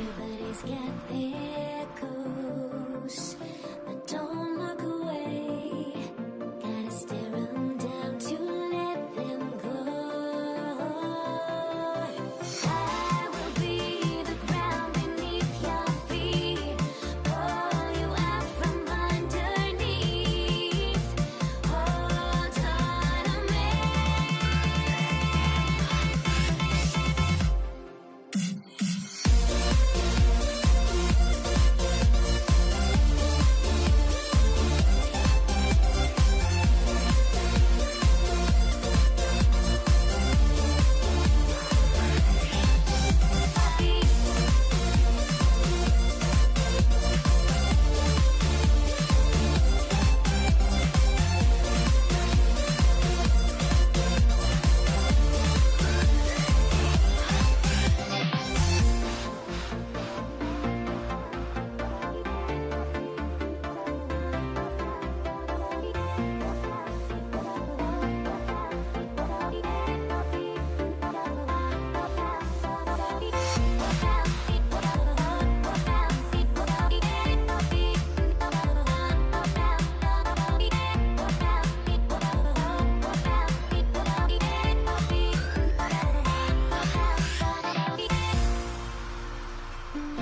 Everybody's got their ghosts, but don't look away. Gotta stare 'em down to let them go. I will be the ground beneath your feet, pull you out from underneath. Hold on to me.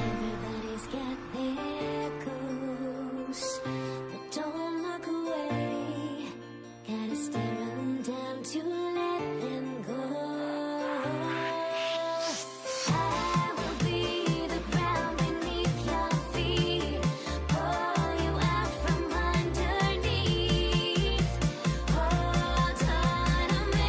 Everybody's got their ghosts, but don't look away. Gotta stare 'em down to let them go. I will be the ground beneath your feet, pull you out from underneath. Hold on to me.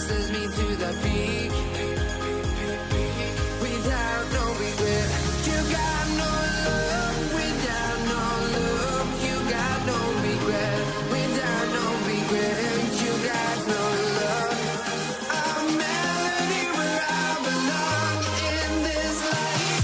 sends me to the peak. Without no regret, you got no love. Without no love, you got no regret. Without no regret, you got no love. A melody where I belong in this life.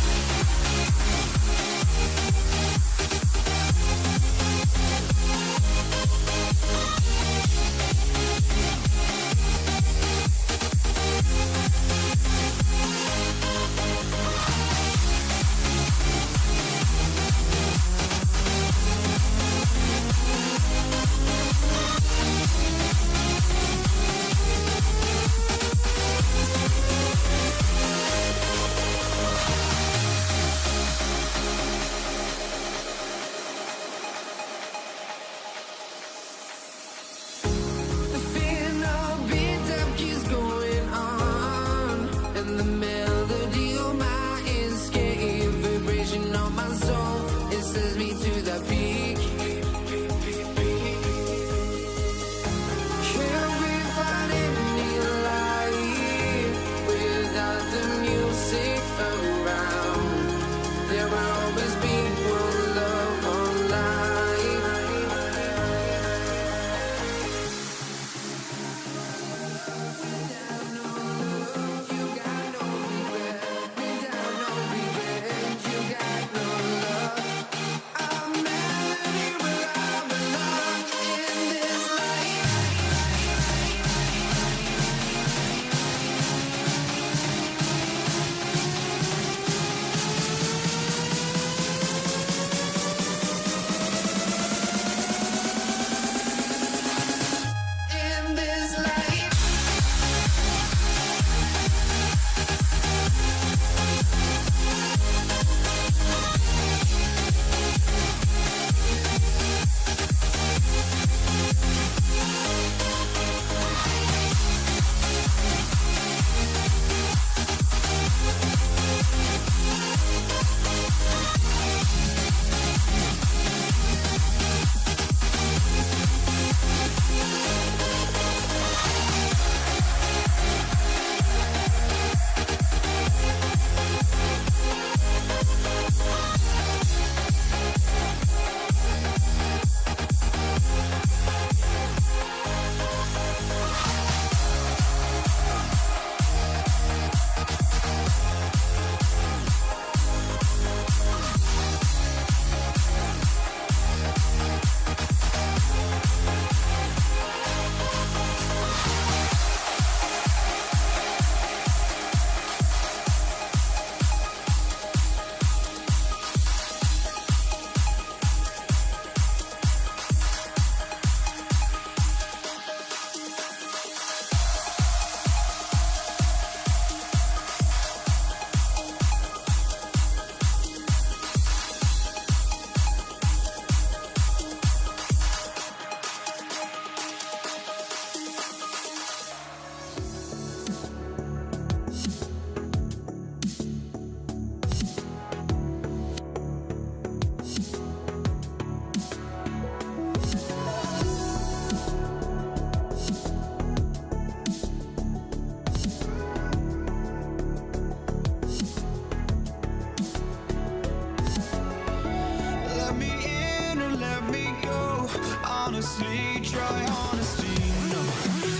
honestly, try honesty, no.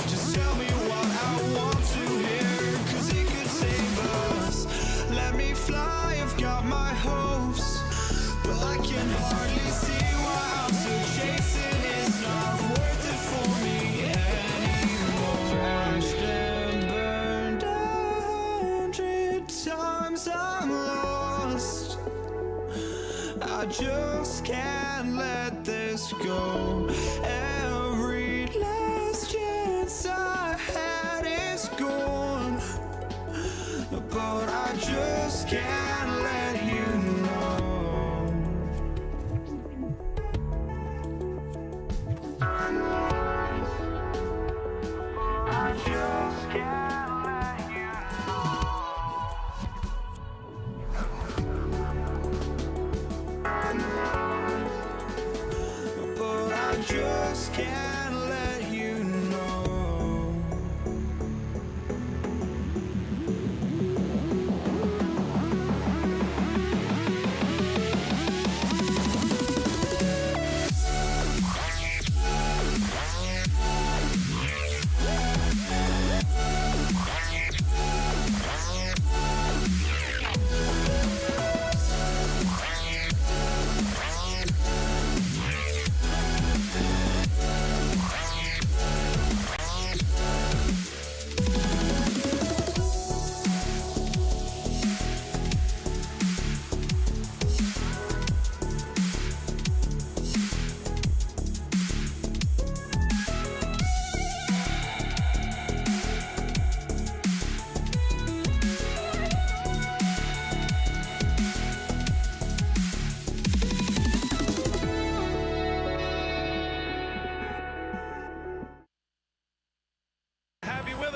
Just tell me what I want to hear, 'cause it could save us. Let me fly, I've got my hopes, but I can hardly see why I'm still chasing. It's not worth it for me anymore. Crashed and burned 100 times, I'm lost. I just can't let this go. Every last chance I had is gone, but I just can't let you know. I just can't let you but I just can't let you know.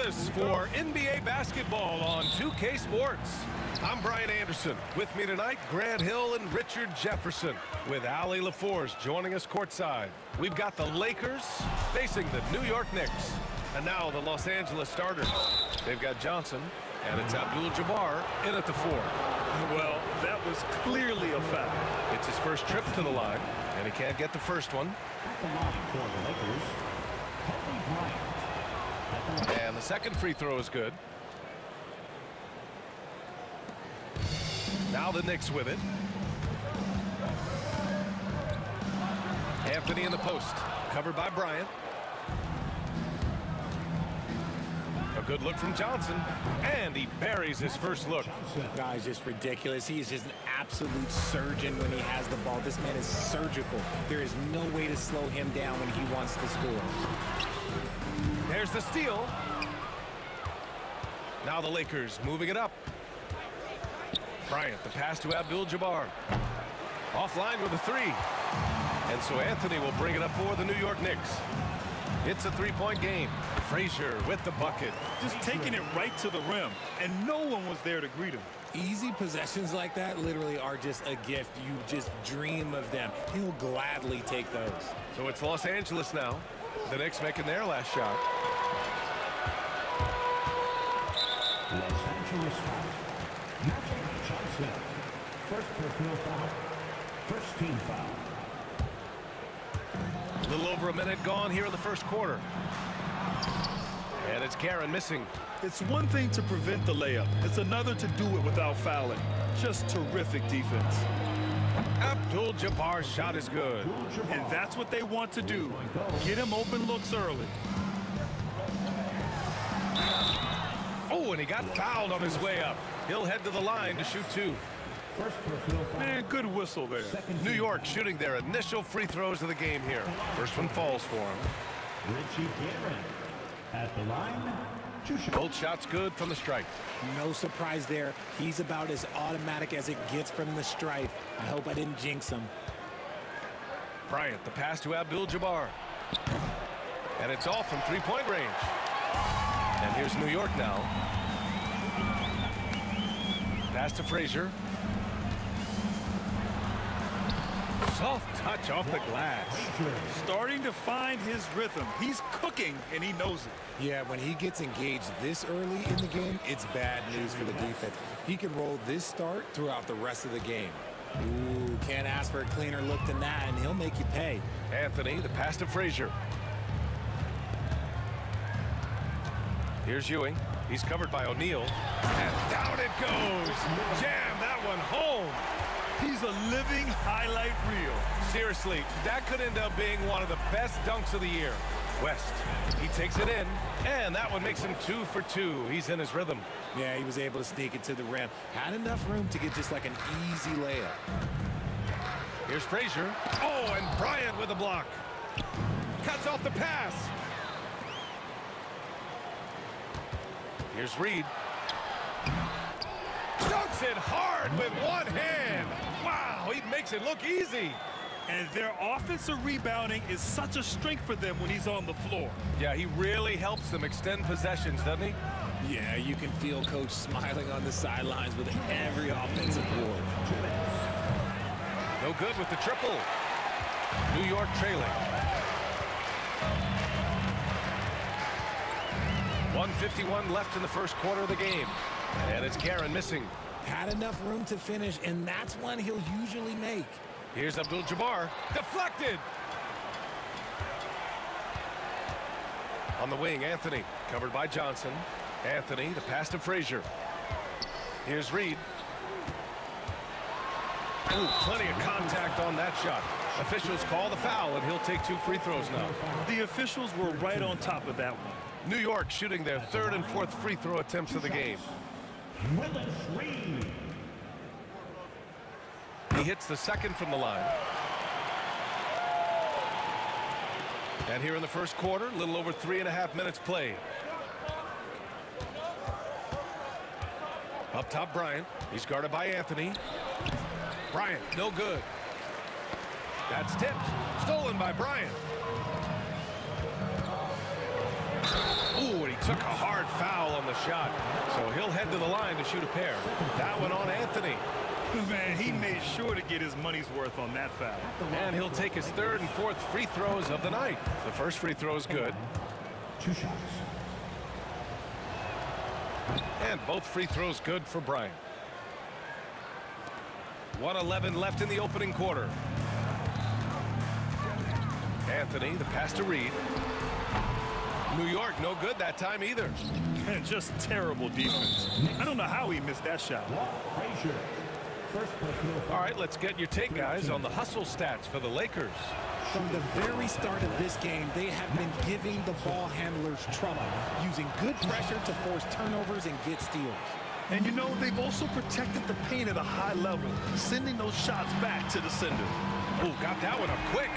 this for NBA basketball on 2K Sports. I'm Brian Anderson. With me tonight, Grant Hill and Richard Jefferson, with Allie LaForce joining us courtside. We've got the Lakers facing the New York Knicks. And now the Los Angeles starters. They've got Johnson, and it's Abdul-Jabbar in at the 4. Well, that was clearly a foul. It's his first trip to the line, and he can't get the first one. And the second free throw is good. Now the Knicks with it. Anthony in the post, covered by Bryant. A good look from Johnson, and he buries his first look. Guy's just ridiculous. He is just an absolute surgeon when he has the ball. This man is surgical. There is no way to slow him down when he wants to score. There's the steal. Now the Lakers moving it up. Bryant, the pass to Abdul-Jabbar. Offline with a 3. And so Anthony will bring it up for the New York Knicks. It's a 3-point game. Frazier with the bucket. Just taking it right to the rim, and no one was there to greet him. Easy possessions like that literally are just a gift. You just dream of them. He'll gladly take those. So it's Los Angeles now. The Knicks making their last shot. Los Angeles foul. Magic Johnson. First personal foul. First team foul. A little over a minute gone here in the first quarter. And it's Karen missing. It's one thing to prevent the layup. It's another to do it without fouling. Just terrific defense. Abdul-Jabbar's shot is good. And that's what they want to do. Get him open looks early. Oh, and he got fouled on his way up. He'll head to the line to shoot 2. First personal foul. Man, good whistle there. New York shooting their initial free throws of the game here. First one falls for him. Richie Guerin at the line. Both shots good from the stripe. No surprise there. He's about as automatic as it gets from the stripe. I hope I didn't jinx him. Bryant, the pass to Abdul-Jabbar. And it's off from 3-point range. And here's New York now. Pass to Frazier. Soft touch off the glass. Starting to find his rhythm. He's cooking, and he knows it. Yeah, when he gets engaged this early in the game, it's bad news for the defense. He can roll this start throughout the rest of the game. Ooh, can't ask for a cleaner look than that, and he'll make you pay. Anthony, the pass to Frazier. Here's Ewing. He's covered by O'Neal. And down it goes. Jam that one home. He's a living highlight reel. Seriously, that could end up being one of the best dunks of the year. West, he takes it in, and that one makes him 2 for 2. He's in his rhythm. Yeah, he was able to sneak it to the rim. Had enough room to get just like an easy layup. Here's Frazier. Oh, and Bryant with a block. Cuts off the pass. Here's Reed. Dunks it hard with one hand. Wow, he makes it look easy. And their offensive rebounding is such a strength for them when he's on the floor. Yeah, he really helps them extend possessions, doesn't he? Yeah, you can feel Coach smiling on the sidelines with every offensive board. No good with the triple. New York trailing. 1:51 left in the first quarter of the game. And it's Karen missing. Had enough room to finish, and that's one he'll usually make. Here's Abdul-Jabbar. Deflected! On the wing, Anthony, covered by Johnson. Anthony, the pass to Frazier. Here's Reed. Ooh, plenty of contact on that shot. Officials call the foul, and he'll take 2 free throws now. The officials were right on top of that one. New York shooting their 3rd and 4th free throw attempts of the game. Willis Reed. He hits the second from the line. And here in the first quarter, a little over 3.5 minutes played. Up top, Bryant. He's guarded by Anthony. Bryant, no good. That's tipped. Stolen by Bryant. Ooh, and he took a hard foul. on the shot, so he'll head to the line to shoot a pair. That one on Anthony. Man, he made sure to get his money's worth on that foul. And he'll take his third and fourth free throws of the night. The first free throw is good. 2 shots. And both free throws good for Bryant. 1:11 left in the opening quarter. Anthony, the pass to Reed. New York, no good that time either. And just terrible defense. I don't know how he missed that shot. Frazier. First personal foul. All right, let's get your take, guys, on the hustle stats for the Lakers. From the very start of this game, they have been giving the ball handlers trouble, using good pressure to force turnovers and get steals. And you know, they've also protected the paint at a high level, sending those shots back to the sender. Oh, got that one up quick.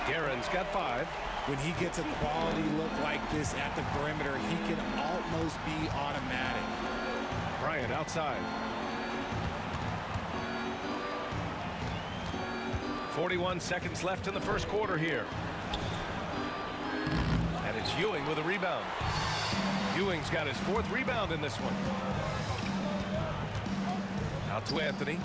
Guerin's got 5. When he gets a quality look like this at the perimeter, he can almost be automatic. Bryant outside. 41 seconds left in the first quarter here. And it's Ewing with a rebound. Ewing's got his 4th rebound in this one. Out to Anthony.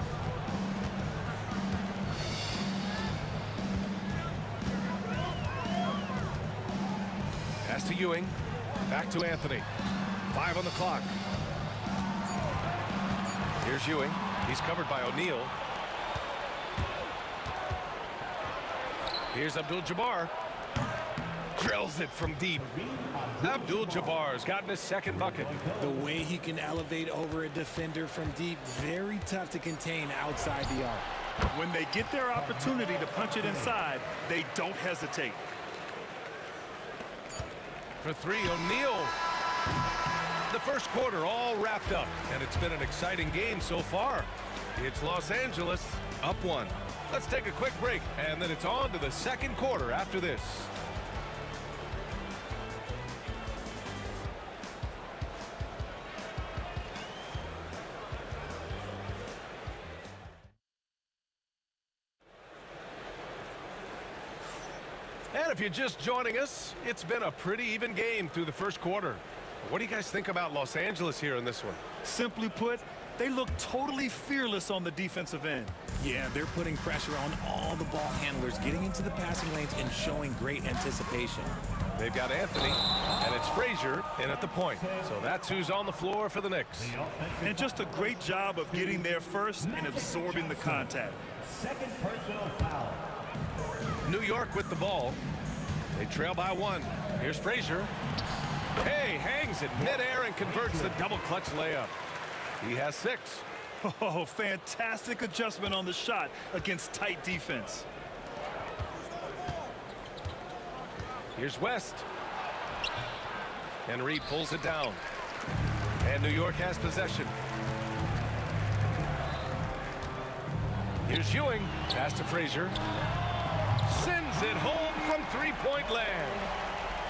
Pass to Ewing. Back to Anthony. 5 on the clock. Here's Ewing. He's covered by O'Neal. Here's Abdul-Jabbar. Drills it from deep. Abdul-Jabbar's gotten his 2nd bucket. The way he can elevate over a defender from deep, very tough to contain outside the arc. When they get their opportunity to punch it inside, they don't hesitate. For 3, O'Neal. The first quarter all wrapped up, and it's been an exciting game so far. It's Los Angeles up 1. Let's take a quick break, and then it's on to the second quarter after this. And if you're just joining us, it's been a pretty even game through the first quarter. What do you guys think about Los Angeles here in this one? Simply put, they look totally fearless on the defensive end. Yeah, they're putting pressure on all the ball handlers, getting into the passing lanes and showing great anticipation. They've got Anthony, and it's Frazier in at the point. So that's who's on the floor for the Knicks. And just a great job of getting there first and absorbing the contact. 2nd personal foul. New York with the ball. They trail by 1. Here's Frazier. Hey, hangs it midair and converts the double clutch layup. He has 6. Oh, fantastic adjustment on the shot against tight defense. Here's West. And Reed pulls it down. And New York has possession. Here's Ewing. Pass to Frazier. Sends it home from 3-point land.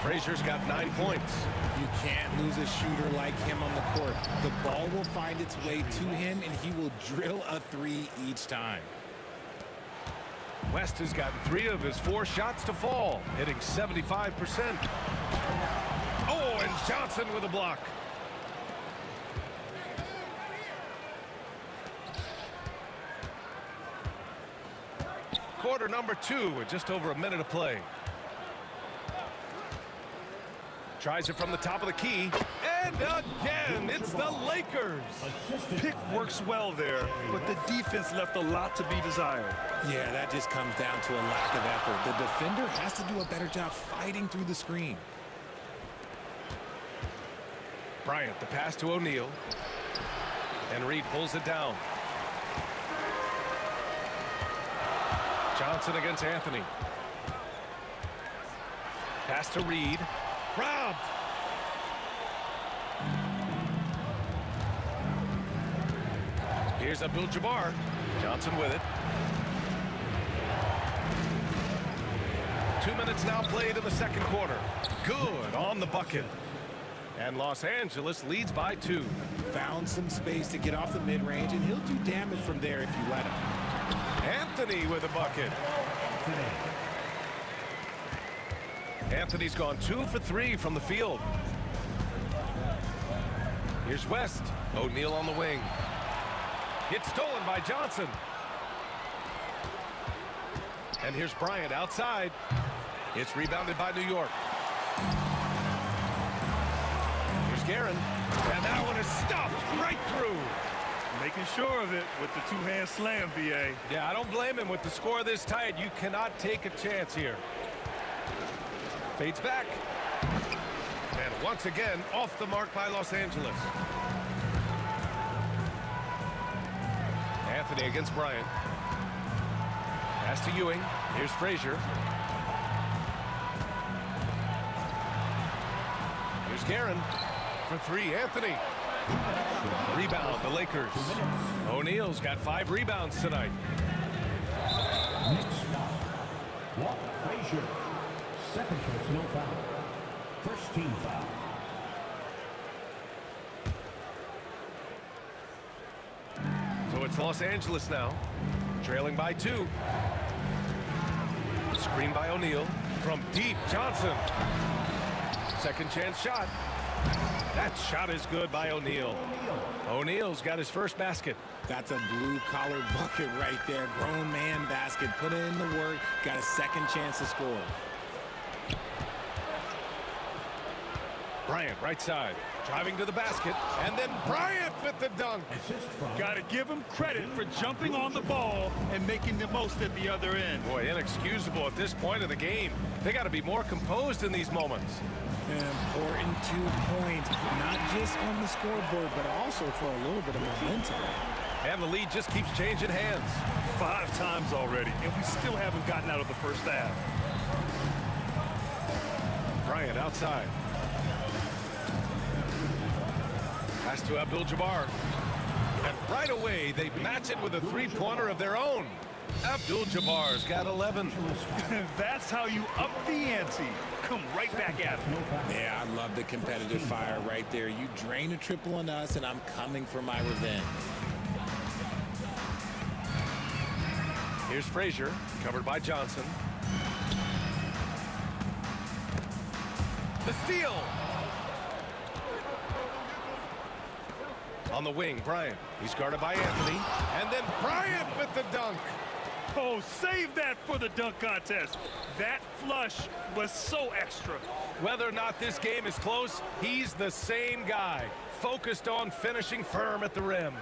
Frazier's got 9 points. You can't lose a shooter like him on the court. The ball will find its way to him, and he will drill a 3 each time. West has gotten 3 of his 4 shots to fall, hitting 75%. Oh, and Johnson with a block. Quarter number 2 with just over a minute of play. Tries it from the top of the key. And again, it's the Lakers. Pick works well there, but the defense left a lot to be desired. Yeah, that just comes down to a lack of effort. The defender has to do a better job fighting through the screen. Bryant, the pass to O'Neal. And Reed pulls it down. Johnson against Anthony. Pass to Reed. Robbed. Here's Abdul-Jabbar. Johnson with it. 2 minutes now played in the second quarter. Good on the bucket. And Los Angeles leads by 2. Found some space to get off the mid-range, and he'll do damage from there if you let him. Anthony with a bucket. Anthony's gone 2 for 3 from the field. Here's West. O'Neal on the wing. It's stolen by Johnson. And here's Bryant outside. It's rebounded by New York. Here's Guerin. And that one is stuffed right through. Making sure of it with the two-hand slam, B.A. Yeah, I don't blame him. With the score this tight, you cannot take a chance here. Fades back. And once again, off the mark by Los Angeles. Anthony against Bryant. Pass to Ewing. Here's Frazier. Here's Guerin. For three, Anthony. Rebound, the Lakers. O'Neal's got 5 rebounds tonight. Next foul. Walt Frazier. Second personal foul. First team foul. So it's Los Angeles now, trailing by 2. Screen by O'Neal. From deep, Johnson. Second chance shot. That shot is good by O'Neal. O'Neal's got his first basket. That's a blue-collar bucket right there. Grown man basket. Put in the work. Got a second chance to score. Bryant, right side, driving to the basket, and then Bryant with the dunk. Got to give him credit for jumping on the ball and making the most at the other end. Boy, inexcusable at this point of the game. They got to be more composed in these moments. An important 2 points, not just on the scoreboard, but also for a little bit of momentum. And the lead just keeps changing hands. 5 times already, and we still haven't gotten out of the first half. Bryant outside. Pass to Abdul-Jabbar. And right away, they match it with a three-pointer of their own. Abdul-Jabbar's got 11. That's how you up the ante. Come right back at him. Yeah, I love the competitive fire right there. You drain a triple on us, and I'm coming for my revenge. Here's Frazier, covered by Johnson. The steal! On the wing, Bryant. He's guarded by Anthony. And then Bryant with the dunk. Oh, save that for the dunk contest. That flush was so extra. Whether or not this game is close, he's the same guy, focused on finishing firm at the rim.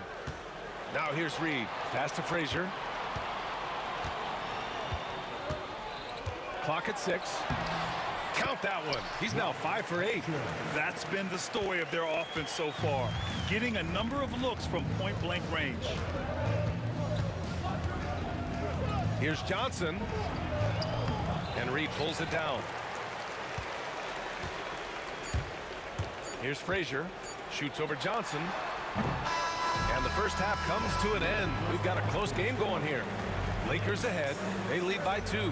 Now here's Reed. Pass to Frazier. Clock at 6. Count that one. He's now 5 for 8. That's been the story of their offense so far. Getting a number of looks from point-blank range. Here's Johnson. And Reed pulls it down. Here's Frazier. Shoots over Johnson. And the first half comes to an end. We've got a close game going here. Lakers ahead. They lead by 2.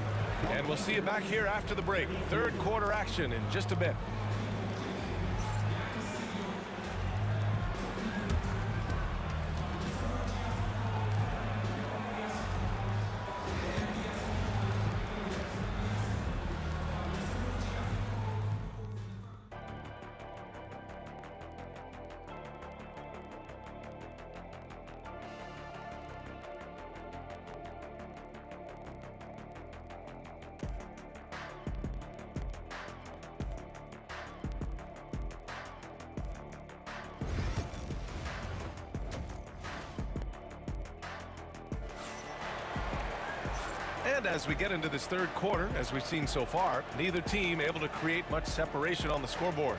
And we'll see you back here after the break. Third quarter action in just a bit. And as we get into this third quarter, as we've seen so far, neither team able to create much separation on the scoreboard.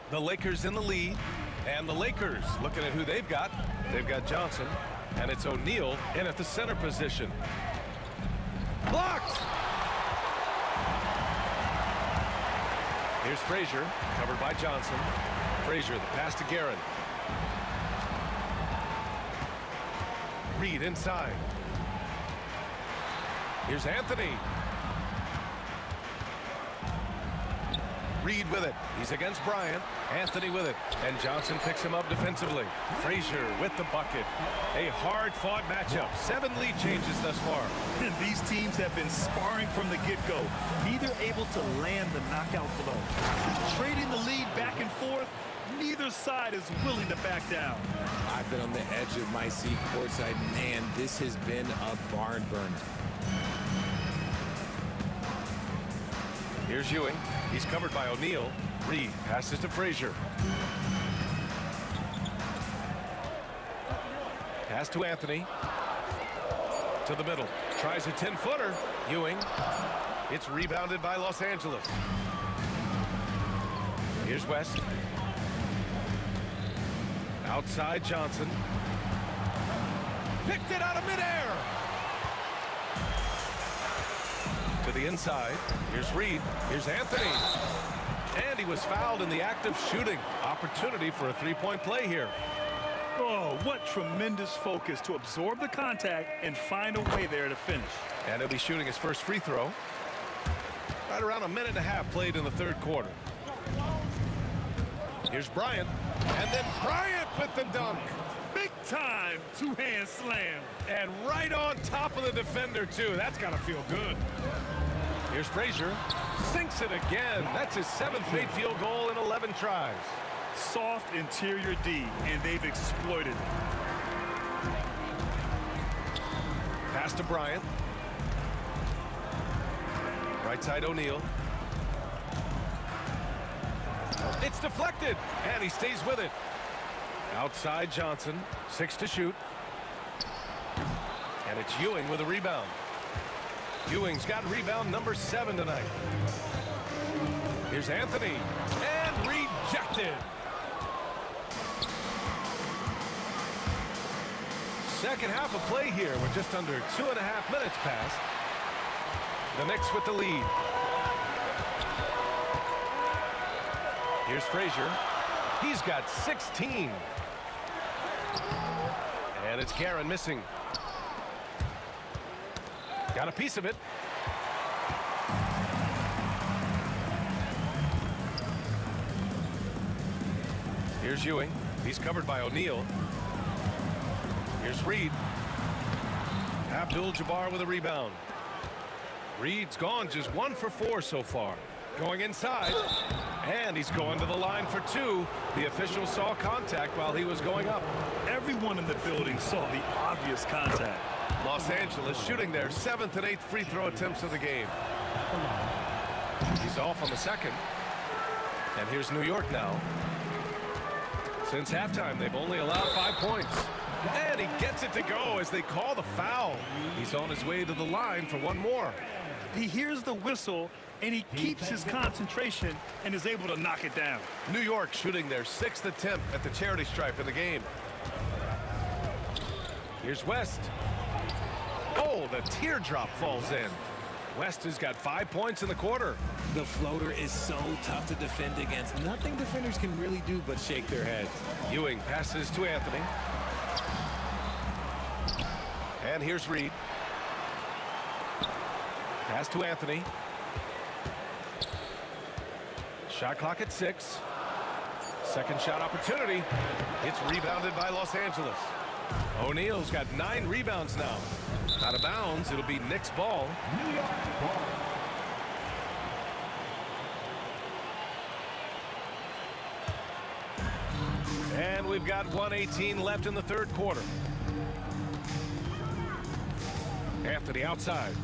The Lakers in the lead, and the Lakers looking at who they've got. They've got Johnson, and it's O'Neal in at the center position. Blocked! Here's Frazier, covered by Johnson. Frazier, the pass to Guerin. Reed inside. Here's Anthony. Reed with it. He's against Bryant. Anthony with it. And Johnson picks him up defensively. Frazier with the bucket. A hard-fought matchup. 7 lead changes thus far. And these teams have been sparring from the get-go. Neither able to land the knockout blow. Trading the lead back and forth, neither side is willing to back down. I've been on the edge of my seat courtside. Man, this has been a barn burner. Here's Ewing. He's covered by O'Neal. Reed passes to Frazier. Pass to Anthony. To the middle. Tries a 10-footer. Ewing. It's rebounded by Los Angeles. Here's West. Outside Johnson. Picked it out of midair. To the inside. Here's Reed. Here's Anthony. And he was fouled in the act of shooting. Opportunity for a three-point play here. Oh, what tremendous focus to absorb the contact and find a way there to finish. And he'll be shooting his first free throw. Right around a minute and a half played in the third quarter. Here's Bryant. And then Bryant with the dunk. Big time two-hand slam. And right on top of the defender, too. That's got to feel good. Here's Frazier. Sinks it again. That's his 7th made field goal in 11 tries. Soft interior D, and they've exploited it. Pass to Bryant. Right side O'Neal. It's deflected, and he stays with it. Outside Johnson, 6 to shoot. And it's Ewing with a rebound. Ewing's got rebound number 7 tonight. Here's Anthony, and rejected. Second half of play here. We're just under 2.5 minutes past. The Knicks with the lead. Here's Frazier. He's got 16. And it's Guerin missing. Got a piece of it. Here's Ewing. He's covered by O'Neal. Here's Reed. Abdul-Jabbar with a rebound. Reed's gone just 1 for 4 so far. Going inside. And he's going to the line for 2. The official saw contact while he was going up. Everyone in the building saw the obvious contact. Los Angeles shooting their 7th and 8th free throw attempts of the game. He's off on the second. And here's New York now. Since halftime, they've only allowed 5 points. And he gets it to go as they call the foul. He's on his way to the line for 1 more. He hears the whistle, and he keeps his concentration and is able to knock it down. New York shooting their 6th attempt at the charity stripe in the game. Here's West. Oh, the teardrop falls in. West has got 5 points in the quarter. The floater is so tough to defend against. Nothing defenders can really do but shake their heads. Ewing passes to Anthony. And here's Reed. Pass to Anthony. Shot clock at 6. Second shot opportunity. It's rebounded by Los Angeles. O'Neal's got 9 rebounds now. Out of bounds, it'll be Knicks ball. New York ball. And we've got 1:18 left in the third quarter. Anthony outside.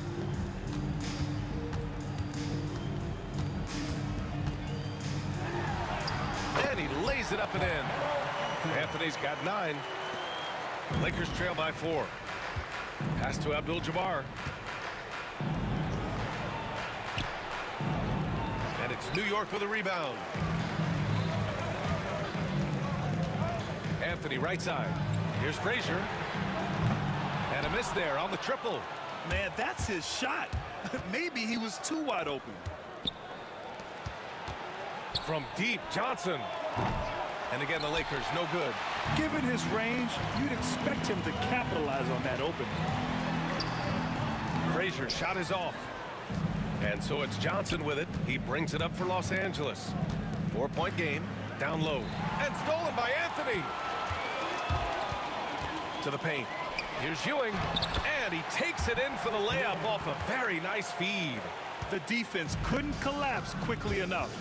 And he lays it up and in. Anthony's got 9. Lakers trail by 4. Pass to Abdul-Jabbar. And it's New York with a rebound. Anthony right side. Here's Frazier. And a miss there on the triple. Man, that's his shot. Maybe he was too wide open. From deep, Johnson. And again, the Lakers no good. Given his range, you'd expect him to capitalize on that opening. Frazier shot is off. And so it's Johnson with it. He brings it up for Los Angeles. 4-point game, down low. And stolen by Anthony. To the paint. Here's Ewing. And he takes it in for the layup off a very nice feed. The defense couldn't collapse quickly enough.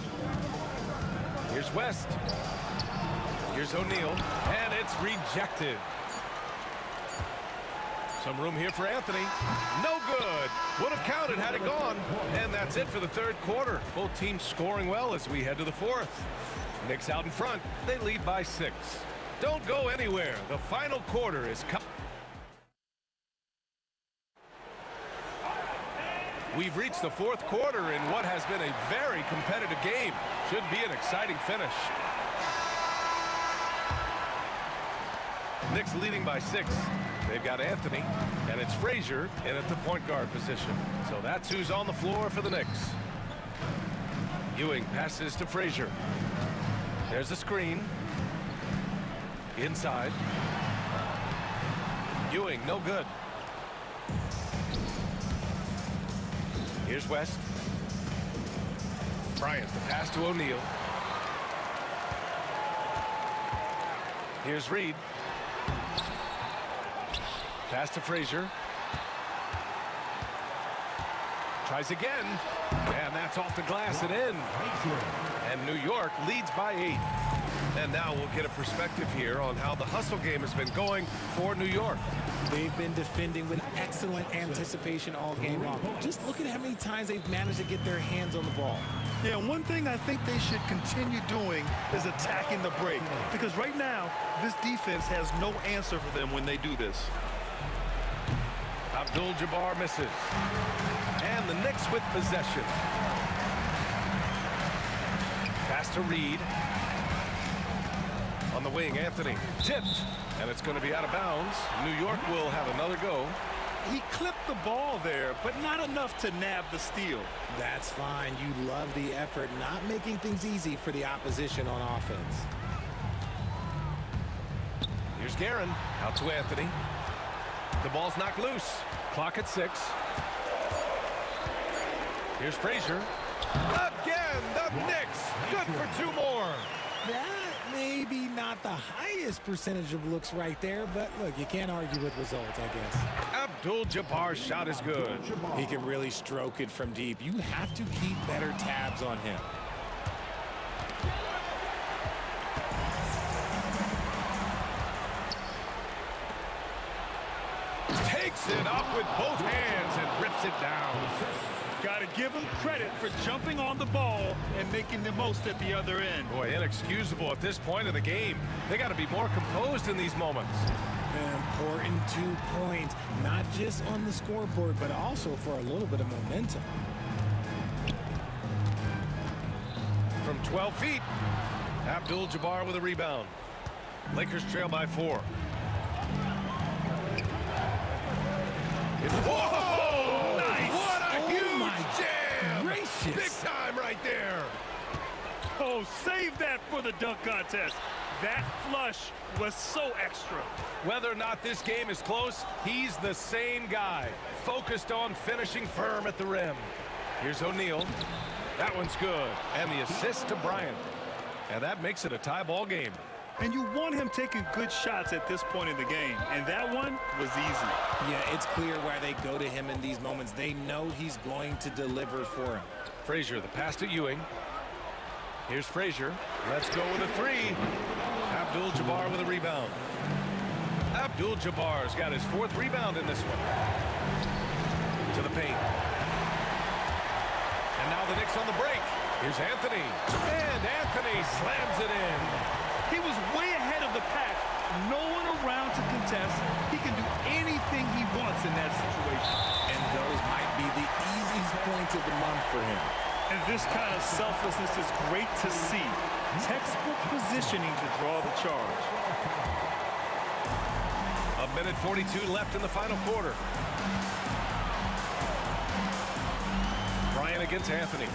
Here's West. Here's O'Neal. And it's rejected. Some room here for Anthony. No good. Would have counted had it gone. And that's it for the third quarter. Both teams scoring well as we head to the fourth. Knicks out in front. They lead by 6. Don't go anywhere. The final quarter is coming. We've reached the fourth quarter in what has been a very competitive game. Should be an exciting finish. Knicks leading by 6. They've got Anthony, and it's Frazier in at the point guard position. So that's who's on the floor for the Knicks. Ewing passes to Frazier. There's a screen. Inside. Ewing, no good. Here's West. Bryant, the pass to O'Neal. Here's Reed. Pass to Frazier. Tries again. And that's off the glass and in. And New York leads by 8. And now we'll get a perspective here on how the hustle game has been going for New York. They've been defending with excellent anticipation all game long. Just look at how many times they've managed to get their hands on the ball. Yeah, one thing I think they should continue doing is attacking the break. Because right now, this defense has no answer for them when they do this. Abdul-Jabbar misses. And the Knicks with possession. Pass to Reed. On the wing, Anthony. Tipped. And it's going to be out of bounds. New York will have another go. He clipped the ball there, but not enough to nab the steal. That's fine. You love the effort, not making things easy for the opposition on offense. Here's Guerin. Out to Anthony. The ball's knocked loose. Clock at 6. Here's Frazier. Again, the Knicks. Good for 2 more. That maybe not the highest percentage of looks right there, but look, you can't argue with results, I guess. Abdul-Jabbar's shot is good. He can really stroke it from deep. You have to keep better tabs on him. Takes it up with both hands and rips it down. Got to give him credit for jumping on the ball and making the most at the other end. Boy, inexcusable at this point in the game. They got to be more composed in these moments. An important 2 points, not just on the scoreboard, but also for a little bit of momentum. From 12 feet, Abdul-Jabbar with a rebound. Lakers trail by 4. Whoa! Nice! What a huge jam! Gracious. Big time right there. Oh, save that for the dunk contest. That flush was so extra. Whether or not this game is close, he's the same guy. Focused on finishing firm at the rim. Here's O'Neal. That one's good. And the assist to Bryant. And that makes it a tie ball game. And you want him taking good shots at this point in the game. And that one was easy. Yeah, it's clear why they go to him in these moments. They know he's going to deliver for him. Frazier, the pass to Ewing. Here's Frazier. Let's go with a 3. Abdul-Jabbar with a rebound. Abdul-Jabbar's got his 4th rebound in this one. To the paint. And now the Knicks on the break. Here's Anthony. And Anthony slams it in. He was way ahead of the pack. No one around to contest. He can do anything he wants in that situation. And those might be the easiest points of the month for him. And this kind of selflessness is great to see. Textbook positioning to draw the charge. 1:42 left in the final quarter. Bryant against Anthony.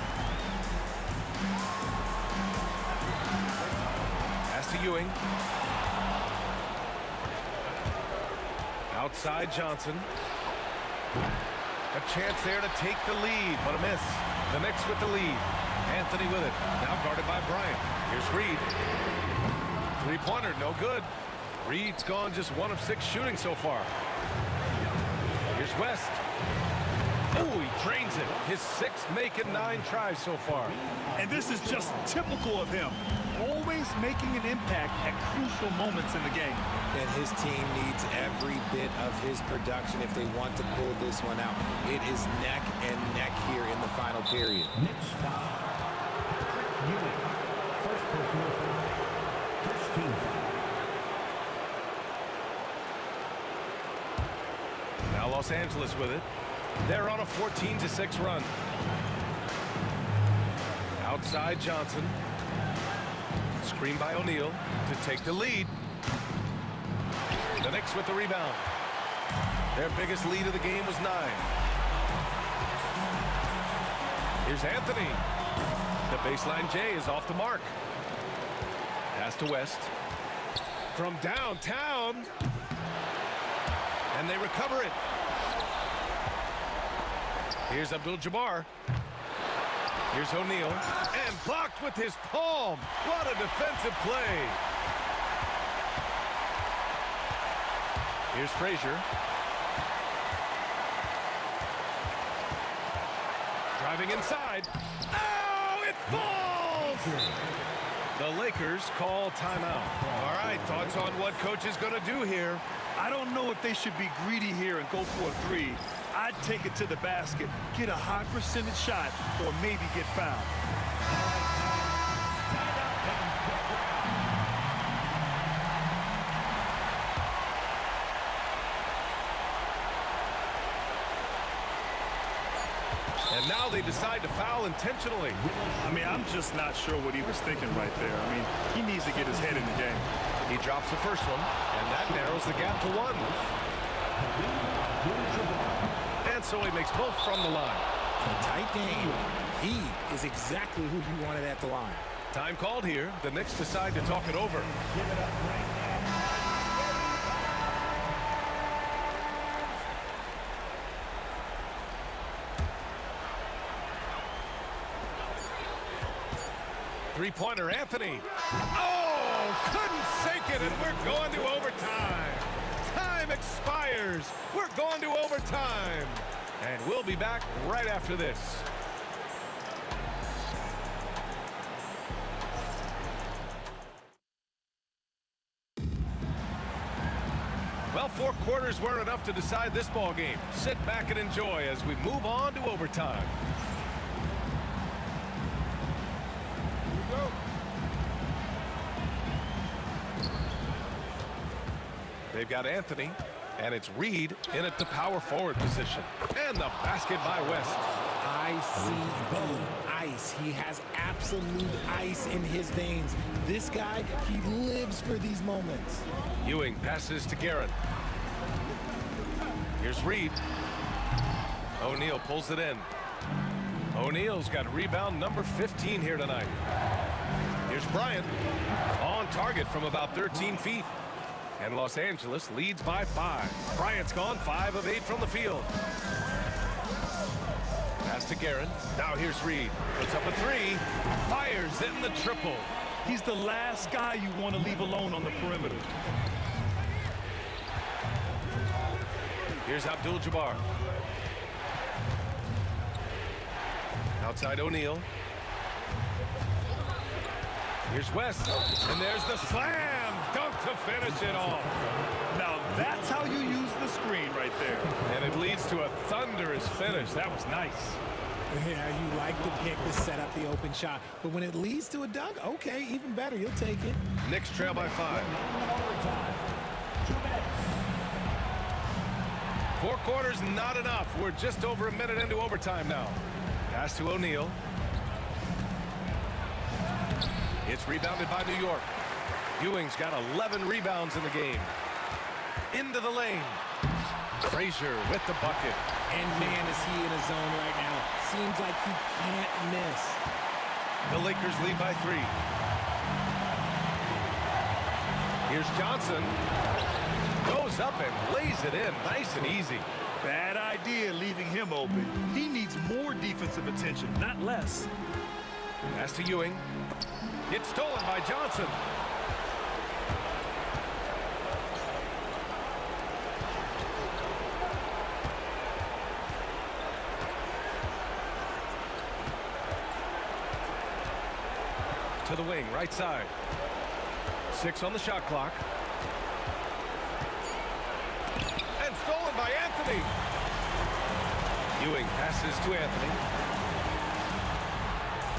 Pass to Ewing. Outside Johnson. A chance there to take the lead, but a miss. The Knicks with the lead. Anthony with it. Now guarded by Bryant. Here's Reed. Three-pointer, no good. Reed's gone just 1 of 6 shooting so far. Here's West. Oh, he drains it. His 6th making 9 tries so far. And this is just typical of him. Always making an impact at crucial moments in the game. And his team needs every bit of his production if they want to pull this one out. It is neck and neck here in the final period. Next foul. Ewing. First personal foul. First team foul. Now Los Angeles with it. They're on a 14-6 run. Outside Johnson. Screen by O'Neal to take the lead. The Knicks with the rebound. Their biggest lead of the game was 9. Here's Anthony. The baseline J is off the mark. Pass to West. From downtown. And they recover it. Here's Abdul-Jabbar. Here's O'Neal. And blocked with his palm. What a defensive play. Here's Frazier. Driving inside. Oh, it falls! The Lakers call timeout. All right, thoughts on what coach is going to do here? I don't know if they should be greedy here and go for a 3. I'd take it to the basket, get a high percentage shot, or maybe get fouled. And now they decide to foul intentionally. I mean, I'm just not sure what he was thinking right there. I mean, he needs to get his head in the game. He drops the first one, and that narrows the gap to 1. And so he makes both from the line. A tight game. He is exactly who you wanted at the line. Time called here. The Knicks decide to talk it over. Give it up right now. 3-pointer, Anthony. Oh, couldn't sink it, and we're going to overtime. Time expires. We're going to overtime. And we'll be back right after this. Well, 4 quarters weren't enough to decide this ball game. Sit back and enjoy as we move on to overtime. They've got Anthony, and it's Reed in at the power forward position. And the basket by West. Ice. He has absolute ice in his veins. This guy, he lives for these moments. Ewing passes to Garrett. Here's Reed. O'Neal pulls it in. O'Neal's got rebound number 15 here tonight. Here's Bryant. On target from about 13 feet. And Los Angeles leads by 5. Bryant's gone 5 of 8 from the field. Pass to Garrett. Now here's Reed. Puts up a 3. Fires in the triple. He's the last guy you want to leave alone on the perimeter. Here's Abdul-Jabbar. Outside O'Neal. Here's West. And there's the slam. Dunk to finish it off. Now that's how you use the screen right there. And it leads to a thunderous finish. That was nice. Yeah, you like the pick to set up the open shot. But when it leads to a dunk, okay, even better. You'll take it. Knicks trail by 5. Overtime. 2 minutes. 4 quarters, not enough. We're just over a minute into overtime now. Pass to O'Neal. It's rebounded by New York. Ewing's got 11 rebounds in the game. Into the lane. Frazier with the bucket. And man, is he in a zone right now. Seems like he can't miss. The Lakers lead by 3. Here's Johnson. Goes up and lays it in. Nice and easy. Bad idea leaving him open. He needs more defensive attention, not less. Pass to Ewing. It's stolen by Johnson. To the wing, right side. 6 on the shot clock. And stolen by Anthony. Ewing passes to Anthony.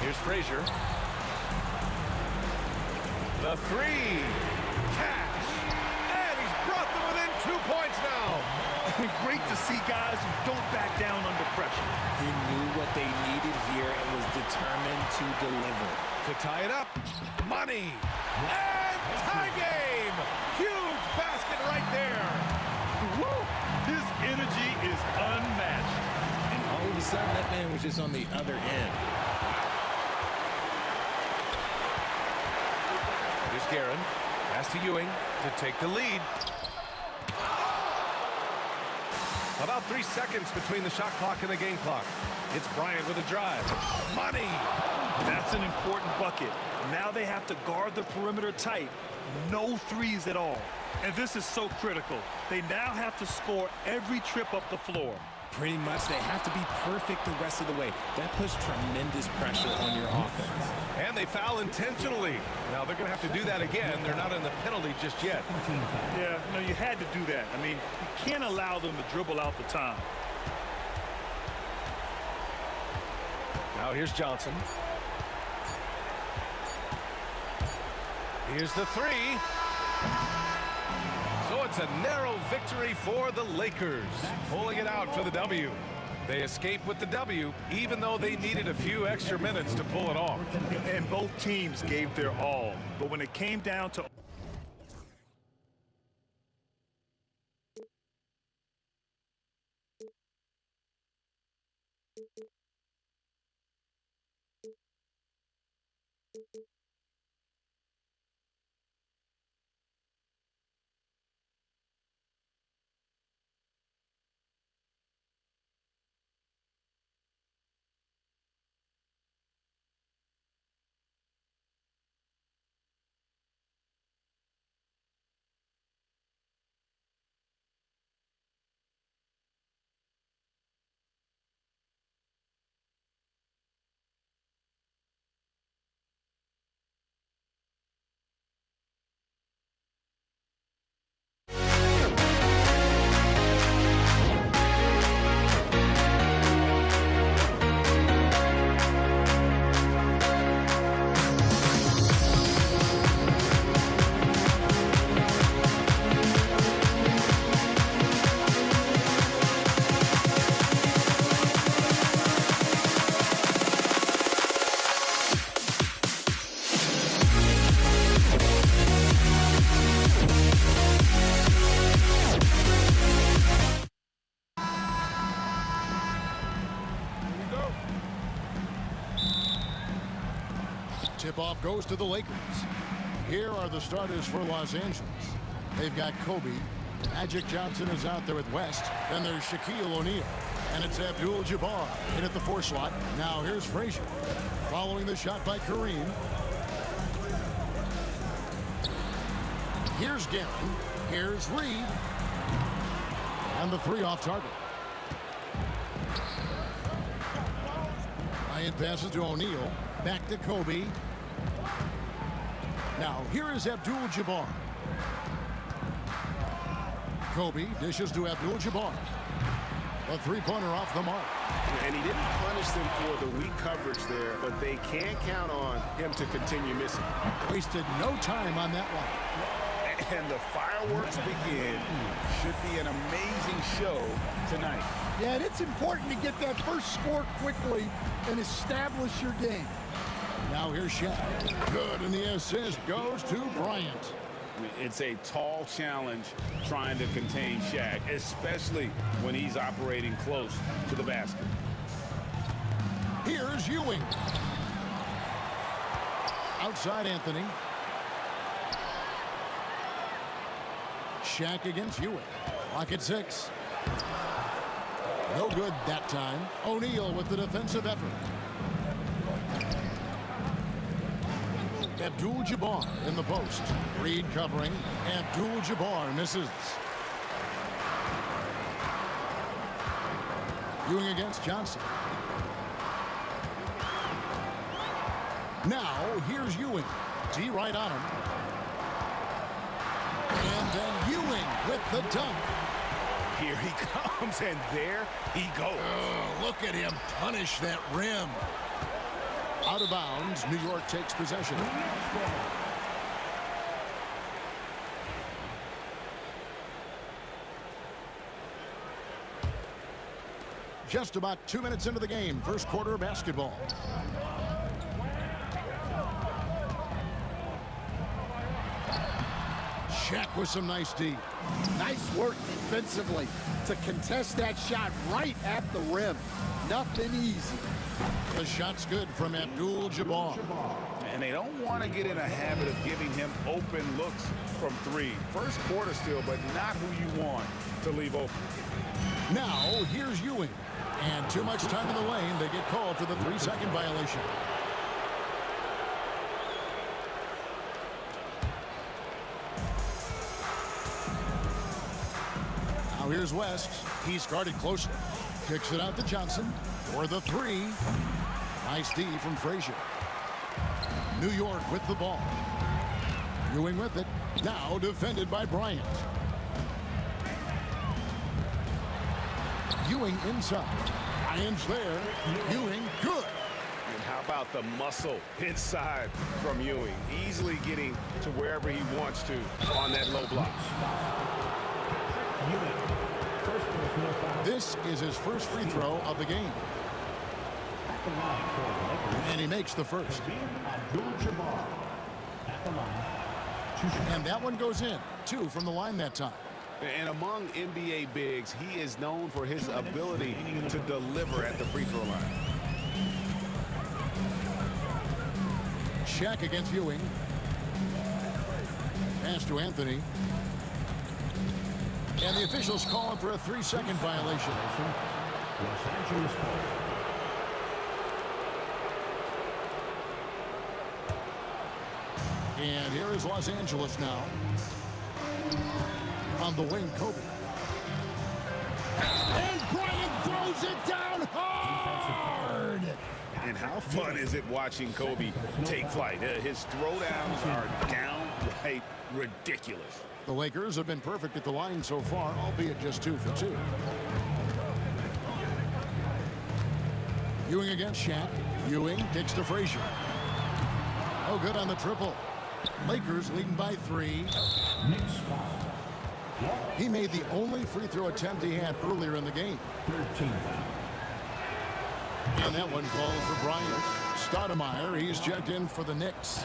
Here's Frazier. The 3. Cash. And he's brought them within 2 points now. Great to see guys who don't back down under pressure. He knew what they needed here and was determined to deliver. To tie it up. Money. And tie game. Huge basket right there. Woo! His energy is unmatched. And all of a sudden, that man was just on the other end. Here's Guerin. Pass to Ewing to take the lead. About 3 seconds between the shot clock and the game clock. It's Bryant with a drive. Money. That's an important bucket. Now they have to guard the perimeter tight. No threes at all. And this is so critical. They now have to score every trip up the floor. Pretty much, they have to be perfect the rest of the way. That puts tremendous pressure on your offense. And they foul intentionally. Now they're going to have to do that again. They're not in the penalty just yet. Yeah, no, you had to do that. I mean, you can't allow them to dribble out the time. Now here's Johnson. Here's the 3. So it's a narrow victory for the Lakers, pulling it out for the W. They escape with the W, even though they needed a few extra minutes to pull it off. And both teams gave their all. But when it came down to Tip-off goes to the Lakers. Here are the starters for Los Angeles. They've got Kobe. Magic Johnson is out there with West. Then there's Shaquille O'Neal. And it's Abdul-Jabbar in at the 4 slot. Now here's Frazier. Following the shot by Kareem. Here's Guerin. Here's Reed. And the 3 off target. Bryant passes to O'Neal. Back to Kobe. Now, here is Abdul-Jabbar. Kobe dishes to Abdul-Jabbar. A 3-pointer off the mark. And he didn't punish them for the weak coverage there, but they can't count on him to continue missing. Wasted no time on that one. And the fireworks begin. Should be an amazing show tonight. Yeah, and it's important to get that first score quickly and establish your game. Now here's Shaq. Good, and the assist goes to Bryant. It's a tall challenge trying to contain Shaq, especially when he's operating close to the basket. Here's Ewing. Outside Anthony. Shaq against Ewing. Clock at 6. No good that time. O'Neal with the defensive effort. Abdul-Jabbar in the post. Reed covering. Abdul-Jabbar misses. Ewing against Johnson. Now, here's Ewing. D right on him. And then Ewing with the dunk. Here he comes, and there he goes. Oh, look at him punish that rim. Out of bounds, New York takes possession. Just about 2 minutes into the game, first quarter basketball. Shaq with some nice D. Nice work defensively to contest that shot right at the rim. Nothing easy. The shot's good from Abdul-Jabbar. And they don't want to get in a habit of giving him open looks from three. First quarter still, but not who you want to leave open. Now, here's Ewing. And too much time in the lane. They get called for the 3-second violation. Now here's West. He's guarded closely. Kicks it out to Johnson for the three. Nice D from Frazier. New York with the ball. Ewing with it. Now defended by Bryant. Ewing inside. Bryant's there. Ewing good. And how about the muscle inside from Ewing? Easily getting to wherever he wants to on that low block. This is his first free throw of the game. And he makes the first. And that one goes in. 2 from the line that time. And among NBA bigs, he is known for his ability to deliver at the free throw line. Shaq against Ewing. Pass to Anthony. And the officials calling for a 3-second violation. And here is Los Angeles now. On the wing, Kobe. And Bryant throws it down hard. And how fun is it watching Kobe take flight? His throwdowns are downright ridiculous. The Lakers have been perfect at the line so far, albeit just 2 for 2. Ewing against Shaq. Ewing kicks to Frazier. Oh, good on the triple. Lakers leading by 3. He made the only free throw attempt he had earlier in the game. 13. And that one falls for Bryant. Stoudemire, he's checked in for the Knicks.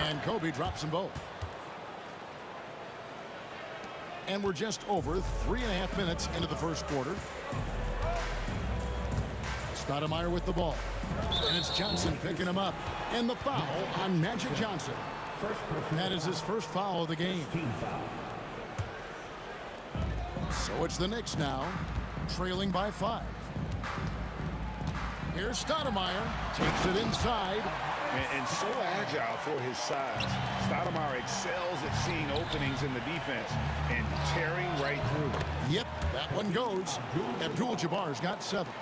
And Kobe drops them both. And we're just over 3.5 minutes into the first quarter. Stoudemire with the ball. And it's Johnson picking him up. And the foul on Magic Johnson. That is his first foul of the game. So it's the Knicks now, trailing by 5. Here's Stoudemire. Takes it inside. And so agile for his size. Stoudemire excels at seeing openings in the defense and tearing right through. Yep, that one goes. Abdul-Jabbar's got 7.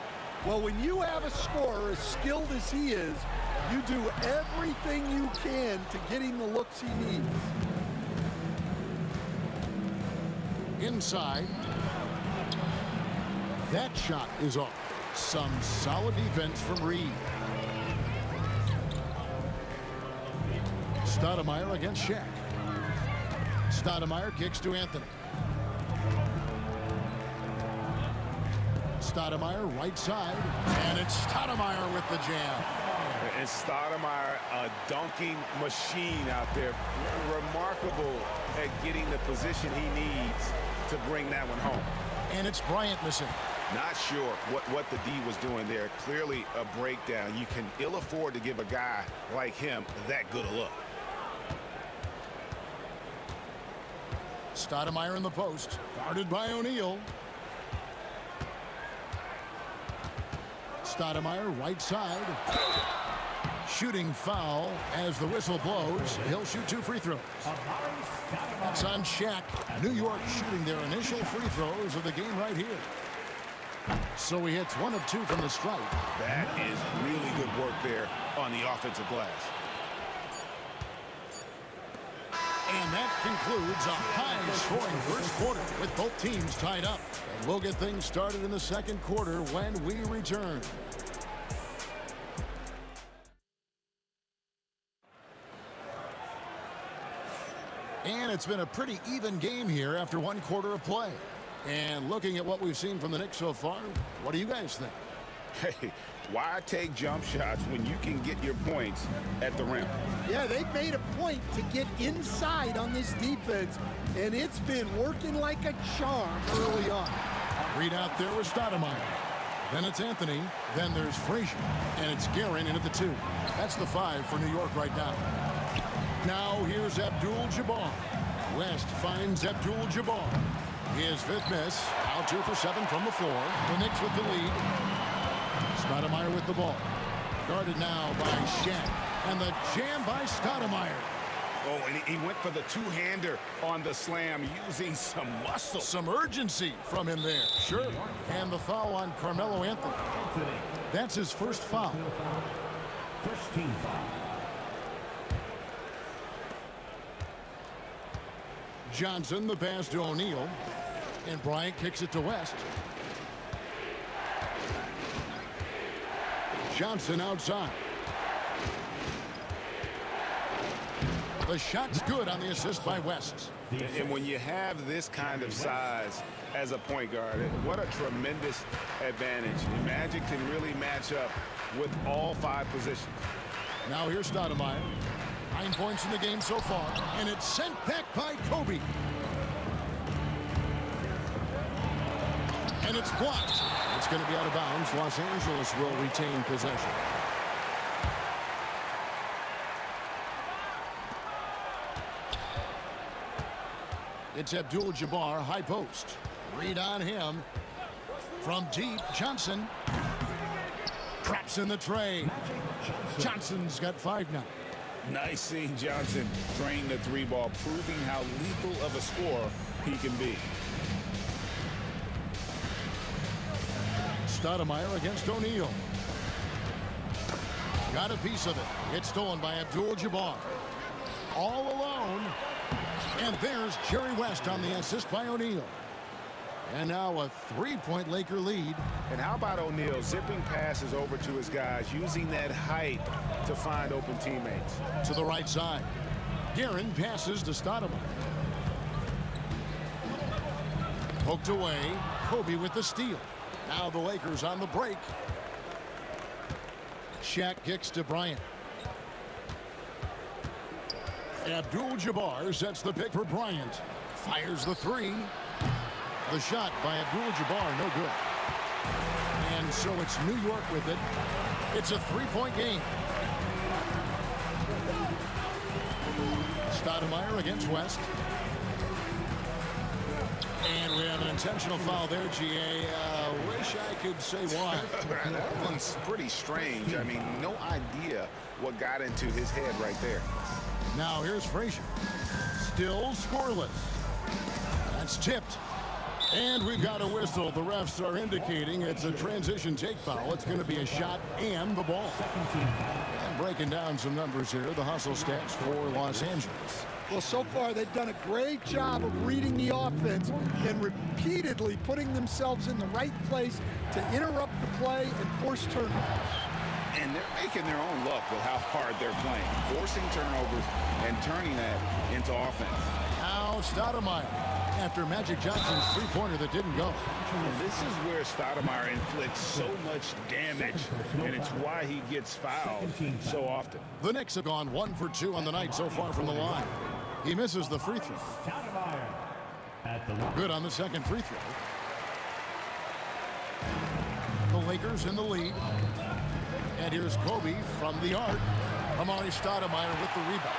Well, when you have a scorer as skilled as he is, you do everything you can to get him the looks he needs. Inside. That shot is off. Some solid defense from Reed. Stoudemire against Shaq. Stoudemire kicks to Anthony. Stoudemire right side. And it's Stoudemire with the jam. And Stoudemire, a dunking machine out there. Remarkable at getting the position he needs to bring that one home. And it's Bryant missing. Not sure what the D was doing there. Clearly a breakdown. You can ill afford to give a guy like him that good a look. Stoudemire in the post. Guarded by O'Neal. Stoudemire, right side. Shooting foul as the whistle blows. He'll shoot 2 free throws. That's on Shaq. New York shooting their initial free throws of the game right here. So he hits 1 of 2 from the stripe. That is really good work there on the offensive glass. And that concludes a high-scoring first quarter with both teams tied up. And we'll get things started in the second quarter when we return. And it's been a pretty even game here after 1 quarter of play. And looking at what we've seen from the Knicks so far, what do you guys think? Hey, why take jump shots when you can get your points at the rim? Yeah, they've made a point to get inside on this defense, and it's been working like a charm early on. Read out there with Stoudemire. Then it's Anthony. Then there's Frazier. And it's Guerin in at the 2. That's the 5 for New York right now. Now here's Abdul-Jabbar. West finds Abdul-Jabbar. His 5th miss. Out 2 for 7 from the floor. The Knicks with the lead. Stoudemire with the ball. Guarded now by Shaq. And the jam by Stoudemire. Oh, and he went for the two-hander on the slam using some muscle. Some urgency from him there. Sure. And the foul on Carmelo Anthony. That's his first foul. First team foul. Johnson, the pass to O'Neal. And Bryant kicks it to West. Johnson outside. The shot's good on the assist by West. And when you have this kind of size as a point guard, what a tremendous advantage. Magic can really match up with all 5 positions. Now here's Stoudemire. 9 points in the game so far, and it's sent back by Kobe. And it's blocked. It's going to be out of bounds. Los Angeles will retain possession. It's Abdul-Jabbar, high post. Read on him. From deep, Johnson. Traps in the tray. Johnson's got 5 now. Nice seeing Johnson drain the 3-ball, proving how lethal of a scorer he can be. Stoudemire against O'Neal. Got a piece of it. It's stolen by Abdul-Jabbar. All alone. And there's Jerry West on the assist by O'Neal. And now a 3-point Laker lead. And how about O'Neal zipping passes over to his guys, using that height to find open teammates. To the right side. Guerin passes to Stoudemire. Poked away. Kobe with the steal. Now the Lakers on the break. Shaq kicks to Bryant. Abdul-Jabbar sets the pick for Bryant. Fires the 3. The shot by Abdul-Jabbar, no good. And so it's New York with it. It's a 3-point game. Stoudemire against West. And we have an intentional foul there, GA. Wish I could say why. That one's pretty strange. I mean, no idea what got into his head right there. Now here's Frazier. Still scoreless. That's tipped. And we've got a whistle. The refs are indicating it's a transition take foul. It's going to be a shot and the ball. And breaking down some numbers here, the hustle stats for Los Angeles. Well, so far they've done a great job of reading the offense and repeatedly putting themselves in the right place to interrupt the play and force turnovers. And they're making their own luck with how hard they're playing, forcing turnovers and turning that into offense. Now Stoudemire, after Magic Johnson's 3-pointer that didn't go. And this is where Stoudemire inflicts so much damage, and it's why he gets fouled so often. The Knicks have gone 1 for 2 on the night so far from the line. He misses the free throw. Good on the second free throw. The Lakers in the lead. And here's Kobe from the arc. Amari Stoudemire with the rebound.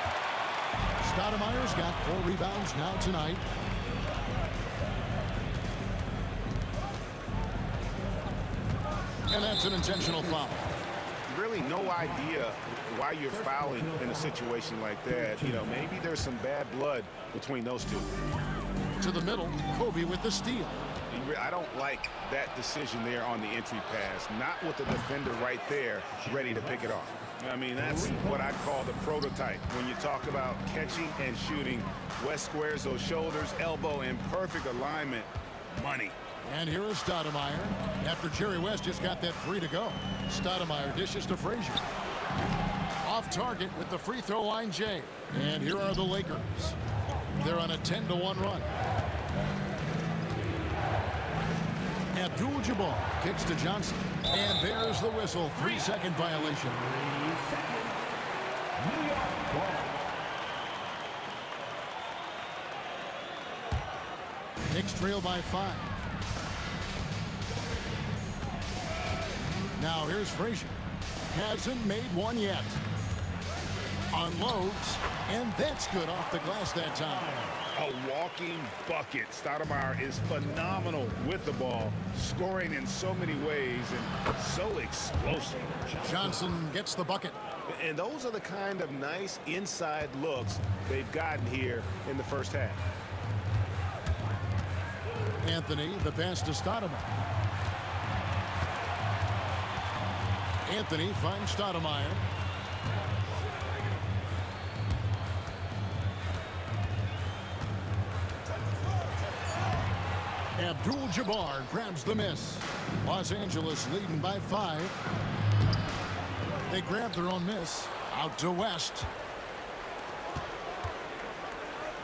Stoudemire's got 4 rebounds now tonight. And that's an intentional foul. Really no idea why you're fouling in a situation like that. You know, maybe there's some bad blood between those two. To the middle, Kobe with the steal. I don't like that decision there on the entry pass. Not with the defender right there ready to pick it off. I mean, that's what I call the prototype. When you talk about catching and shooting, West squares those shoulders, elbow in perfect alignment. Money. And here is Stoudemire. After Jerry West just got that free to go. Stoudemire dishes to Frazier. Off target with the free throw line, Jay. And here are the Lakers. They're on a 10-1 run. Abdul-Jabbar kicks to Johnson. And there's the whistle. 3-second violation. Knicks trail by 5. Now here's Frazier. Hasn't made one yet. Unloads, and that's good off the glass that time. A walking bucket. Stoudemire is phenomenal with the ball, scoring in so many ways and so explosive. Johnson gets the bucket. And those are the kind of nice inside looks they've gotten here in the first half. Anthony, the pass to Stoudemire. Anthony finds Stoudemire. Abdul-Jabbar grabs the miss. Los Angeles leading by 5. They grab their own miss. Out to West.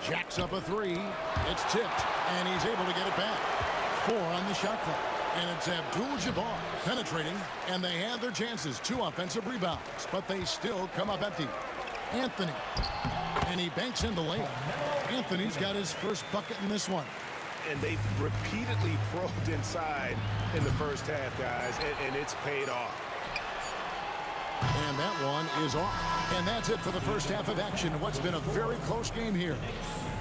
Jacks up a 3. It's tipped, and he's able to get it back. 4 on the shot clock. And it's Abdul-Jabbar penetrating, and they have their chances. 2 offensive rebounds, but they still come up empty. Anthony, and he banks in the layup. Anthony's got his first bucket in this one. And they've repeatedly probed inside in the first half, guys, and it's paid off. And that one is off. And that's it for the first half of action. What's been a very close game here.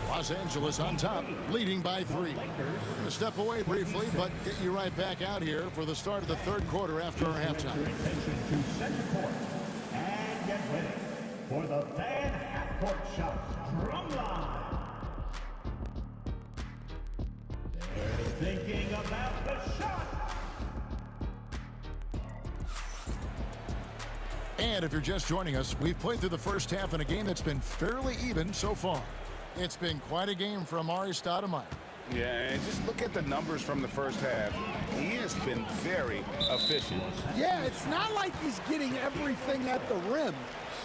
Los Angeles on top, leading by 3. Gonna step away briefly, but get you right back out here for the start of the third quarter after our halftime. Attention to center court. And get ready for the fan half-court shot drumline. They're thinking about the shot. And if you're just joining us, we've played through the first half in a game that's been fairly even so far. It's been quite a game from Amar'e Stoudemire. Yeah, and just look at the numbers from the first half. He has been very efficient. Yeah, it's not like he's getting everything at the rim.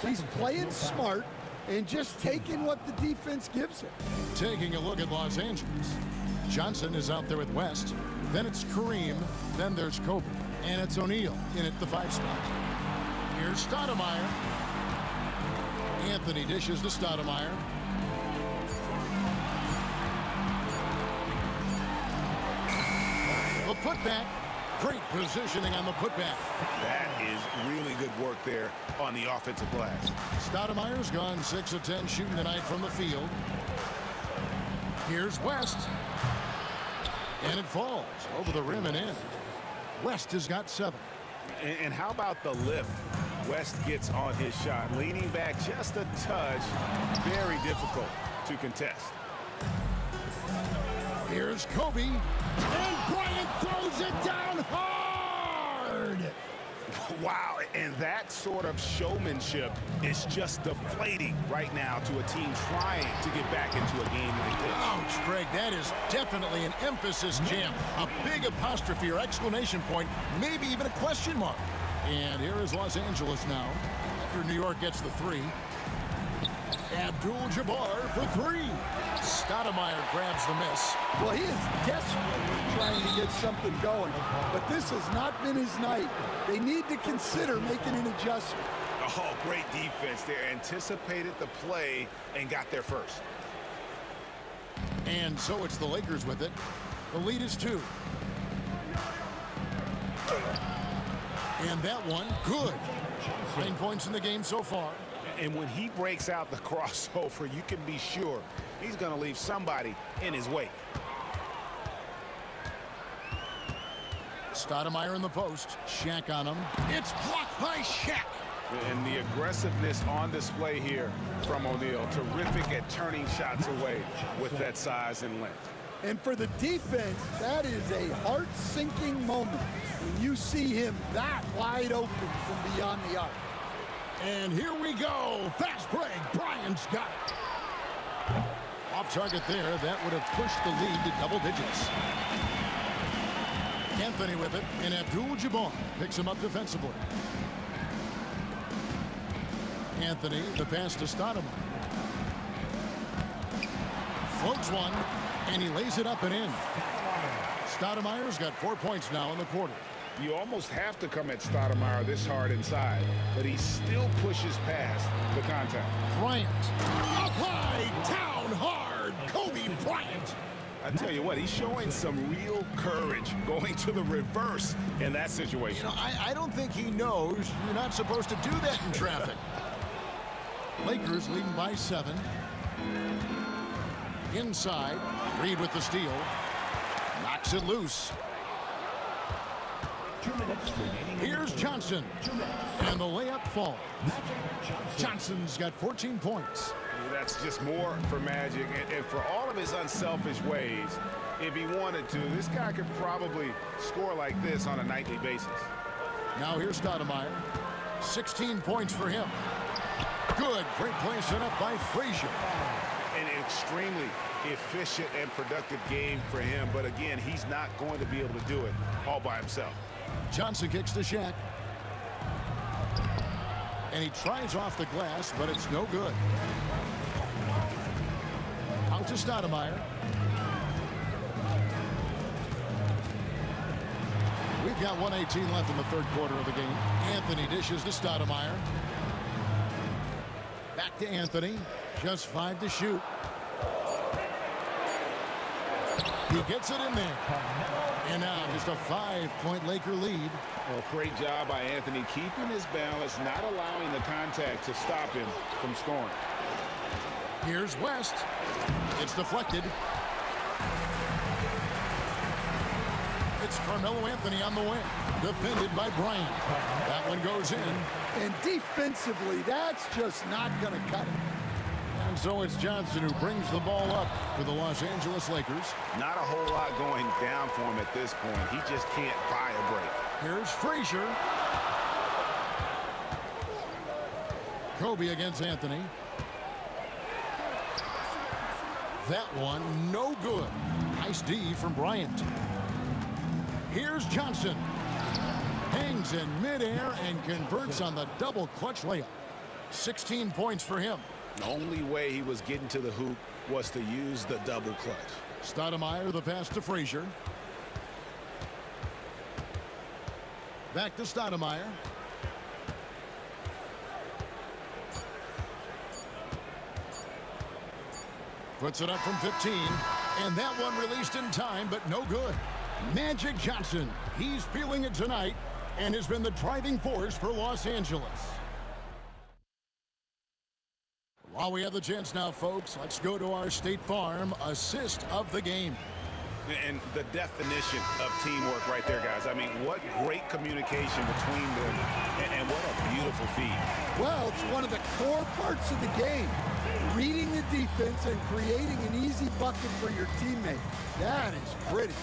He's playing smart and just taking what the defense gives him. Taking a look at Los Angeles. Johnson is out there with West. Then it's Kareem. Then there's Kobe. And it's O'Neal in at the 5 spot. Here's Stoudemire. Anthony dishes to Stoudemire. The putback. Great positioning on the putback. That is really good work there on the offensive glass. Stoudemire's gone 6 of 10 shooting tonight from the field. Here's West. And it falls over the rim and in. West has got 7. And how about the lift West gets on his shot? Leaning back just a touch. Very difficult to contest. Here's Kobe. And Bryant throws it down hard. Wow, and that sort of showmanship is just deflating right now to a team trying to get back into a game like this. Ouch, Greg, that is definitely an emphasis jam. A big apostrophe or exclamation point, maybe even a question mark. And here is Los Angeles now. After New York gets the 3. Abdul-Jabbar for 3. Stoudemire grabs the miss. Well, he is desperately trying to get something going, but this has not been his night. They need to consider making an adjustment. Oh, great defense there. Anticipated the play and got there first. And so it's the Lakers with it. The lead is 2. And that one, good. 9 points in the game so far. And when he breaks out the crossover, you can be sure he's going to leave somebody in his wake. Stoudemire in the post. Shaq on him. It's blocked by Shaq. And the aggressiveness on display here from O'Neal. Terrific at turning shots away with that size and length. And for the defense, that is a heart-sinking moment when you see him that wide open from beyond the arc. And here we go. Fast break. Bryant's got it. Off target there. That would have pushed the lead to double digits. Anthony with it, and Abdul-Jabbar picks him up defensively. Anthony, the pass to Stoudemire. Floats one, and he lays it up and in. Stoudemire's got 4 points now in the quarter. You almost have to come at Stoudemire this hard inside, but he still pushes past the contact. Bryant, up high, down hard, Kobe Bryant. I tell you what, he's showing some real courage going to the reverse in that situation. You know, I don't think he knows you're not supposed to do that in traffic. Lakers leading by 7. Inside, Reed with the steal. Knocks it loose. 2 minutes remaining. Here's Johnson. And the layup falls. Johnson's got 14 points. That's just more for Magic. And for all of his unselfish ways, if he wanted to, this guy could probably score like this on a nightly basis. Now here's Stoudemire. 16 points for him. Good. Great play set up by Frazier. An extremely efficient and productive game for him. But again, he's not going to be able to do it all by himself. Johnson kicks to Shaq. And he tries off the glass, but it's no good. Out to Stoudemire. We've got 1:18 left in the third quarter of the game. Anthony dishes to Stoudemire. Back to Anthony. Just 5 to shoot. He gets it in there. And now just a 5-point Laker lead. Well, great job by Anthony keeping his balance, not allowing the contact to stop him from scoring. Here's West. It's deflected. It's Carmelo Anthony on the wing. Defended by Bryant. That one goes in. And defensively, that's just not going to cut it. And so it's Johnson who brings the ball up for the Los Angeles Lakers. Not a whole lot going down for him at this point. He just can't buy a break. Here's Frazier. Kobe against Anthony. That one, no good. Nice D from Bryant. Here's Johnson. Hangs in midair and converts on the double clutch layup. 16 points for him. The only way he was getting to the hoop was to use the double clutch. Stoudemire, the pass to Frazier. Back to Stoudemire. Puts it up from 15. And that one released in time, but no good. Magic Johnson. He's feeling it tonight and has been the driving force for Los Angeles. While we have the chance now, folks, let's go to our State Farm assist of the game. And the definition of teamwork right there, guys. I mean, what great communication between them, and what a beautiful feed. Well, it's one of the core parts of the game. Reading the defense and creating an easy bucket for your teammate. That is pretty.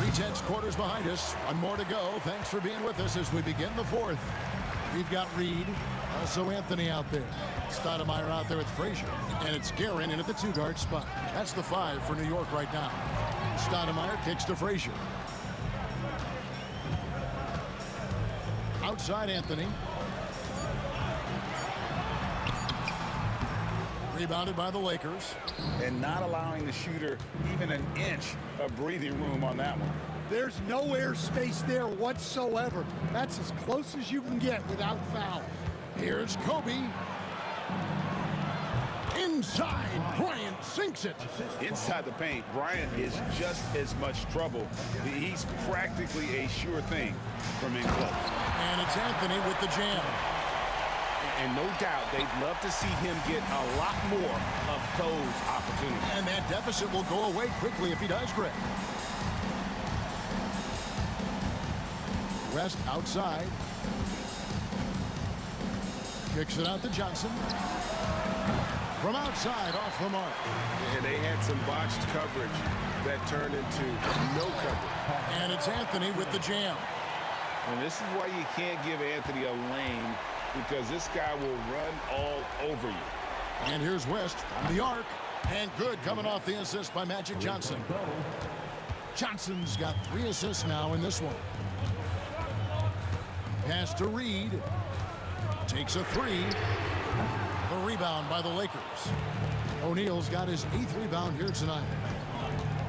3/10 quarters behind us. One more to go. Thanks for being with us as we begin the fourth. We've got Reed, also Anthony out there. Stoudemire out there with Frazier. And it's Guerin in at the 2-guard spot. That's the 5 for New York right now. Stoudemire kicks to Frazier. Outside Anthony. Rebounded by the Lakers. And not allowing the shooter even an inch of breathing room on that one. There's no airspace there whatsoever. That's as close as you can get without foul. Here's Kobe. Inside, Bryant sinks it. Inside the paint, Bryant is just as much trouble. He's practically a sure thing from in close. And it's Anthony with the jam. And no doubt they'd love to see him get a lot more of those opportunities. And that deficit will go away quickly if he does, Greg. West outside. Kicks it out to Johnson. From outside, off the mark. And they had some botched coverage that turned into no coverage. And it's Anthony with the jam. And this is why you can't give Anthony a lane, because this guy will run all over you. And here's West from the arc. And good coming off the assist by Magic Johnson. Johnson's got 3 assists now in this one. Pass to Reed. Takes a 3. The rebound by the Lakers. O'Neal's got his 8th rebound here tonight.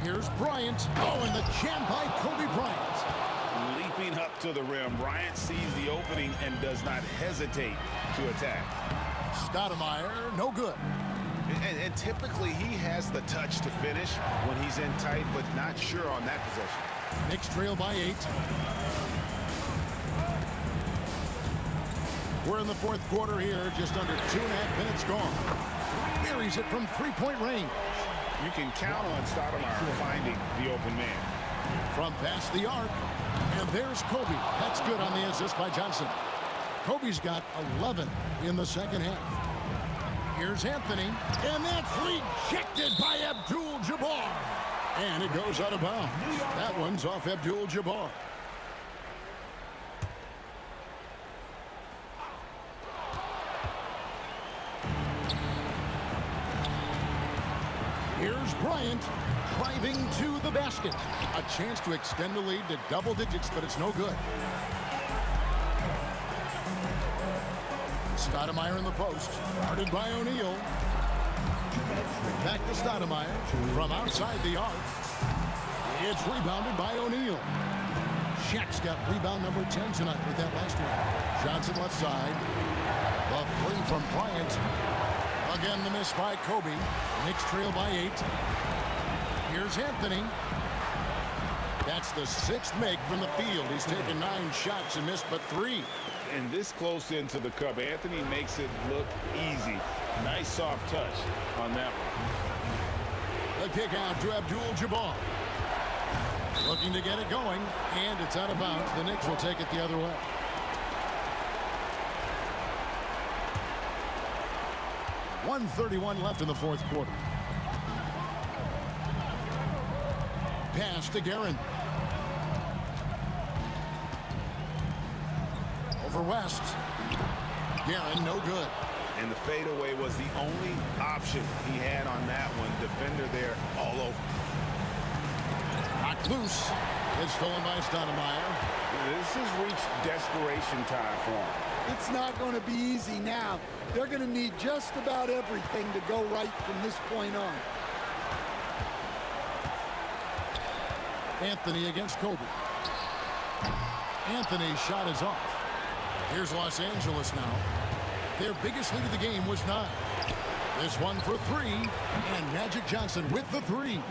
Here's Bryant. Oh, and the jam by Kobe Bryant. Leaping up to the rim, Bryant sees the opening and does not hesitate to attack. Stoudemire, no good. And typically he has the touch to finish when he's in tight, but not sure on that possession. Knicks trail by 8. We're in the 4th quarter here, just under 2.5 minutes gone. Buries it from 3-point range. You can count on Stoudemire finding the open man. From past the arc, and there's Kobe. That's good on the assist by Johnson. Kobe's got 11 in the second half. Here's Anthony, and that's rejected by Abdul-Jabbar. And it goes out of bounds. That one's off Abdul-Jabbar. Here's Bryant driving to the basket. A chance to extend the lead to double digits, but it's no good. Stoudemire in the post. Guarded by O'Neal. Back to Stoudemire from outside the arc. It's rebounded by O'Neal. Shaq's got rebound number 10 tonight with that last one. Johnson left side. The 3 from Bryant. Again, the miss by Kobe. Knicks trail by 8. Here's Anthony. That's the 6th make from the field. He's taken 9 shots and missed but 3. And this close into the cup, Anthony makes it look easy. Nice soft touch on that one. The kick out to Abdul-Jabbar. Looking to get it going, and it's out of bounds. The Knicks will take it the other way. .131 left in the 4th quarter. Pass to Guerin. Over West. Guerin, no good. And the fadeaway was the only option he had on that one. Defender there all over. Knocked loose. It's stolen by Stoudemire. This has reached desperation time for him. It's not going to be easy now. They're going to need just about everything to go right from this point on. Anthony against Kobe. Anthony's shot is off. Here's Los Angeles now. Their biggest lead of the game was 9. This one for 3, and Magic Johnson with the 3.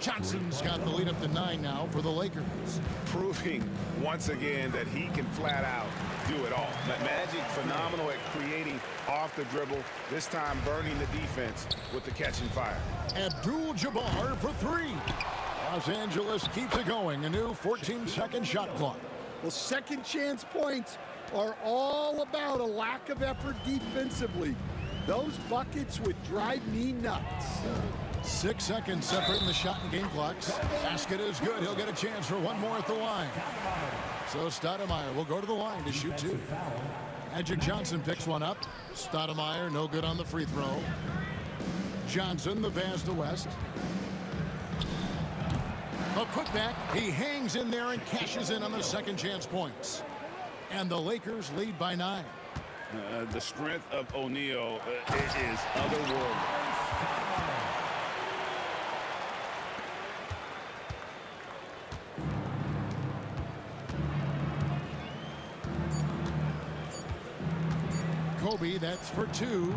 Johnson's got the lead up to 9 now for the Lakers. Proving once again that he can flat out do it all. Magic phenomenal at creating off the dribble, this time burning the defense with the catch and fire. Abdul-Jabbar for 3. Los Angeles keeps it going. A new 14-second shot clock. Well, second chance points are all about a lack of effort defensively. Those buckets would drive me nuts. 6 seconds separating the shot and game clocks. Basket is good. He'll get a chance for one more at the line. So Stoudemire will go to the line to shoot 2. Magic Johnson picks one up. Stoudemire, no good on the free throw. Johnson, the pass to West. A putback. He hangs in there and cashes in on the second chance points. And the Lakers lead by 9. The strength of O'Neal is otherworldly. Kobe, that's for 2.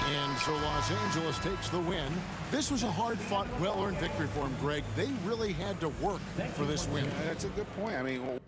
And so Los Angeles takes the win. This was a hard-fought, well-earned victory for them, Greg. They really had to work for this win. That's a good point. I mean,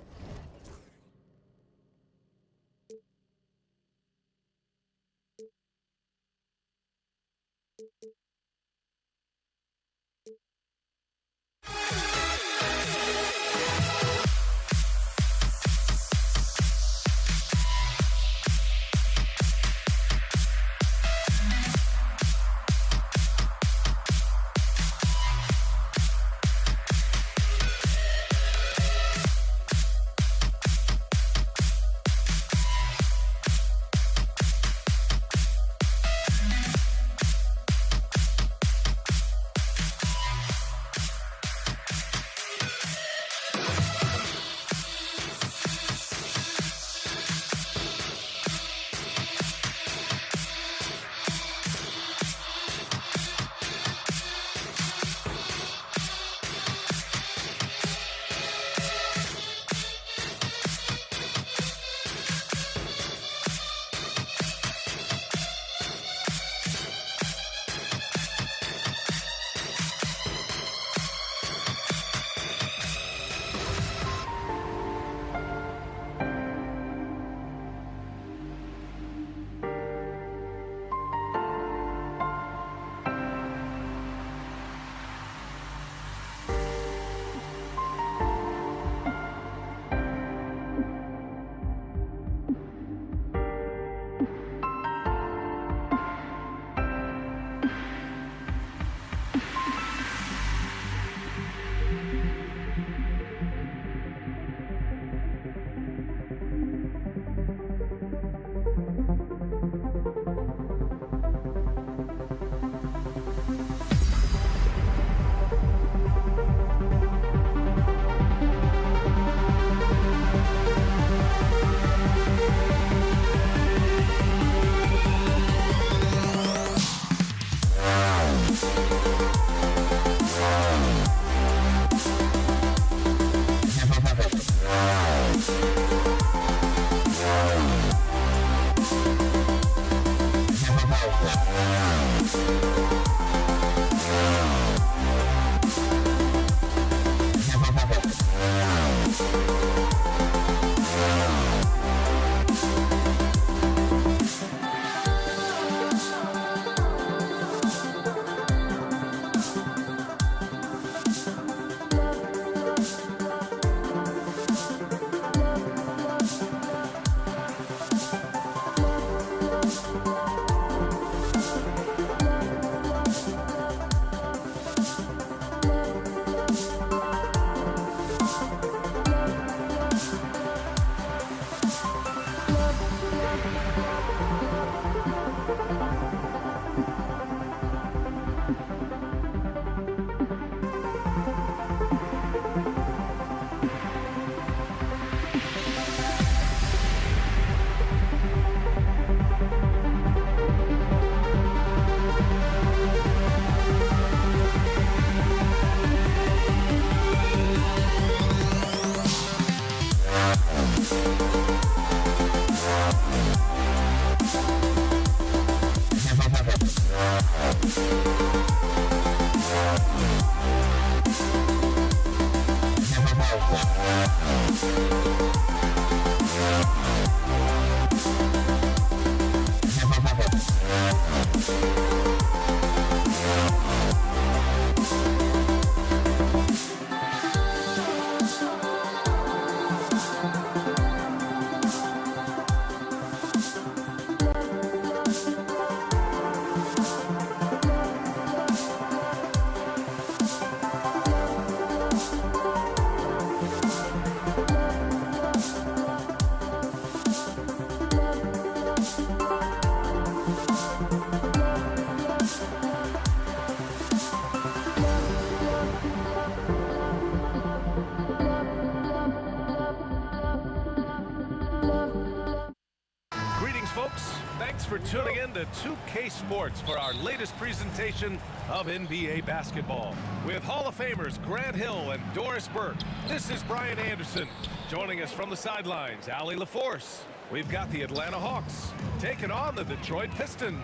folks. Thanks for tuning in to 2K Sports for our latest presentation of NBA basketball. With Hall of Famers Grant Hill and Doris Burke, this is Brian Anderson. Joining us from the sidelines, Allie LaForce. We've got the Atlanta Hawks taking on the Detroit Pistons.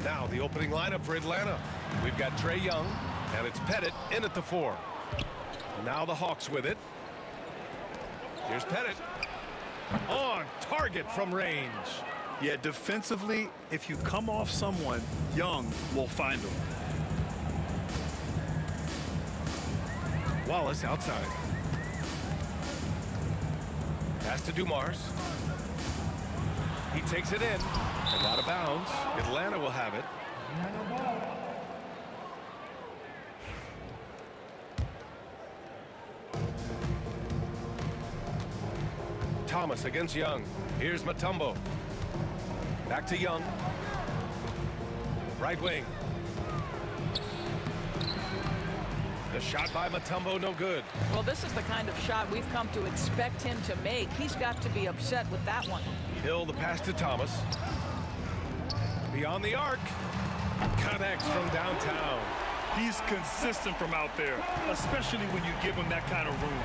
Now the opening lineup for Atlanta. We've got Trae Young, and it's Pettit in at the 4. Now the Hawks with it. Here's Pettit. On target from range. Yeah, defensively, if you come off someone, Young will find them. Wallace outside. Pass to Dumars. He takes it in and out of bounds. Atlanta will have it. Thomas against Young. Here's Mutombo. Back to Young. Right wing. The shot by Mutombo, no good. Well, this is the kind of shot we've come to expect him to make. He's got to be upset with that one. Hill, the pass to Thomas. Beyond the arc. Connects from downtown. He's consistent from out there, especially when you give him that kind of room.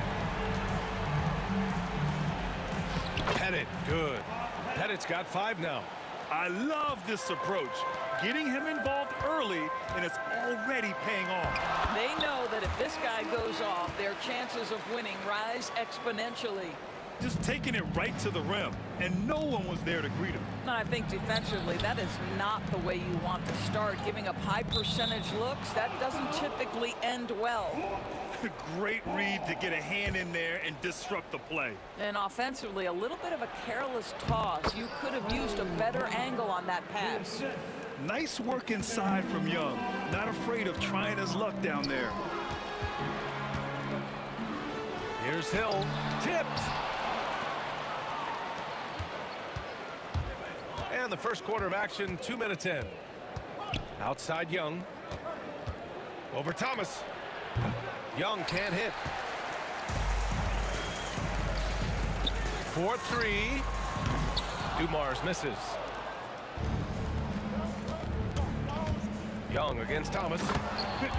Pettit, good. Pettit's got 5 now. I love this approach. Getting him involved early, and it's already paying off. They know that if this guy goes off, their chances of winning rise exponentially. Just taking it right to the rim, and no one was there to greet him. And I think defensively, that is not the way you want to start. Giving up high percentage looks, that doesn't typically end well. Great read to get a hand in there and disrupt the play. And offensively, a little bit of a careless toss. You could have used a better angle on that pass. Nice work inside from Young. Not afraid of trying his luck down there. Here's Hill. Tipped. And the first quarter of action, 2 minutes in. Outside Young. Over Thomas. Young can't hit. 4-3. Dumars misses. Young against Thomas.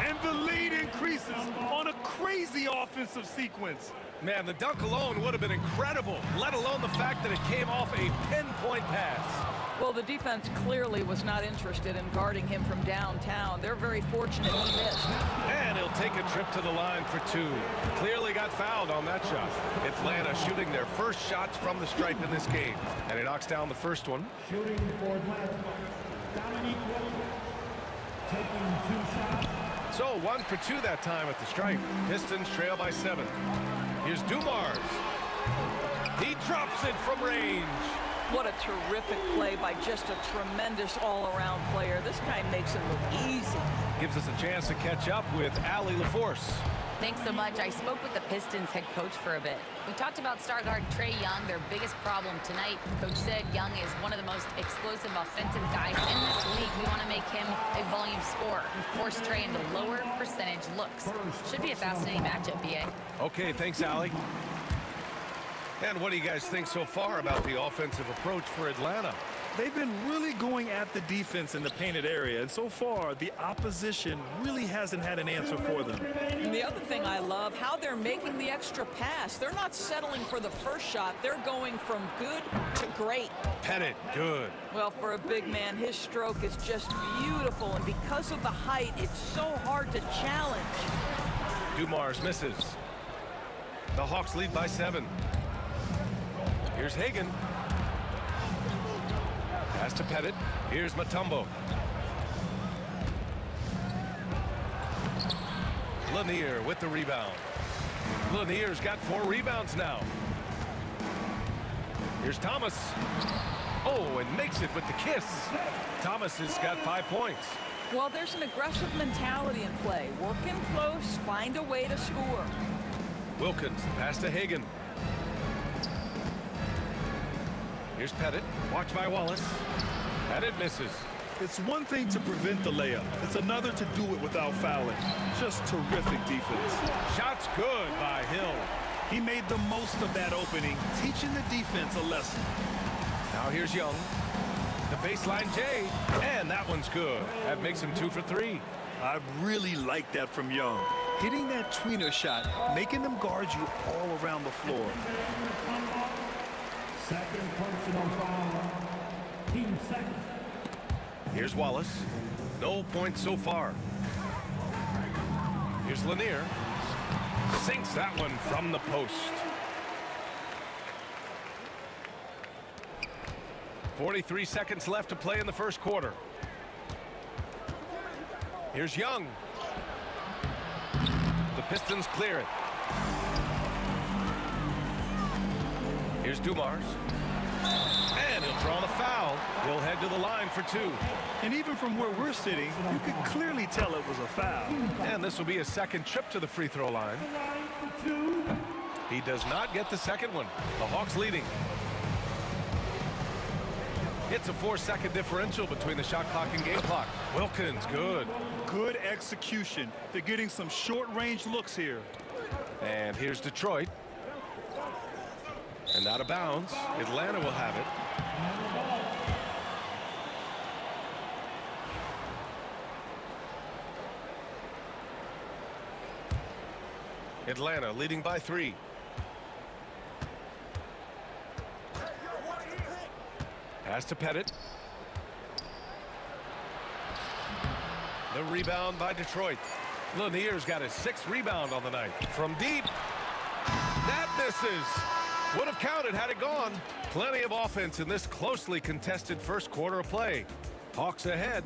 And the lead increases on a crazy offensive sequence. Man, the dunk alone would have been incredible, let alone the fact that it came off a pinpoint pass. Well, the defense clearly was not interested in guarding him from downtown. They're very fortunate he missed. And he'll take a trip to the line for 2. Clearly got fouled on that shot. Atlanta shooting their first shots from the stripe in this game. And he knocks down the first one. Shooting for Atlanta, Dominique Williams, taking 2 shots. So 1 for 2 that time at the stripe. Pistons trail by 7. Here's Dumars. He drops it from range. What a terrific play by just a tremendous all-around player. This guy makes it look easy. Gives us a chance to catch up with Allie LaForce. Thanks so much. I spoke with the Pistons head coach for a bit. We talked about star guard Trae Young, their biggest problem tonight. Coach said Young is one of the most explosive offensive guys in this league. We want to make him a volume scorer and force Trae into lower percentage looks. Should be a fascinating matchup, BA. Okay, thanks, Allie. And what do you guys think so far about the offensive approach for Atlanta? They've been really going at the defense in the painted area, and so far, the opposition really hasn't had an answer for them. And the other thing I love, how they're making the extra pass. They're not settling for the first shot. They're going from good to great. Pettit, good. Well, for a big man, his stroke is just beautiful, and because of the height, it's so hard to challenge. Dumars misses. The Hawks lead by 7. Here's Hagan. Pass to Pettit. Here's Mutombo. Lanier with the rebound. Lanier's got 4 rebounds now. Here's Thomas. Oh, and makes it with the kiss. Thomas has got 5 points. Well, there's an aggressive mentality in play. Work in close, find a way to score. Wilkins, pass to Hagan. Here's Pettit. Watch by Wallace. Pettit misses. It's one thing to prevent the layup. It's another to do it without fouling. Just terrific defense. Shot's good by Hill. He made the most of that opening, teaching the defense a lesson. Now here's Young. The baseline J, and that one's good. That makes him 2 for 3. I really like that from Young. Hitting that tweener shot, making them guard you all around the floor. Second personal foul. Team second. Here's Wallace. No points so far. Here's Lanier. Sinks that one from the post. 43 seconds left to play in the first quarter. Here's Young. The Pistons clear it. Here's Dumars. And he'll draw the foul. He'll head to the line for 2. And even from where we're sitting, you can clearly tell it was a foul. And this will be his second trip to the free throw line. He does not get the second one. The Hawks leading. It's a 4-second differential between the shot clock and game clock. Wilkins, good. Good execution. They're getting some short-range looks here. And here's Detroit. And out of bounds. Atlanta will have it. Atlanta leading by 3. Pass to Pettit. The rebound by Detroit. Lanier's got his 6th rebound on the night. From deep. That misses. Would have counted had it gone. Plenty of offense in this closely contested first quarter of play. Hawks ahead.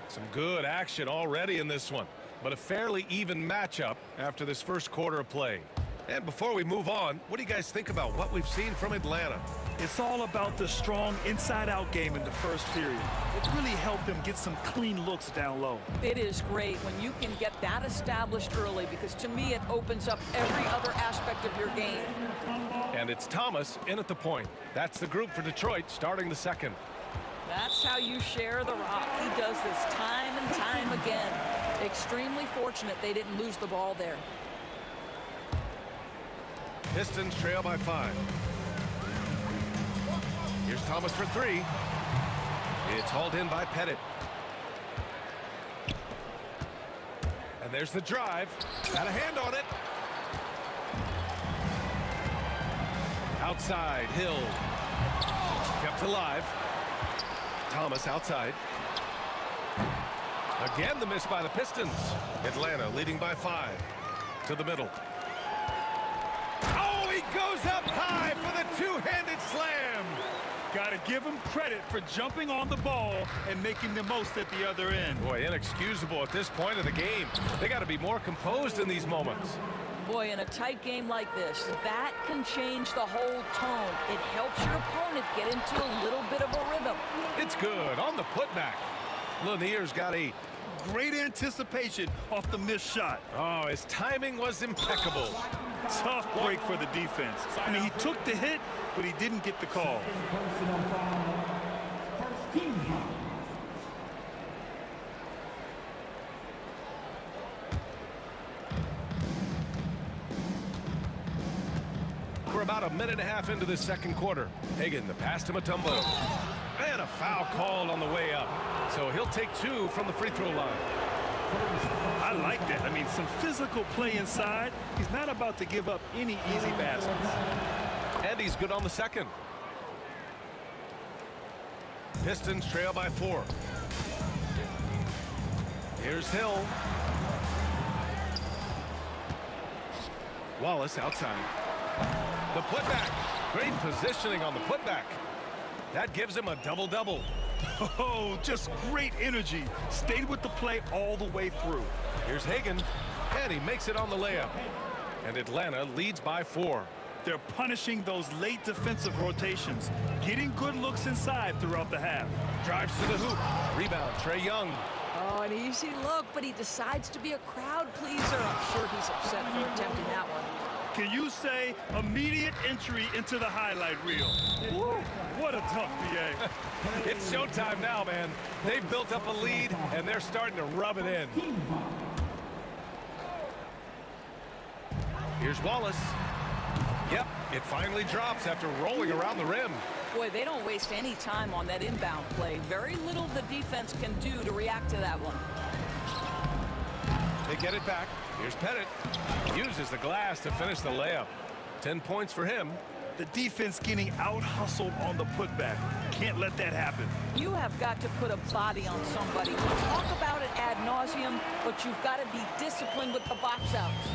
Some good action already in this one, but a fairly even matchup after this first quarter of play. And before we move on, what do you guys think about what we've seen from Atlanta? It's all about the strong inside-out game in the first period. It really helped them get some clean looks down low. It is great when you can get that established early, because to me it opens up every other aspect of your game. And it's Thomas in at the point. That's the group for Detroit starting the second. That's how you share the rock. He does this time and time again. Extremely fortunate they didn't lose the ball there. Pistons trail by 5. Here's Thomas for 3. It's hauled in by Pettit. And there's the drive. Got a hand on it. Outside, Hill. Kept alive. Thomas outside. Again the miss by the Pistons. Atlanta leading by 5. To the middle. Oh, he goes up high for the two-handed slam. Got to give him credit for jumping on the ball and making the most at the other end. Boy, inexcusable at this point of the game. They got to be more composed in these moments. Boy, in a tight game like this, that can change the whole tone. It helps your opponent get into a little bit of a rhythm. It's good on the putback. Lanier's got a great anticipation off the missed shot. Oh, his timing was impeccable. Tough break for the defense. I mean, he took the hit, but he didn't get the call. Personal foul. First team foul. We're about a minute and a half into this second quarter. Hagan, the pass to Mutombo. And a foul called on the way up. So he'll take 2 from the free throw line. I like that. I mean, some physical play inside. He's not about to give up any easy baskets. And he's good on the second. Pistons trail by 4. Here's Hill. Wallace outside. The putback. Great positioning on the putback. That gives him a double-double. Oh, just great energy. Stayed with the play all the way through. Here's Hagan, and he makes it on the layup. And Atlanta leads by 4. They're punishing those late defensive rotations, getting good looks inside throughout the half. Drives to the hoop. Rebound, Trae Young. Oh, an easy look, but he decides to be a crowd pleaser. I'm sure he's upset for attempting that one. Can you say immediate entry into the highlight reel? Woo, what a tough BA. It's showtime now, man. They've built up a lead, and they're starting to rub it in. Here's Wallace. Yep, it finally drops after rolling around the rim. Boy, they don't waste any time on that inbound play. Very little the defense can do to react to that one. They get it back. Here's Pettit. Uses the glass to finish the layup. 10 points for him. The defense getting out-hustled on the putback. Can't let that happen. You have got to put a body on somebody. We talk about it ad nauseum, but you've got to be disciplined with the box outs.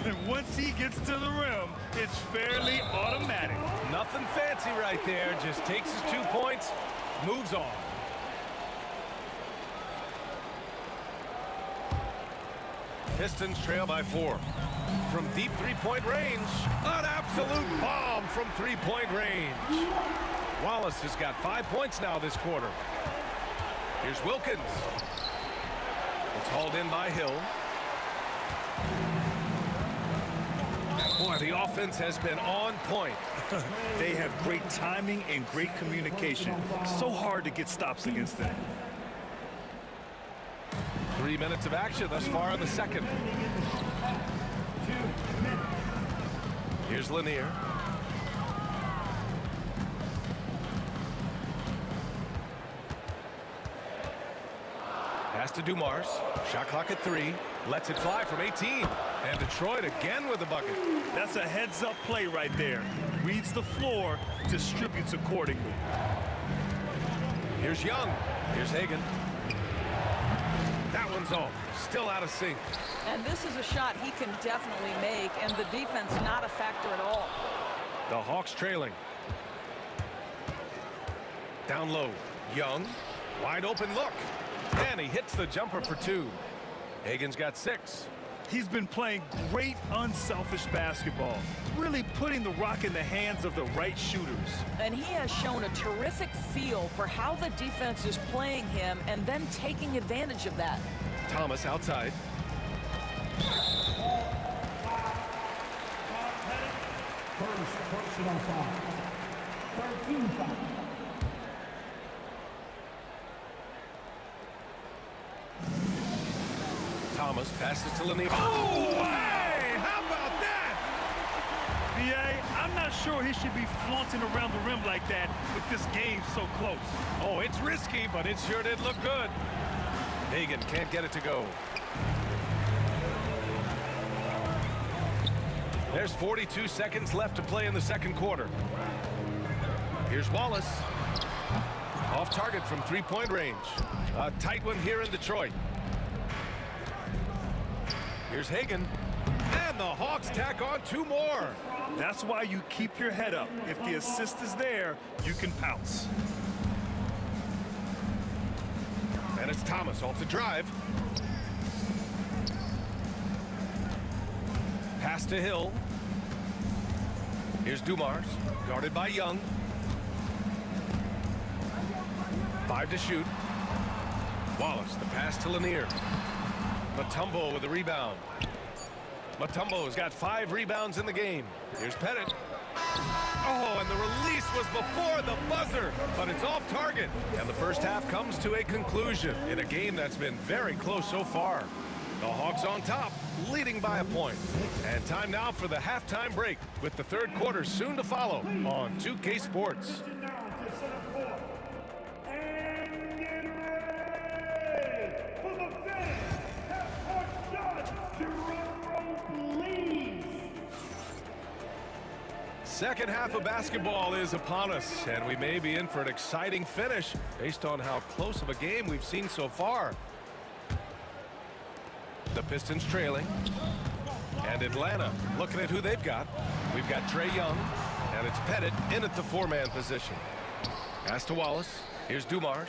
And once he gets to the rim, it's fairly automatic. Nothing fancy right there. Just takes his 2 points, moves on. Pistons trail by 4. From deep three-point range, an absolute bomb from three-point range. Wallace has got 5 points now this quarter. Here's Wilkins. It's hauled in by Hill. And boy, the offense has been on point. They have great timing and great communication. So hard to get stops against them. 3 minutes of action thus far in the second. Here's Lanier. Pass to Dumars. Shot clock at 3. Lets it fly from 18. And Detroit again with the bucket. That's a heads-up play right there. Reads the floor, distributes accordingly. Here's Young. Here's Hagan. That one's off. Still out of sync. And this is a shot he can definitely make, and the defense not a factor at all. The Hawks trailing. Down low. Young. Wide open look. And he hits the jumper for 2. Hagan's got 6. He's been playing great unselfish basketball, really putting the rock in the hands of the right shooters. And he has shown a terrific feel for how the defense is playing him and then taking advantage of that. Thomas outside. First personal foul. 13 foul. Thomas passes to Lanier. Oh, hey! How about that? B.A., I'm not sure he should be flaunting around the rim like that with this game so close. Oh, it's risky, but it sure did look good. Hagan can't get it to go. There's 42 seconds left to play in the second quarter. Here's Wallace. Off target from three-point range. A tight one here in Detroit. Here's Hagan. And the Hawks tack on 2 more. That's why you keep your head up. If the assist is there, you can pounce. And it's Thomas off the drive. Pass to Hill. Here's Dumars, guarded by Young. 5 to shoot. Wallace, the pass to Lanier. Mutombo with the rebound. Mutombo's got 5 rebounds in the game. Here's Pettit. Oh, and the release was before the buzzer, but it's off target. And the first half comes to a conclusion in a game that's been very close so far. The Hawks on top, leading by a point. And time now for the halftime break, with the third quarter soon to follow on 2K Sports. Second half of basketball is upon us, and we may be in for an exciting finish based on how close of a game we've seen so far. The Pistons trailing, and Atlanta looking at who they've got. We've got Trae Young, and it's Pettit in at the 4-man position. Pass to Wallace. Here's Dumars.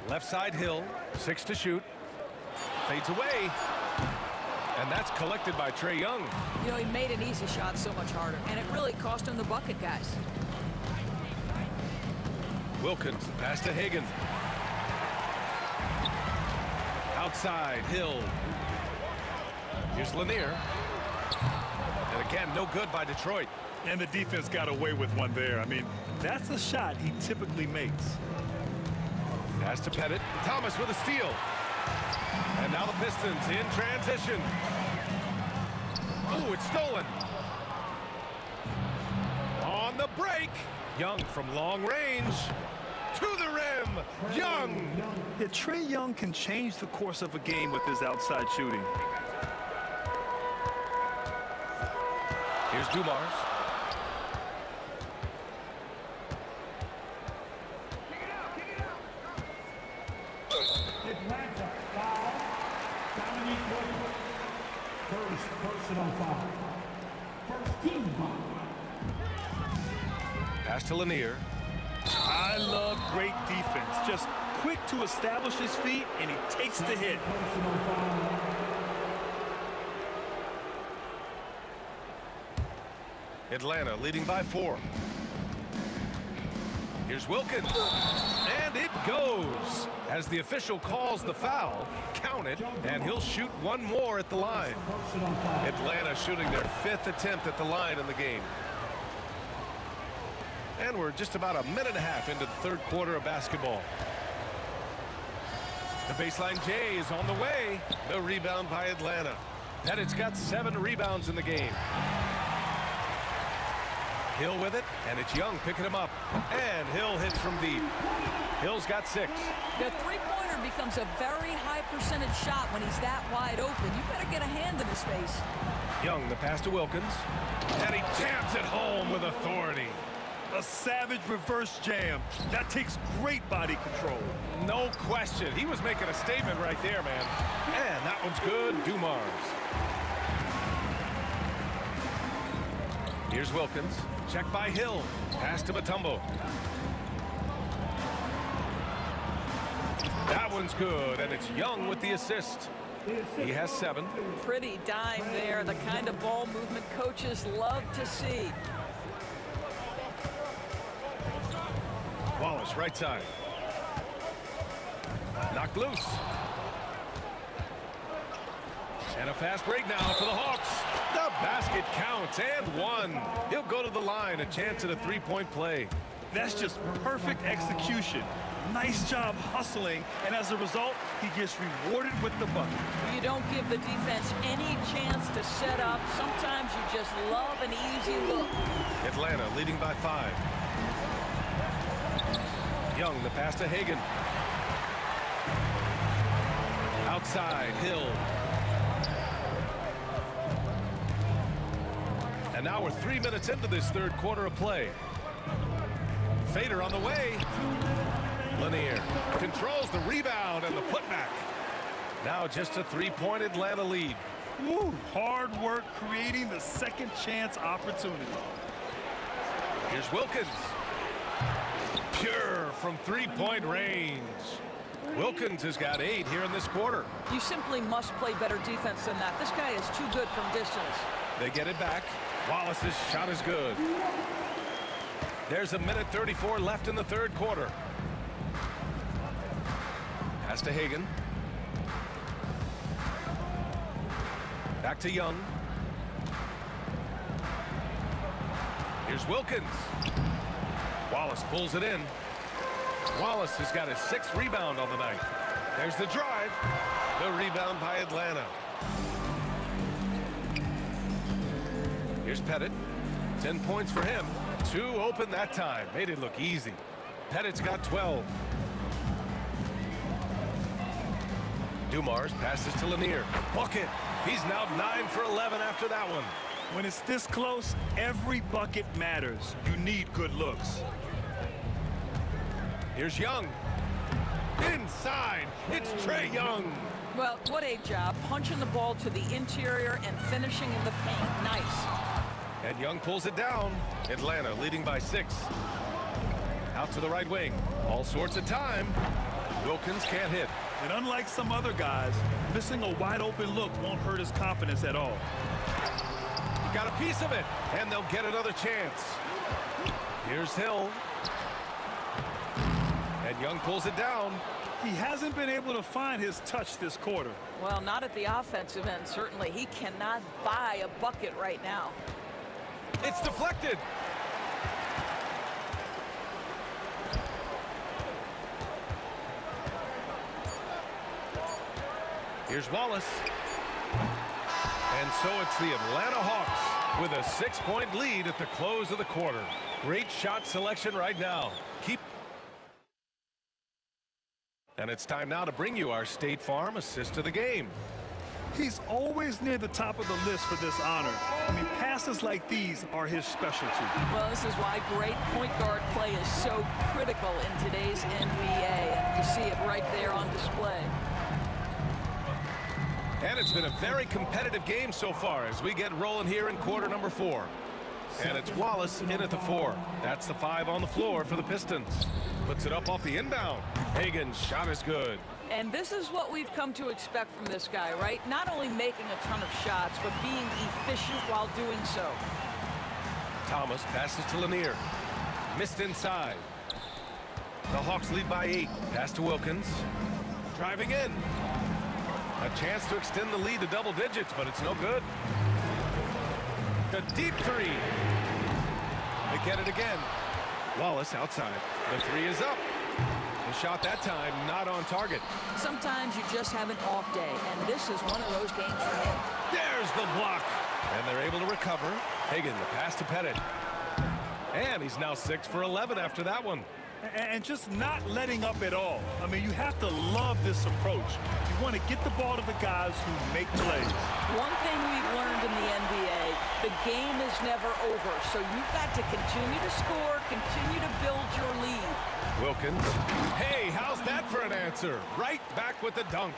Left side Hill, 6 to shoot. Fades away. And that's collected by Trae Young. You know, he made an easy shot so much harder, and it really cost him the bucket, guys. Wilkins, pass to Hagan. Outside, Hill. Here's Lanier. And again, no good by Detroit. And the defense got away with one there. I mean, that's a shot he typically makes. Pass to Pettit. Thomas with a steal. And now the Pistons in transition. Ooh, it's stolen. On the break. Young from long range. To the rim. Young. Yeah, Trae Young can change the course of a game with his outside shooting. Here's Dumars. Atlanta foul. Dominique Williams. First personal foul. First team foul. Pass to Lanier. I love great defense. Just quick to establish his feet, and he takes the hit. Personal foul. Atlanta leading by 4. Here's Wilkins. And it goes. As the official calls the foul, count it, and he'll shoot one more at the line. Personal foul. Atlanta shooting their 5th attempt at the line in the game. And we're just about a minute and a half into the third quarter of basketball. The baseline J is on the way. The rebound by Atlanta. Pettit's got 7 rebounds in the game. Hill with it, and it's Young picking him up. And Hill hits from deep. Hill's got 6. The three-pointer becomes a very high percentage shot when he's that wide open. You better get a hand in his face. Young, the pass to Wilkins. And he jams it home with authority. A savage reverse jam. That takes great body control. No question. He was making a statement right there, man. And that one's good. Dumars. Here's Wilkins. Check by Hill. Pass to Mutombo. That one's good, and it's Young with the assist. He has 7. Pretty dime there. The kind of ball movement coaches love to see. Wallace, right side. Knocked loose. And a fast break now for the Hawks. The basket counts, and 1. He'll go to the line, a chance at a 3-point play. That's just perfect execution. Nice job hustling, and as a result, he gets rewarded with the bucket. You don't give the defense any chance to set up. Sometimes you just love an easy look. Atlanta leading by 5. Young, the pass to Hagan. Outside, Hill. And now we're 3 minutes into this third quarter of play. Fader on the way. Lanier controls the rebound and the putback. Now just a 3-point Atlanta lead. Woo, hard work creating the second chance opportunity. Here's Wilkins. Pure from 3-point range. Wilkins has got 8 here in this quarter. You simply must play better defense than that. This guy is too good from distance. They get it back. Wallace's shot is good. There's a minute 34 left in the third quarter. Pass to Hagan. Back to Young. Here's Wilkins. Wallace pulls it in. Wallace has got his 6th rebound on the night. There's the drive. The rebound by Atlanta. Here's Pettit. 10 points for him. 2 open that time. Made it look easy. Pettit's got 12. Dumars passes to Lanier. Bucket. He's now 9 for 11 after that one. When it's this close, every bucket matters. You need good looks. Here's Young. Inside. It's Trae Young. Well, what a job. Punching the ball to the interior and finishing in the paint. Nice. And Young pulls it down. Atlanta leading by 6. Out to the right wing. All sorts of time. Wilkins can't hit. And unlike some other guys, missing a wide open look won't hurt his confidence at all. He got a piece of it, and they'll get another chance. Here's Hill. And Young pulls it down. He hasn't been able to find his touch this quarter. Well, not at the offensive end, certainly. He cannot buy a bucket right now. It's deflected. Here's Wallace. And And so it's the Atlanta Hawks with a 6-point lead at the close of the quarter. Great shot selection right now. And it's time now to bring you our State Farm assist of the game. He's always near the top of the list for this honor. I mean, passes like these are his specialty. Well, this is why great point guard play is so critical in today's NBA. And you see it right there on display. And it's been a very competitive game so far as we get rolling here in quarter number 4. And it's Wallace in at the 4. That's the 5 on the floor for the Pistons. Puts it up off the inbound. Hagan's shot is good. And this is what we've come to expect from this guy, right? Not only making a ton of shots, but being efficient while doing so. Thomas passes to Lanier. Missed inside. The Hawks lead by 8. Pass to Wilkins. Driving in. A chance to extend the lead to double digits, but it's no good. A deep 3. They get it again. Wallace outside. The 3 is up. The shot that time not on target. Sometimes you just have an off day, and this is one of those games for him. There's the block. And they're able to recover. Hagan, the pass to Pettit. And he's now 6 for 11 after that one. And just not letting up at all. I mean, you have to love this approach. You want to get the ball to the guys who make plays. One thing we've learned in the NBA, the game is never over. So you've got to continue to score, continue to build your lead. Wilkins. Hey, how's that for an answer? Right back with the dunk.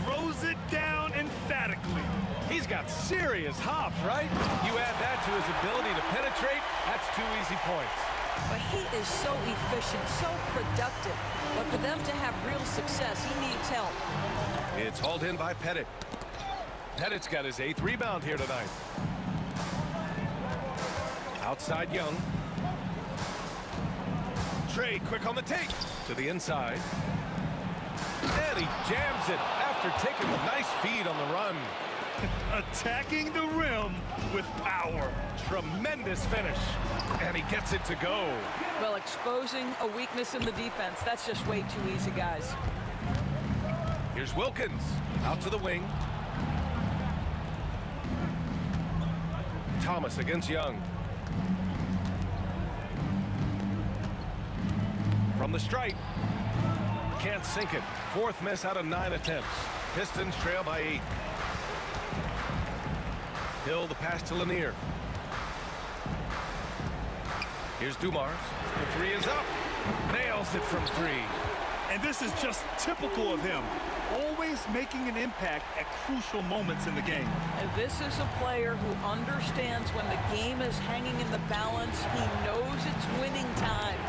Throws it down emphatically. He's got serious hops, right? You add that to his ability to penetrate, that's 2 easy points. But he is so efficient, so productive. But for them to have real success, he needs help. It's hauled in by Pettit. Pettit's got his 8th rebound here tonight. Outside Young. Trey quick on the take. To the inside. And he jams it after taking a nice feed on the run. Attacking the rim with power. Tremendous finish. And he gets it to go. Well, exposing a weakness in the defense, that's just way too easy, guys. Here's Wilkins. Out to the wing. Thomas against Young. From the stripe. Can't sink it. 4th miss out of 9 attempts. Pistons trail by 8. Hill, the pass to Lanier. Here's Dumars. The 3 is up. Nails it from 3. And this is just typical of him. Always making an impact at crucial moments in the game. And this is a player who understands when the game is hanging in the balance. He knows it's winning time.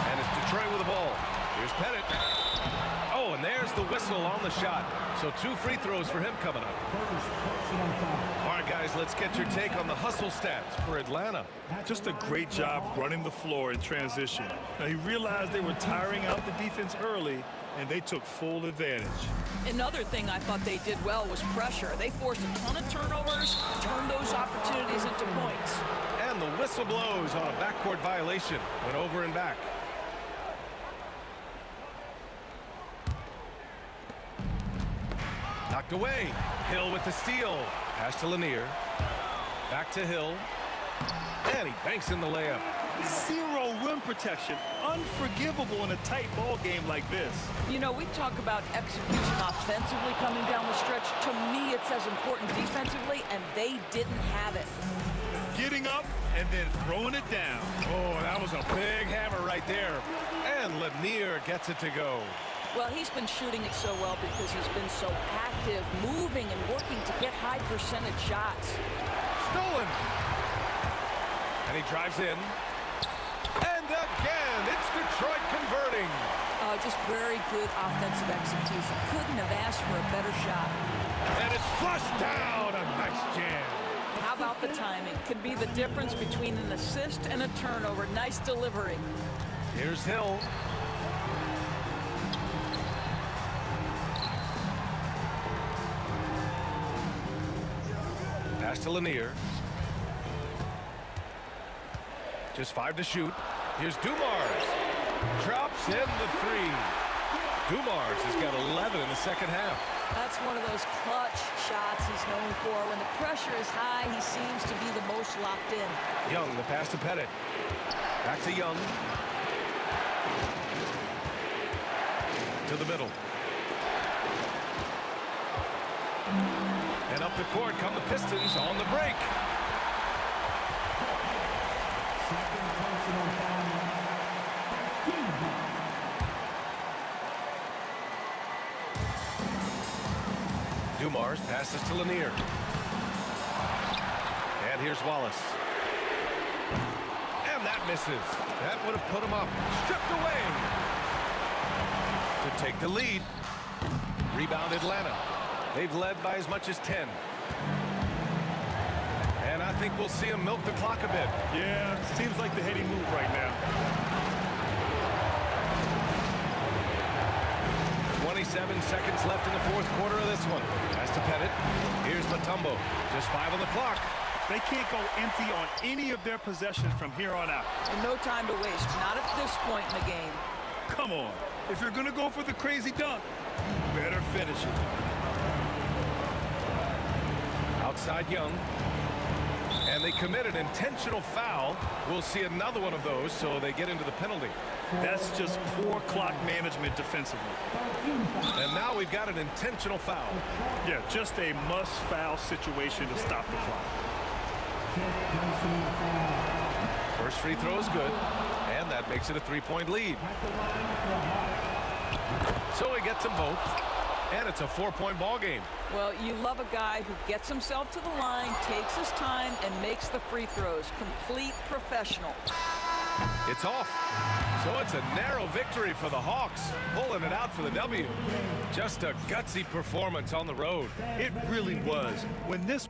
And it's Detroit with the ball. Here's Pettit. Oh, and there's the whistle on the shot. So 2 free throws for him coming up. All right, guys, let's get your take on the hustle stats for Atlanta. Just a great job running the floor in transition. Now, he realized they were tiring out the defense early, and they took full advantage. Another thing I thought they did well was pressure. They forced a ton of turnovers, turned those opportunities into points. And the whistle blows on a backcourt violation. Went over and back. Knocked away. Hill with the steal. Pass to Lanier. Back to Hill. And he banks in the layup. 0 rim protection. Unforgivable in a tight ball game like this. You know, we talk about execution offensively coming down the stretch. To me, it's as important defensively, and they didn't have it. Getting up and then throwing it down. Oh, that was a big hammer right there. And Lanier gets it to go. Well, he's been shooting it so well because he's been so active, moving and working to get high percentage shots. Stolen. And he drives in. And again, it's Detroit converting. Just very good offensive execution. Couldn't have asked for a better shot. And it's flushed down. A nice jam. How about the timing? Could be the difference between an assist and a turnover. Nice delivery. Here's Hill. Pass to Lanier. Just 5 to shoot. Here's Dumars. Drops in the 3. Dumars has got 11 in the second half. That's one of those clutch shots he's known for. When the pressure is high, he seems to be the most locked in. Young, the pass to Pettit. Back to Young. To the middle. And up the court come the Pistons on the break. Second personal foul. Dumars passes to Lanier. And here's Wallace. And that misses. That would have put him up. Stripped away. To take the lead. Rebound Atlanta. They've led by as much as 10. And I think we'll see him milk the clock a bit. Yeah, seems like the heady move right now. 27 seconds left in the fourth quarter of this one. Pass to Pettit. Here's Mutombo. Just 5 on the clock. They can't go empty on any of their possessions from here on out. And no time to waste, not at this point in the game. Come on. If you're going to go for the crazy dunk, better finish it. Outside Young. And they commit an intentional foul. We'll see another one of those, so they get into the penalty. That's just poor clock management defensively. And now we've got an intentional foul. Yeah, just a must-foul situation to stop the clock. First free throw is good, and that makes it a 3-point lead. So he gets them both, and it's a 4-point ball game. Well, you love a guy who gets himself to the line, takes his time, and makes the free throws. Complete professional. It's off. So it's a narrow victory for the Hawks, pulling it out for the W. Just a gutsy performance on the road. It really was. When this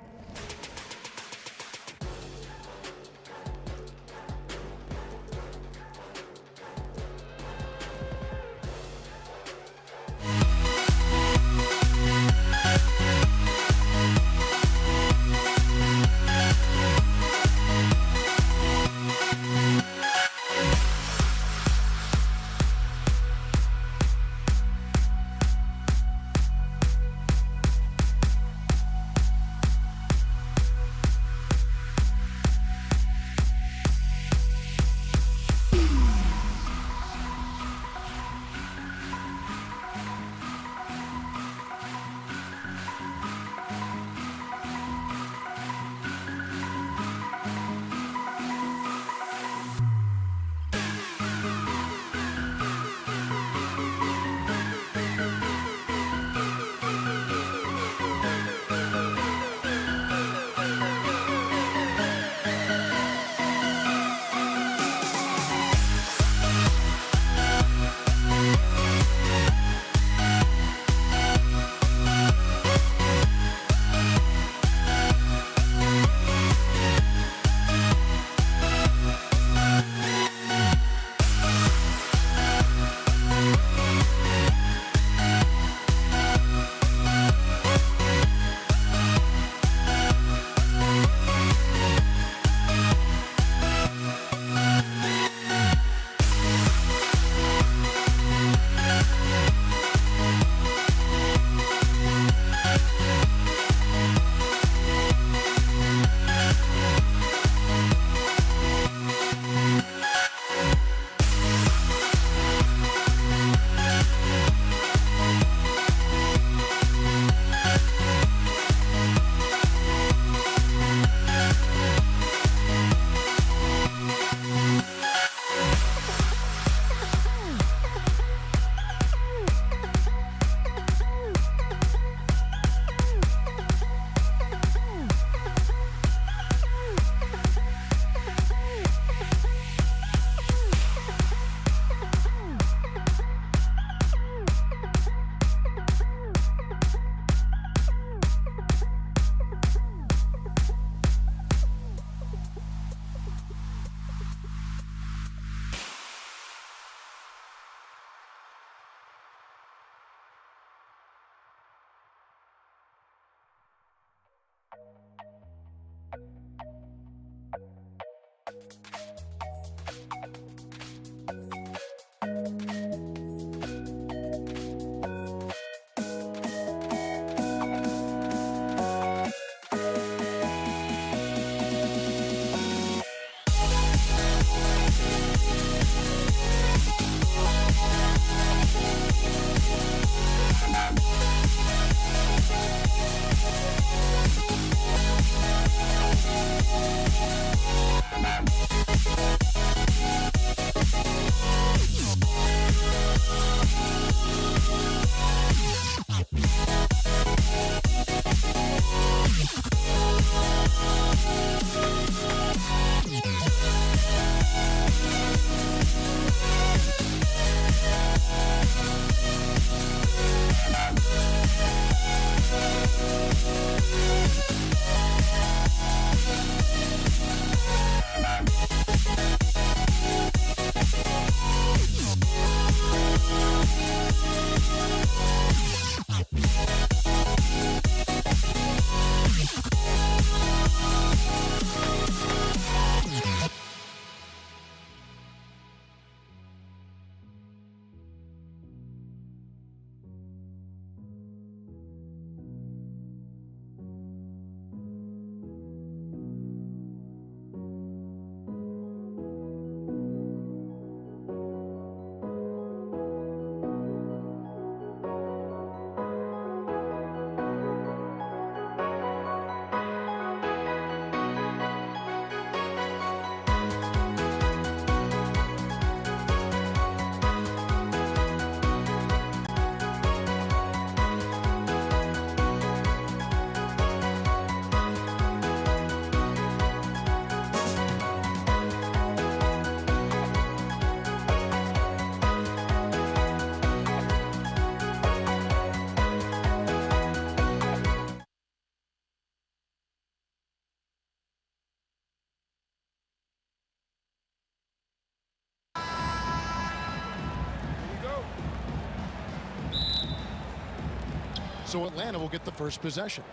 So Atlanta will get the first possession.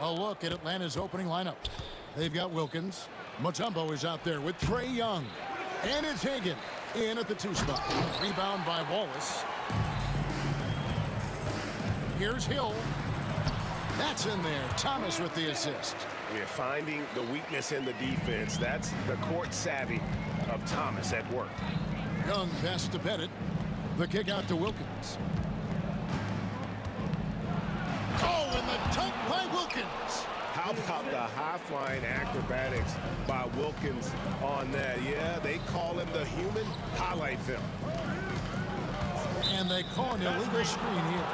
A look at Atlanta's opening lineup. They've got Wilkins. Mutombo is out there with Trae Young. And it's Hagan in at the 2 spot. Rebound by Wallace. Here's Hill. That's in there. Thomas with the assist. We're finding the weakness in the defense. That's the court savvy of Thomas at work. Young pass to Pettit. The kick out to Wilkins. Oh, and the dunk by Wilkins. How about the high-flying acrobatics by Wilkins on that? Yeah, they call him the human highlight film. And they call an illegal screen here.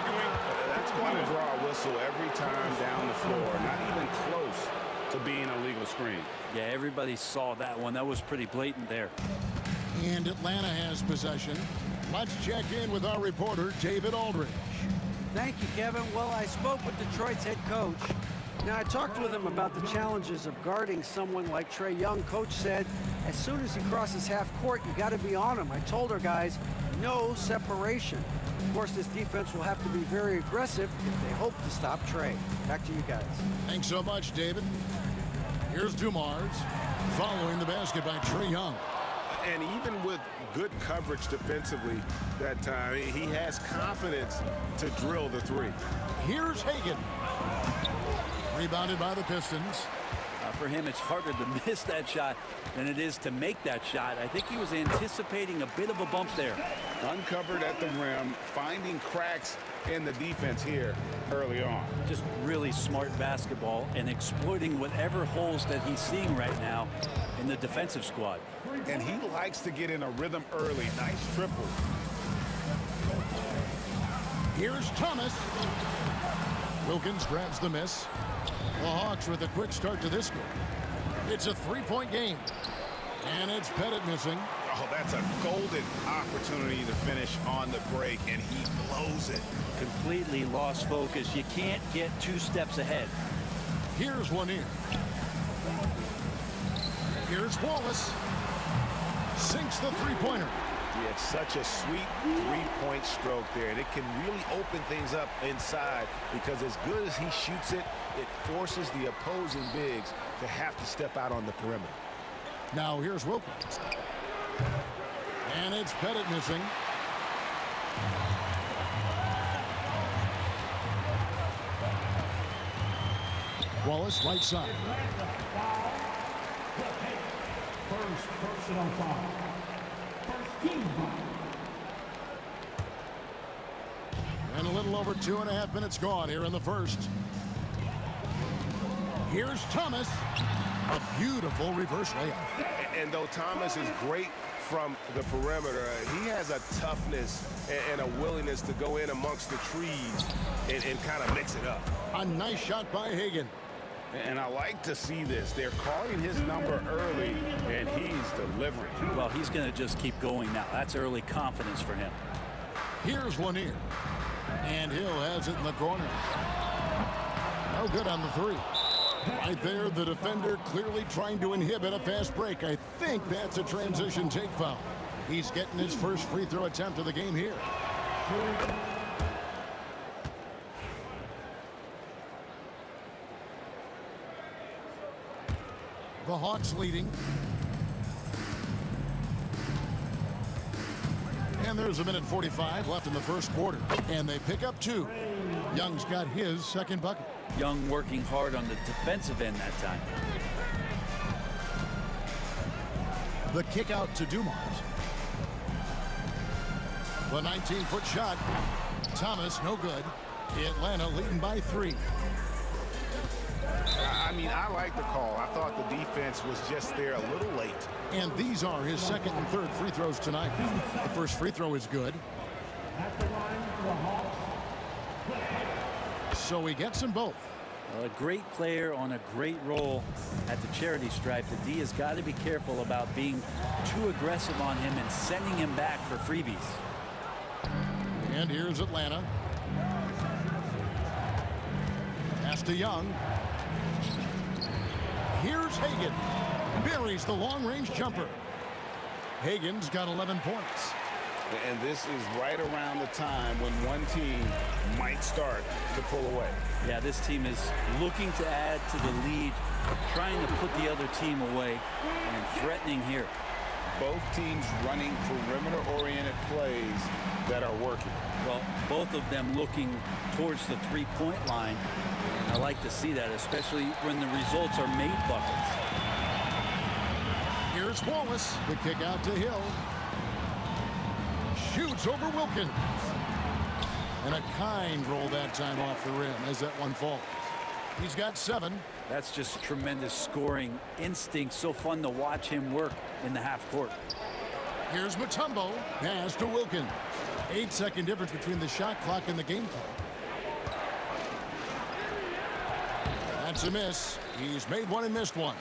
That's going to draw a whistle every time down the floor. Not even close to being a legal screen. Yeah, everybody saw that one. That was pretty blatant there. And Atlanta has possession. Let's check in with our reporter, David Aldridge. Thank you, Kevin. Well, I spoke with Detroit's head coach. Now, I talked with him about the challenges of guarding someone like Trae Young. Coach said, as soon as he crosses half court, you got to be on him. I told our guys, no separation. Of course, this defense will have to be very aggressive if they hope to stop Trae. Back to you guys. Thanks so much, David. Here's Dumars following the basket by Trae Young. And even with good coverage defensively that time, he has confidence to drill the 3. Here's Hagan. Rebounded by the Pistons. For him, it's harder to miss that shot than it is to make that shot. I think he was anticipating a bit of a bump there. Uncovered at the rim, finding cracks in the defense here early on. Just really smart basketball and exploiting whatever holes that he's seeing right now in the defensive squad. And he likes to get in a rhythm early. Nice triple. Here's Thomas. Wilkins grabs the miss. The Hawks with a quick start to this one. It's a 3-point game. And it's Pettit missing. Oh, that's a golden opportunity to finish on the break, and he blows it. Completely lost focus. You can't get 2 steps ahead. Here's one in. Here's Wallace. Sinks the 3-pointer. Yeah, it's such a sweet 3-point stroke there. And it can really open things up inside because as good as he shoots it, it forces the opposing bigs to have to step out on the perimeter. Now here's Wilkins. And it's Pettit missing. Wallace right side. First personal foul. First team foul. And a little over 2.5 minutes gone here in the first. Here's Thomas. A beautiful reverse layup. And though Thomas is great from the perimeter, he has a toughness and a willingness to go in amongst the trees and kind of mix it up. A nice shot by Hagan. And I like to see this. They're calling his number early, and he's delivering. Well, he's going to just keep going now. That's early confidence for him. Here's Lanier. And Hill has it in the corner. No good on the 3. Right there, the defender clearly trying to inhibit a fast break. I think that's a transition take foul. He's getting his first free throw attempt of the game here. The Hawks leading. And there's 1:45 left in the first quarter. And they pick up 2. Young's got his second bucket. Young working hard on the defensive end that time. The kick out to Dumars. The 19-foot shot. Thomas, no good. Atlanta leading by 3. I mean, I like the call. I thought the defense was just there a little late. And these are his second and third free throws tonight. The first free throw is good. At the line for the Hawks. So he gets them both. Well, a great player on a great role at the charity stripe. The D has got to be careful about being too aggressive on him and sending him back for freebies. And here's Atlanta. Pass to Young. Here's Hagan. Buries the long-range jumper. Hagan's got 11 points. And this is right around the time when one team might start to pull away. Yeah, this team is looking to add to the lead, trying to put the other team away, and threatening here. Both teams running perimeter-oriented plays that are working. Well, both of them looking towards the three-point line. I like to see that, especially when the results are made buckets. Here's Wallace. The kick out to Hill. Shoots over Wilkins. And a kind roll that time off the rim as that one falls. He's got 7. That's just tremendous scoring instinct. So fun to watch him work in the half court. Here's Mutombo. Pass to Wilkins. 8-second difference between the shot clock and the game clock. That's a miss. He's made one and missed one.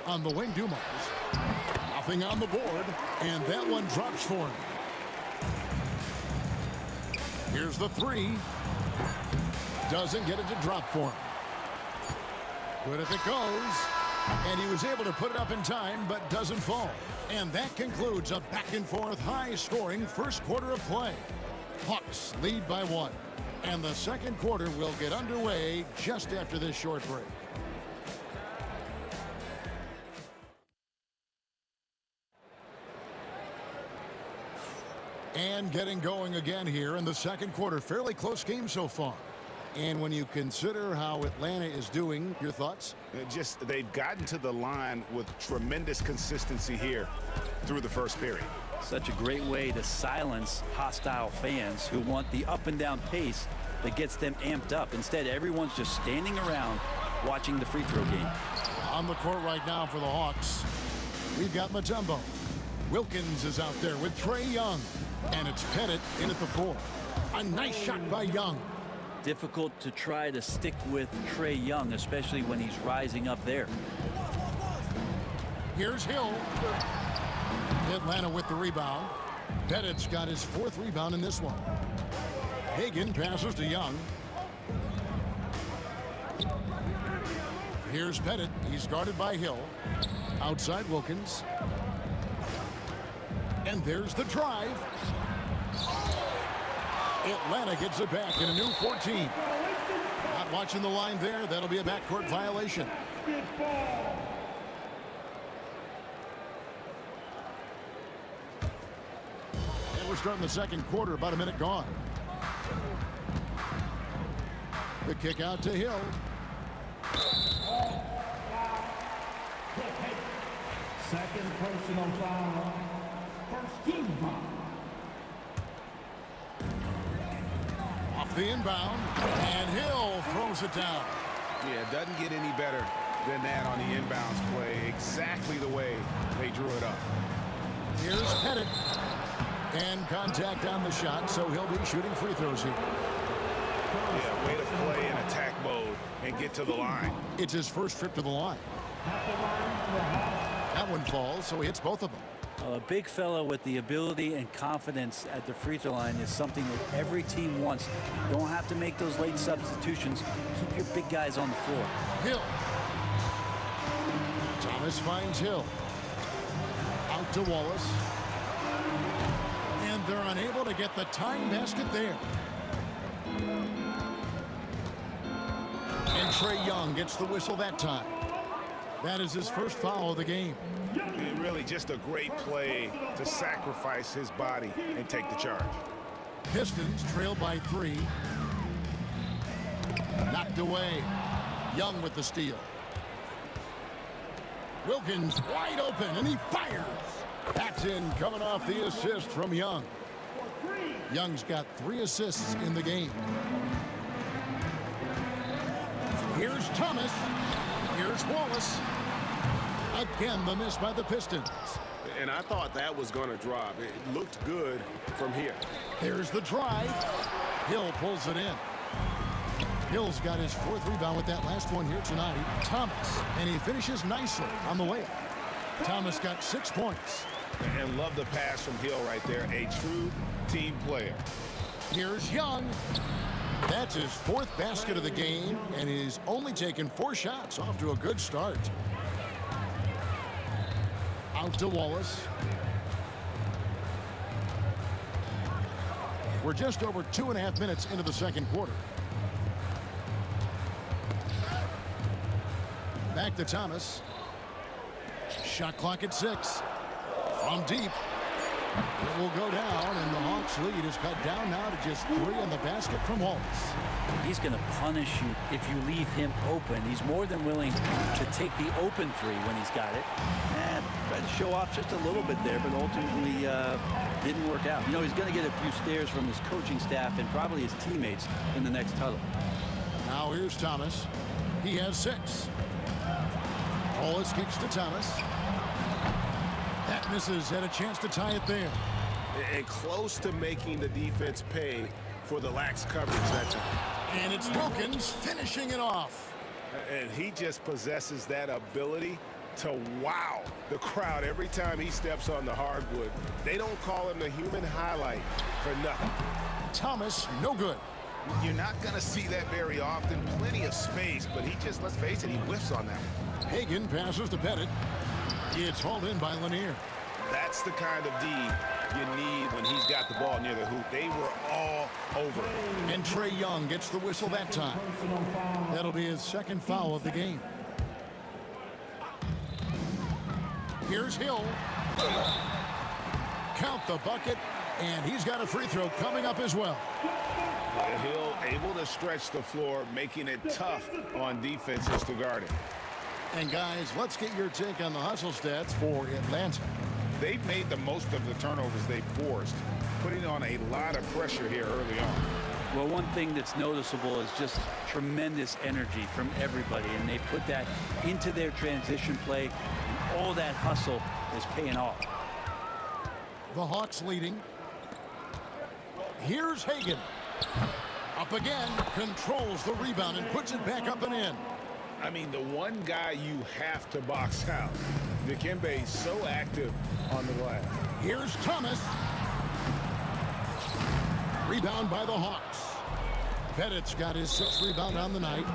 On the wing, Dumas. Nothing on the board, and that one drops for him. Here's the 3. Doesn't get it to drop for him. But if it goes, and he was able to put it up in time, but doesn't fall. And that concludes a back-and-forth, high-scoring first quarter of play. Hawks lead by 1. And the second quarter will get underway just after this short break. And getting going again here in the second quarter. Fairly close game so far. And when you consider how Atlanta is doing, your thoughts? They've gotten to the line with tremendous consistency here through the first period. Such a great way to silence hostile fans who want the up and down pace that gets them amped up. Instead, everyone's just standing around watching the free throw game. On the court right now for the Hawks, we've got Mutombo. Wilkins is out there with Trae Young. And it's Pettit in at the 4. A nice shot by Young. Difficult to try to stick with Trae Young, especially when he's rising up there. Here's Hill. Atlanta with the rebound. Pettit's got his 4th rebound in this one. Hagan passes to Young. Here's Pettit. He's guarded by Hill. Outside Wilkins. And there's the drive. Atlanta gets it back in a new 14. Not watching the line there. That'll be a backcourt violation. And we're starting the second quarter, about a minute gone. The kick out to Hill. Second personal foul. First team foul. Off the inbound, and Hill throws it down. Yeah, it doesn't get any better than that on the inbounds play. Exactly the way they drew it up. Here's Pettit. And contact on the shot, so he'll be shooting free throws here. Yeah, way to play in attack mode and get to the line. It's his first trip to the line. That one falls, so he hits both of them. A big fella with the ability and confidence at the free throw line is something that every team wants. You don't have to make those late substitutions. Keep your big guys on the floor. Hill. Thomas finds Hill. Out to Wallace. And they're unable to get the tying basket there. And Trae Young gets the whistle that time. That is his first foul of the game. Really just a great play to sacrifice his body and take the charge. Pistons trail by 3. Knocked away. Young with the steal. Wilkins wide open, and he fires. That's in, coming off the assist from Young. Young's got 3 assists in the game. Here's Thomas. Here's Wallace. Again, the miss by the Pistons. And I thought that was going to drop. It looked good from here. There's the drive. Hill pulls it in. Hill's got his 4th rebound with that last one here tonight. Thomas, and he finishes nicely on the layup. Thomas got 6 points. And love the pass from Hill right there. A true team player. Here's Young. That's his 4th basket of the game, and he's only taken 4 shots. Off to a good start. Out to Wallace. We're just over 2.5 minutes into the second quarter. Back to Thomas. Shot clock at 6. From deep. It will go down, and the Hawks' lead is cut down now to just 3 in the basket from Wallace. He's going to punish you if you leave him open. He's more than willing to take the open 3 when he's got it. And tried to show off just a little bit there, but ultimately didn't work out. You know, he's going to get a few stares from his coaching staff and probably his teammates in the next huddle. Now here's Thomas. He has 6. Wallace kicks to Thomas. That misses. Had a chance to tie it there. And close to making the defense pay for the lax coverage that time. And it's Wilkins finishing it off. And he just possesses that ability to wow the crowd every time he steps on the hardwood. They don't call him the human highlight for nothing. Thomas, no good. You're not going to see that very often. Plenty of space, but he just, let's face it, he whiffs on that one. Hagan passes to Pettit. It's hauled in by Lanier. That's the kind of D you need when he's got the ball near the hoop. They were all over. And Trey Young gets the whistle that time. That'll be his second foul of the game. Here's Hill. Count the bucket, and he's got a free throw coming up as well. Hill able to stretch the floor, making it tough on defenses to guard him. And guys, let's get your take on the hustle stats for Atlanta. They've made the most of the turnovers they've forced, putting on a lot of pressure here early on. Well, one thing that's noticeable is just tremendous energy from everybody, and they put that into their transition play, and all that hustle is paying off. The Hawks leading. Here's Hagan. Up again, controls the rebound and puts it back up and in. I mean, the one guy you have to box out. Dikembe is so active on the glass. Here's Thomas. Rebound by the Hawks. Pettit's got his 6th rebound on the night.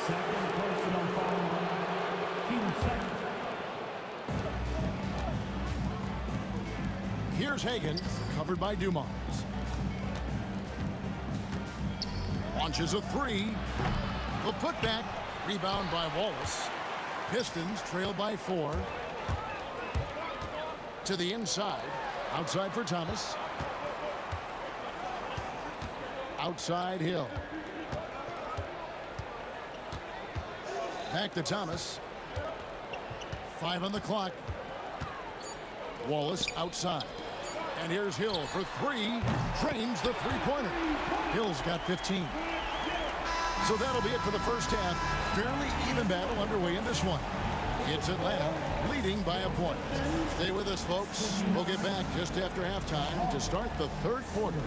Second personal foul. Team second. Here's Hagan, covered by Dumars. Launches a 3. The putback. Rebound by Wallace. Pistons trail by 4. To the inside. Outside for Thomas. Outside Hill. Back to Thomas. 5 on the clock. Wallace outside. And here's Hill for 3. Trains the three-pointer. Hill's got 15. So that'll be it for the first half. Fairly even battle underway in this one. It's Atlanta leading by a point. Stay with us, folks. We'll get back just after halftime to start the third quarter.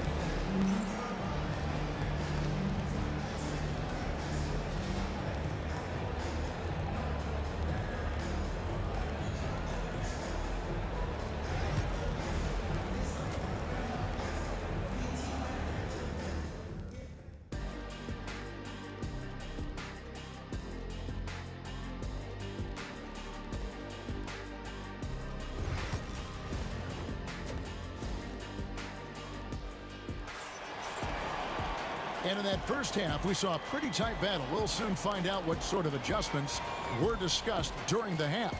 And in that first half, we saw a pretty tight battle. We'll soon find out what sort of adjustments were discussed during the half.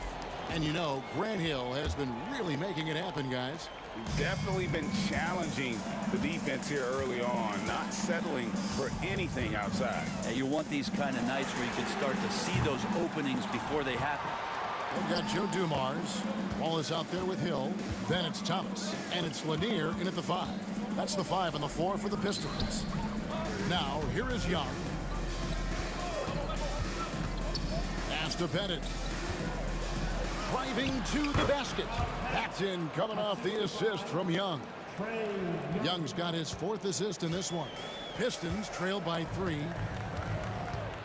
And you know, Grant Hill has been really making it happen, guys. He's definitely been challenging the defense here early on, not settling for anything outside. And you want these kind of nights where you can start to see those openings before they happen. We've got Joe Dumars. Wallace out there with Hill. Then it's Thomas. And it's Lanier in at the 5. That's the 5 and the 4 for the Pistons. Now, here is Young. Pass to Pettit. Driving to the basket. That's in, coming off the assist from Young. Young's got his 4th assist in this one. Pistons trail by 3.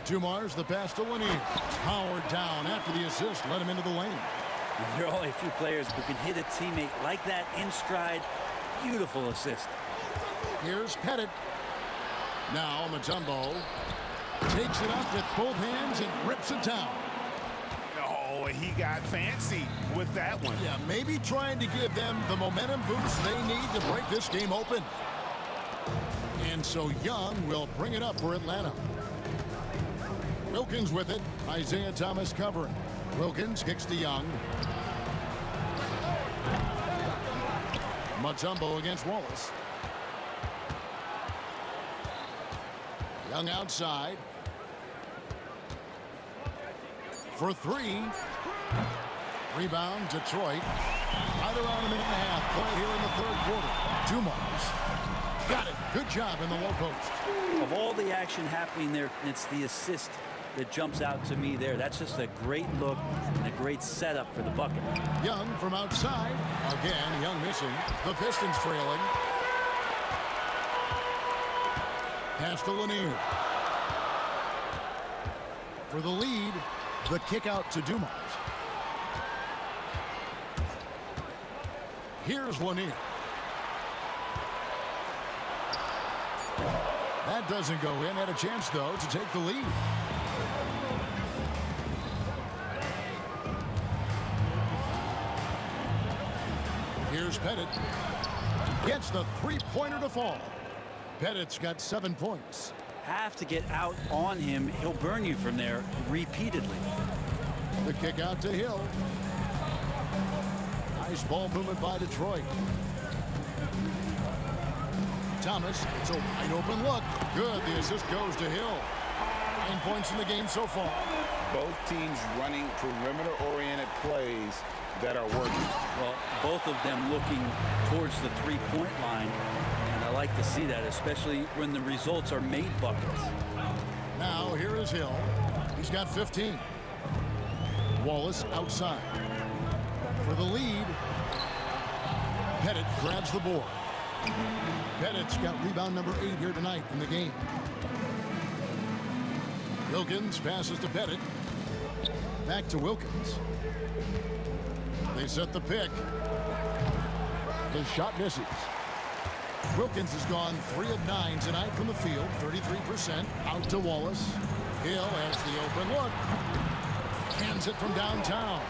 Dumars the pass to Lanier. Powered down after the assist. Let him into the lane. There are only a few players who can hit a teammate like that in stride. Beautiful assist. Here's Pettit. Now Mutombo takes it up with both hands and rips it down. Oh, he got fancy with that one. Yeah, maybe trying to give them the momentum boost they need to break this game open. And so Young will bring it up for Atlanta. Wilkins with it. Isaiah Thomas covering. Wilkins kicks to Young. Mutombo against Wallace. Young outside. For three. Rebound, Detroit. Right around a minute and a half play here in the third quarter. Dumars. Got it. Good job in the low post. Of all the action happening there, it's the assist that jumps out to me there. That's just a great look and a great setup for the bucket. Young from outside. Again, Young missing. The Pistons trailing. Pass to Lanier. For the lead, the kick out to Dumars. Here's Lanier. That doesn't go in. Had a chance, though, to take the lead. Here's Pettit. Gets the three-pointer to fall. Pettit's got 7 points. Have to get out on him. He'll burn you from there repeatedly. The kick out to Hill. Nice ball movement by Detroit. Thomas, it's a wide open look. Good, the assist goes to Hill. 9 points in the game so far. Both teams running perimeter-oriented plays that are working. Well, both of them looking towards the three-point line. And I like to see that, especially when the results are made buckets. Now here is Hill. He's got 15. Wallace outside. For the lead, Pettit grabs the board. Pettit's got rebound number 8 here tonight in the game. Wilkins passes to Pettit. Back to Wilkins. They set the pick. His shot misses. Wilkins has gone 3 of 9 tonight from the field, 33%. Out to Wallace. Hill has the open look. Hands it from downtown.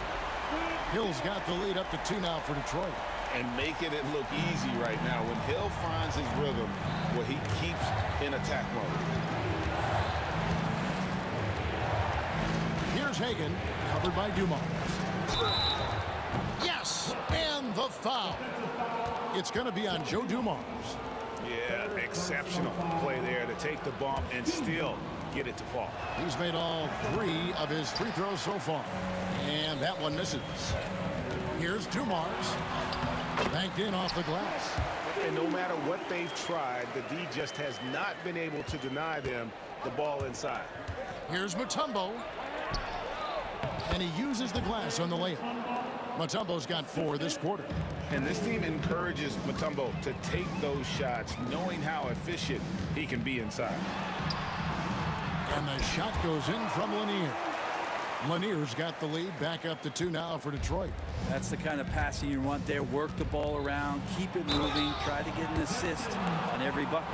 Hill's got the lead up to 2 now for Detroit. And making it look easy right now. When Hill finds his rhythm, where he keeps in attack mode. Here's Hagan, covered by Dumars. Yes, and the foul. It's going to be on Joe Dumars. Yeah, exceptional play there to take the bump and still get it to fall. He's made all 3 of his free throws so far. And that one misses. Here's Dumars. Banked in off the glass. And no matter what they've tried, the D just has not been able to deny them the ball inside. Here's Mutombo. And he uses the glass on the layup. Mutombo's got 4 this quarter. And this team encourages Mutombo to take those shots, knowing how efficient he can be inside. And the shot goes in from Lanier. Lanier's got the lead, back up to 2 now for Detroit. That's the kind of passing you want there. Work the ball around, keep it moving, try to get an assist on every bucket.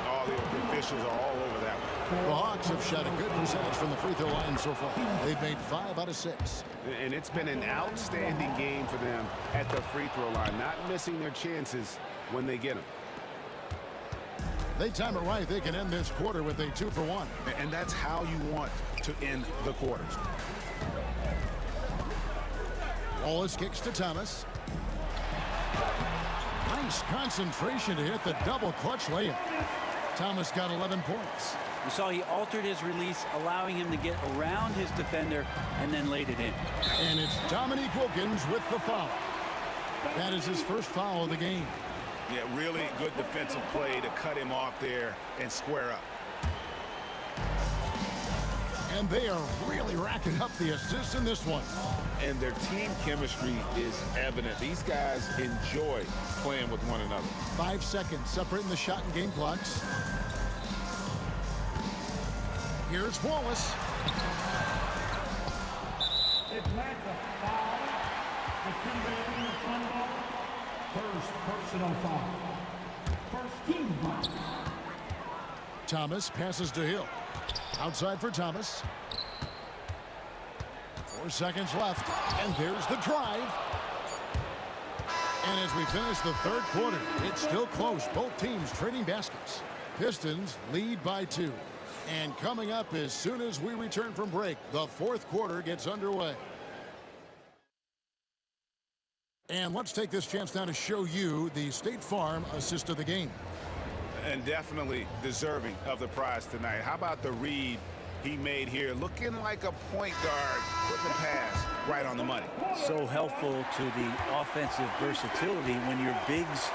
All the officials are all over that one. The Hawks have shot a good percentage from the free throw line so far. They've made 5 out of 6. And it's been an outstanding game for them at the free throw line, not missing their chances when they get them. They time it right, they can end this quarter with a 2-for-1. And that's how you want to end the quarters. Wallace kicks to Thomas. Nice concentration to hit the double clutch layup. Thomas got 11 points. You saw he altered his release, allowing him to get around his defender and then laid it in. And it's Dominique Wilkins with the foul. That is his first foul of the game. Yeah, really good defensive play to cut him off there and square up. And they are really racking up the assists in this one. And their team chemistry is evident. These guys enjoy playing with one another. 5 seconds separating the shot and game clocks. Here's Wallace. Atlanta foul. First personal foul. First team foul. Thomas passes to Hill. Outside for Thomas. 4 seconds left, and there's the drive. And as we finish the third quarter, it's still close. Both teams trading baskets. Pistons lead by 2. And coming up as soon as we return from break, the fourth quarter gets underway. And let's take this chance now to show you the State Farm assist of the game. And definitely deserving of the prize tonight. How about the read he made here? Looking like a point guard, putting the pass right on the money. So helpful to the offensive versatility when your bigs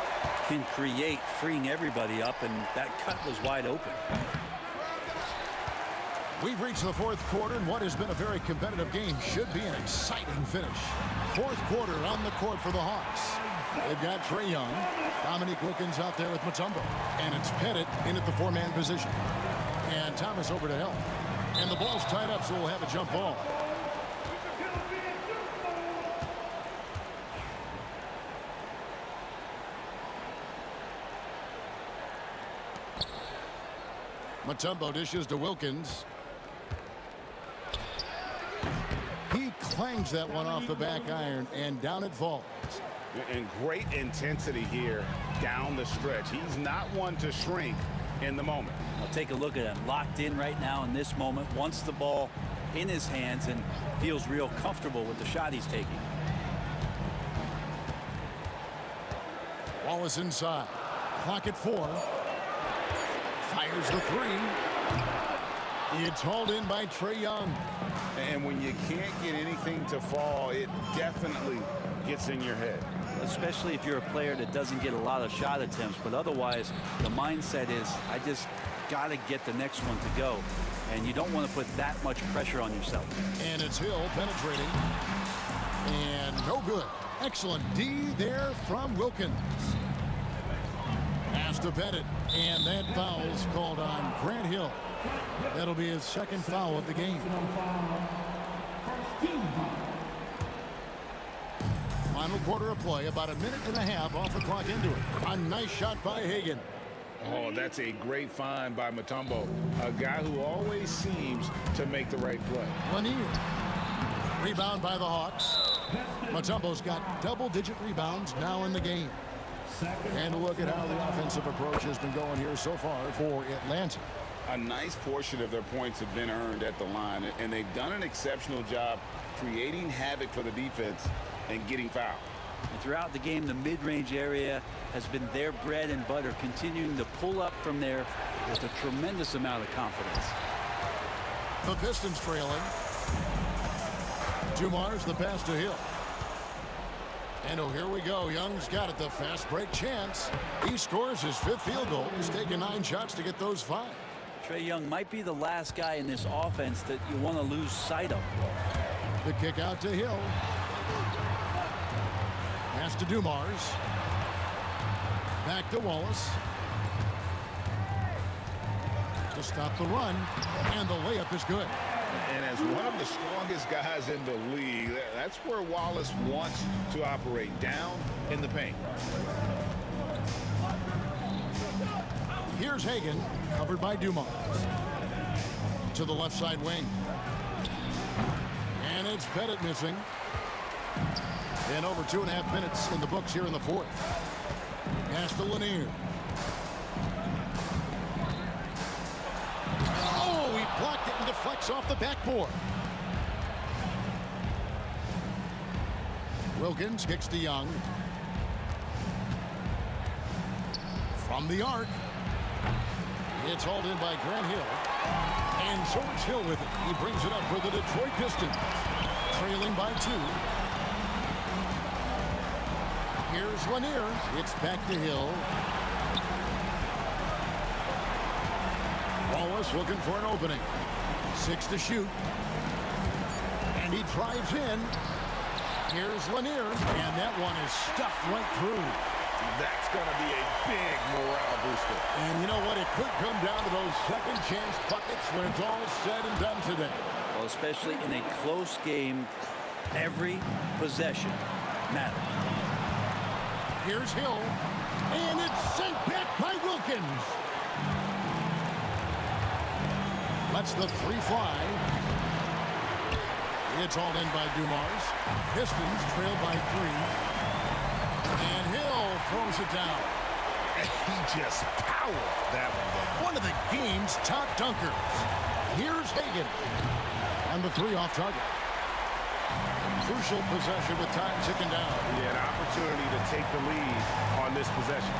can create, freeing everybody up, and that cut was wide open. We've reached the fourth quarter, and what has been a very competitive game should be an exciting finish. Fourth quarter on the court for the Hawks. They've got Trae Young, Dominique Wilkins out there with Mutombo, and it's Pettit in at the 4-man position. And Thomas over to help. And the ball's tied up, so we'll have a jump ball. Mutombo dishes to Wilkins. He clangs that one off the back iron, and down it falls. And great intensity here down the stretch. He's not one to shrink in the moment. I'll take a look at him. Locked in right now in this moment. Wants the ball in his hands and feels real comfortable with the shot he's taking. Wallace inside. Clock at 4. Fires the 3. It's hauled in by Trae Young. And when you can't get anything to fall, it definitely gets in your head. Especially if you're a player that doesn't get a lot of shot attempts, but otherwise the mindset is, I just got to get the next one to go. And you don't want to put that much pressure on yourself. And it's Hill penetrating. And no good. Excellent D there from Wilkins. Pass to Pettit. And that foul's called on Grant Hill. That'll be his second foul of the game. Final quarter of play, about a minute and a half off the clock into it. A nice shot by Hagan. Oh, that's a great find by Mutombo, a guy who always seems to make the right play. Lanier. Rebound by the Hawks. Mutombo's got double-digit rebounds now in the game. And look at how the offensive approach has been going here so far for Atlanta. A nice portion of their points have been earned at the line, and they've done an exceptional job creating havoc for the defense and getting fouled. And throughout the game, the mid-range area has been their bread and butter, continuing to pull up from there with a tremendous amount of confidence. The Pistons trailing. Dumars the pass to Hill. And oh, here we go. Young's got it, the fast break chance. He scores his 5th field goal. He's taken 9 shots to get those 5. Trae Young might be the last guy in this offense that you want to lose sight of. The kick out to Hill. Pass to Dumars. Back to Wallace. To stop the run. And the layup is good. And as one of the strongest guys in the league, that's where Wallace wants to operate, down in the paint. Here's Hagan, covered by Dumars. To the left side wing. And it's Pettit missing. And over 2.5 minutes in the books here in the fourth. Pass to Lanier. Oh, he blocked it and deflects off the backboard. Wilkins kicks to Young. From the arc. It's hauled in by Grant Hill. And so it's Hill with it. He brings it up for the Detroit Pistons. Trailing by 2. Here's Lanier. It's back to Hill. Wallace looking for an opening. 6 to shoot. And he drives in. Here's Lanier. And that one is stuffed right through. That's going to be a big morale booster. And you know what? It could come down to those second chance buckets when it's all said and done today. Well, especially in a close game, every possession matters. Here's Hill. And it's sent back by Wilkins. Lets the 3 fly. It's all in by Dumars. Pistons trail by 3. And Hill throws it down. He just powered that one down. One of the game's top dunkers. Here's Hagan. And the 3 off target. Crucial possession with time ticking down. Yeah, an opportunity to take the lead on this possession.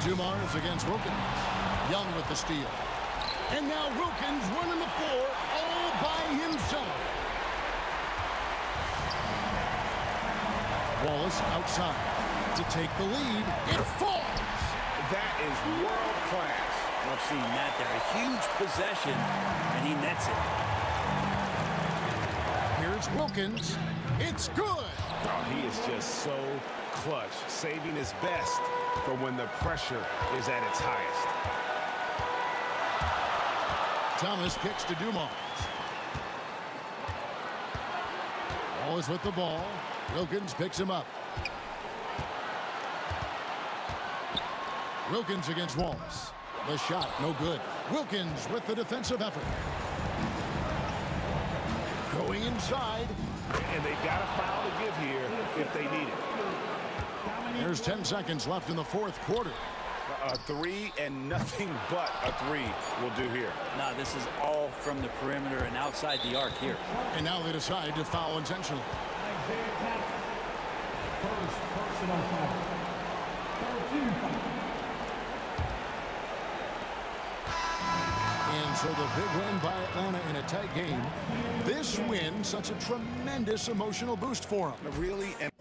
Dumars against Wilkins. Young with the steal. And now Wilkins running the floor all by himself. Wallace outside to take the lead. It falls. That is world class. I've seen that there. A huge possession, and he nets it. Here's Wilkins. It's good. Oh, he is just so clutch, saving his best for when the pressure is at its highest. Thomas kicks to Dumars. Wallace with the ball. Wilkins picks him up. Wilkins against Wallace. The shot, no good. Wilkins with the defensive effort. Going inside. And they've got a foul to give here if they need it. There's 10 seconds left in the fourth quarter. A 3 and nothing but a 3 will do here. Now this is all from the perimeter and outside the arc here. And now they decide to foul intentionally. First personal foul. 13 foul. And so the big win by Atlanta in a tight game. This win, such a tremendous emotional boost for them. Really? And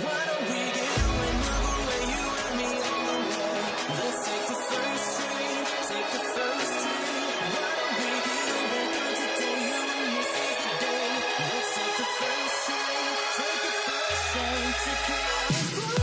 Why don't we get up and move away? You and me on the way. Let's take the first train, take the first train. Why don't we get up and go today? You and me seize the day. Let's take the first train, take the first train to California.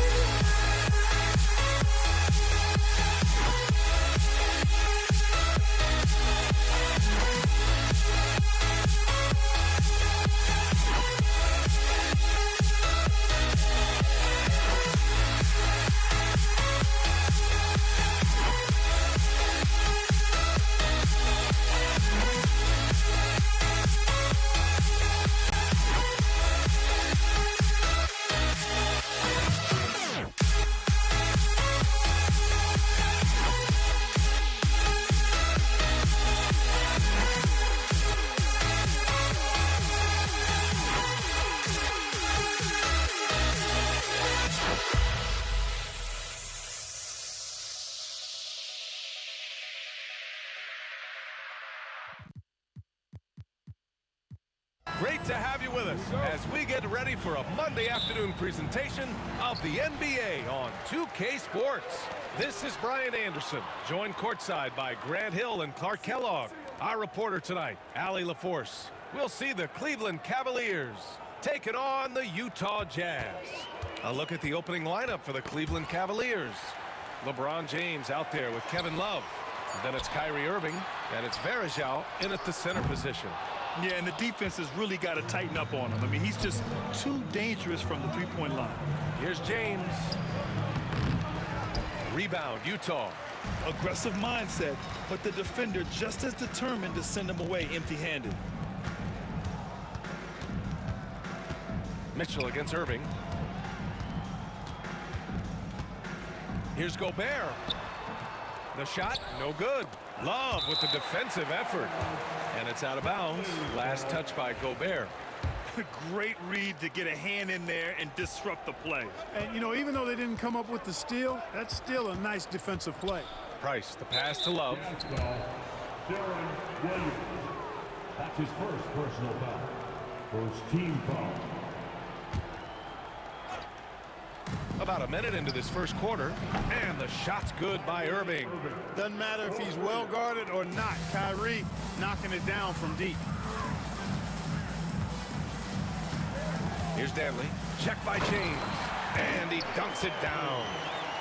Great to have you with us as we get ready for a Monday afternoon presentation of the NBA on 2K Sports. This is Brian Anderson, joined courtside by Grant Hill and Clark Kellogg. Our reporter tonight, Allie LaForce. We'll see the Cleveland Cavaliers taking on the Utah Jazz. A look at the opening lineup for the Cleveland Cavaliers. LeBron James out there with Kevin Love. And then it's Kyrie Irving, and it's Varejao in at the center position. Yeah, and the defense has really got to tighten up on him. I mean, he's just too dangerous from the three-point line. Here's James. Rebound, Utah. Aggressive mindset, but the defender just as determined to send him away empty-handed. Mitchell against Irving. Here's Gobert. The shot, no good. Love with the defensive effort. And it's out of bounds. Last touch by Gobert. Great read to get a hand in there and disrupt the play. And, you know, even though they didn't come up with the steal, that's still a nice defensive play. Price, the pass to Love. Darren Williams. That's his first personal foul. First team foul. About a minute into this first quarter, and the shot's good by Irving. Doesn't matter if he's well guarded or not. Kyrie knocking it down from deep. Here's Danley. Check by James. And he dunks it down.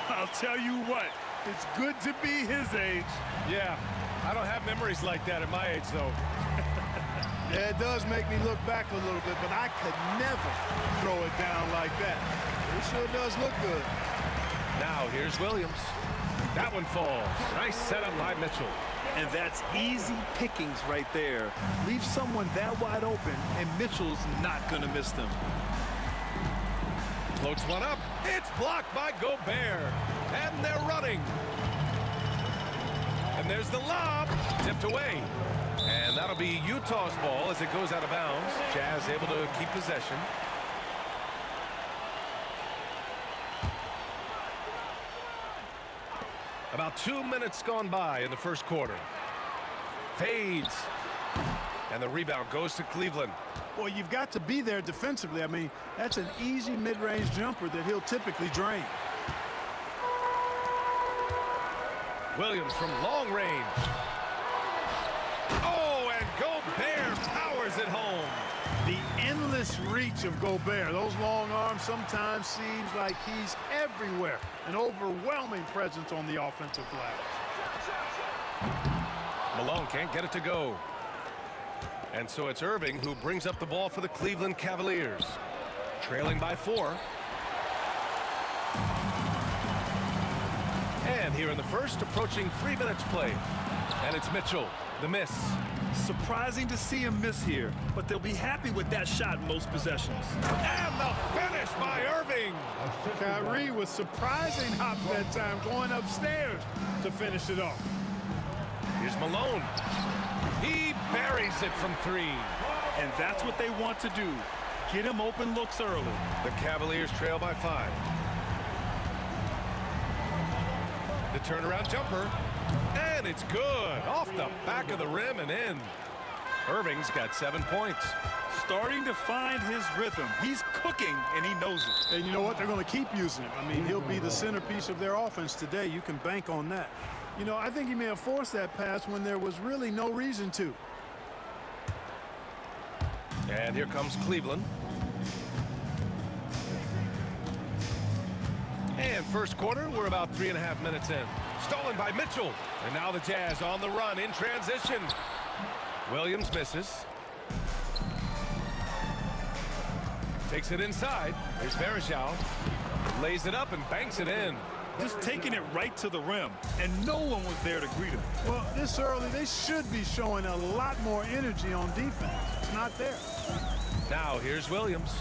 I'll tell you what, it's good to be his age. Yeah, I don't have memories like that at my age, though. Yeah, it does make me look back a little bit, but I could never throw it down like that. It sure does look good. Now here's Williams. That one falls. Nice setup by Mitchell. And that's easy pickings right there. Leave someone that wide open, and Mitchell's not going to miss them. Floats one up. It's blocked by Gobert. And they're running. And there's the lob. Tipped away. And that'll be Utah's ball as it goes out of bounds. Jazz able to keep possession. About 2 minutes gone by in the first quarter. Fades. And the rebound goes to Cleveland. Well, you've got to be there defensively. I mean, that's an easy mid-range jumper that he'll typically drain. Williams from long range. Oh, and Gobert powers it home. The endless reach of Gobert. Those long arms sometimes seems like he's everywhere. An overwhelming presence on the offensive glass. Malone can't get it to go. And so it's Irving who brings up the ball for the Cleveland Cavaliers. Trailing by 4. And here in the first, approaching 3 minutes played. And it's Mitchell, the miss. Surprising to see him miss here, but they'll be happy with that shot in most possessions. And the finish by Irving. Kyrie was surprising hop that time, going upstairs to finish it off. Here's Malone. He buries it from 3. And that's what they want to do. Get him open looks early. The Cavaliers trail by 5. The turnaround jumper. And it's good. Off the back of the rim and in. Irving's got 7 points. Starting to find his rhythm. He's cooking, and he knows it. And you know what? They're going to keep using him. I mean, he'll be the centerpiece of their offense today. You can bank on that. You know, I think he may have forced that pass when there was really no reason to. And here comes Cleveland. And first quarter, we're about 3.5 minutes in. Stolen by Mitchell. And now the Jazz on the run in transition. Williams misses. Takes it inside. Here's Varejao. Lays it up and banks it in. Just taking it right to the rim, and no one was there to greet him. Well, this early, they should be showing a lot more energy on defense. It's not there. Now here's Williams.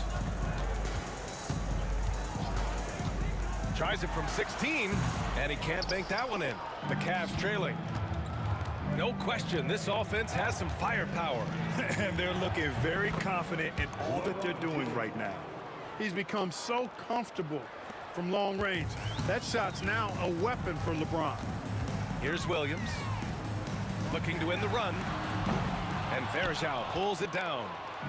Tries it from 16, and he can't bank that one in. The Cavs trailing. No question, this offense has some firepower. And they're looking very confident in all that they're doing right now. He's become so comfortable from long range. That shot's now a weapon for LeBron. Here's Williams. Looking to win the run. And Varejao pulls it down.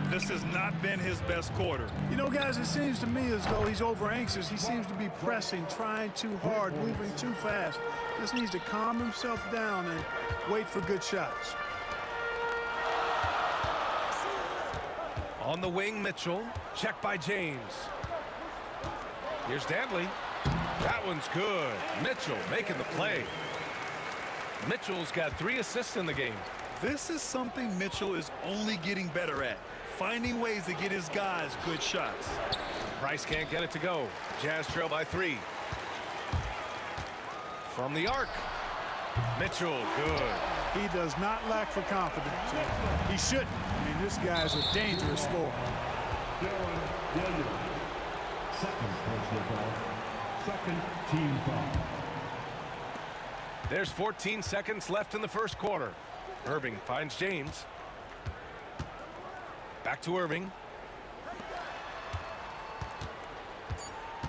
This has not been his best quarter. You know, guys, it seems to me as though he's over anxious. He seems to be pressing, trying too hard, moving too fast. Just needs to calm himself down and wait for good shots. On the wing, Mitchell. Check by James. Here's Dantley. That one's good. Mitchell making the play. Mitchell's got 3 assists in the game. This is something Mitchell is only getting better at. Finding ways to get his guys good shots. Price can't get it to go. Jazz trail by 3. From the arc. Mitchell, good. He does not lack for confidence. He shouldn't. I mean, this guy's a dangerous scorer. Second personal foul. Second team foul. There's 14 seconds left in the first quarter. Irving finds James. Back to Irving.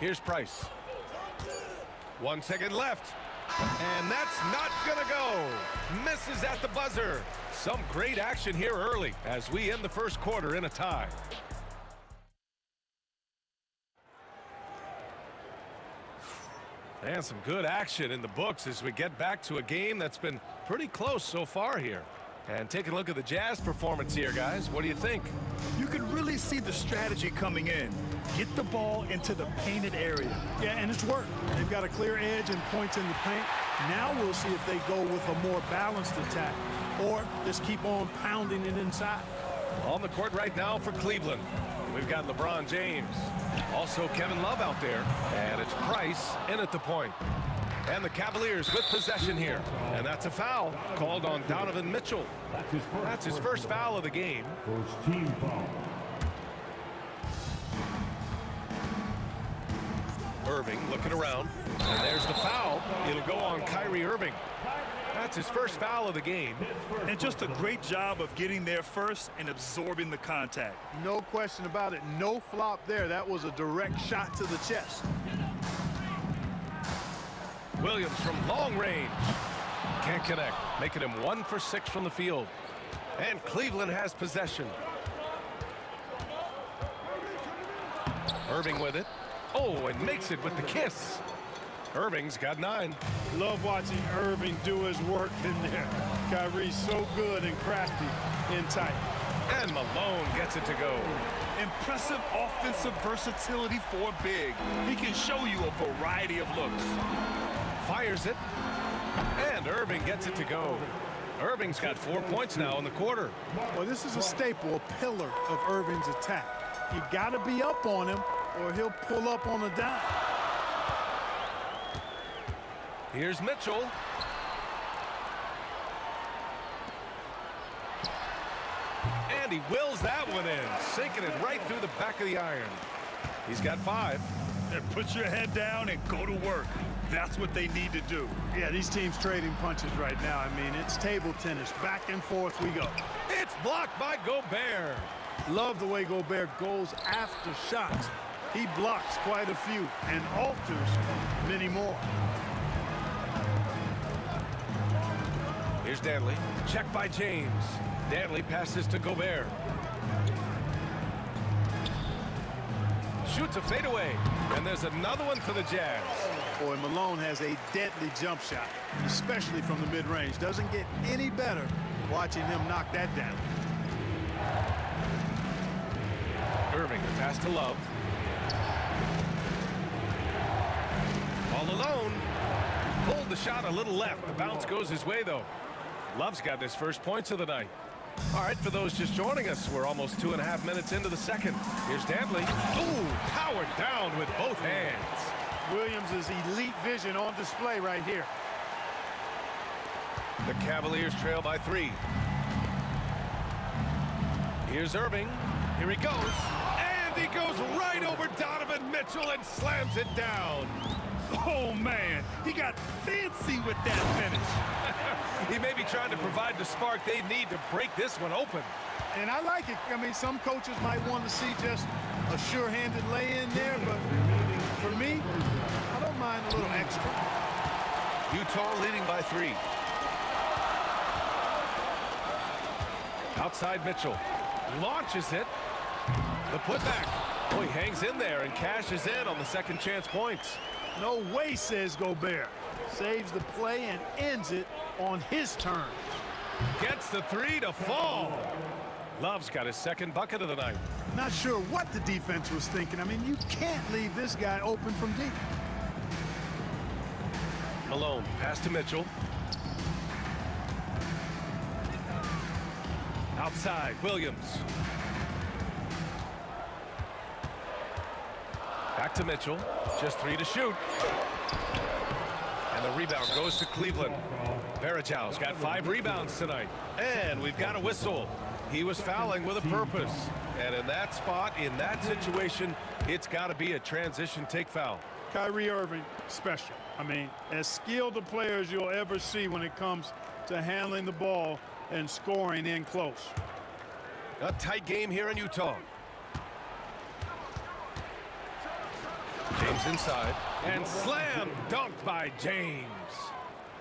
Here's Price. 1 second left. And that's not gonna go. Misses at the buzzer. Some great action here early as we end the first quarter in a tie. And some good action in the books as we get back to a game that's been pretty close so far here. And taking a look at the Jazz performance here, guys. What do you think? You can really see the strategy coming in. Get the ball into the painted area. Yeah, and it's worked. They've got a clear edge and points in the paint. Now we'll see if they go with a more balanced attack or just keep on pounding it inside. On the court right now for Cleveland, we've got LeBron James. Also Kevin Love out there. And it's Price in at the point. And the Cavaliers with possession here. And that's a foul called on Donovan Mitchell. That's his first foul of the game. First team foul. Irving looking around. And there's the foul. It'll go on Kyrie Irving. That's his first foul of the game. And just a great job of getting there first and absorbing the contact. No question about it. No flop there. That was a direct shot to the chest. Williams from long range. Can't connect. Making him 1 for 6 from the field. And Cleveland has possession. Irving with it. Oh, and makes it with the kiss. Irving's got 9. Love watching Irving do his work in there. Kyrie's so good and crafty in tight. And Malone gets it to go. Impressive offensive versatility for a big. He can show you a variety of looks. Fires it. And Irving gets it to go. Irving's got 4 points now in the quarter. Well, this is a staple, a pillar of Irving's attack. You got to be up on him or he'll pull up on a dime. Here's Mitchell. And he wills that one in, sinking it right through the back of the iron. He's got 5. And put your head down and go to work. That's what they need to do. Yeah, these teams trading punches right now. I mean, it's table tennis. Back and forth we go. It's blocked by Gobert. Love the way Gobert goes after shots. He blocks quite a few and alters many more. Here's Danley. Check by James. Danley passes to Gobert. Shoots a fadeaway. And there's another one for the Jazz. Boy, Malone has a deadly jump shot, especially from the mid-range. Doesn't get any better watching him knock that down. Irving, the pass to Love. All alone. Pulled the shot a little left. The bounce goes his way, though. Love's got his first points of the night. All right, for those just joining us, we're almost 2.5 minutes into the second. Here's Danley. Ooh, powered down with both hands. Williams' elite vision on display right here. The Cavaliers trail by 3. Here's Irving. Here he goes. And he goes right over Donovan Mitchell and slams it down. Oh, man, he got fancy with that finish. He may be trying to provide the spark they need to break this one open. And I like it. I mean, some coaches might want to see just a sure-handed lay-in there, but for me, I don't mind a little extra. Utah leading by 3. Outside Mitchell. Launches it. The putback. Oh, he hangs in there and cashes in on the second chance points. No way, says Gobert. Saves the play and ends it on his terms. Gets the 3 to fall. Love's got his second bucket of the night. Not sure what the defense was thinking. I mean, you can't leave this guy open from deep. Malone, pass to Mitchell. Outside, Williams. Back to Mitchell. Just 3 to shoot. And the rebound goes to Cleveland. Varejau's got 5 rebounds tonight. And we've got a whistle. He was fouling with a purpose. And in that spot, in that situation, it's got to be a transition take foul. Kyrie Irving, special. I mean, as skilled a player as you'll ever see when it comes to handling the ball and scoring in close. A tight game here in Utah. James inside. And slam dunked by James.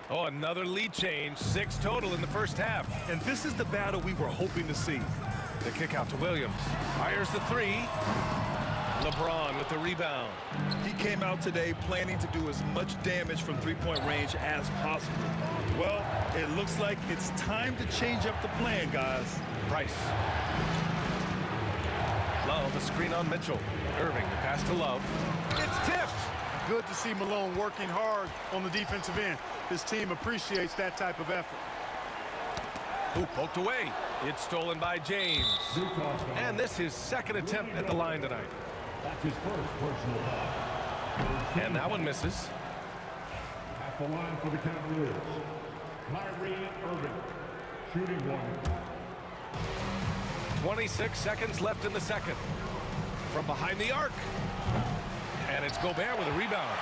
Oh, another lead change. 6 total in the first half. And this is the battle we were hoping to see. The kick out to Williams. Fires the 3. LeBron with the rebound. He came out today planning to do as much damage from three-point range as possible. Well, it looks like it's time to change up the plan, guys. Price. Love, a screen on Mitchell. Irving, the pass to Love. It's tipped. Good to see Malone working hard on the defensive end. His team appreciates that type of effort. Ooh, poked away. It's stolen by James. And this is his second attempt at the line tonight. That's his first personal foul. And that one misses. At the line for the Cavaliers, Kyrie Irving, shooting one. 26 seconds left in the second. From behind the arc. And it's Gobert with a rebound.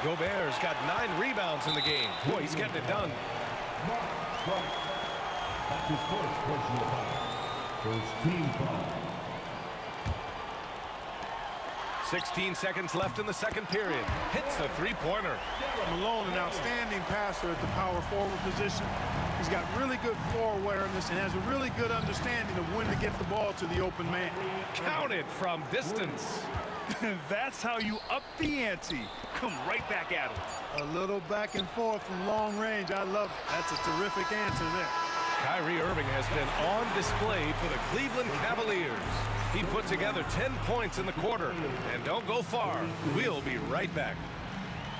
Gobert's got 9 rebounds in the game. Boy, he's getting it done. That's his first personal foul. First team foul. 16 seconds left in the second period. Hits the 3-pointer. Malone, an outstanding passer at the power forward position. He's got really good floor awareness and has a really good understanding of when to get the ball to the open man. Counted from distance. That's how you up the ante. Come right back at him. A little back and forth from long range. I love it. That's a terrific answer there. Kyrie Irving has been on display for the Cleveland Cavaliers. He put together 10 points in the quarter. And don't go far. We'll be right back.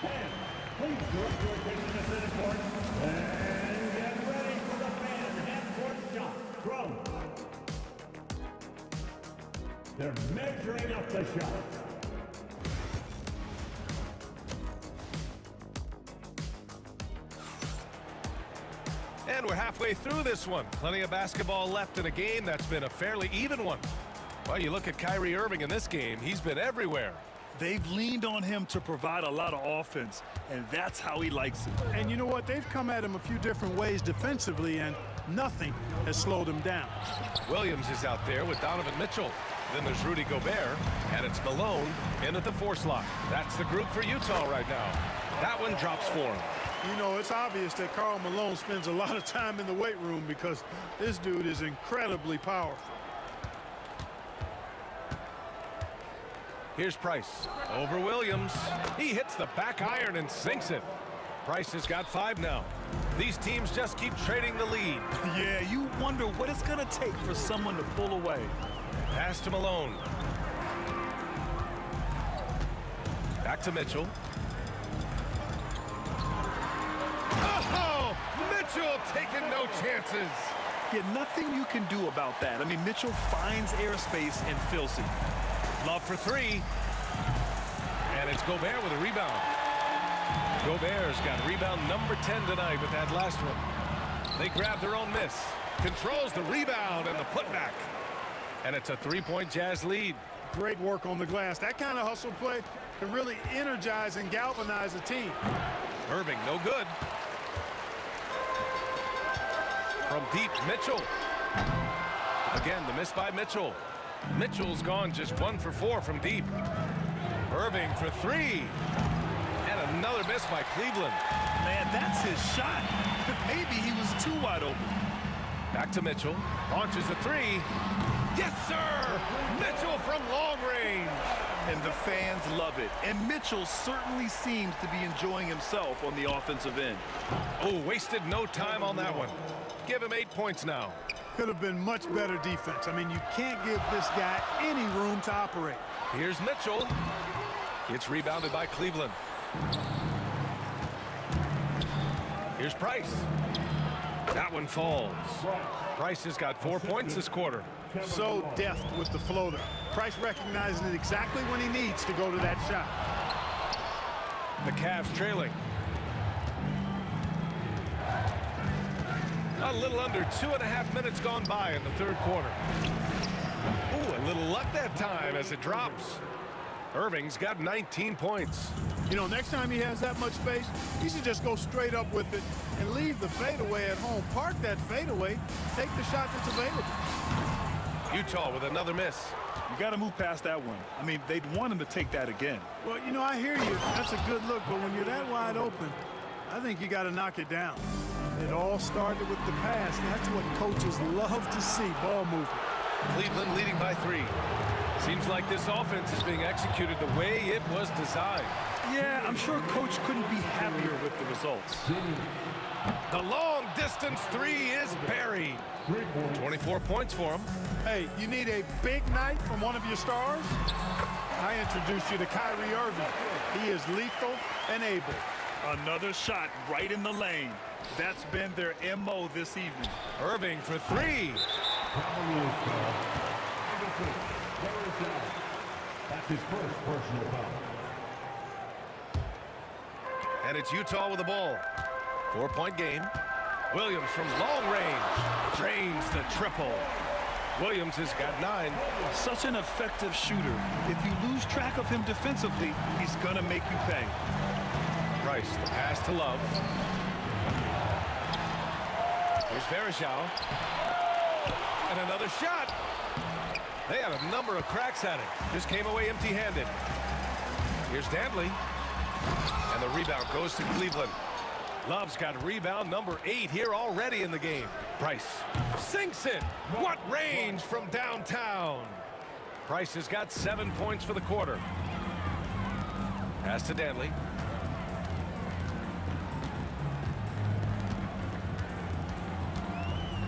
Please go to the center court and get ready for the fan half-court shot. From. They're measuring up the shot. And we're halfway through this one. Plenty of basketball left in a game that's been a fairly even one. Well, you look at Kyrie Irving in this game, he's been everywhere. They've leaned on him to provide a lot of offense, and that's how he likes it. And you know what? They've come at him a few different ways defensively, and nothing has slowed him down. Williams is out there with Donovan Mitchell. Then there's Rudy Gobert, and it's Malone in at the 4 slot. That's the group for Utah right now. That one drops for him. You know, it's obvious that Karl Malone spends a lot of time in the weight room because this dude is incredibly powerful. Here's Price over Williams. He hits the back iron and sinks it. Price has got 5 now. These teams just keep trading the lead. Yeah, you wonder what it's going to take for someone to pull away. Pass to Malone. Back to Mitchell. Oh, Mitchell taking no chances. Yeah, nothing you can do about that. I mean, Mitchell finds airspace and fills it. Love for 3. And it's Gobert with a rebound. Gobert's got rebound number 10 tonight with that last one. They grab their own miss. Controls the rebound and the putback. And it's a 3-point Jazz lead. Great work on the glass. That kind of hustle play can really energize and galvanize a team. Irving, no good. From deep, Mitchell. Again, the miss by Mitchell. Mitchell's gone just 1 for 4 from deep. Irving for 3. And another miss by Cleveland. Man, that's his shot. Maybe he was too wide open. Back to Mitchell. Launches a 3. Yes, sir! Mitchell from long range. And the fans love it. And Mitchell certainly seems to be enjoying himself on the offensive end. Oh, wasted no time on that one. Give him 8 points now. Could have been much better defense. I mean, you can't give this guy any room to operate. Here's Mitchell. It's rebounded by Cleveland. Here's Price. That one falls. Price has got 4 points this quarter. So deft with the floater. Price recognizing it exactly when he needs to go to that shot. The Cavs trailing. A little under 2.5 minutes gone by in the third quarter. Ooh, a little luck that time as it drops. Irving's got 19 points. You know, next time he has that much space, he should just go straight up with it and leave the fadeaway at home. Park that fadeaway, take the shot that's available. Utah with another miss. You got to move past that one. I mean, they'd want him to take that again. Well, you know, I hear you. That's a good look, but when you're that wide open, I think you got to knock it down. It all started with the pass. That's what coaches love to see, ball movement. Cleveland leading by 3. Seems like this offense is being executed the way it was designed. Yeah, I'm sure Coach couldn't be happier with the results. The long distance 3 is buried. 24 points for him. Hey, you need a big night from one of your stars? I introduce you to Kyrie Irving. He is lethal and able. Another shot right in the lane. That's been their MO this evening. Irving for 3. That's his first personal foul. And it's Utah with the ball. 4-point game. Williams from long range drains the triple. Williams has got 9. Such an effective shooter. If you lose track of him defensively, he's going to make you pay. Price, the pass to Love. Here's Varejao. And another shot. They had a number of cracks at it. Just came away empty-handed. Here's Dantley. And the rebound goes to Cleveland. Love's got rebound number 8 here already in the game. Price sinks it. What range from downtown. Price has got 7 points for the quarter. Pass to Dantley.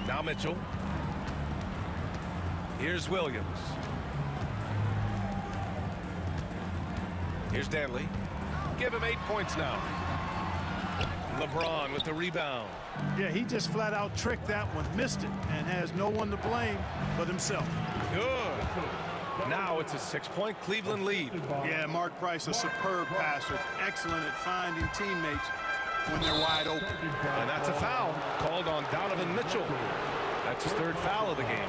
Now Mitchell. Here's Williams. Here's Dantley. Give him 8 points now. LeBron with the rebound. Yeah, he just flat out tricked that one, missed it, and has no one to blame but himself. Good. Now it's a 6-point Cleveland lead. Yeah, Mark Price, a superb passer. Excellent at finding teammates when they're wide open. And that's a foul called on Donovan Mitchell. That's his 3rd foul of the game.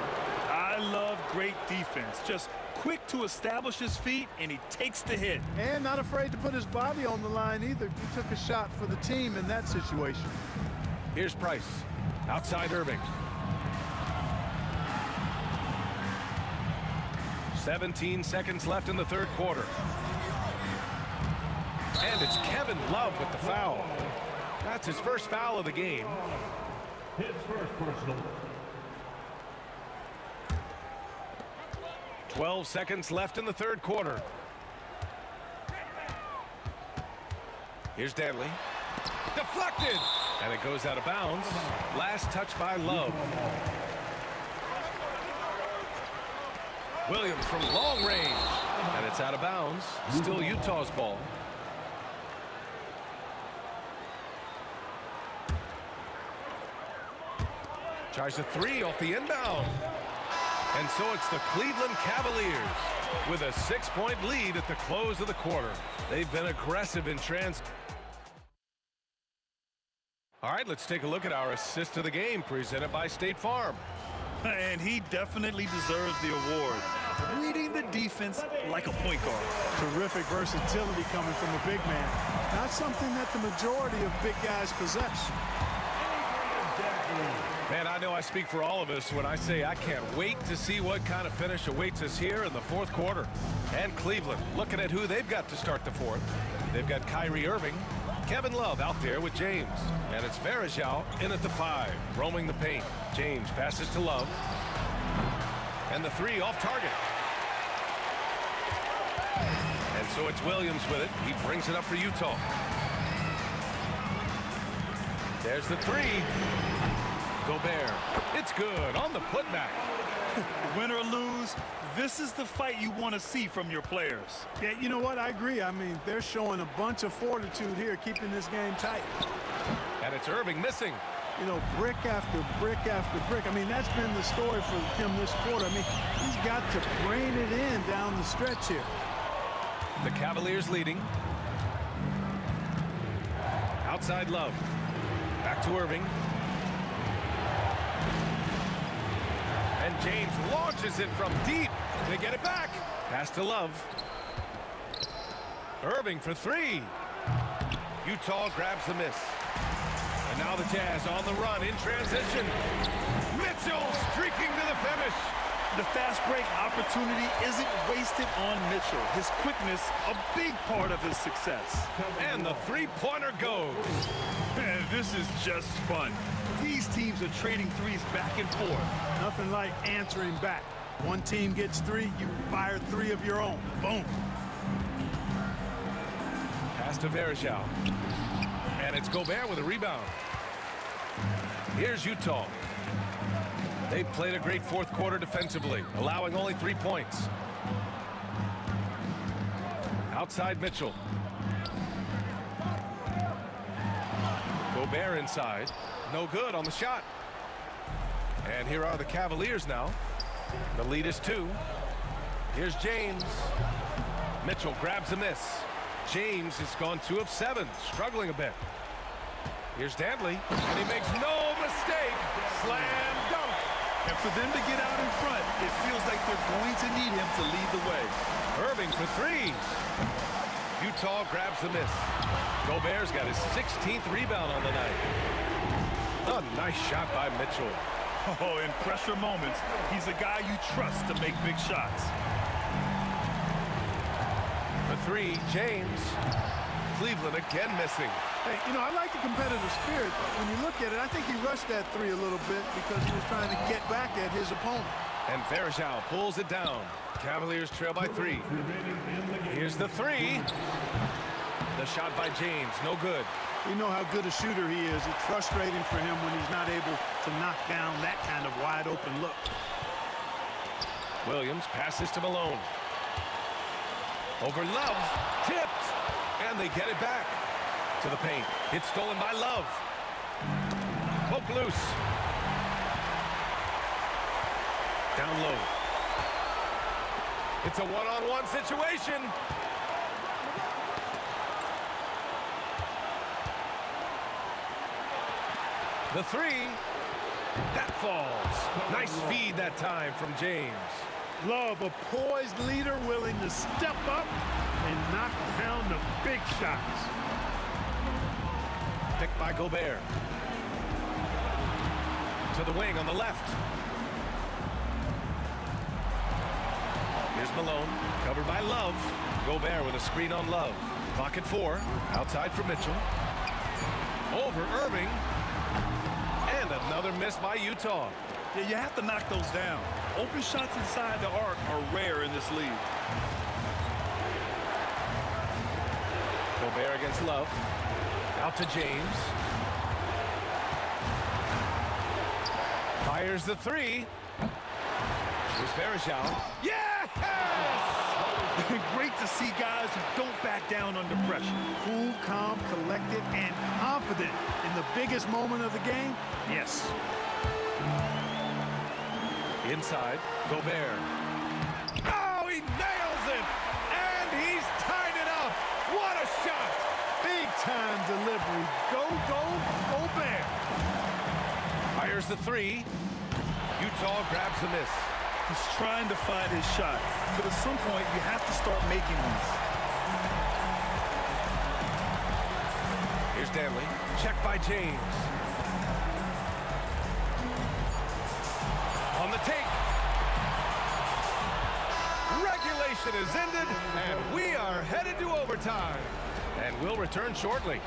I love great defense. Just quick to establish his feet, and he takes the hit. And not afraid to put his body on the line either. He took a shot for the team in that situation. Here's Price. Outside Irving. 17 seconds left in the third quarter. And it's Kevin Love with the foul. That's his first foul of the game. His first personal. 12 seconds left in the third quarter. Here's Danley. Deflected! And it goes out of bounds. Last touch by Love. Williams from long range. And it's out of bounds. Still Utah's ball. Tries a three off the inbound. And so it's the Cleveland Cavaliers with a 6-point lead at the close of the quarter. They've been aggressive in All right, let's take a look at our assist of the game presented by State Farm. And he definitely deserves the award. Reading the defense like a point guard. Terrific versatility coming from a big man. Not something that the majority of big guys possess. Man, I know I speak for all of us when I say I can't wait to see what kind of finish awaits us here in the fourth quarter. And Cleveland, looking at who they've got to start the fourth. They've got Kyrie Irving, Kevin Love out there with James. And it's Varejao in at the 5, roaming the paint. James passes to Love. And the 3 off target. And so it's Williams with it. He brings it up for Utah. There's the 3. Gobert. It's good on the putback. Win or lose, this is the fight you want to see from your players. Yeah, you know what? I agree. I mean, they're showing a bunch of fortitude here, keeping this game tight. And it's Irving missing. You know, brick after brick after brick. I mean, that's been the story for him this quarter. I mean, he's got to rein it in down the stretch here. The Cavaliers leading. Outside Love. Back to Irving. And James launches it from deep. They get it back. Pass to Love. Irving for 3. Utah grabs the miss. And now the Jazz on the run in transition. Mitchell streaking to the finish. The fast break opportunity isn't wasted on Mitchell. His quickness, a big part of his success. And the three-pointer goes. Man, this is just fun. These teams are trading threes back and forth. Nothing like answering back. One team gets 3, you fire 3 of your own. Boom. Pass to Varejao. And it's Gobert with a rebound. Here's Utah. They've played a great fourth quarter defensively, allowing only 3 points. Outside Mitchell. Gobert inside. No good on the shot. And here are the Cavaliers now. The lead is 2. Here's James. Mitchell grabs a miss. James has gone 2 of 7, struggling a bit. Here's Danley, and he makes no mistake. Slam dunk. And for them to get out in front, it feels like they're going to need him to lead the way. Irving for 3. Utah grabs the miss. Gobert's got his 16th rebound on the night. A nice shot by Mitchell. Oh, in pressure moments, he's a guy you trust to make big shots. For 3, James. Cleveland again missing. Hey, you know, I like the competitive spirit. When you look at it, I think he rushed that 3 a little bit because he was trying to get back at his opponent. And Varejao pulls it down. Cavaliers trail by 3. Here's the 3. The shot by James, no good. We know how good a shooter he is. It's frustrating for him when he's not able to knock down that kind of wide open look. Williams passes to Malone. Over Love, tipped, and they get it back to the paint. It's stolen by Love. Poke loose. Down low. It's a one-on-one situation. The 3, that falls. Nice feed that time from James. Love, a poised leader willing to step up and knock down the big shots. Picked by Gobert. To the wing on the left. Here's Malone, covered by Love. Gobert with a screen on Love. Clock at 4, outside for Mitchell. Over Irving. And another miss by Utah. Yeah, you have to knock those down. Open shots inside the arc are rare in this league. Gobert against Love. Out to James. Fires the three. Here's Varejao. Yes! Great to see guys who don't back down under pressure. Cool, calm, collected, and confident in the biggest moment of the game. Yes. Inside, Gobert. Oh, he nails it! And he's tied it up! What a shot! Big time delivery. Go, Gobert. Fires the three. Utah grabs the miss. He's trying to find his shot, but at some point you have to start making these. Here's Danley. Checked by James. On the take. Regulation is ended, and we are headed to overtime. And we'll return shortly.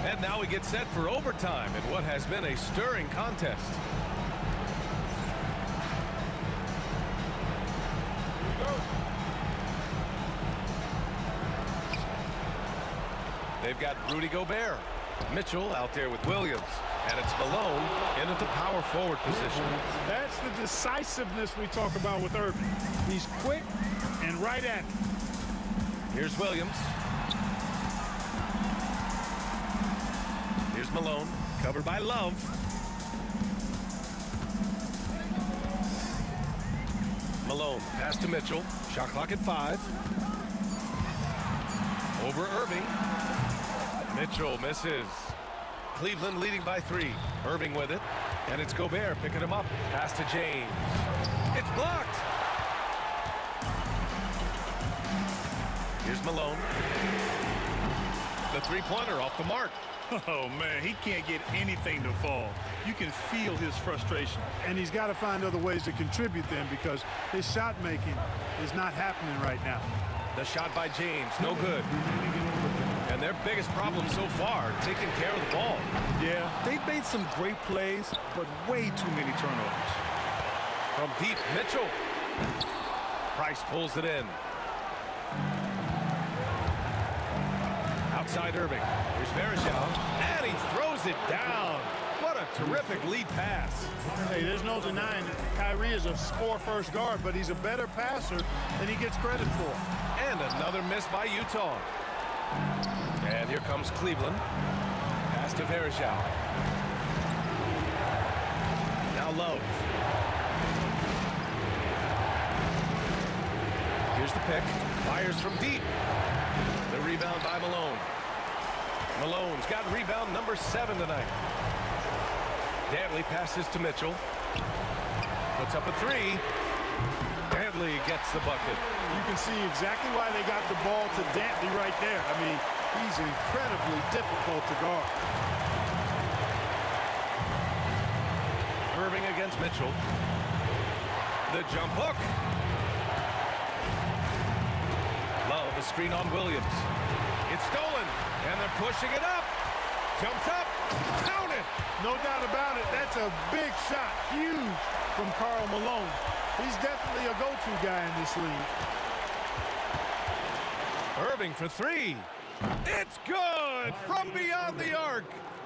And now we get set for overtime in what has been a stirring contest. They've got Rudy Gobert. Mitchell out there with Williams. And it's Malone in at the power forward position. That's the decisiveness we talk about with Irving. He's quick and right at it. Here's Williams. Here's Malone, covered by Love. Malone, pass to Mitchell. Shot clock at 5. Over Irving. Mitchell misses. Cleveland leading by 3. Irving with it. And it's Gobert picking him up. Pass to James. It's blocked. Here's Malone. The three-pointer off the mark. Oh, man, he can't get anything to fall. You can feel his frustration. And he's got to find other ways to contribute then because his shot making is not happening right now. The shot by James, no good. And their biggest problem so far, taking care of the ball. Yeah, they've made some great plays, but way too many turnovers. From deep, Mitchell. Price pulls it in. Outside Irving. Here's Varejao. And he throws it down. What a terrific lead pass. Hey, there's no denying it. Kyrie is a score-first guard, but he's a better passer than he gets credit for. And another miss by Utah. And here comes Cleveland. Pass to Varejao. Now Love. Here's the pick. Fires from deep. The rebound by Malone. Malone's got rebound number 7 tonight. Danley passes to Mitchell. Puts up a 3. Danley gets the bucket. You can see exactly why they got the ball to Dantley right there. I mean, he's incredibly difficult to guard. Irving against Mitchell. The jump hook. Love, a screen on Williams. It's stolen, and they're pushing it up. Jumps up, count it. No doubt about it. That's a big shot, huge from Karl Malone. He's definitely a go-to guy in this league. Irving for 3. It's good from beyond the arc.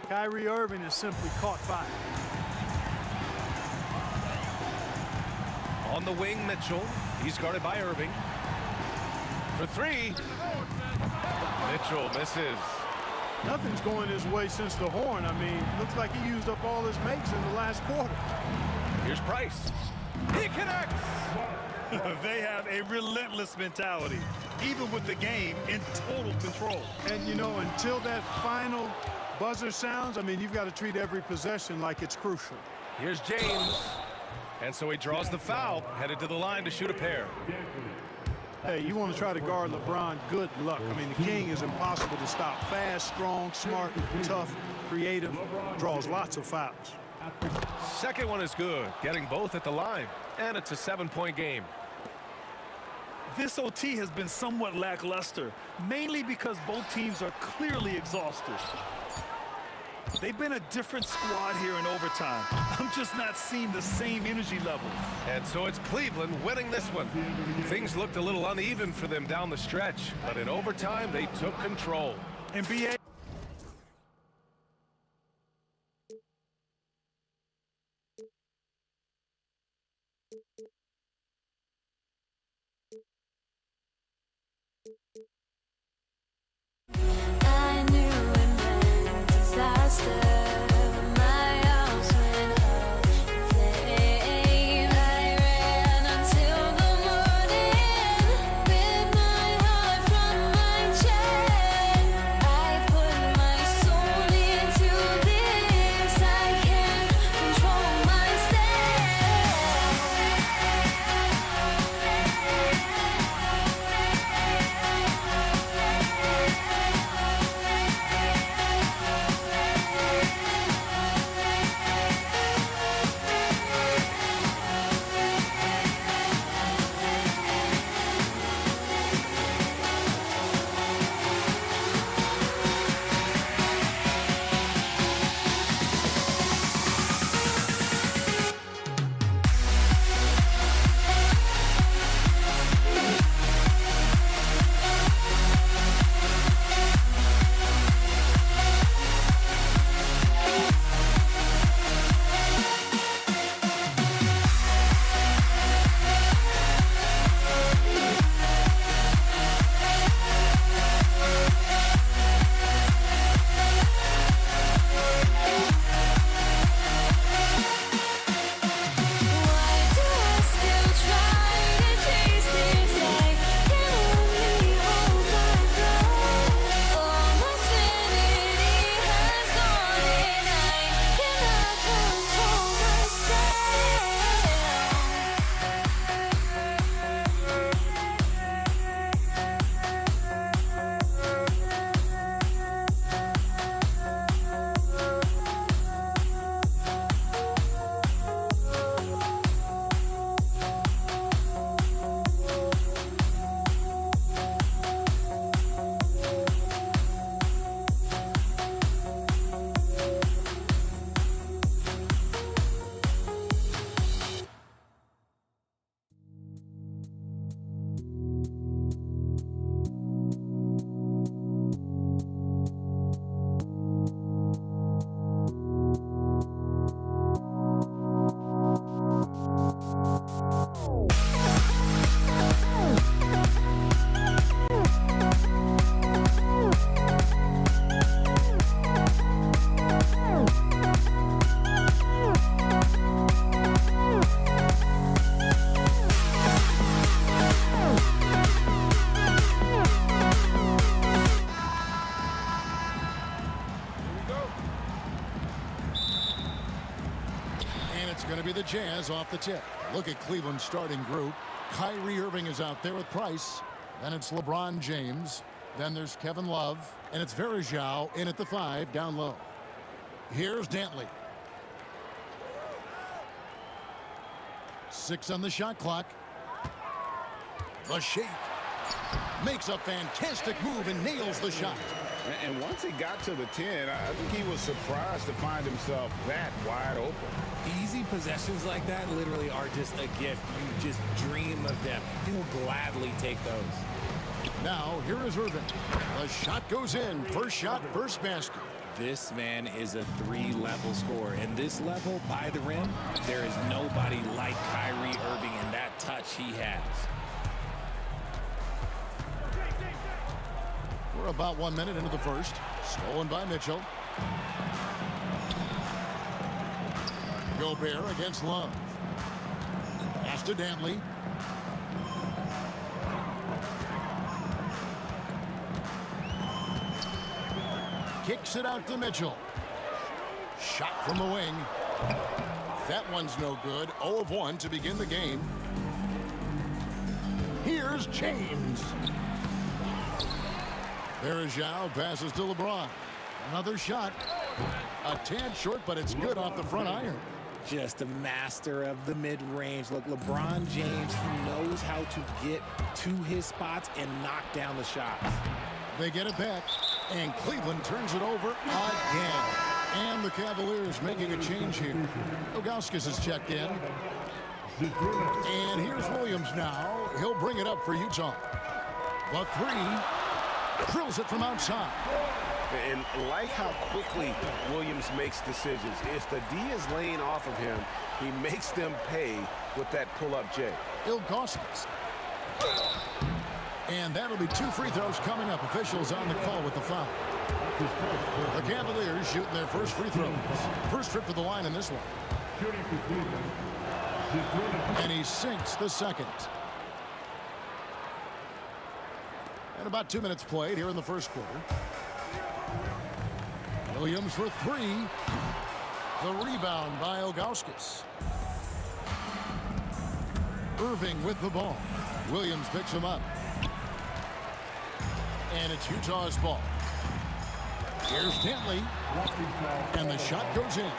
Kyrie Irving is simply caught fire. On the wing, Mitchell. He's guarded by Irving. For 3. Mitchell misses. Nothing's going his way since the horn. I mean, looks like he used up all his makes in the last quarter. Here's Price. He connects. They have a relentless mentality, even with the game in total control. And, you know, until that final buzzer sounds, I mean, you've got to treat every possession like it's crucial. Here's James. And so he draws the foul, headed to the line to shoot a pair. Hey, you want to try to guard LeBron, good luck. I mean, the king is impossible to stop. Fast, strong, smart, tough, creative, draws lots of fouls. Second one is good, getting both at the line. And it's a 7-point game. This OT has been somewhat lackluster, mainly because both teams are clearly exhausted. They've been a different squad here in overtime. I'm just not seeing the same energy level. And so it's Cleveland winning this one. Things looked a little uneven for them down the stretch, but in overtime, they took control. NBA. I knew it meant disaster. My house went up in flames. I ran until the morning with my heart from my chest. I put my soul into this. I can't control The Jazz off the tip. Look at Cleveland's starting group. Kyrie Irving is out there with Price. Then it's LeBron James. Then there's Kevin Love. And it's Varejao in at the 5 down low. Here's Dantley. 6 on the shot clock. The shake. Makes a fantastic move and nails the shot. And once he got to the 10, I think he was surprised to find himself that wide open. Easy possessions like that literally are just a gift. You just dream of them. He'll gladly take those. Now, here is Irving. The shot goes in. First shot, first basket. This man is a 3-level scorer. And this level by the rim, there is nobody like Kyrie Irving in that touch he has. We're about 1 minute into the first. Stolen by Mitchell. Gobert against Love. Pass to Dantley. Kicks it out to Mitchell. Shot from the wing. That one's no good. 0 of 1 to begin the game. Here's James. There is Zhao, passes to LeBron. Another shot. A tad short, but it's good off the front iron. Just a master of the mid-range. Look, LeBron James, he knows how to get to his spots and knock down the shots. They get it back, and Cleveland turns it over again. And the Cavaliers making a change here. Ilgauskas is checked in. And here's Williams now. He'll bring it up for Utah. The three, drills it from outside. And like how quickly Williams makes decisions. If the D is laying off of him, he makes them pay with that pull-up J. Ilgauskas. And that'll be 2 free throws coming up. Officials on the call with the foul. The Cavaliers shooting their first free throws. First trip to the line in this one. And he sinks the second. And about 2 minutes played here in the first quarter. Williams for 3. The rebound by Ilgauskas. Irving with the ball. Williams picks him up. And it's Utah's ball. Here's Dentley. And the shot goes in.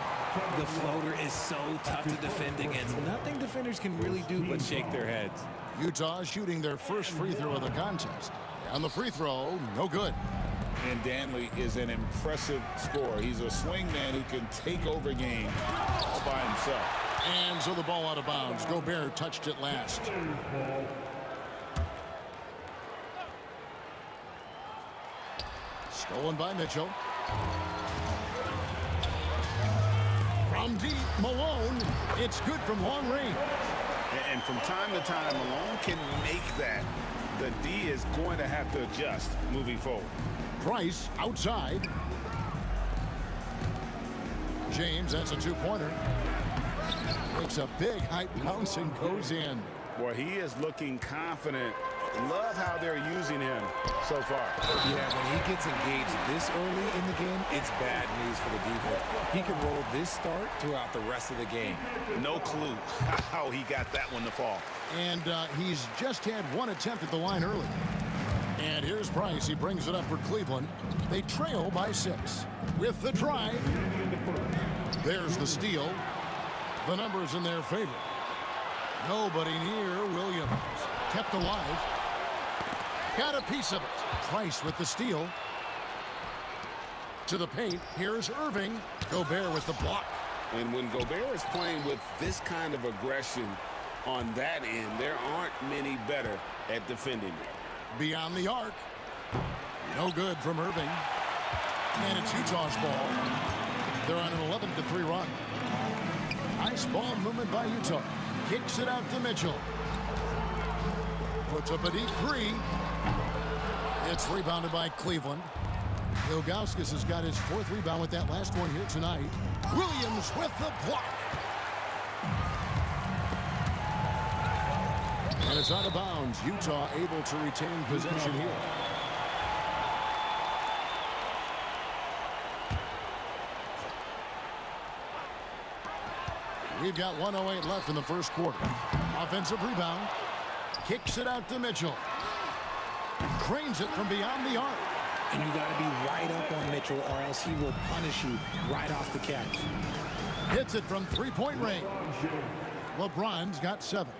The floater is so tough to defend against. Nothing defenders can really do but shake their heads. Utah shooting their first free throw of the contest. On the free throw, no good. And Dantley is an impressive scorer. He's a swingman who can take over games all by himself. And so the ball out of bounds. Gobert touched it last. Stolen by Mitchell. From deep, Malone. It's good from long range. And from time to time, Malone can make that. The D is going to have to adjust moving forward. Price outside. James, that's a 2-pointer. Makes a big high bounce and goes in. Boy, he is looking confident. Love how they're using him so far. Yeah, when he gets engaged this early in the game, it's bad news for the defense. He can roll this start throughout the rest of the game. No clue how he got that one to fall. And he's just had 1 attempt at the line early. And here's Price. He brings it up for Cleveland. They trail by 6. With the drive. There's the steal. The numbers in their favor. Nobody near Williams. Kept alive. Got a piece of it. Price with the steal. To the paint. Here's Irving. Gobert with the block. And when Gobert is playing with this kind of aggression on that end, there aren't many better at defending it. Beyond the arc. No good from Irving. And it's Utah's ball. They're on an 11-3 run. Nice ball movement by Utah. Kicks it out to Mitchell. Puts up a deep 3. It's rebounded by Cleveland. Ilgauskas has got his 4th rebound with that last one here tonight. Williams with the block. And it's out of bounds. Utah able to retain possession here. We've got 1:08 left in the first quarter. Offensive rebound. Kicks it out to Mitchell. Cranes it from beyond the arc. And you got to be right up on Mitchell or else he will punish you right off the catch. Hits it from 3-point range. LeBron's got 7.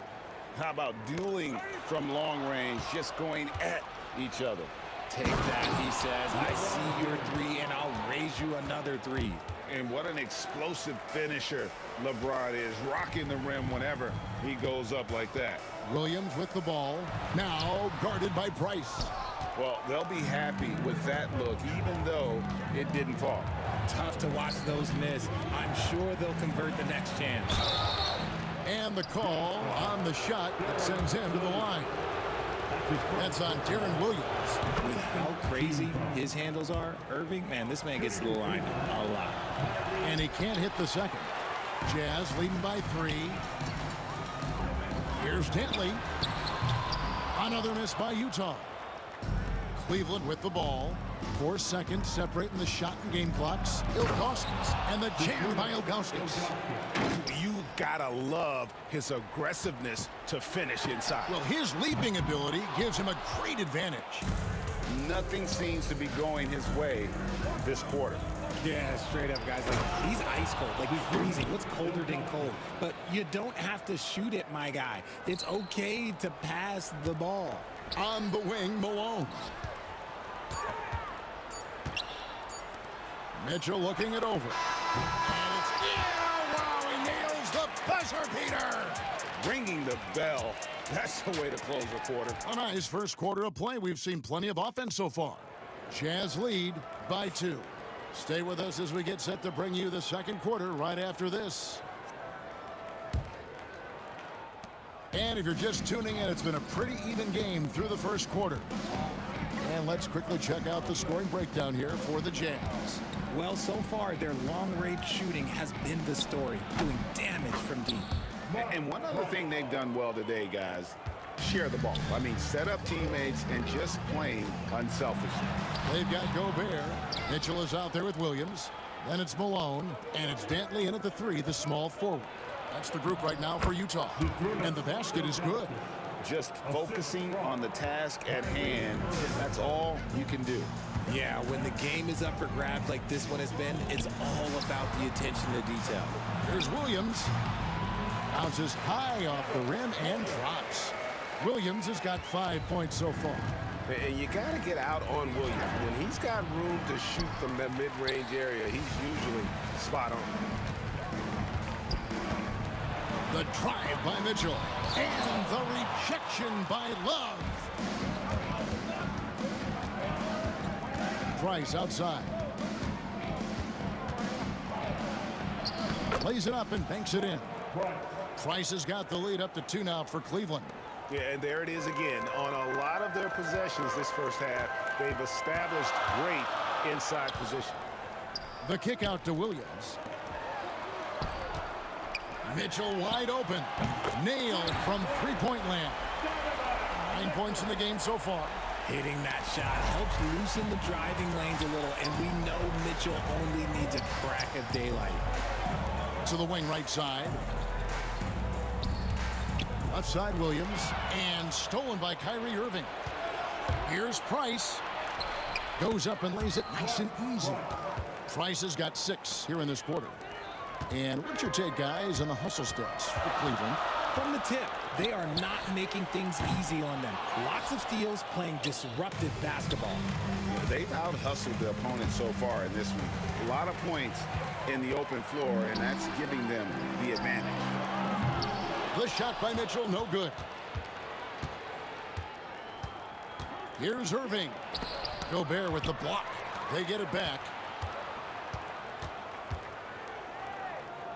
How about dueling from long range, just going at each other? Take that, he says. I see your 3, and I'll raise you another 3. And what an explosive finisher LeBron is, rocking the rim whenever he goes up like that. Williams with the ball, now guarded by Price. Well, they'll be happy with that look, even though it didn't fall. Tough to watch those miss. I'm sure they'll convert the next chance. And the call on the shot that sends him to the line. That's on Darren Williams. With how crazy his handles are, Irving, man, this man gets to the line a lot. And he can't hit the second. Jazz leading by 3. Here's Dentley. Another miss by Utah. Cleveland with the ball. 4 seconds separating the shot and game clocks. Ilgauskas and the jam by Ilgauskas. You gotta love his aggressiveness to finish inside. Well, his leaping ability gives him a great advantage. Nothing seems to be going his way this quarter. Yeah, straight up, guys. Like, he's ice cold. Like, he's freezing. What's colder than cold? But you don't have to shoot it, my guy. It's okay to pass the ball. On the wing, Malone. Mitchell looking it over. And it's, yeah, wow, he nails the buzzer beater. Ringing the bell. That's the way to close a quarter. A nice first quarter of play. We've seen plenty of offense so far. Jazz lead by 2. Stay with us as we get set to bring you the second quarter right after this. And if you're just tuning in, it's been a pretty even game through the first quarter. And let's quickly check out the scoring breakdown here for the Jazz. Well, so far, their long-range shooting has been the story, doing damage from deep. And one other thing they've done well today, guys, share the ball. I mean, set up teammates and just playing unselfishly. They've got Gobert. Mitchell is out there with Williams. Then it's Malone. And it's Dantley in at the 3, the small forward. That's the group right now for Utah. And the basket is good. Just focusing on the task at hand, that's all you can do. Yeah, when the game is up for grabs like this one has been, it's all about the attention to detail. Here's Williams. Bounces high off the rim and drops. Williams has got 5 points so far. And you got to get out on Williams. When he's got room to shoot from that mid-range area, he's usually spot on. The drive by Mitchell. And the rejection by Love. Price outside. Plays it up and banks it in. Price has got the lead up to 2 now for Cleveland. Yeah, and there it is again. On a lot of their possessions this first half, they've established great inside position. The kick out to Williams. Mitchell wide open. Nailed from three-point land. 9 points in the game so far. Hitting that shot helps loosen the driving lanes a little, and we know Mitchell only needs a crack of daylight. To the wing right side. Left side Williams. And stolen by Kyrie Irving. Here's Price. Goes up and lays it nice and easy. Price has got 6 here in this quarter. And what's your take, guys, on the hustle stats for Cleveland? From the tip, they are not making things easy on them. Lots of steals, playing disruptive basketball. They've out-hustled the opponent so far in this one. A lot of points in the open floor, and that's giving them the advantage. The shot by Mitchell, no good. Here's Irving. Gobert with the block. They get it back.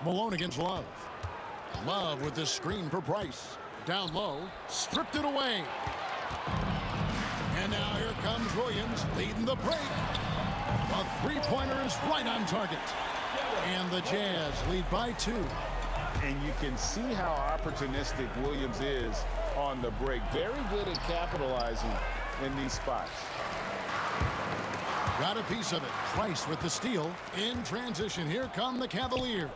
Malone against Love. Love with the screen for Price. Down low, stripped it away. And now here comes Williams leading the break. A three-pointer is right on target. And the Jazz lead by 2. And you can see how opportunistic Williams is on the break. Very good at capitalizing in these spots. Got a piece of it. Price with the steal. In transition, here come the Cavaliers.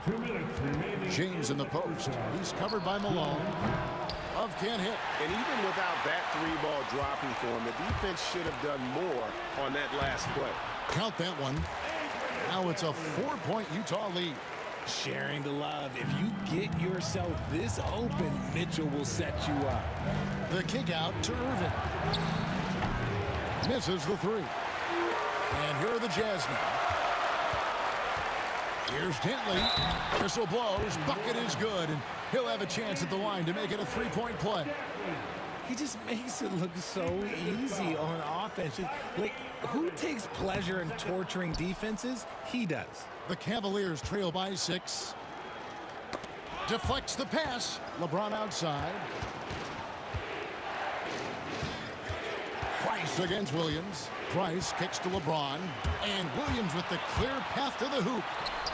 2 minutes remaining. James in the post. He's covered by Malone. Love can't hit. And even without that 3-ball dropping for him, the defense should have done more on that last play. Count that one. Now it's a 4-point Utah lead. Sharing the love. If you get yourself this open, Mitchell will set you up. The kick out to Irving. Misses the 3. And here are the Jazz now. Here's Dantley. Whistle blows. Bucket is good. And he'll have a chance at the line to make it a 3-point play. He just makes it look so easy on offense. Like, who takes pleasure in torturing defenses? He does. The Cavaliers trail by 6. Deflects the pass. LeBron outside. Price against Williams. Price kicks to LeBron. And Williams with the clear path to the hoop.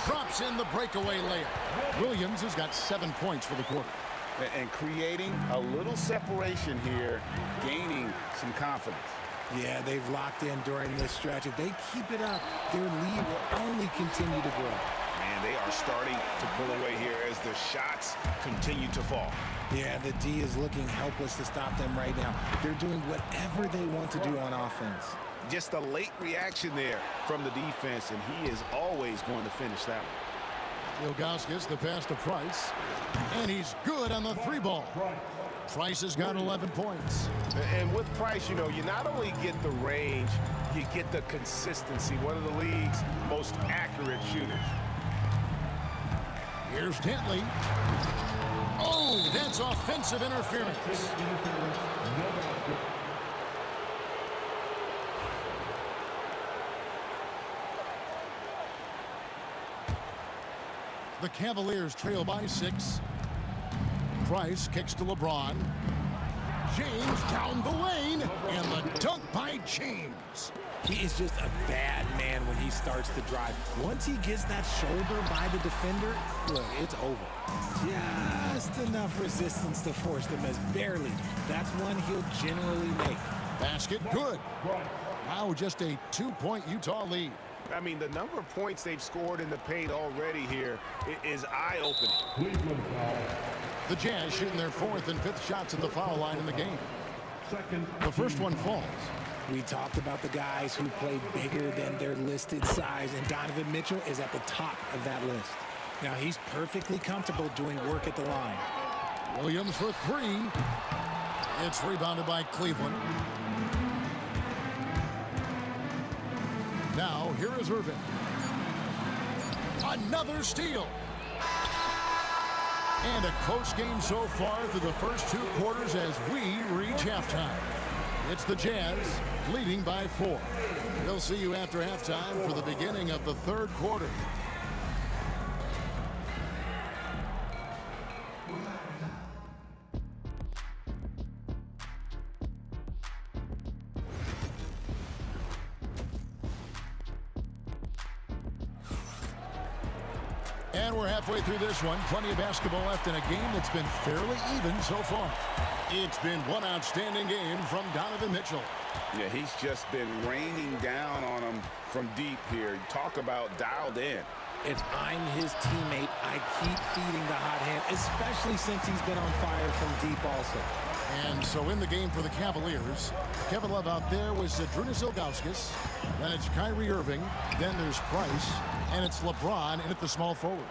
Drops in the breakaway layup. Williams has got 7 points for the quarter. And creating a little separation here, gaining some confidence. Yeah, they've locked in during this stretch. If they keep it up, their lead will only continue to grow. Man, they are starting to pull away here as the shots continue to fall. Yeah, the D is looking helpless to stop them right now. They're doing whatever they want to do on offense. Just a late reaction there from the defense, and he is always going to finish that one. Ilgauskas the pass to Price, and he's good on the 3-ball. Price has got 11 points. And with Price, you know, you not only get the range, you get the consistency. One of the league's most accurate shooters. Here's Dentley. Oh, that's offensive interference. The Cavaliers trail by 6. Price kicks to LeBron. James down the lane, and the dunk by James. He is just a bad man when he starts to drive. Once he gets that shoulder by the defender, look, it's over. Just enough resistance to force the miss. Barely. That's one he'll generally make. Basket good. Now just a 2-point Utah lead. I mean, the number of points they've scored in the paint already here is eye-opening. The Jazz shooting their 4th and 5th shots at the foul line in the game. The first one falls. We talked about the guys who play bigger than their listed size, and Donovan Mitchell is at the top of that list. Now, he's perfectly comfortable doing work at the line. Williams for 3. It's rebounded by Cleveland. Now, here is Irving. Another steal. And a close game so far through the first 2 quarters as we reach halftime. It's the Jazz leading by 4. We'll see you after halftime for the beginning of the 3rd quarter. And we're halfway through this one. Plenty of basketball left in a game that's been fairly even so far. It's been one outstanding game from Donovan Mitchell. Yeah, he's just been raining down on him from deep here. Talk about dialed in. If I'm his teammate, I keep feeding the hot hand, especially since he's been on fire from deep also. And so in the game for the Cavaliers, Kevin Love out there was Zydrunas Ilgauskas. Then it's Kyrie Irving. Then there's Price. And it's LeBron in at the small forward.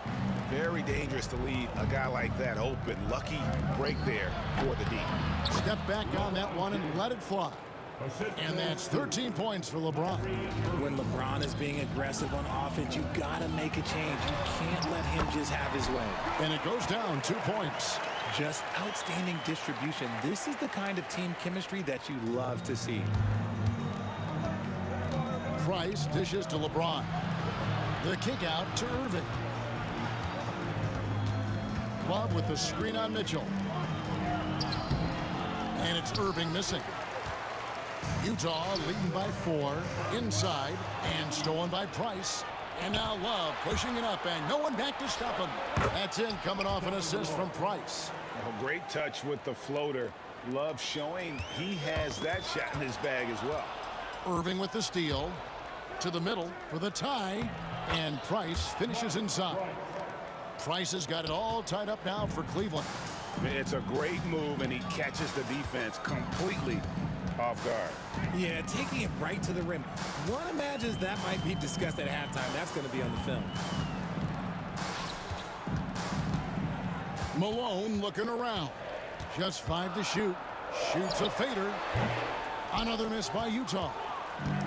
Very dangerous to leave a guy like that open. Lucky break there for the D. Step back on that one and let it fly. And that's 13 points for LeBron. When LeBron is being aggressive on offense, you got to make a change. You can't let him just have his way. And it goes down 2 points. Just outstanding distribution. This is the kind of team chemistry that you love to see. Price dishes to LeBron. The kick out to Irving. Love with the screen on Mitchell. And it's Irving missing. Utah leading by 4 inside and stolen by Price. And now Love pushing it up and no one back to stop him. That's in, coming off an assist from Price. A great touch with the floater. Love showing he has that shot in his bag as well. Irving with the steal. To the middle for the tie. And Price finishes inside. Price has got it all tied up now for Cleveland. It's a great move, and he catches the defense completely off guard. Yeah, taking it right to the rim. One imagines that might be discussed at halftime. That's going to be on the film. Malone looking around. Just 5 to shoot. Shoots a fader. Another miss by Utah.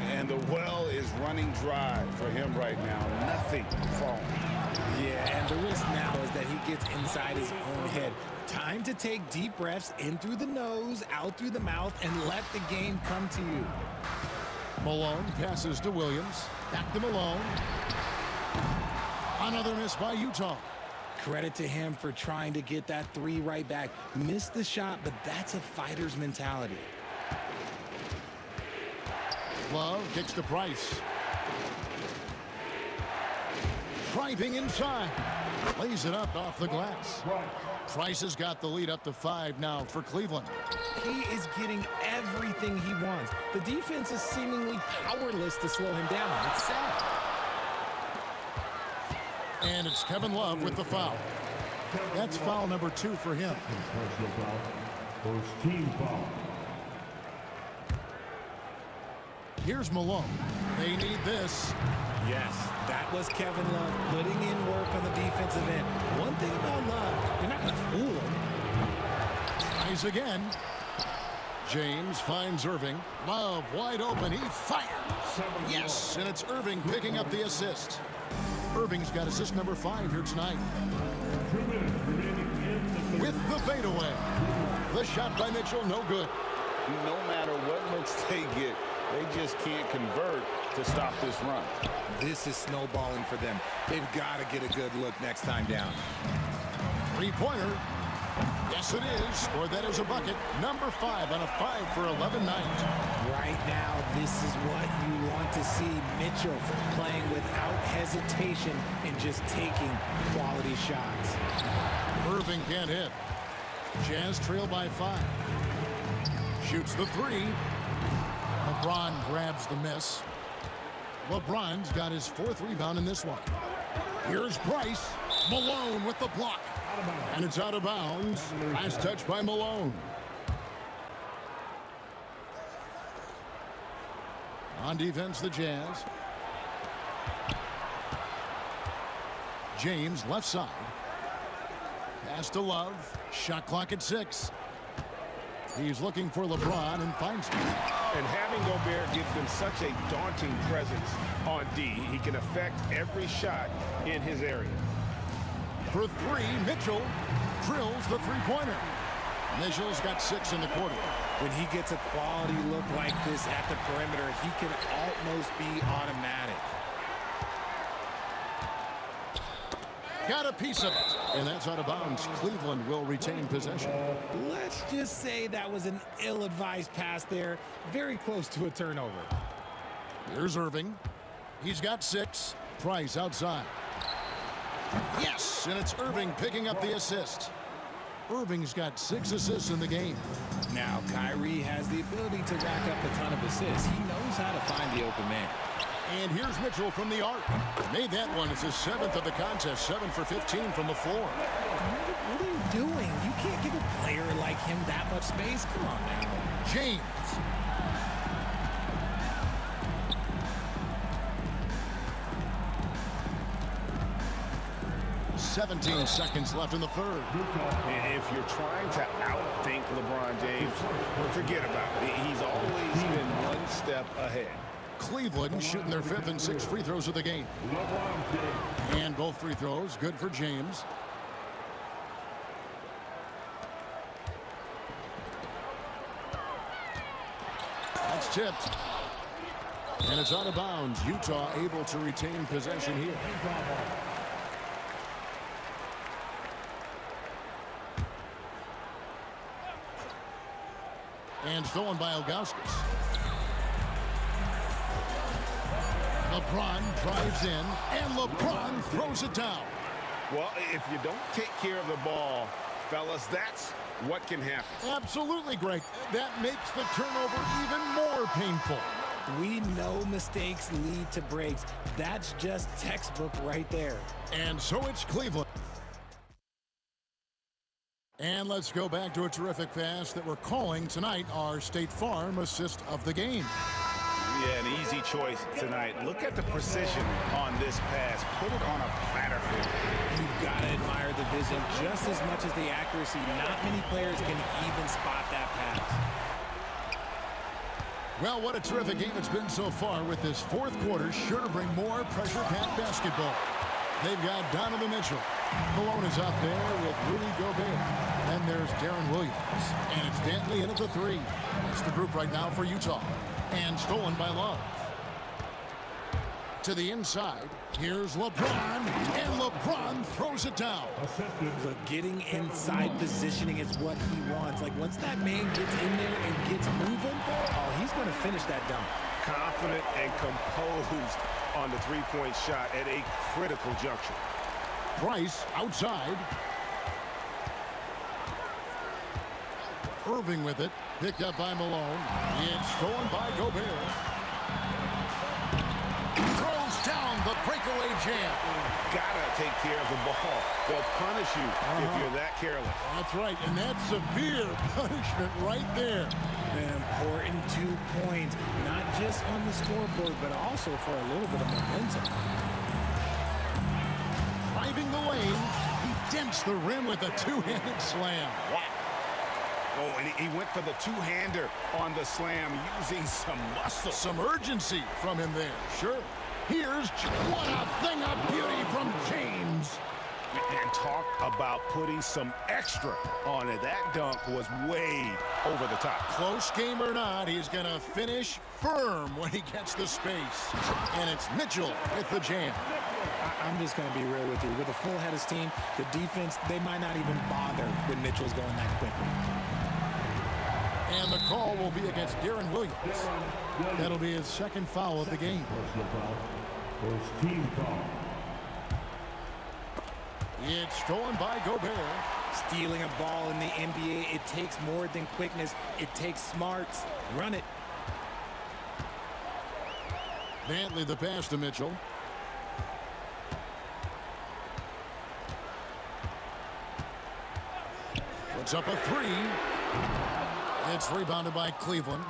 And the well is running dry for him right now. Nothing falling. Yeah, and the risk now is that he gets inside his own head. Time to take deep breaths in through the nose, out through the mouth, and let the game come to you. Malone passes to Williams. Back to Malone. Another miss by Utah. Credit to him for trying to get that 3 right back. Missed the shot, but that's a fighter's mentality. Love kicks to Price. Driving inside. Lays it up off the glass. Price has got the lead up to 5 now for Cleveland. He is getting everything he wants. The defense is seemingly powerless to slow him down. It's sad. And it's Kevin Love with the foul. That's foul number 2 for him. First team foul. Here's Malone. They need this. Yes, that was Kevin Love putting in work on the defensive end. One thing about Love, you're not going to fool him. Tries again. James finds Irving. Love wide open. He fires. Yes, and it's Irving picking up the assist. Irving's got assist number 5 here tonight. With the fadeaway. The shot by Mitchell, no good. No matter what looks they get, they just can't convert to stop this run. This is snowballing for them. They've got to get a good look next time down. Three-pointer. Yes, it is. Or that is a bucket. Number 5 on a 5 for 11 night. Right now, this is what you want to see. Mitchell playing without hesitation and just taking quality shots. Irving can't hit. Jazz trail by 5. Shoots the 3. LeBron grabs the miss. LeBron's got his 4th rebound in this one. Here's Bryce. Malone with the block. And it's out of bounds. Last touch by Malone. On defense, the Jazz. James, left side. Pass to Love. Shot clock at 6. He's looking for LeBron and finds him. And having Gobert gives them such a daunting presence on D. He can affect every shot in his area. For 3, Mitchell drills the three-pointer. Mitchell's got 6 in the quarter. When he gets a quality look like this at the perimeter, he can almost be automatic. Got a piece of it. And that's out of bounds. Cleveland will retain possession. Let's just say that was an ill-advised pass there. Very close to a turnover. Here's Irving. He's got 6. Price outside. Yes, and it's Irving picking up the assist. Irving's got 6 assists in the game. Now, Kyrie has the ability to rack up a ton of assists. He knows how to find the open man. And here's Mitchell from the arc. Made that one. It's his 7th of the contest. 7 for 15 from the floor. What are you doing? You can't give a player like him that much space. Come on now. James. 17 seconds left in the 3rd. And if you're trying to outthink LeBron James, forget about it. He's always been one step ahead. Cleveland shooting their 5th and 6th free throws of the game. And both free throws good for James. That's tipped. And it's out of bounds. Utah able to retain possession here. And stolen by Ilgauskas. LeBron drives in, and LeBron throws it down. Well, if you don't take care of the ball, fellas, that's what can happen. Absolutely, Greg. That makes the turnover even more painful. We know mistakes lead to breaks. That's just textbook right there. And so it's Cleveland. And let's go back to a terrific pass that we're calling tonight our State Farm assist of the game. Yeah, an easy choice tonight. Look at the precision on this pass. Put it on a platter for you. You've got to admire the vision just as much as the accuracy. Not many players can even spot that pass. Well, what a terrific game it's been so far, with this 4th quarter sure to bring more pressure-packed basketball. They've got Donovan Mitchell. Malone is out there with Rudy Gobert. And there's Darren Williams. And it's Dantley in at the 3. That's the group right now for Utah. And stolen by Love. To the inside. Here's LeBron. And LeBron throws it down. Look, getting inside positioning is what he wants. Like, once that man gets in there and gets moving, oh, he's going to finish that dunk. Confident and composed on the three-point shot at a critical juncture. Price outside. Irving with it. Picked up by Malone. It's stolen by Gobert. Throws down the breakaway jam. Gotta take care of the ball. They'll punish you if you're that careless. That's right, and that's severe punishment right there. An important 2 points, not just on the scoreboard, but also for a little bit of momentum. Driving the lane, he dents the rim with a two-handed slam. Wow. Oh, and he went for the two-hander on the slam using some muscle. Some urgency from him there, sure. Here's what a thing of beauty from James. And talk about putting some extra on it. That dunk was way over the top. Close game or not, he's going to finish firm when he gets the space. And it's Mitchell with the jam. I'm just going to be real with you. With a full Hedges team, the defense, they might not even bother when Mitchell's going that quickly. And the call will be against Darren Williams. That'll be his second foul of the game. First team foul. It's stolen by Gobert. Stealing a ball in the NBA, it takes more than quickness. It takes smarts. Run it. Bentley the pass to Mitchell. Puts up a three. It's rebounded by Cleveland.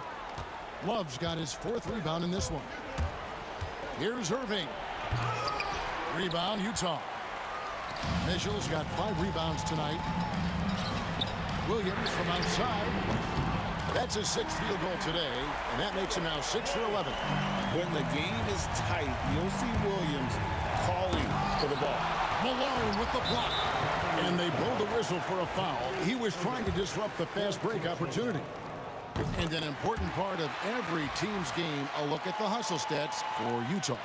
Love's got his fourth rebound in this one. Here's Irving. Rebound, Utah. Mitchell's got 5 rebounds tonight. Williams from outside. That's his 6th field goal today, and that makes him now 6 for 11. When the game is tight, you'll see Williams calling for the ball. Malone with the block. And they blow the whistle for a foul. He was trying to disrupt the fast break opportunity. And an important part of every team's game, a look at the hustle stats for Utah.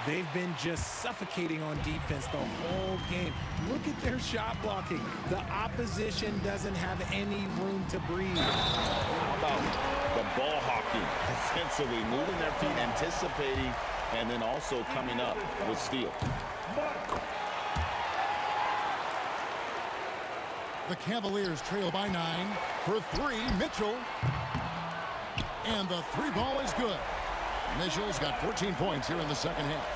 They've been just suffocating on defense the whole game. Look at their shot blocking. The opposition doesn't have any room to breathe. How about the ball hawking? Defensively, moving their feet, anticipating, and then also coming up with steal. The Cavaliers trail by 9. For 3, Mitchell. And the 3 ball is good. Mitchell's got 14 points here in the second half.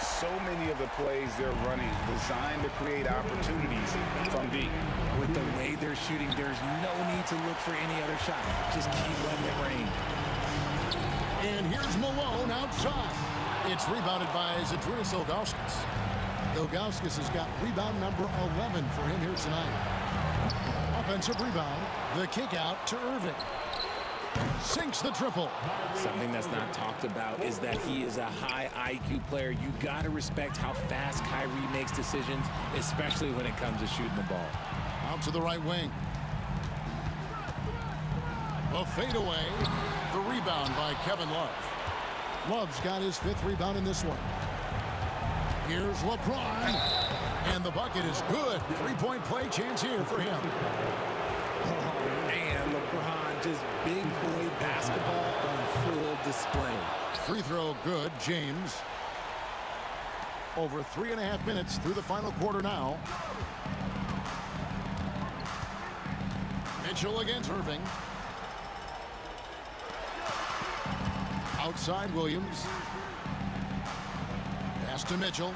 So many of the plays they're running designed to create opportunities from deep. With the way they're shooting, there's no need to look for any other shot. Just keep letting it rain. And here's Malone outside. It's rebounded by Zydrunas Ilgauskas. Ilgauskas has got rebound number 11 for him here tonight. Offensive rebound. The kick out to Irving. Sinks the triple. Something that's not talked about is that he is a high IQ player. You got to respect how fast Kyrie makes decisions, especially when it comes to shooting the ball. Out to the right wing. A fadeaway. The rebound by Kevin Love. Love's got his 5th rebound in this one. Here's LeBron. And the bucket is good. 3-point play chance here for him. Oh, man, LeBron, just big boy basketball on full display. Free throw good, James. Over 3.5 minutes through the final quarter now. Mitchell against Irving. Outside Williams. Pass to Mitchell.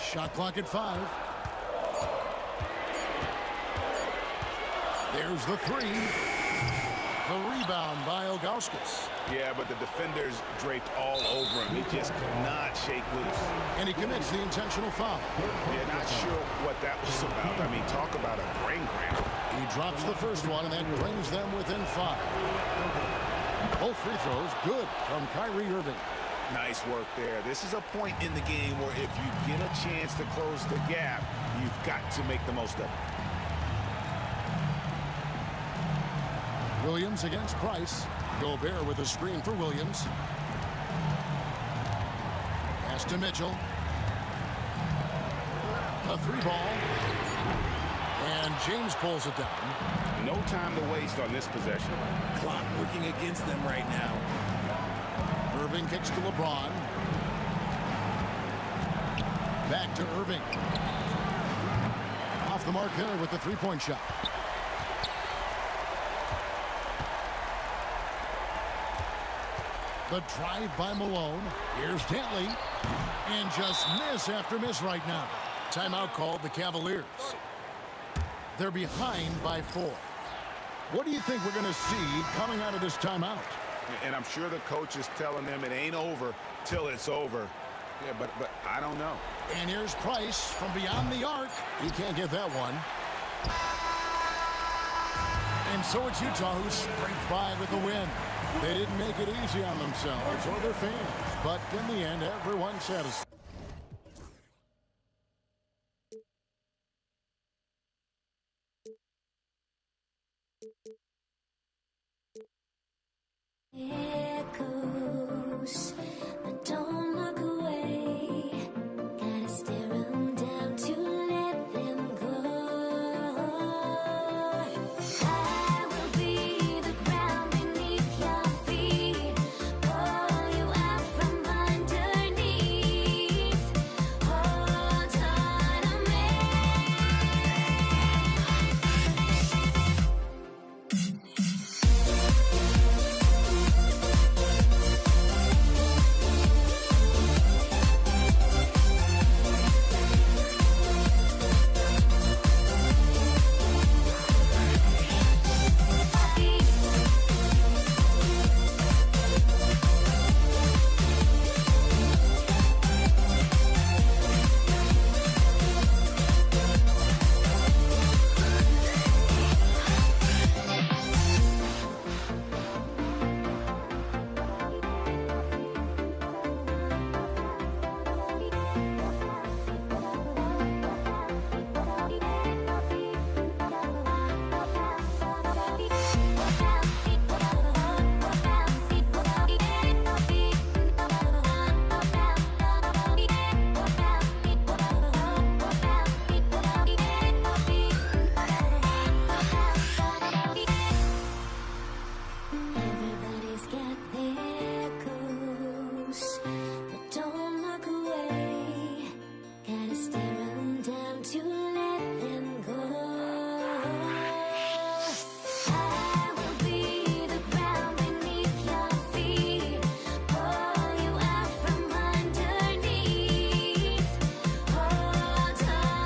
Shot clock at 5. There's the 3. The rebound by Ilgauskas. Yeah, but the defenders draped all over him. He just could not shake loose. And he commits the intentional foul. Yeah, not sure what that was about. I mean, talk about a brain cramp. He drops the first one, and that brings them within 5. Both free throws good from Kyrie Irving. Nice work there. This is a point in the game where if you get a chance to close the gap, you've got to make the most of it. Williams against Price. Gobert with a screen for Williams. Pass to Mitchell. A 3 ball. And James pulls it down. No time to waste on this possession. Clock working against them right now. Irving kicks to LeBron. Back to Irving. Off the mark there with the 3-point shot. The drive by Malone. Here's Dentley. And just miss after miss right now. Timeout called the Cavaliers. They're behind by 4. What do you think we're going to see coming out of this timeout? And I'm sure the coach is telling them it ain't over till it's over. Yeah, but I don't know. And here's Price from beyond the arc. He can't get that one. And so it's Utah who scraped by with the win. They didn't make it easy on themselves or their fans, but in the end, everyone's satisfied. Echoes, but don't look away. Gotta stare 'em down to let them go. I will be the ground beneath your feet, pull you out from underneath. Hold on to me. Everybody's got their goals, but don't look away. Gotta stare 'em down to let them go. I will be the ground beneath your feet, pull you out from underneath. Hold on to me.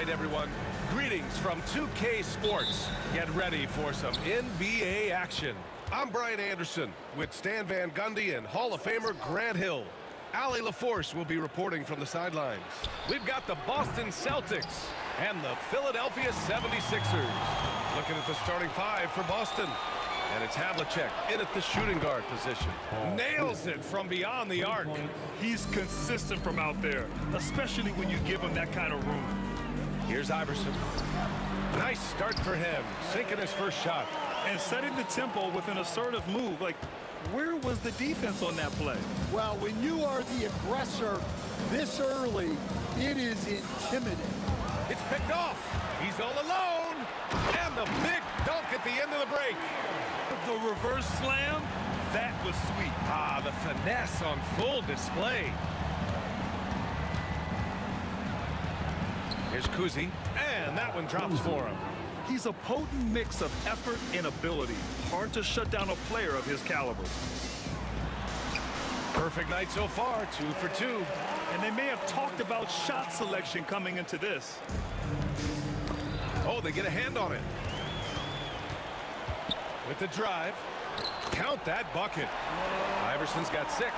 right, everyone. Greetings from 2K Sports. Get ready for some NBA action. I'm Brian Anderson with Stan Van Gundy and Hall of Famer Grant Hill. Allie LaForce will be reporting from the sidelines. We've got the Boston Celtics and the Philadelphia 76ers. Looking at the starting five for Boston. And it's Havlicek in at the shooting guard position. Nails it from beyond the arc. He's consistent from out there, especially when you give him that kind of room. Here's Iverson. Nice start for him, sinking his first shot. And setting the tempo with an assertive move. Like, where was the defense on that play? Well, when you are the aggressor this early, it is intimidating. It's picked off. He's all alone. And the big dunk at the end of the break. The reverse slam, that was sweet. Ah, the finesse on full display. Here's Kuzi, and that one drops for him. He's a potent mix of effort and ability. Hard to shut down a player of his caliber. Perfect night so far, 2 for 2. And they may have talked about shot selection coming into this. Oh, they get a hand on it. With the drive, count that bucket. Iverson's got 6.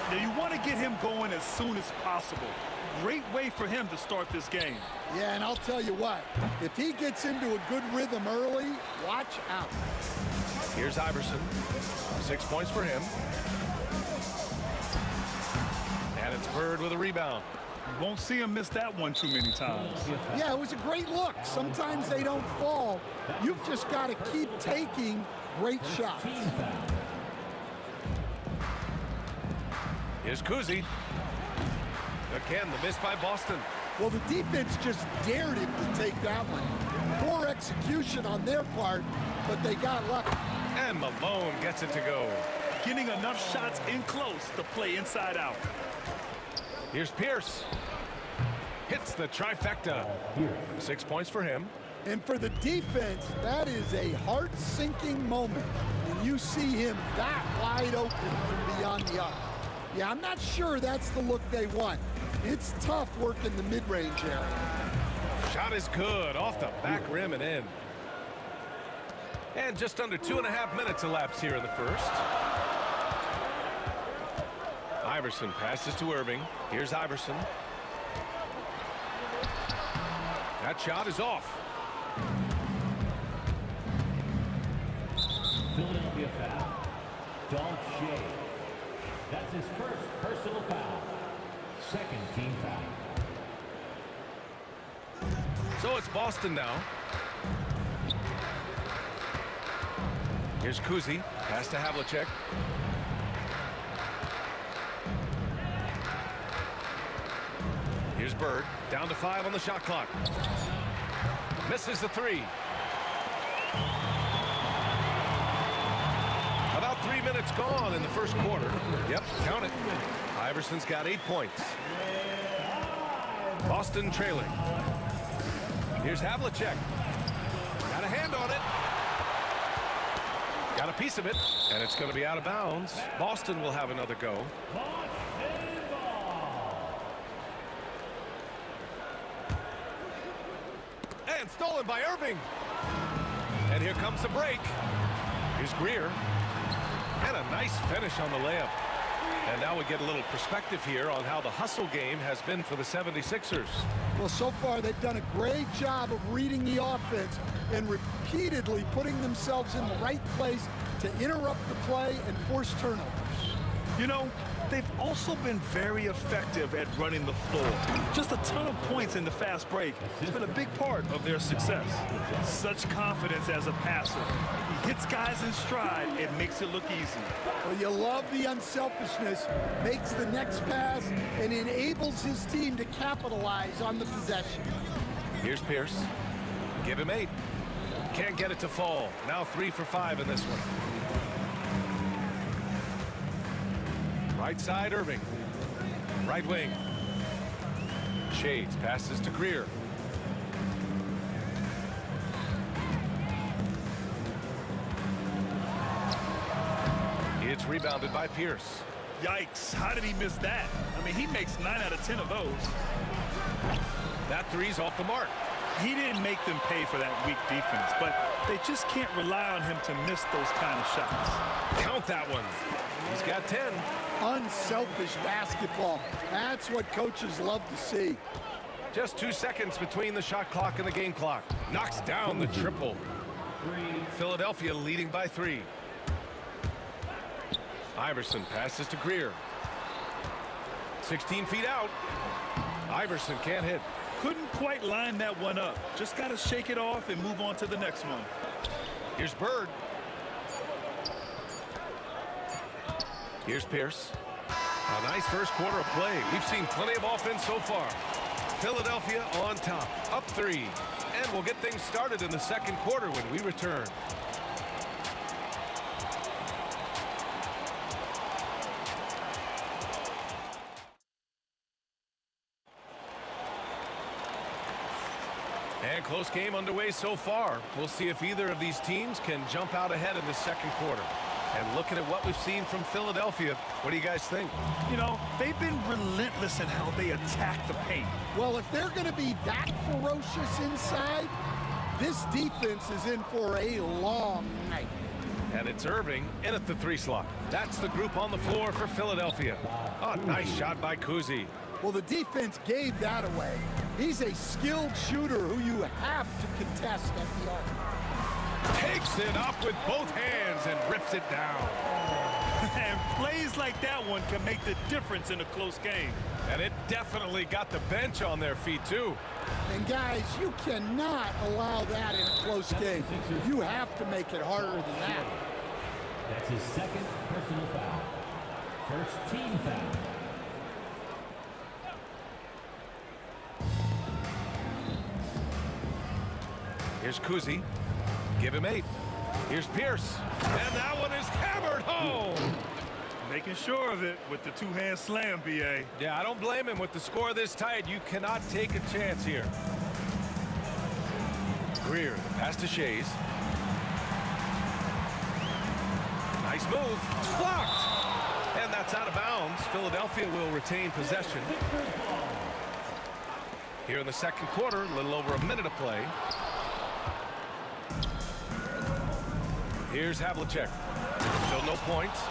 Now you want to get him going as soon as possible. Great way for him to start this game. Yeah, and I'll tell you what, if he gets into a good rhythm early, watch out. Here's Iverson. 6 points for him. And it's Bird with a rebound. You won't see him miss that one too many times. Yeah, it was a great look. Sometimes they don't fall. You've just got to keep taking great shots. Here's Kuzi. Again, the miss by Boston. Well, the defense just dared him to take that one. Poor execution on their part, but they got lucky. And Malone gets it to go. Getting enough shots in close to play inside out. Here's Pierce. Hits the trifecta. 6 points for him. And for the defense, that is a heart-sinking moment when you see him that wide open from beyond the arc. Yeah, I'm not sure that's the look they want. It's tough working the mid-range area. Shot is good, off the back rim and in. And just under 2.5 minutes elapsed here in the first. Iverson passes to Irving. Here's Iverson. That shot is off. Philadelphia foul. Dolph Shea. That's his first personal foul. Second team foul. So it's Boston now. Here's Kuzi. Pass to Havlicek. Here's Bird. Down to 5 on the shot clock. Misses the 3. About 3 minutes gone in the first quarter. Yep, count it. Iverson's got 8 points. Boston trailing. Here's Havlicek. Got a hand on it. Got a piece of it, and it's going to be out of bounds. Boston will have another go. And stolen by Irving. And here comes the break. Here's Greer. And a nice finish on the layup. And now we get a little perspective here on how the hustle game has been for the 76ers. Well, so far they've done a great job of reading the offense and repeatedly putting themselves in the right place to interrupt the play and force turnovers. You know, they've also been very effective at running the floor. Just a ton of points in the fast break. It's been a big part of their success. Such confidence as a passer. He hits guys in stride. It makes it look easy. Well, you love the unselfishness, makes the next pass, and enables his team to capitalize on the possession. Here's Pierce. Give him 8. Can't get it to fall. Now 3 for 5 in this one. Right side, Irving. Right wing. Shades passes to Greer. It's rebounded by Pierce. Yikes, how did he miss that? I mean, he makes 9 out of 10 of those. That three's off the mark. He didn't make them pay for that weak defense, but they just can't rely on him to miss those kind of shots. Count that one. He's got 10. Unselfish basketball. That's what coaches love to see. Just 2 seconds between the shot clock and the game clock. Knocks down the triple. Philadelphia leading by 3. Iverson passes to Greer. 16 feet out. Iverson can't hit. Couldn't quite line that one up. Just got to shake it off and move on to the next one. Here's Bird. Here's Pierce. A nice first quarter of play. We've seen plenty of offense so far. Philadelphia on top, up 3. And we'll get things started in the second quarter when we return. And close game underway so far. We'll see if either of these teams can jump out ahead in the second quarter. And looking at what we've seen from Philadelphia, what do you guys think? You know, they've been relentless in how they attack the paint. Well, if they're going to be that ferocious inside, this defense is in for a long night. And it's Irving in at the 3 slot. That's the group on the floor for Philadelphia. Oh, nice shot by Kuzi. Well, the defense gave that away. He's a skilled shooter who you have to contest at the arc. Takes it up with both hands and rips it down. And plays like that one can make the difference in a close game. And it definitely got the bench on their feet, too. And, guys, you cannot allow that in a close game. You have to make it harder than that. That's his second personal foul. First team foul. Here's Kuzi. Give him 8. Here's Pierce. And that one is hammered home. Making sure of it with the 2-hand slam, B.A. Yeah, I don't blame him. With the score this tight, you cannot take a chance here. Greer, the pass to Shays. Nice move. Blocked. And that's out of bounds. Philadelphia will retain possession. Here in the second quarter, a little over a minute of play. Here's Havlicek. Still no points.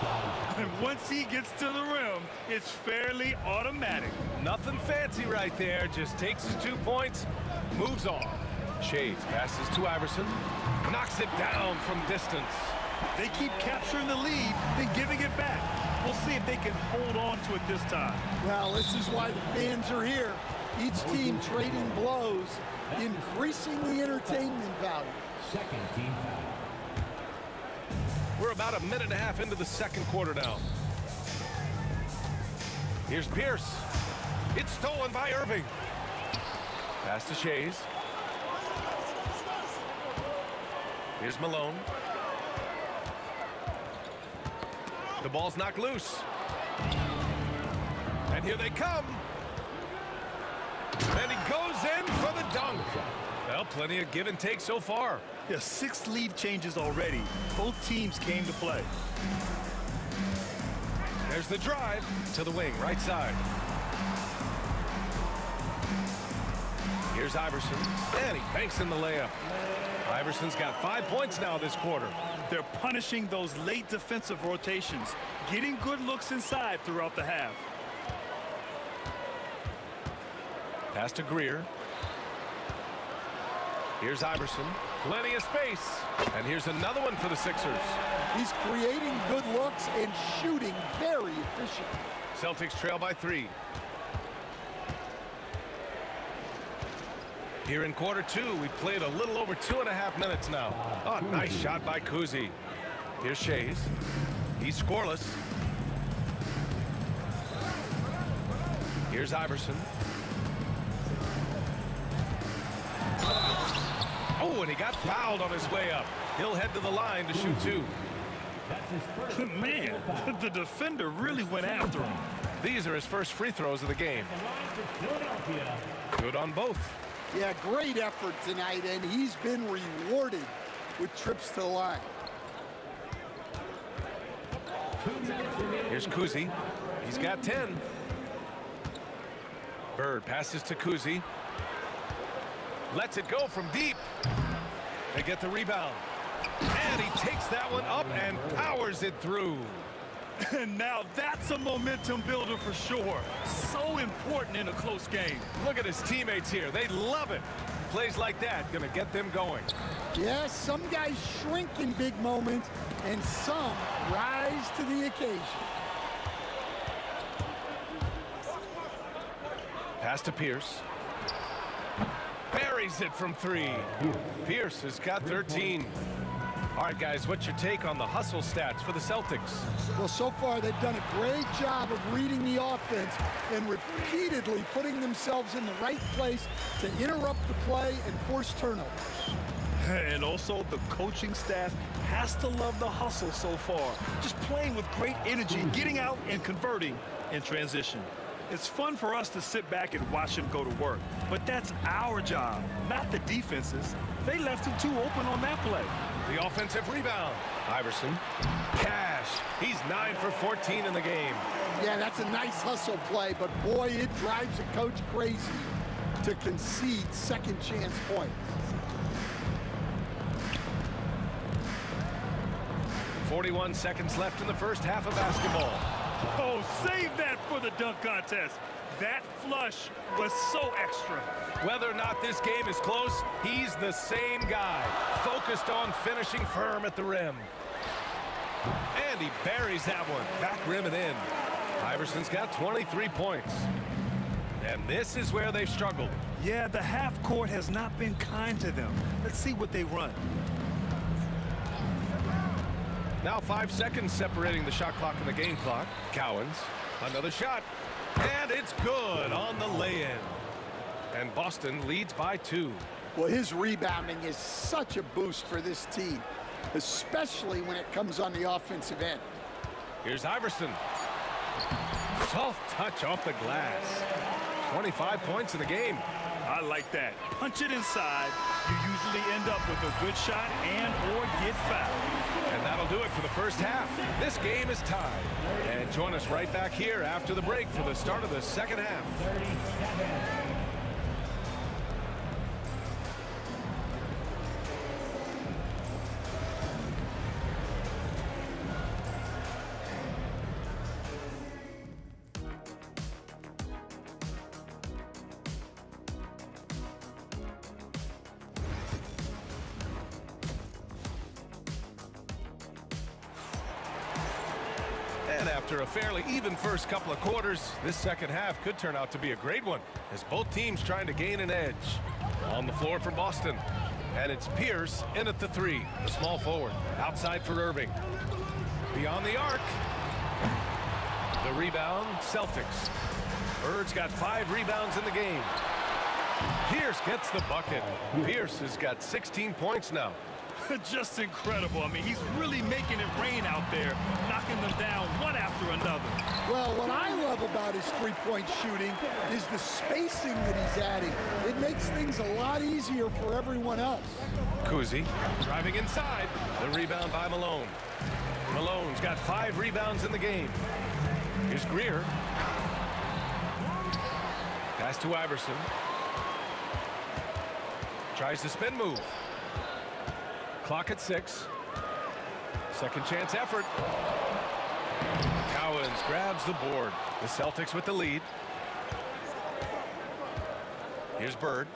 And once he gets to the rim, it's fairly automatic. Nothing fancy right there. Just takes his 2 points, moves on. Shades passes to Iverson. Knocks it down from distance. They keep capturing the lead, then giving it back. We'll see if they can hold on to it this time. Well, this is why the fans are here. Each team trading blows, increasing the entertainment value. Second team foul. We're about a minute and a half into the second quarter now. Here's Pierce. It's stolen by Irving. Pass to Shays. Here's Malone. The ball's knocked loose. And here they come. And he goes in for the dunk. Well, plenty of give and take so far. Yeah, 6 lead changes already. Both teams came to play. There's the drive to the wing, right side. Here's Iverson, and he banks in the layup. Iverson's got 5 points now this quarter. They're punishing those late defensive rotations, getting good looks inside throughout the half. Pass to Greer. Here's Iverson. Plenty of space. And here's another one for the Sixers. He's creating good looks and shooting very efficient. Celtics trail by 3. Here in quarter 2, we played a little over 2.5 minutes now. Oh, nice shot by Kuzi. Here's Shays. He's scoreless. Here's Iverson. Oh, and he got fouled on his way up. He'll head to the line to shoot 2. Man, the defender really went after him. These are his first free throws of the game. Good on both. Yeah, great effort tonight, and he's been rewarded with trips to the line. Here's Kuzi. He's got 10. Bird passes to Kuzi. Lets it go from deep. They get the rebound. And he takes that one up and powers it through. And now that's a momentum builder for sure. So important in a close game. Look at his teammates here. They love it. Plays like that gonna get them going. Yes, some guys shrink in big moments, and some rise to the occasion. Pass to Pierce. Buries it from 3. Pierce has got 13. All right, guys, what's your take on the hustle stats for the Celtics? Well, so far they've done a great job of reading the offense and repeatedly putting themselves in the right place to interrupt the play and force turnovers. And also, the coaching staff has to love the hustle so far. Just playing with great energy, getting out and converting in transition. It's fun for us to sit back and watch him go to work. But that's our job, not the defense's. They left him too open on that play. The offensive rebound. Iverson. Cash. He's 9 for 14 in the game. Yeah, that's a nice hustle play, but boy, it drives a coach crazy to concede second chance points. 41 seconds left in the first half of basketball. Oh, save that for the dunk contest. That flush was so extra. Whether or not this game is close, he's the same guy, focused on finishing firm at the rim. And he buries that one, back rim and in. Iverson's got 23 points. And this is where they've struggled. Yeah, the half court has not been kind to them. Let's see what they run. Now 5 seconds separating the shot clock and the game clock. Cowens, another shot. And it's good on the lay-in. And Boston leads by 2. Well, his rebounding is such a boost for this team, especially when it comes on the offensive end. Here's Iverson. Soft touch off the glass. 25 points in the game. I like that. Punch it inside. You usually end up with a good shot and or get fouled. And that'll do it for the first half. This game is tied. And join us right back here after the break for the start of the second half. And after a fairly even first couple of quarters, this second half could turn out to be a great one as both teams trying to gain an edge. On the floor for Boston. And it's Pierce in at the 3, the small forward. Outside for Irving. Beyond the arc. The rebound, Celtics. Bird's got 5 rebounds in the game. Pierce gets the bucket. Pierce has got 16 points now. Just incredible. I mean, he's really making it rain out there, knocking them down one after another. Well, what I love about his three-point shooting is the spacing that he's adding. It makes things a lot easier for everyone else. Kuzi driving inside. The rebound by Malone. Malone's got 5 rebounds in the game. Here's Greer. Pass to Iverson. Tries the spin move. Clock at 6. Second chance effort. Cowens grabs the board. The Celtics with the lead. Here's Bird.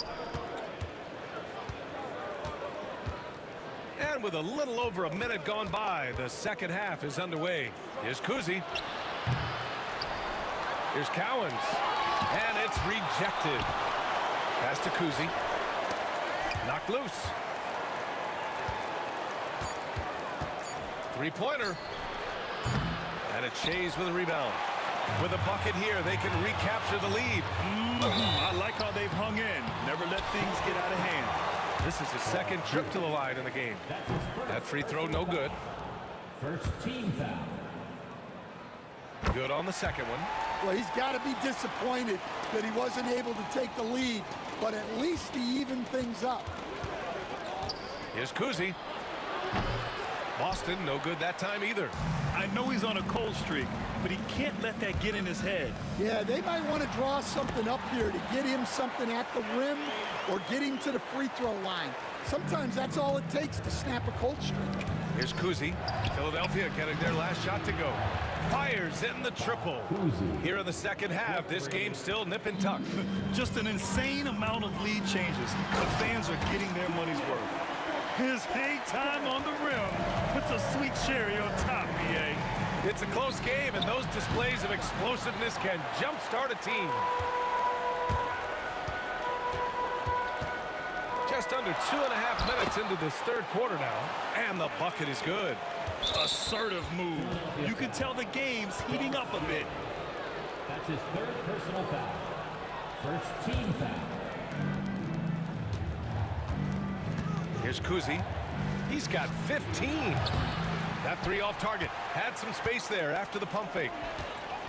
And with a little over a minute gone by, the second half is underway. Here's Kuzi. Here's Cowens. And it's rejected. Pass to Kuzi. Knocked loose. Three-pointer. And it's Shays with a rebound. With a bucket here, they can recapture the lead. I like how they've hung in. Never let things get out of hand. This is his second trip to the line in the game. That free throw, no good. First team foul. Good on the second one. Well, he's got to be disappointed that he wasn't able to take the lead, but at least he evened things up. Here's Kuzi. Boston, no good that time either. I know he's on a cold streak, but he can't let that get in his head. Yeah, they might want to draw something up here to get him something at the rim or get him to the free throw line. Sometimes that's all it takes to snap a cold streak. Here's Kuzi. Philadelphia getting their last shot to go. Fires in the triple. Here in the second half, this game's still nip and tuck. Just an insane amount of lead changes. The fans are getting their money's worth. His hang time on the rim puts a sweet cherry on top, BA. It's a close game, and those displays of explosiveness can jumpstart a team. Just under 2.5 minutes into this third quarter now, and the bucket is good. Assertive move. You can tell the game's heating up a bit. That's his third personal foul. First team foul. Here's Kuzi. He's got 15. That three off target. Had some space there after the pump fake.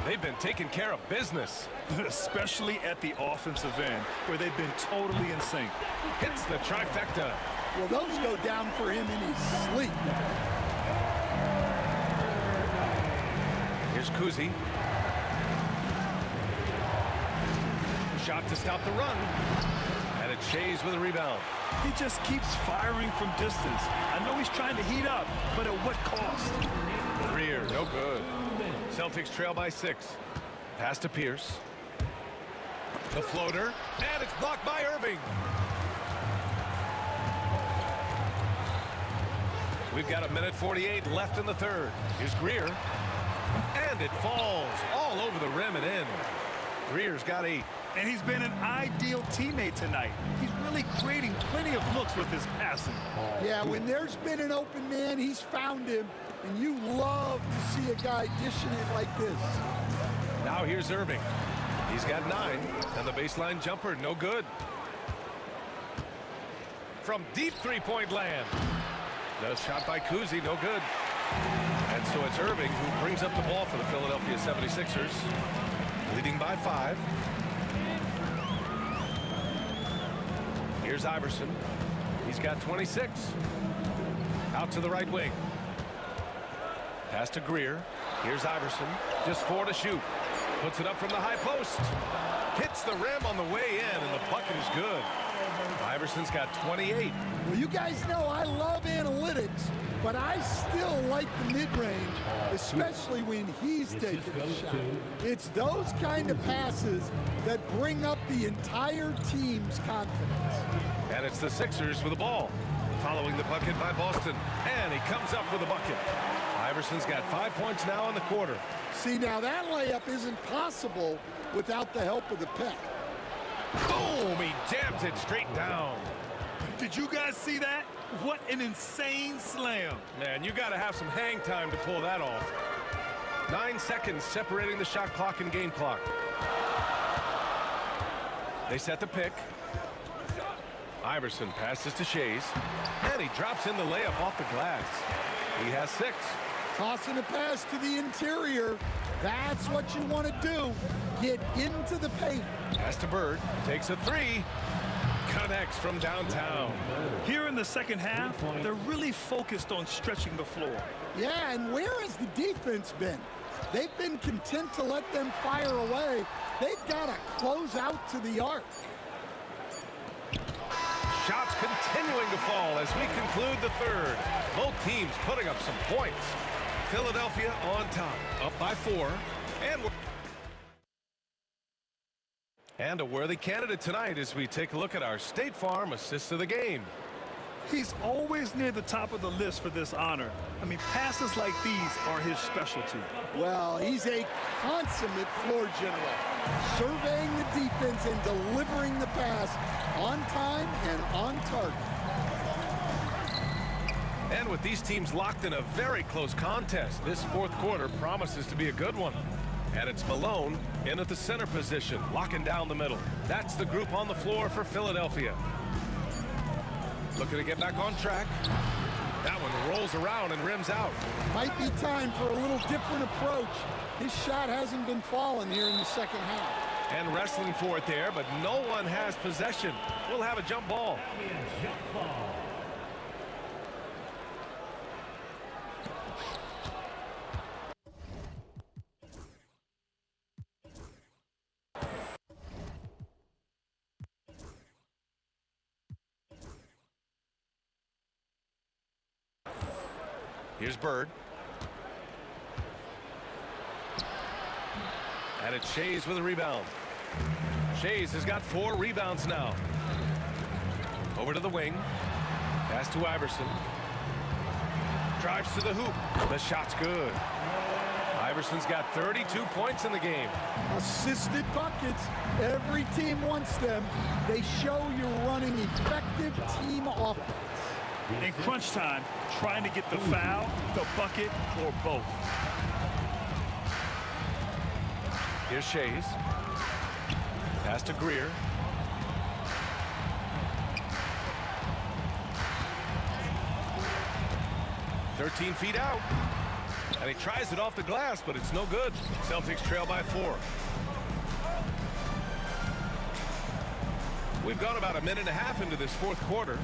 They've been taking care of business. Especially at the offensive end, where they've been totally in sync. Hits the trifecta. Well, those go down for him in his sleep. Here's Kuzi. Shot to stop the run. And it's Shays with a rebound. He just keeps firing from distance. I know he's trying to heat up, but at what cost? Greer, no good. Celtics trail by 6. Pass to Pierce. The floater, and it's blocked by Irving. We've got 1:48 left in the third. Here's Greer. And it falls all over the rim and in. Greer's got 8. And he's been an ideal teammate tonight. He's really creating plenty of looks with his passing. Yeah, when there's been an open man, he's found him. And you love to see a guy dishing it like this. Now here's Irving. He's got 9. And the baseline jumper, no good. From deep three-point land. The shot by Kuzi, no good. And so it's Irving who brings up the ball for the Philadelphia 76ers. Leading by 5. Here's Iverson. He's got 26. Out to the right wing. Pass to Greer. Here's Iverson. Just 4 to shoot. Puts it up from the high post. Hits the rim on the way in, and the bucket is good. Iverson's got 28. Well, you guys know I love analytics, but I still like the mid-range, especially when he's taking a shot. It's those kind of passes that bring up the entire team's confidence. And it's the Sixers with the ball. Following the bucket by Boston. And he comes up with a bucket. Iverson's got 5 points now in the quarter. See, now that layup isn't possible without the help of the pick. Boom! He jams it straight down. Did you guys see that? What an insane slam. Man, you got to have some hang time to pull that off. 9 seconds separating the shot clock and game clock. They set the pick. Iverson passes to Shays. And he drops in the layup off the glass. He has 6. Tossing a pass to the interior. That's what you want to do. Get into the paint. Pass to Bird. Takes a 3. Connects from downtown. Here in the second half, they're really focused on stretching the floor. Yeah, and where has the defense been? They've been content to let them fire away. They've got to close out to the arc. Shots continuing to fall as we conclude the third. Both teams putting up some points. Philadelphia on top, up by 4. And a worthy candidate tonight as we take a look at our State Farm assist of the game. He's always near the top of the list for this honor. I mean, passes like these are his specialty. Well, he's a consummate floor general, surveying the defense and delivering the pass on time and on target. And with these teams locked in a very close contest, this fourth quarter promises to be a good one. And it's Malone in at the center position, locking down the middle. That's the group on the floor for Philadelphia. Looking to get back on track. That one rolls around and rims out. Might be time for a little different approach. His shot hasn't been falling here in the second half. And wrestling for it there, but no one has possession. We'll have a jump ball. Here's Bird. And it's Shays with a rebound. Shays has got 4 rebounds now. Over to the wing. Pass to Iverson. Drives to the hoop. The shot's good. Iverson's got 32 points in the game. Assisted buckets. Every team wants them. They show you're running effective team offense. In crunch time, trying to get the foul, the bucket, or both. Here's Shays. Pass to Greer. "13 feet out." And he tries it off the glass, but it's no good. Celtics trail by 4. We've gone about a minute and a half into this fourth quarter.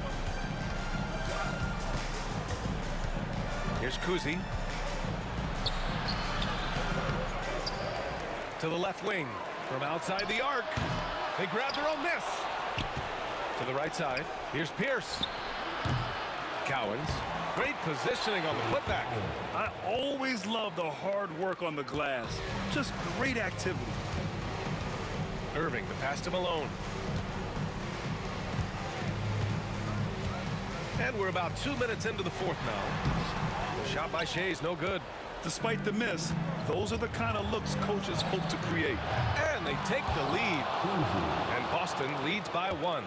Here's Kuzi. To the left wing from outside the arc. They grab their own miss. To the right side. Here's Pierce. Cowens. Great positioning on the putback. I always love the hard work on the glass. Just great activity. Irving, the pass to Malone. And we're about 2 minutes into the fourth now. The shot by Shays, no good. Despite the miss, those are the kind of looks coaches hope to create. And they take the lead. And Boston leads by 1.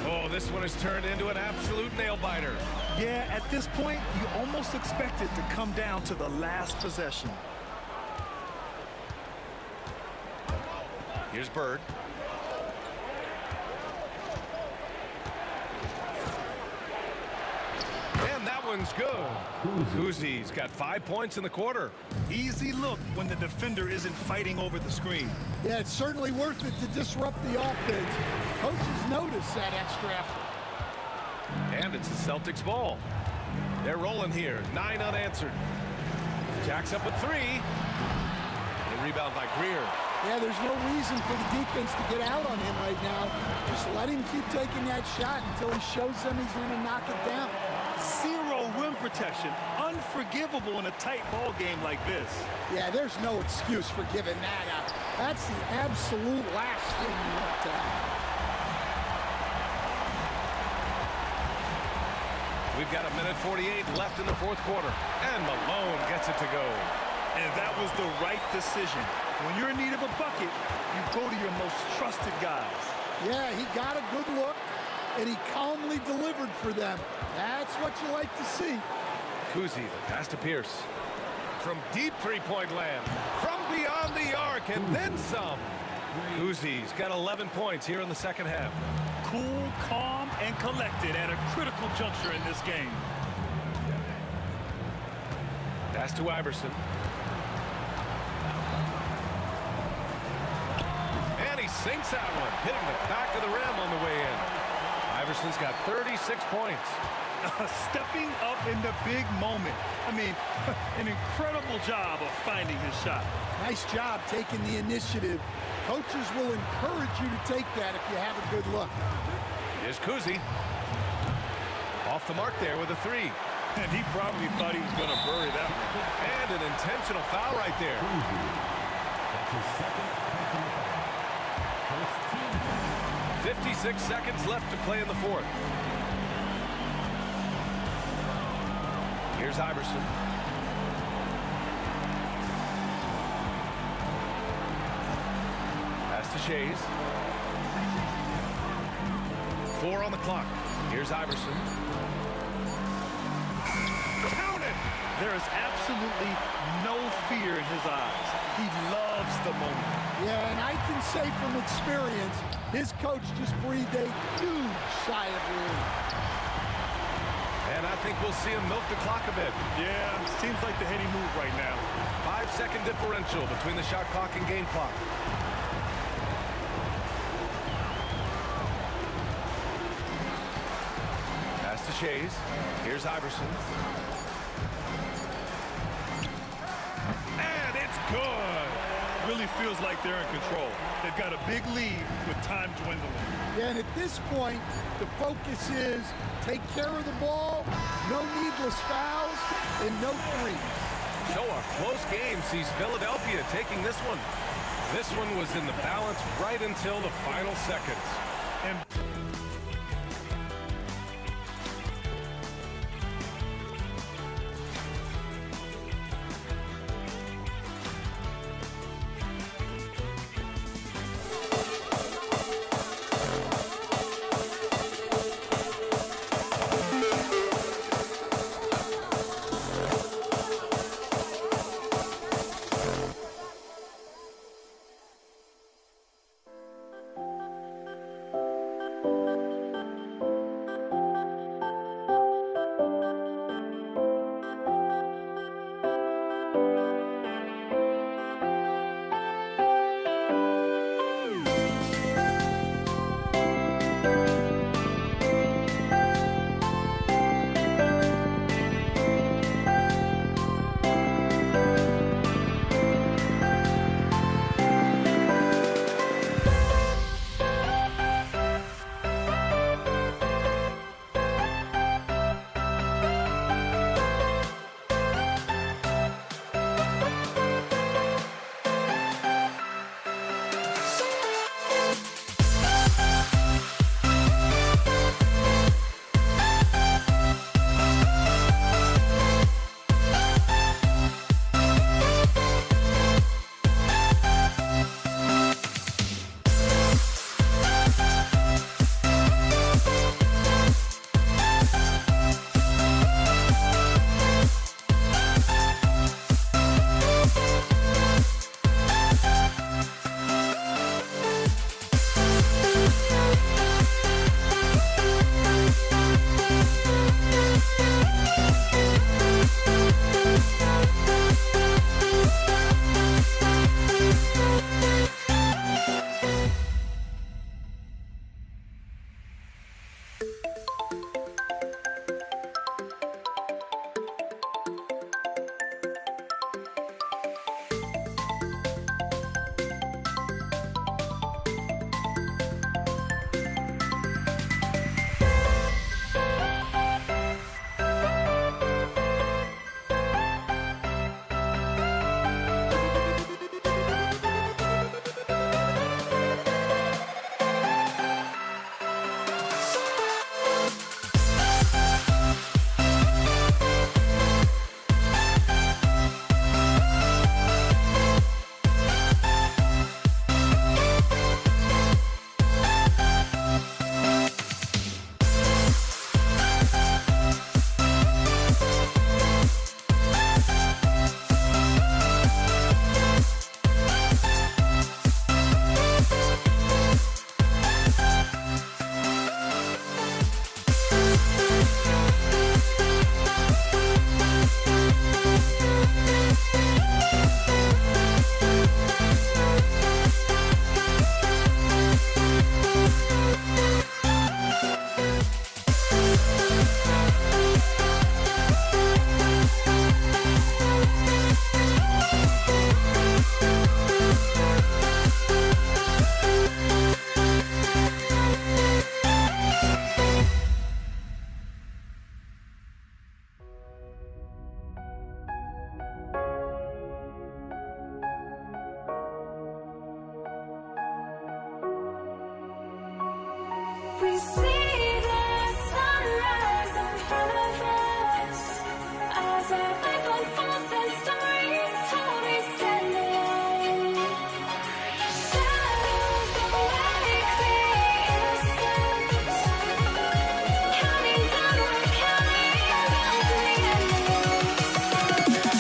Oh, this one has turned into an absolute nail-biter. Yeah, at this point, you almost expect it to come down to the last possession. Here's Bird. And that one's good. Kuzi's got 5 points in the quarter. Easy look when the defender isn't fighting over the screen. Yeah, it's certainly worth it to disrupt the offense. Coaches notice that extra effort. And it's the Celtics ball. They're rolling here. 9 unanswered. Jacks up with 3. The rebound by Greer. Yeah, there's no reason for the defense to get out on him right now. Just let him keep taking that shot until he shows them he's going to knock it down. 0 rim protection. Unforgivable in a tight ball game like this. Yeah, there's no excuse for giving that up. That's the absolute last thing you want to have. We've got a minute 48 left in the fourth quarter. And Malone gets it to go. And that was the right decision. When you're in need of a bucket, you go to your most trusted guys. Yeah, he got a good look, and he calmly delivered for them. That's what you like to see. Kuzi, the pass to Pierce. From deep three-point land. From beyond the arc, and then some. Kuzi's got 11 points here in the second half. Cool, calm, and collected at a critical juncture in this game. Pass to Iverson. And he sinks that one, hitting the back of the rim on the way in. Iverson's got 36 points. Stepping up in the big moment. I mean, an incredible job of finding his shot. Nice job taking the initiative. Coaches will encourage you to take that if you have a good look. Here's Kuzi. Off the mark there with a 3. And he probably thought he was going to bury that one. And an intentional foul right there. 56 seconds left to play in the fourth. Here's Iverson. Pass to Shays. 4 on the clock. Here's Iverson. Count it! There is absolutely no fear in his eyes. He loves the moment. Yeah, and I can say from experience, his coach just breathed a huge sigh of relief. And I think we'll see him milk the clock a bit. Yeah, seems like the heady move right now. 5-second differential between the shot clock and game clock. Pass to Shays. Here's Iverson. And it's good. Really feels like they're in control. They've got a big lead with time dwindling. Yeah, and at this point, the focus is Take care of the ball, no needless fouls, and no threes. So a close game sees Philadelphia taking this one. This one was in the balance right until the final seconds. And We see the sunrise in front of us as our life unfolds and stories told. We stand alone. Shadows awake the innocence, counting down, we're counting down to the end of this.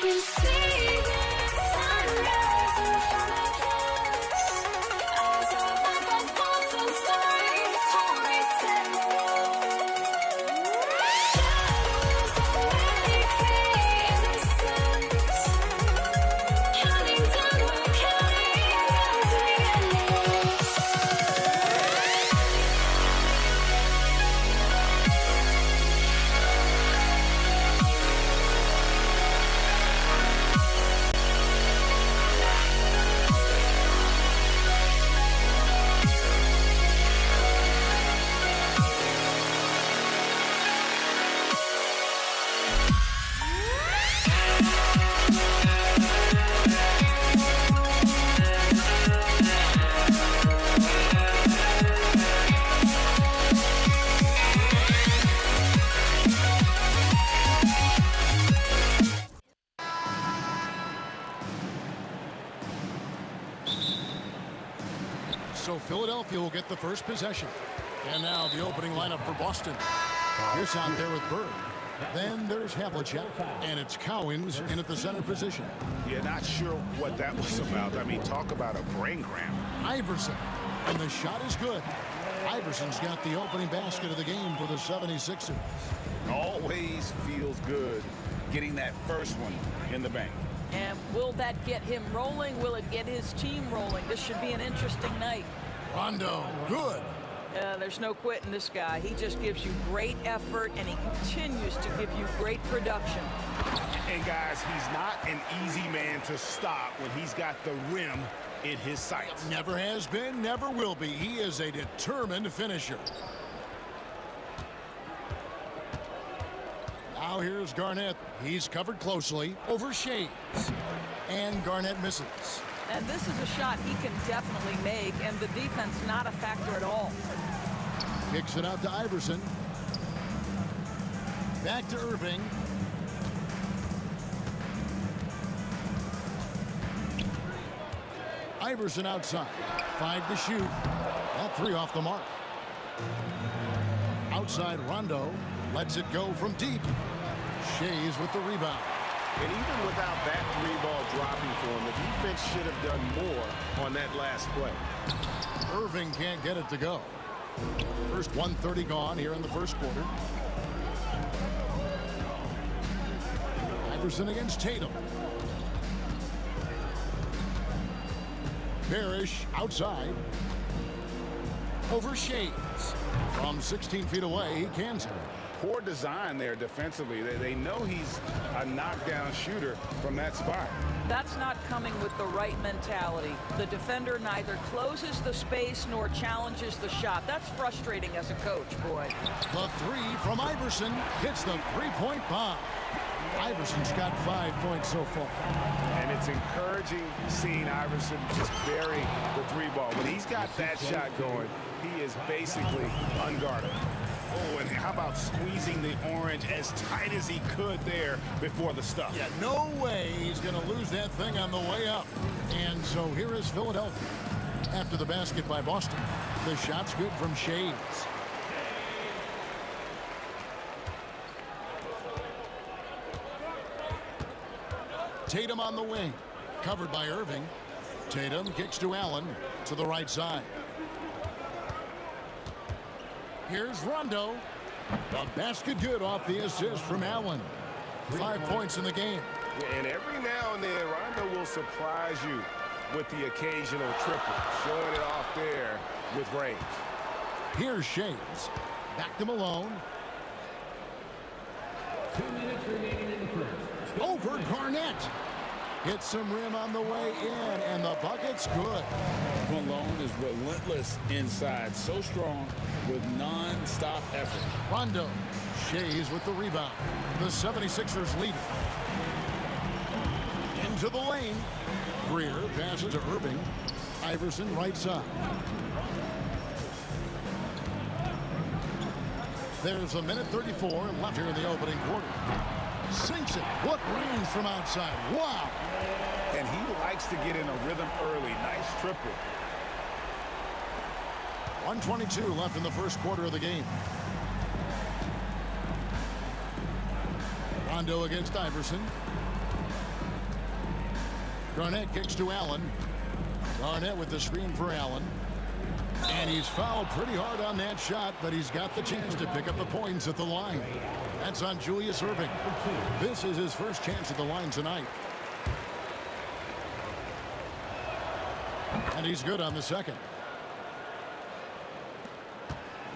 We see the sunrise in front of us. As our life unfolds and stories stand alone. Shadows of weekly innocence. Counting down, we're counting down to the endless. So Philadelphia will get the first possession. And now the opening lineup for Boston. Pierce out there with Bird. Then there's Havlicek, and it's Cowens in at the center position. Yeah, not sure what that was about. I mean, talk about a brain cramp. Iverson, and the shot is good. Iverson's got the opening basket of the game for the 76ers. Always feels good getting that first one in the bank. And will that get him rolling? Will it get his team rolling? This should be an interesting night. Rondo, good. There's no quitting this guy. He just gives you great effort, and he continues to give you great production. And guys, he's not an easy man to stop when he's got the rim in his sights. Never has been, never will be. He is a determined finisher. Now here's Garnett. He's covered closely over Shades. And Garnett misses. And this is a shot he can definitely make, and the defense not a factor at all. Kicks it out to Iverson. Back to Irving. Iverson outside. 5 to shoot. That 3 off the mark. Outside Rondo. Lets it go from deep. Shays with the rebound. And even without that 3-ball dropping for him, the defense should have done more on that last play. Irving can't get it to go. First 1:30 gone here in the first quarter. Iverson against Tatum. Parrish outside. Over Shades. From 16 feet away, he cans it. Poor design there defensively. They know he's a knockdown shooter from that spot. That's not coming with the right mentality. The defender neither closes the space nor challenges the shot. That's frustrating as a coach, boy. The 3 from Iverson hits the 3-point bomb. Iverson's got 5 points so far. And it's encouraging seeing Iverson just bury the 3-ball. When he's got that shot going, he is basically unguarded. Oh, and how about squeezing the orange as tight as he could there before the stuff? Yeah, no way he's going to lose that thing on the way up. And so here is Philadelphia. After the basket by Boston, the shot's good from Shades. Tatum on the wing, covered by Irving. Tatum kicks to Allen to the right side. Here's Rondo. The basket good off the assist from Allen. 5 points in the game. And every now and then, Rondo will surprise you with the occasional triple, showing it off there with range. Here's Shades. Back to Malone. 2 minutes remaining in the first. Over Garnett. Hits some rim on the way in, and the bucket's good. Malone is relentless inside, so strong with non-stop effort. Rondo Shays with the rebound. The 76ers lead. Into the lane. Greer passes to Irving. Iverson right side. There's a minute 34 left here in the opening quarter. Sinks it. What range from outside. Wow. And he likes to get in a rhythm early. Nice triple. 1:22 left in the first quarter of the game. Rondo against Iverson. Garnett kicks to Allen. Garnett with the screen for Allen. And he's fouled pretty hard on that shot, but he's got the chance to pick up the points at the line. That's on Julius Irving. This is his first chance at the line tonight. And he's good on the second.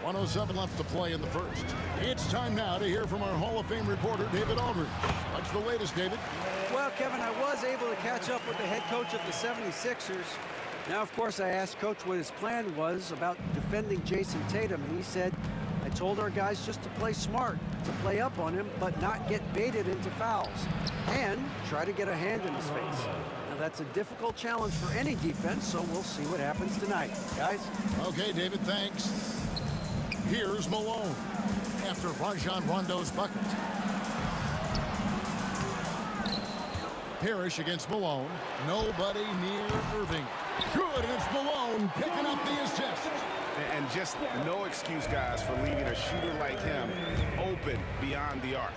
1:07 left to play in the first. It's time now to hear from our Hall of Fame reporter, David Aldridge. What's the latest, David? Well, Kevin, I was able to catch up with the head coach of the 76ers. Now, of course, I asked Coach what his plan was about defending Jason Tatum, and he said, I told our guys just to play smart, to play up on him, but not get baited into fouls, and try to get a hand in his face. Now, that's a difficult challenge for any defense, so we'll see what happens tonight. Guys? Okay, David, thanks. Here's Malone after Rajon Rondo's bucket. Parrish against Malone. Nobody near Irving. Good, and it's Malone picking up the assist. And just no excuse, guys, for leaving a shooter like him open beyond the arc.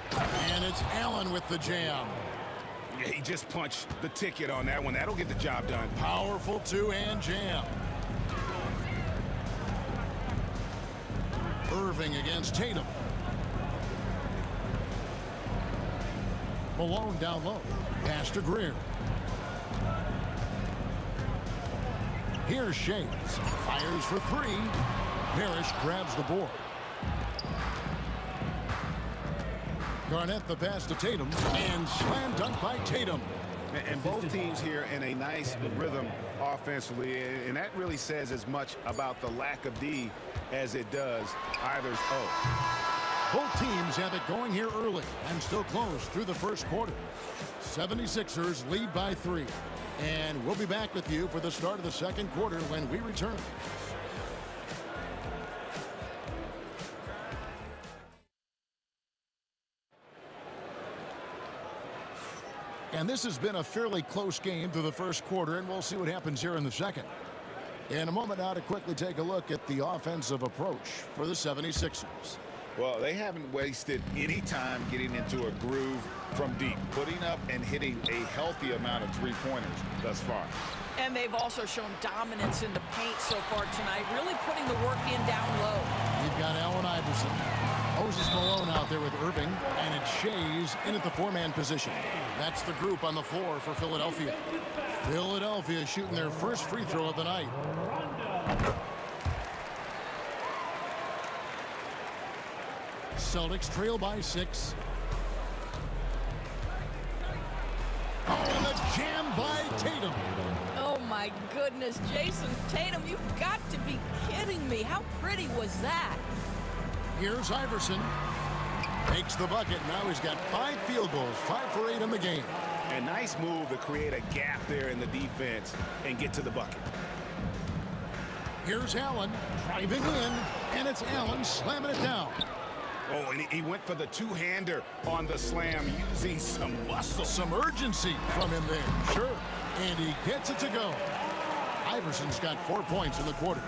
And it's Allen with the jam. Yeah, he just punched the ticket on that one. That'll get the job done. Powerful two-hand jam. Irving against Tatum. Malone down low. Pass to Greer. Here's Shays. Fires for three. Parrish grabs the board. Garnett the pass to Tatum. And slam dunk by Tatum. And both teams here in a nice rhythm offensively. And that really says as much about the lack of D as it does either's O. Both teams have it going here early and still close through the first quarter. 76ers lead by 3. And we'll be back with you for the start of the second quarter when we return. And this has been a fairly close game through the first quarter, and we'll see what happens here in the second. In a moment now to quickly take a look at the offensive approach for the 76ers. Well, they haven't wasted any time getting into a groove from deep, putting up and hitting a healthy amount of three-pointers thus far. And they've also shown dominance in the paint so far tonight, really putting the work in down low. You've got Allen Iverson. Moses Malone out there with Irving, and it's Shays in at the four-man position. That's the group on the floor for Philadelphia. Philadelphia shooting their first free throw of the night. Celtics trail by 6. Oh, and a jam by Tatum. Oh, my goodness. Jason Tatum, you've got to be kidding me. How pretty was that? Here's Iverson. Takes the bucket. Now he's got 5 field goals, 5 for 8 in the game. A nice move to create a gap there in the defense and get to the bucket. Here's Allen driving in, and it's Allen slamming it down. Oh, and he went for the two-hander on the slam, using some muscle. Some urgency from him there, sure. And he gets it to go. Iverson's got 4 points in the quarter.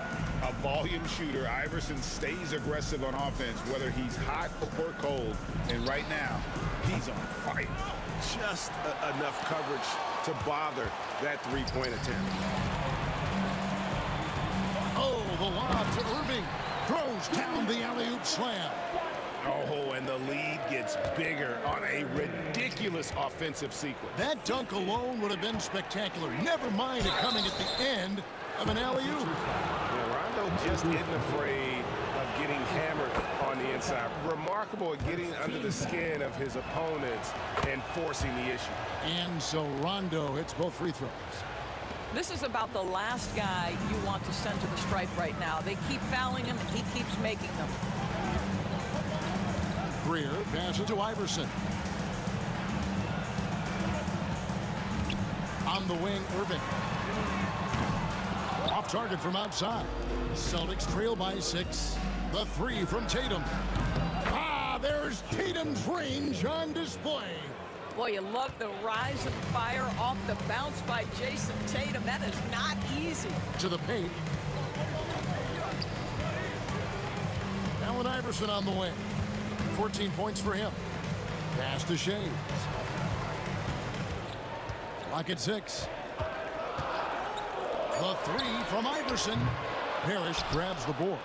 A volume shooter, Iverson stays aggressive on offense, whether he's hot or cold. And right now, he's on fire. Just enough coverage to bother that three-point attempt. Oh, the lob to Irving. Throws down the alley-oop slam. Oh, and the lead gets bigger on a ridiculous offensive sequence. That dunk alone would have been spectacular. Never mind it coming at the end of an alley-oop. Yeah, Rondo just isn't afraid of getting hammered on the inside. Remarkable at getting under the skin of his opponents and forcing the issue. And so Rondo hits both free throws. This is about the last guy you want to send to the stripe right now. They keep fouling him, and he keeps making them. Greer passes to Iverson. On the wing, Irving. Off target from outside. Celtics trail by 6. The 3 from Tatum. There's Tatum's range on display. Boy, you love the rise of fire off the bounce by Jason Tatum. That is not easy. To the paint. Allen Iverson on the wing. 14 points for him. Pass to Shea. Lock at 6. The 3 from Iverson. Parrish grabs the board.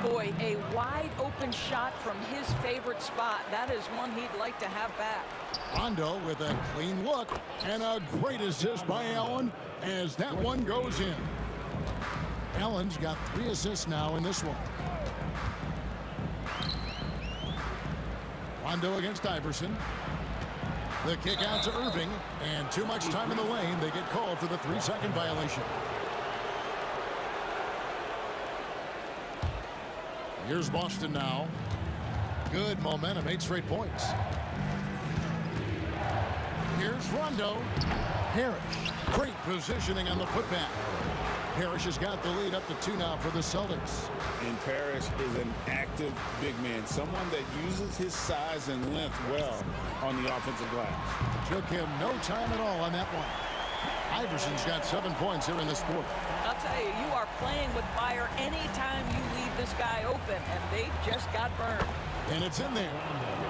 Boy, a wide open shot from his favorite spot. That is one he'd like to have back. Rondo with a clean look and a great assist by Allen as that one goes in. Allen's got 3 assists now in this one. Rondo against Iverson. The kick out to Irving, and too much time in the lane. They get called for the 3-second violation. Here's Boston now. Good momentum, 8 straight points. Here's Rondo. Parrish. Great positioning on the putback. Parrish has got the lead up to 2 now for the Celtics. And Parrish is an active big man, someone that uses his size and length well on the offensive glass. Took him no time at all on that one. Iverson's got 7 points here in this quarter. I'll tell you, you are playing with fire anytime you leave this guy open, and they just got burned. And it's in there.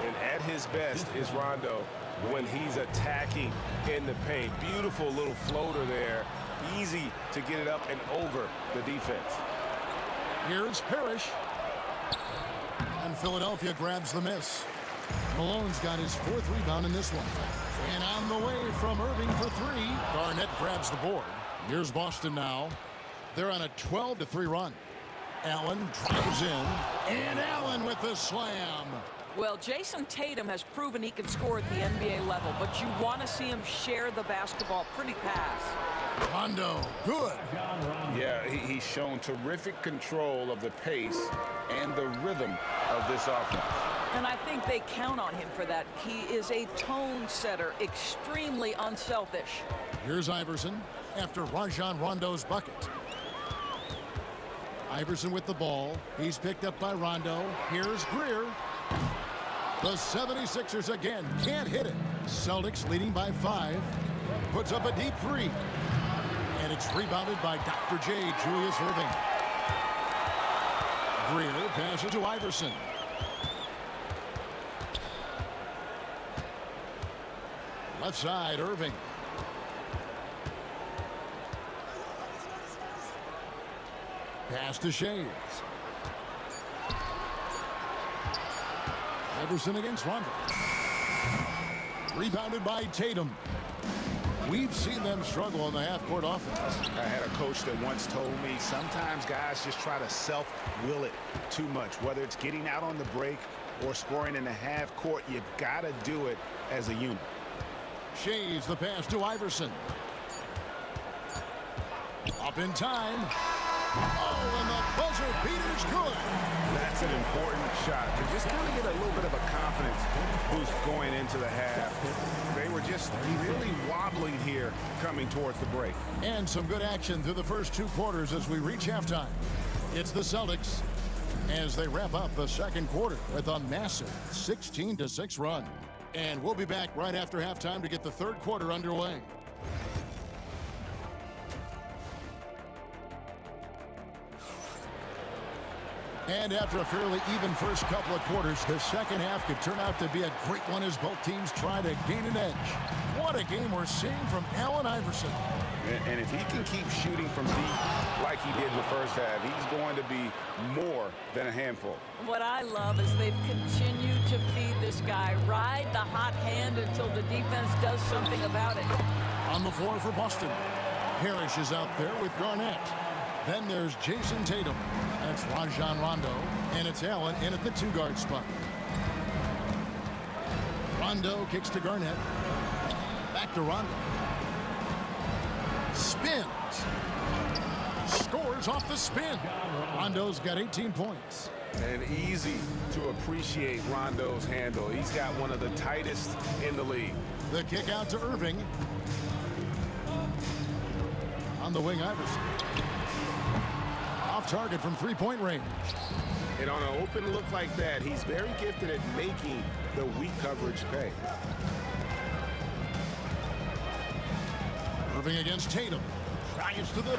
And at his best is Rondo when he's attacking in the paint. Beautiful little floater there. Easy to get it up and over the defense. Here's Parrish. And Philadelphia grabs the miss. Malone's got his 4th rebound in this one. And on the way from Irving for 3, Garnett grabs the board. Here's Boston now. They're on a 12-3 run. Allen drives in, and Allen with the slam. Well, Jason Tatum has proven he can score at the NBA level, but you want to see him share the basketball. Pretty pass. Rondo, good. Yeah, he's shown terrific control of the pace and the rhythm of this offense. And I think they count on him for that. He is a tone setter, extremely unselfish. Here's Iverson after Rajon Rondo's bucket. Iverson with the ball. He's picked up by Rondo. Here's Greer. The 76ers again can't hit it. Celtics leading by 5. Puts up a deep 3. And it's rebounded by Dr. J, Julius Irving. Greer passes to Iverson. Left side, Irving. Pass to Shea. Iverson against Rondo. Rebounded by Tatum. We've seen them struggle in the half-court offense. I had a coach that once told me sometimes guys just try to self-will it too much. Whether it's getting out on the break or scoring in the half-court, you've got to do it as a unit. Shea's the pass to Iverson. Up in time. Oh, and the buzzer beater's good. That's an important shot to just kind of get a little bit of a confidence boost going into the half. They were just really wobbling here coming towards the break. And some good action through the first 2 quarters as we reach halftime. It's the Celtics as they wrap up the second quarter with a massive 16-6 run. And we'll be back right after halftime to get the third quarter underway. And after a fairly even first couple of quarters, the second half could turn out to be a great one as both teams try to gain an edge. What a game we're seeing from Allen Iverson. And if he can keep shooting from deep like he did in the first half, he's going to be more than a handful. What I love is they've continued to feed this guy. Ride the hot hand until the defense does something about it. On the floor for Boston. Parrish is out there with Garnett. Then there's Jason Tatum. That's Rajon Rondo. And it's Allen in at the 2-guard spot. Rondo kicks to Garnett. Back to Rondo. Spins. Scores off the spin. Rondo's got 18 points. And easy to appreciate Rondo's handle. He's got one of the tightest in the league. The kick out to Irving. On the wing, Iverson. Off target from three-point range. And on an open look like that, he's very gifted at making the weak coverage pay. Irving against Tatum. Drives to the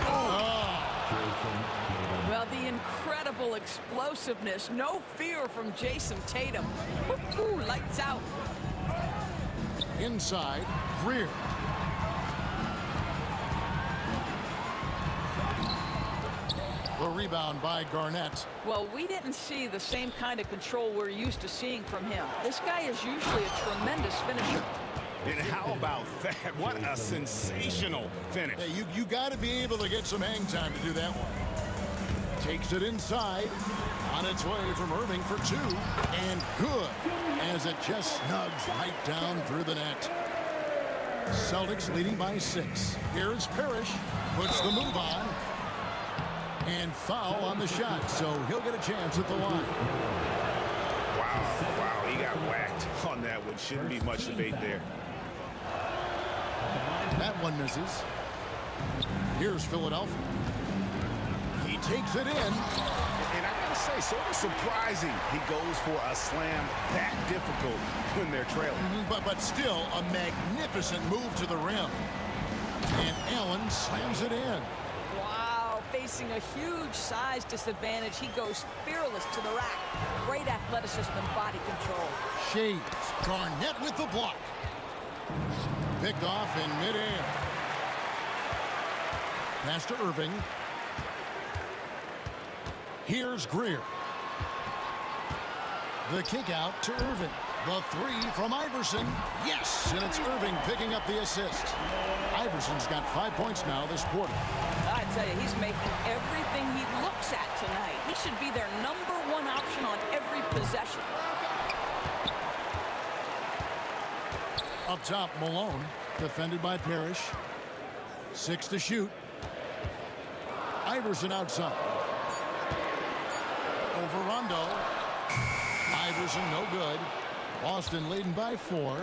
Well, the incredible explosiveness, no fear from Jason Tatum. Woo-hoo, lights out. Inside, Greer. The rebound by Garnett. Well, we didn't see the same kind of control we're used to seeing from him. This guy is usually a tremendous finisher. And how about that? What a sensational finish. Hey, you got to be able to get some hang time to do that one. Takes it inside. On its way from Irving for two. And good. As it just snugs right down through the net. Celtics leading by 6. Here's Parrish. Puts the move on. And foul on the shot. So he'll get a chance at the line. Wow, he got whacked on that one. Shouldn't be much debate there. That one misses. Here's Philadelphia. He takes it in. And I gotta say, sort of surprising he goes for a slam that difficult when they're trailing. But still a magnificent move to the rim. And Allen slams it in. Wow, facing a huge size disadvantage, he goes fearless to the rack. Great athleticism and body control. Shades. Garnett with the block. Picked off in midair. Pass to Irving. Here's Greer. The kick out to Irving. The three from Iverson. Yes, and it's Irving picking up the assist. Iverson's got 5 points now this quarter. I tell you, he's making everything he looks at tonight. He should be their #1 option on every possession. Up top, Malone, defended by Parrish. 6 to shoot. Iverson outside. Over Rondo. Iverson no good. Boston leading by 4.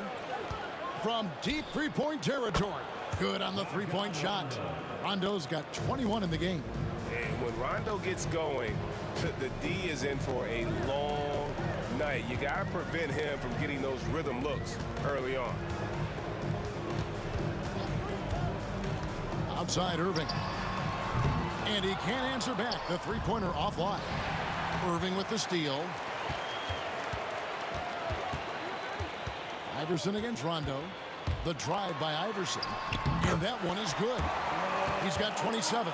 From deep three-point territory. Good on the three-point shot. Rondo's got 21 in the game. And when Rondo gets going, the D is in for a long night. You got to prevent him from getting those rhythm looks early on. Outside Irving. And he can't answer back. The three-pointer offline. Irving with the steal. Iverson against Rondo. The drive by Iverson. And that one is good. He's got 27.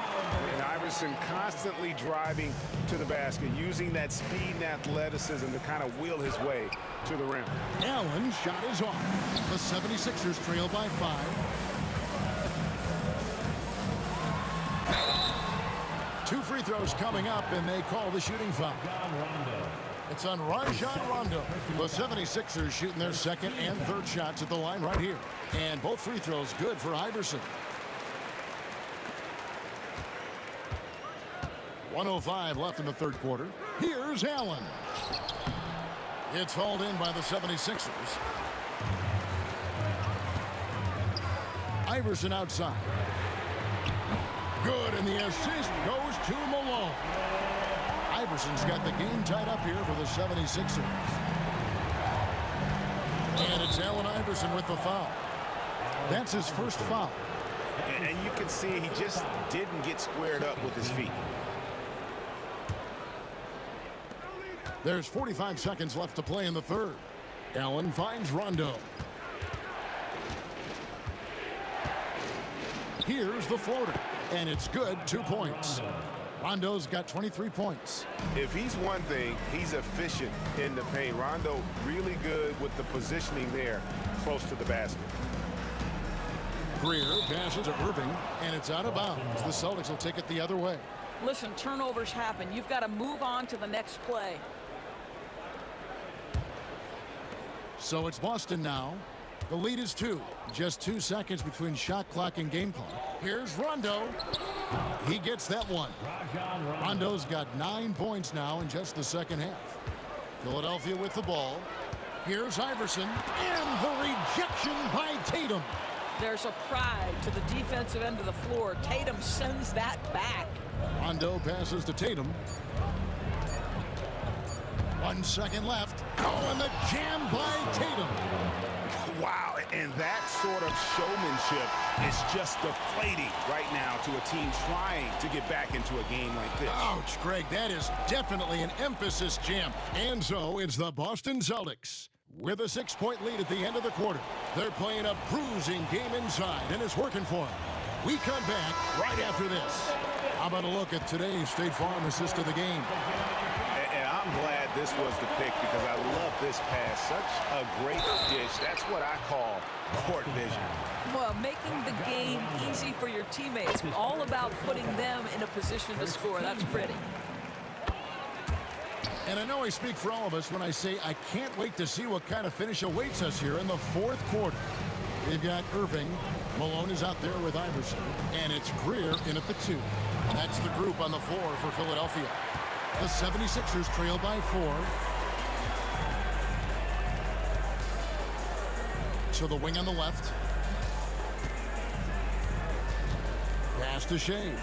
And Iverson constantly driving to the basket, using that speed and athleticism to kind of wheel his way to the rim. Allen shot is off. The 76ers trail by 5. 2 free throws coming up, and they call the shooting foul. It's on Rajon Rondo. The 76ers shooting their second and third shots at the line right here. And both free throws good for Iverson. 1:05 left in the third quarter. Here's Allen. It's hauled in by the 76ers. Iverson outside. Good, and the assist goes to Malone. Iverson's got the game tied up here for the 76ers. And it's Allen Iverson with the foul. That's his first foul. And you can see he just didn't get squared up with his feet. There's 45 seconds left to play in the third. Allen finds Rondo. Here's the floater. And it's good, 2 points. Rondo's got 23 points. If he's one thing, he's efficient in the paint. Rondo really good with the positioning there close to the basket. Greer passes to Irving, and it's out of bounds. The Celtics will take it the other way. Listen, turnovers happen. You've got to move on to the next play. So it's Boston now. The lead is 2. Just 2 seconds between shot clock and game clock. Here's Rondo. He gets that one. Rondo's got 9 points now in just the second half. Philadelphia with the ball. Here's Iverson. And the rejection by Tatum. There's a pride to the defensive end of the floor. Tatum sends that back. Rondo passes to Tatum. 1 second left. Oh, and the jam by Tatum. Wow, and that sort of showmanship is just deflating right now to a team trying to get back into a game like this. Ouch, Greg, that is definitely an emphasis jam. And so it's the Boston Celtics with a 6-point lead at the end of the quarter. They're playing a bruising game inside, and it's working for them. We come back right after this. How about a look at today's State Farm assist of the game? And I'm glad this was the pick because I love this pass. Such a great dish. That's what I call court vision. Well, making the game easy for your teammates. All about putting them in a position to score. That's pretty. And I know I speak for all of us when I say I can't wait to see what kind of finish awaits us here in the fourth quarter. They've got Irving. Malone is out there with Iverson. And it's Greer in at the 2. That's the group on the floor for Philadelphia. The 76ers trail by 4. To the wing on the left. Pass to Shays.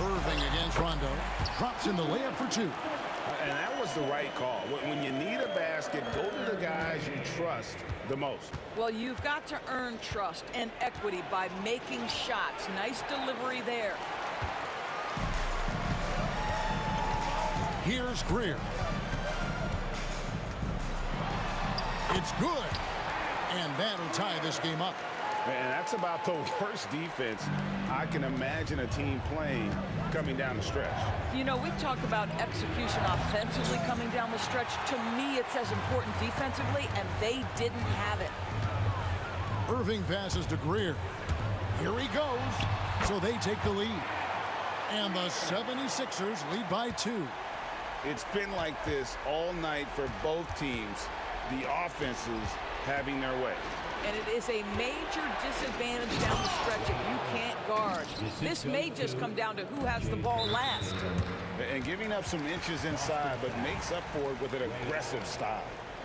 Irving against Rondo. Drops in the layup for 2. And that was the right call. When you need a basket, go to the guys you trust the most. Well, you've got to earn trust and equity by making shots. Nice delivery there. Here's Greer. It's good. And that'll tie this game up. And that's about the worst defense I can imagine a team playing coming down the stretch. You know, we talk about execution offensively coming down the stretch. To me, it's as important defensively, and they didn't have it. Irving passes to Greer. Here he goes. So they take the lead. And the 76ers lead by 2. It's been like this all night for both teams. The offenses having their way. And it is a major disadvantage down the stretch if you can't guard. This may just come down to who has the ball last. And giving up some inches inside, but makes up for it with an aggressive style.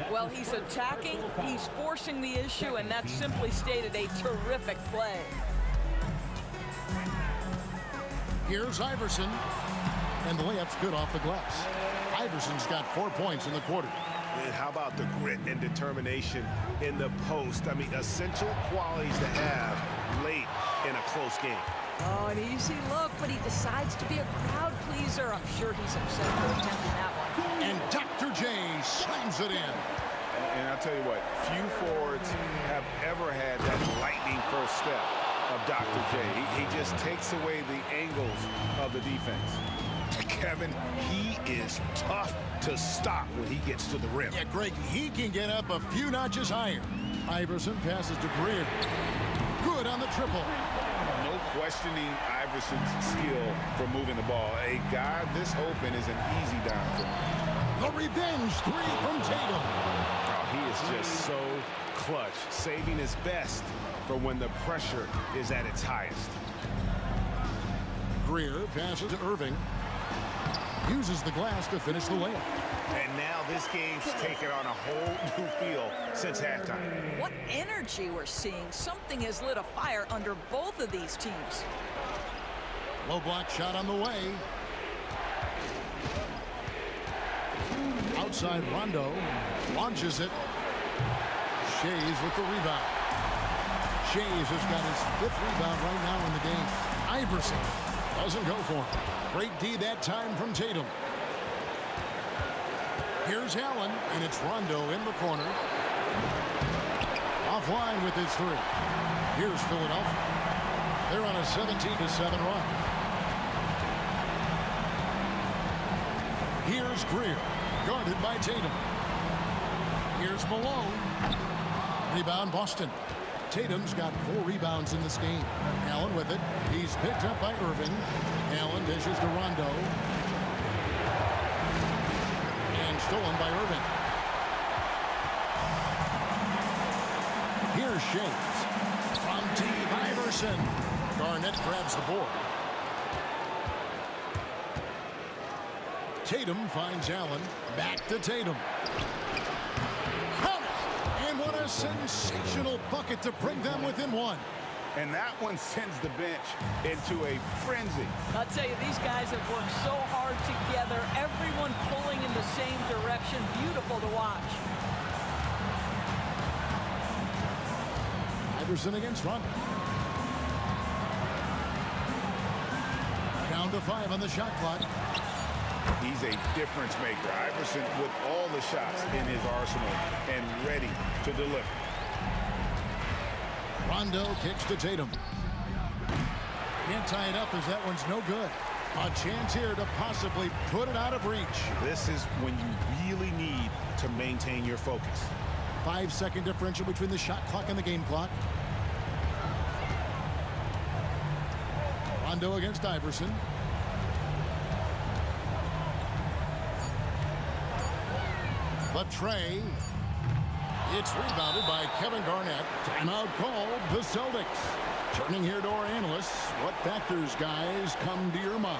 Well, he's attacking, he's forcing the issue, and that's simply stated a terrific play. Here's Iverson. And the layup's good off the glass. Iverson's got 4 points in the quarter. And how about the grit and determination in the post? I mean, essential qualities to have late in a close game. Oh, an easy look, but he decides to be a crowd pleaser. I'm sure he's upset for attempting that one. And Dr. J slams it in. And I'll tell you what, few forwards have ever had that lightning first step of Dr. J. He just takes away the angles of the defense. Kevin, he is tough to stop when he gets to the rim. Yeah, Greg, he can get up a few notches higher. Iverson passes to Greer. Good on the triple. No questioning Iverson's skill for moving the ball. A guy this open is an easy down for him. The revenge 3 from Tatum. Oh, he is just so clutch, saving his best for when the pressure is at its highest. Greer passes to Irving. Uses the glass to finish the layup. And now this game's taken on a whole new feel since halftime. What energy we're seeing. Something has lit a fire under both of these teams. Low block shot on the way. Outside Rondo. Launches it. Shays with the rebound. Shays has got his 5th rebound right now in the game. Iverson doesn't go for him. Great D that time from Tatum. Here's Allen, and it's Rondo in the corner. Offline with his 3. Here's Philadelphia. They're on a 17-7 run. Here's Greer, guarded by Tatum. Here's Malone. Rebound Boston. Tatum's got 4 rebounds in this game. Allen with it. He's picked up by Irving. Allen dishes to Rondo. And stolen by Irving. Here's Shays. From deep, Iverson. Garnett grabs the board. Tatum finds Allen. Back to Tatum. Count it! And what a sensational bucket to bring them within one. And that one sends the bench into a frenzy. I'll tell you, these guys have worked so hard together. Everyone pulling in the same direction. Beautiful to watch. Iverson against Rondo. Down to 5 on the shot clock. He's a difference maker. Iverson with all the shots in his arsenal and ready to deliver. Rondo kicks to Tatum. Can't tie it up as that one's no good. A chance here to possibly put it out of reach. This is when you really need to maintain your focus. 5-second differential between the shot clock and the game clock. Rondo against Iverson. But Trey, it's rebounded by Kevin Garnett. Timeout called, the Celtics. Turning here to our analysts, what factors, guys, come to your mind?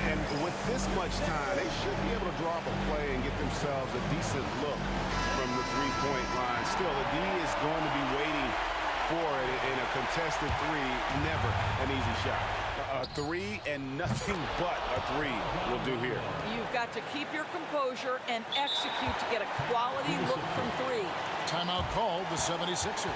And with this much time, they should be able to draw up a play and get themselves a decent look from the three-point line. Still, the D is going to be waiting for it in a contested three. Never an easy shot. A three and nothing but a three will do here. You've got to keep your composure and execute to get a quality look from three. Timeout called, the 76ers.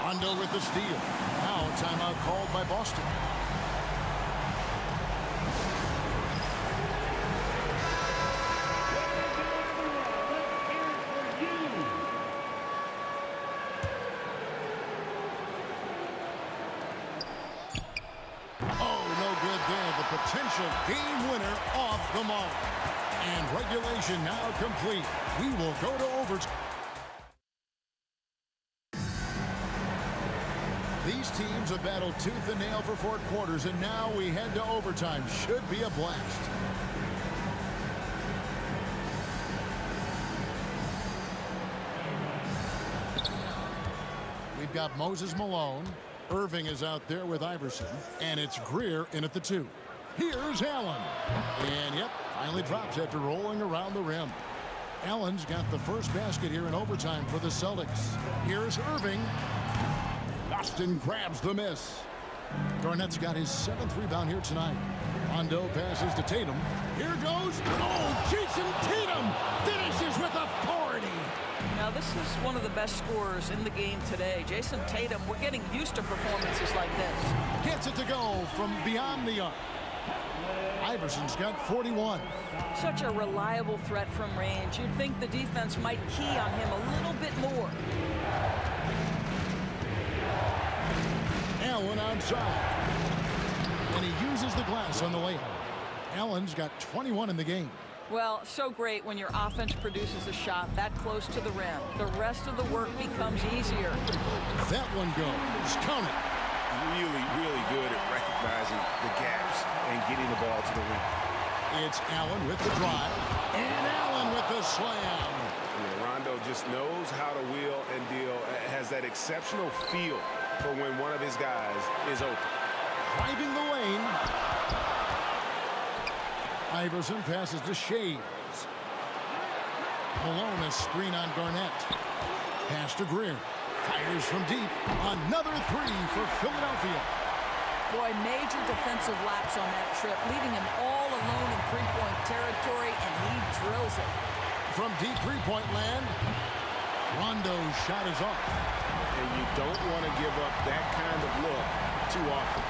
Rondo with the steal. Now a timeout called by Boston. Oh, no good there. The potential game winner off the mark. And regulation now complete. We will go to overtime. These teams have battled tooth and nail for 4 quarters, and now we head to overtime. Should be a blast. We've got Moses Malone. Irving is out there with Iverson, and it's Greer in at the 2. Here's Allen. And, yep, finally drops after rolling around the rim. Allen's got the first basket here in overtime for the Celtics. Here's Irving. Boston grabs the miss. Garnett's got his 7th rebound here tonight. Rondo passes to Tatum. Here goes. Oh, Jason Tatum finishes with authority. Now, this is one of the best scorers in the game today. Jason Tatum, we're getting used to performances like this. Gets it to go from beyond the arc. Iverson's got 41. Such a reliable threat from range. You'd think the defense might key on him a little bit more. Allen outside. And he uses the glass on the layup. Allen's got 21 in the game. Well, so great when your offense produces a shot that close to the rim. The rest of the work becomes easier. That one goes. Count it. Really, really good at recognizing the gaps and getting the ball to the rim. It's Allen with the drive. And Allen with the slam. Rondo just knows how to wheel and deal. Has that exceptional feel for when one of his guys is open. Driving the lane. Iverson passes to Shays. Malone a screen on Garnett. Pass to Greer. Fires from deep. Another 3 for Philadelphia. Boy, major defensive lapse on that trip, leaving him all alone in three-point territory, and he drills it. From deep three-point land, Rondo's shot is off. And you don't want to give up that kind of look too often.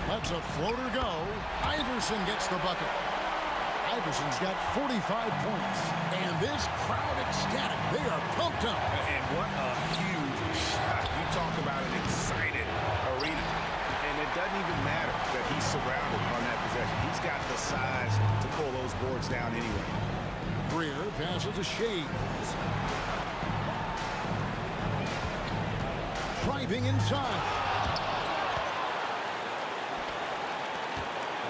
Lets a floater go. Iverson gets the bucket. Iverson's got 45 points. And this crowd ecstatic. They are pumped up. And what a huge shot. You talk about an excited arena. And it doesn't even matter that he's surrounded on that possession. He's got the size to pull those boards down anyway. Greer passes to Shades. Driving inside.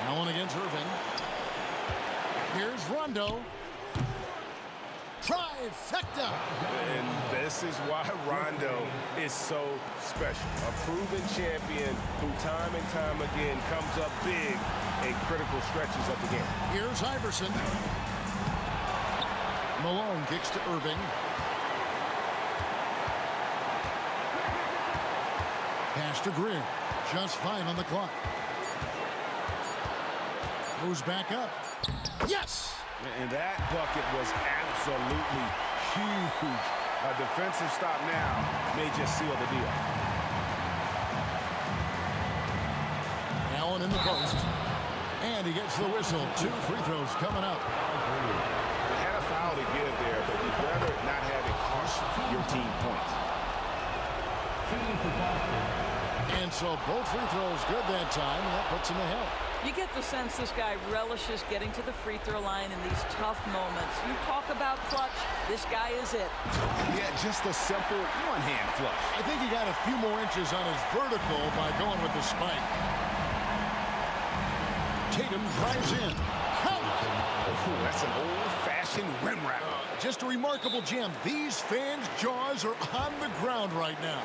Allen against Irving. Here's Rondo. Trifecta. And this is why Rondo is so special. A proven champion who time and time again comes up big in critical stretches of the game. Here's Iverson. Malone kicks to Irving. Pass to Greer. Just 5 on the clock. Goes back up. Yes! And that bucket was absolutely huge. A defensive stop now may just seal the deal. Allen in the post. And he gets the whistle. 2 free throws coming up. They had a foul to give there, but you'd rather not have it cost your team points. And so both free throws good that time, and that puts him ahead. You get the sense this guy relishes getting to the free throw line in these tough moments. You talk about clutch, this guy is it. Yeah, just a simple one-hand flush. I think he got a few more inches on his vertical by going with the spike. Tatum drives in. Count! Oh, that's an old-fashioned rim wrap. Just a remarkable gem. These fans' jaws are on the ground right now.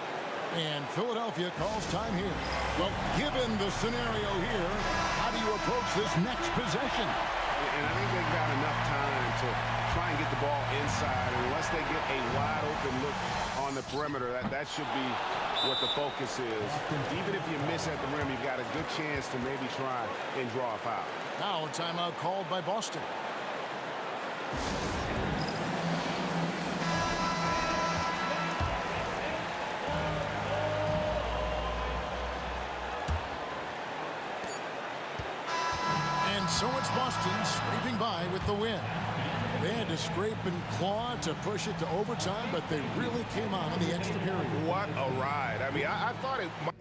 And Philadelphia calls time here. Well, given the scenario here, how do you approach this next possession? And I think they've got enough time to try and get the ball inside. And unless they get a wide-open look on the perimeter, that should be what the focus is. Even if you miss at the rim, you've got a good chance to maybe try and draw a foul. Now a timeout called by Boston. So it's Boston scraping by with the win. They had to scrape and claw to push it to overtime, but they really came on in the extra period. What a ride. I mean, I thought it might.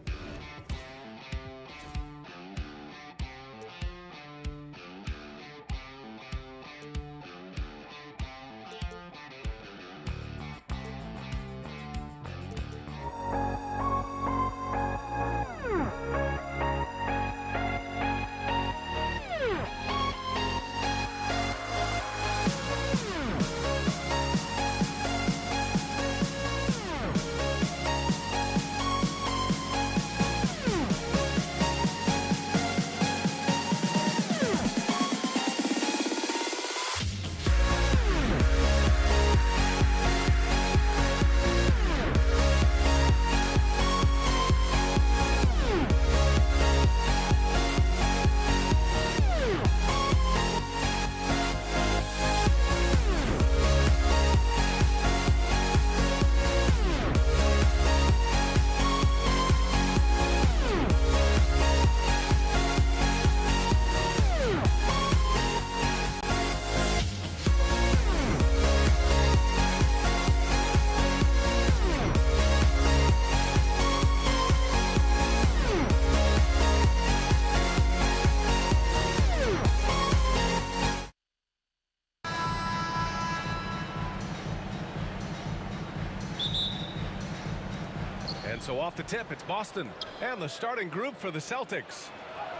So off the tip, it's Boston and the starting group for the Celtics.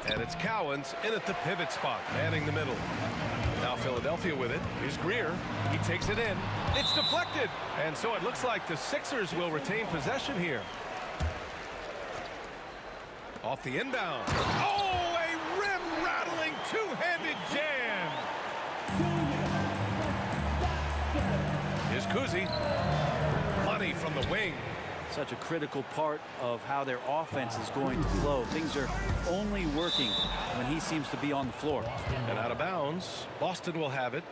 And it's Cowens in at the pivot spot, manning the middle. Now Philadelphia with it. Here's Greer. He takes it in. It's deflected. And so it looks like the Sixers will retain possession here. Off the inbound. Oh, a rim-rattling two-handed jam. Here's Kuzi. Money from the wing. Such a critical part of how their offense is going to flow. Things are only working when he seems to be on the floor. And out of bounds, Boston will have it.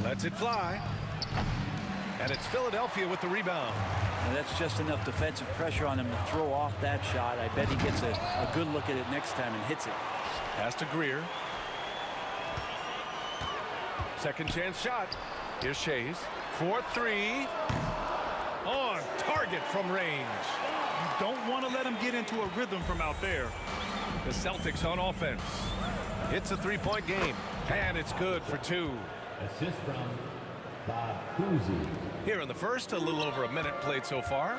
Lets it fly. And it's Philadelphia with the rebound. And that's just enough defensive pressure on him to throw off that shot. I bet he gets a good look at it next time and hits it. Pass to Greer. Second chance shot. Here's Shays. 4-3. On target from range. You don't want to let him get into a rhythm from out there. The Celtics on offense. It's a three-point game, and it's good for 2. Assist from Bob Cousy. Here in the first, a little over a minute played so far.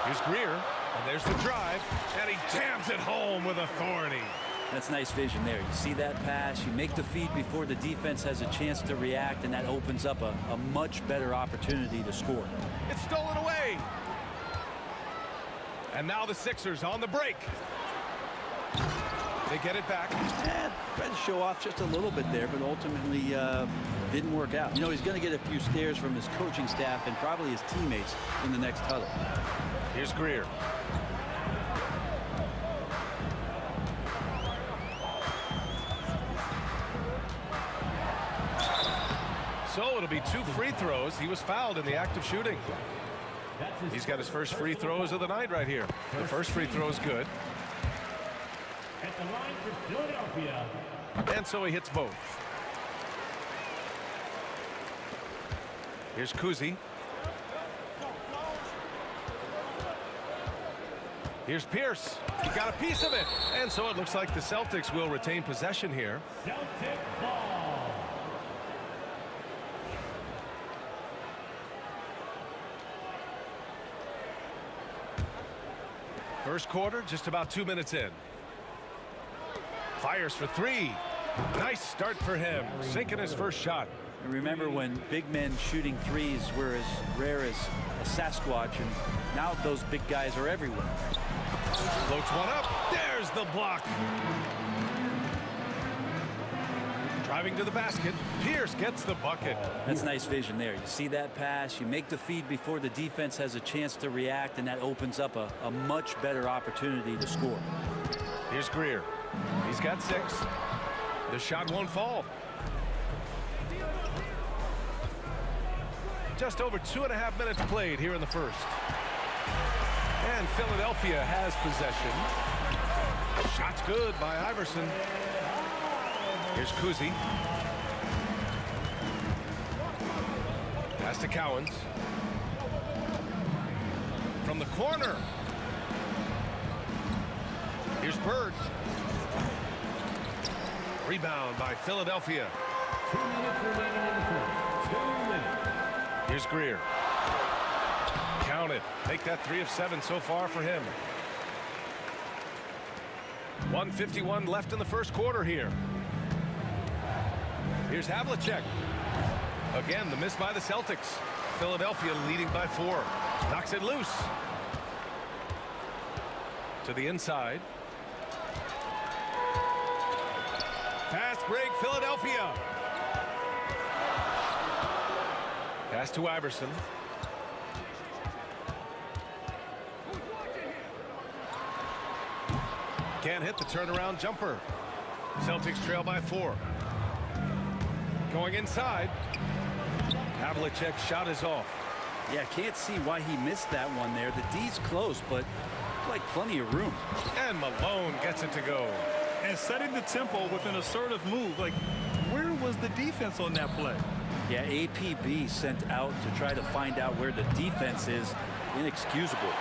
Here's Greer, and there's the drive, and he jams it home with authority. That's nice vision there. You see that pass, you make the feed before the defense has a chance to react, and that opens up a much better opportunity to score. It's stolen away. And now the Sixers on the break. They get it back. Tried to show off just a little bit there, but ultimately didn't work out. You know, he's going to get a few stares from his coaching staff and probably his teammates in the next huddle. Here's Greer. So it'll be 2 free throws. He was fouled in the act of shooting. He's got his first free throws of the night right here. The first free throw is good. At the line for Philadelphia. And so he hits both. Here's Cousy. Here's Pierce. He got a piece of it. And so it looks like the Celtics will retain possession here. Celtic ball. First quarter, just about 2 minutes in. Fires for 3. Nice start for him, sinking his first shot. And remember when big men shooting threes were as rare as a Sasquatch, and now those big guys are everywhere. Floats one up. There's the block. Driving to the basket. Pierce gets the bucket. That's nice vision there. You see that pass, you make the feed before the defense has a chance to react, and that opens up a much better opportunity to score. Here's Greer. He's got 6. The shot won't fall. Just over 2.5 minutes played here in the first. And Philadelphia has possession. Shot's good by Iverson. Here's Cousy. Pass to Cowens. From the corner. Here's Bird. Rebound by Philadelphia. 2 minutes remaining in the first. 2 minutes. Here's Greer. Count it. Make that 3 of 7 so far for him. 1:51 left in the first quarter here. Here's Havlicek. Again, the miss by the Celtics. Philadelphia leading by 4. Knocks it loose. To the inside. Fast break, Philadelphia. Pass to Iverson. Can't hit the turnaround jumper. Celtics trail by 4. Going inside. Havlicek's shot is off. Yeah, can't see why he missed that one there. The D's close, but like plenty of room. And Malone gets it to go. And setting the tempo with an assertive move. Like, where was the defense on that play? Yeah, APB sent out to try to find out where the defense is. Inexcusable.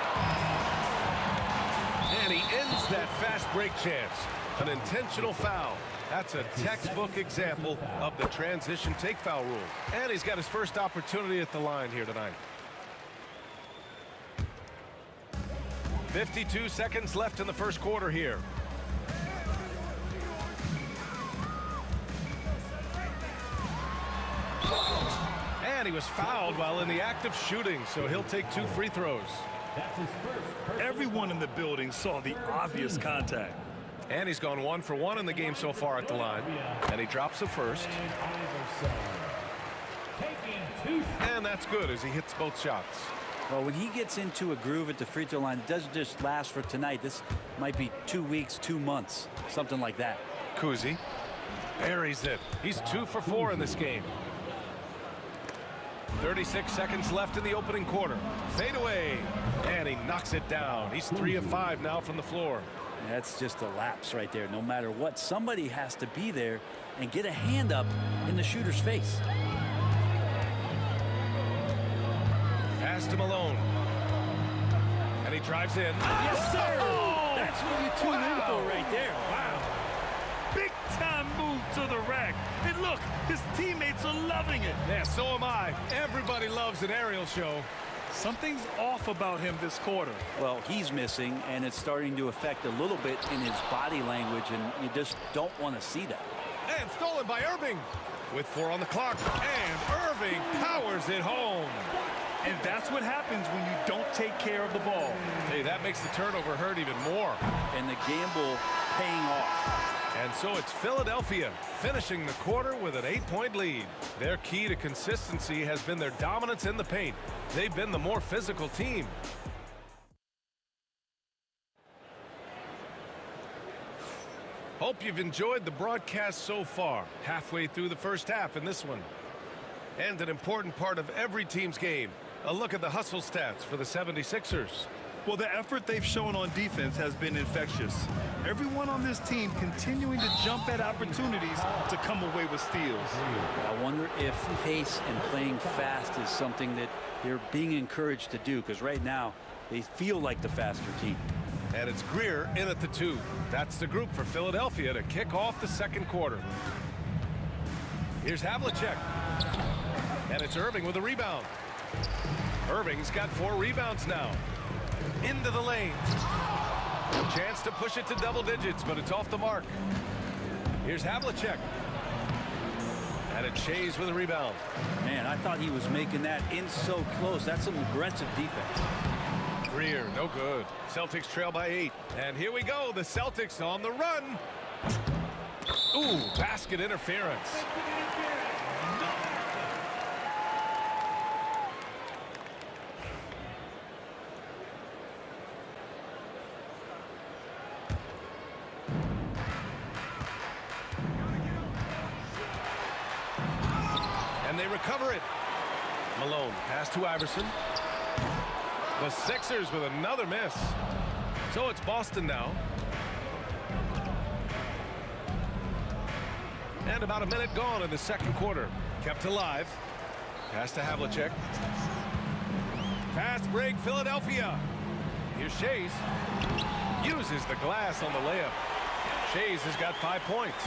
And he ends that fast break chance. An intentional foul. That's a textbook example of the transition take foul rule. And he's got his first opportunity at the line here tonight. 52 seconds left in the first quarter here. And he was fouled while in the act of shooting, so he'll take 2 free throws. That's his first. Everyone in the building saw the obvious contact. And he's gone 1 for 1 in the game so far at the line. And he drops the first. And that's good as he hits both shots. Well, when he gets into a groove at the free throw line, it doesn't just last for tonight. This might be 2 weeks, 2 months, something like that. Cousy buries it. He's 2 for 4 in this game. 36 seconds left in the opening quarter. Fade away. And he knocks it down. He's 3 of 5 now from the floor. That's just a lapse right there. No matter what, somebody has to be there and get a hand up in the shooter's face. Pass to Malone. And he drives in. Yes, sir. Oh! That's what you tune in for right there. Wow. Big time move to the rack. And look, his teammates are loving it. Yeah, so am I. Everybody loves an aerial show. Something's off about him this quarter. Well, he's missing, and it's starting to affect a little bit in his body language, and you just don't want to see that. And stolen by Irving. With 4 on the clock. And Irving powers it home. And that's what happens when you don't take care of the ball. Hey, that makes the turnover hurt even more. And the gamble paying off. And so it's Philadelphia finishing the quarter with an 8-point lead. Their key to consistency has been their dominance in the paint. They've been the more physical team. Hope you've enjoyed the broadcast so far. Halfway through the first half in this one. And an important part of every team's game. A look at the hustle stats for the 76ers. Well, the effort they've shown on defense has been infectious. Everyone on this team continuing to jump at opportunities to come away with steals. I wonder if pace and playing fast is something that they're being encouraged to do, because right now they feel like the faster team. And it's Greer in at the 2. That's the group for Philadelphia to kick off the second quarter. Here's Havlicek. And it's Irving with a rebound. Irving's got 4 rebounds now. Into the lane. Chance to push it to double digits, but it's off the mark. Here's Havlicek. And it's Shays with a rebound. Man, I thought he was making that in so close. That's some aggressive defense. Greer, no good. Celtics trail by 8. And here we go. The Celtics on the run. Ooh, basket interference. They recover it. Malone, pass to Iverson. The Sixers with another miss. So it's Boston now. And about a minute gone in the second quarter. Kept alive. Pass to Havlicek. Fast break, Philadelphia. Here's Shays. Uses the glass on the layup. Shays has got 5 points.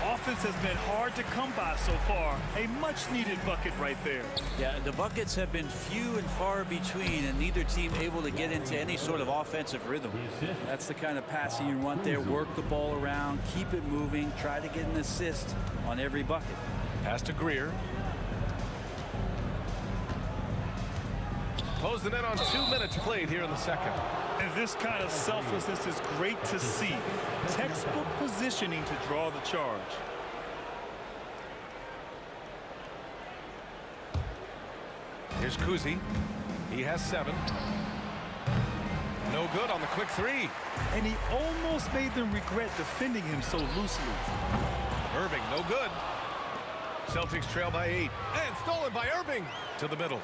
Offense has been hard to come by so far. A much-needed bucket right there. Yeah, the buckets have been few and far between, and neither team able to get into any sort of offensive rhythm. That's the kind of passing you want there. Work the ball around, keep it moving, try to get an assist on every bucket. Pass to Greer. Closing in on 2 minutes played here in the second. And this kind of selflessness is great to see. Textbook positioning to draw the charge. Here's Kuzi. He has 7. No good on the quick 3. And he almost made them regret defending him so loosely. Irving, no good. Celtics trail by 8. And stolen by Irving to the middle.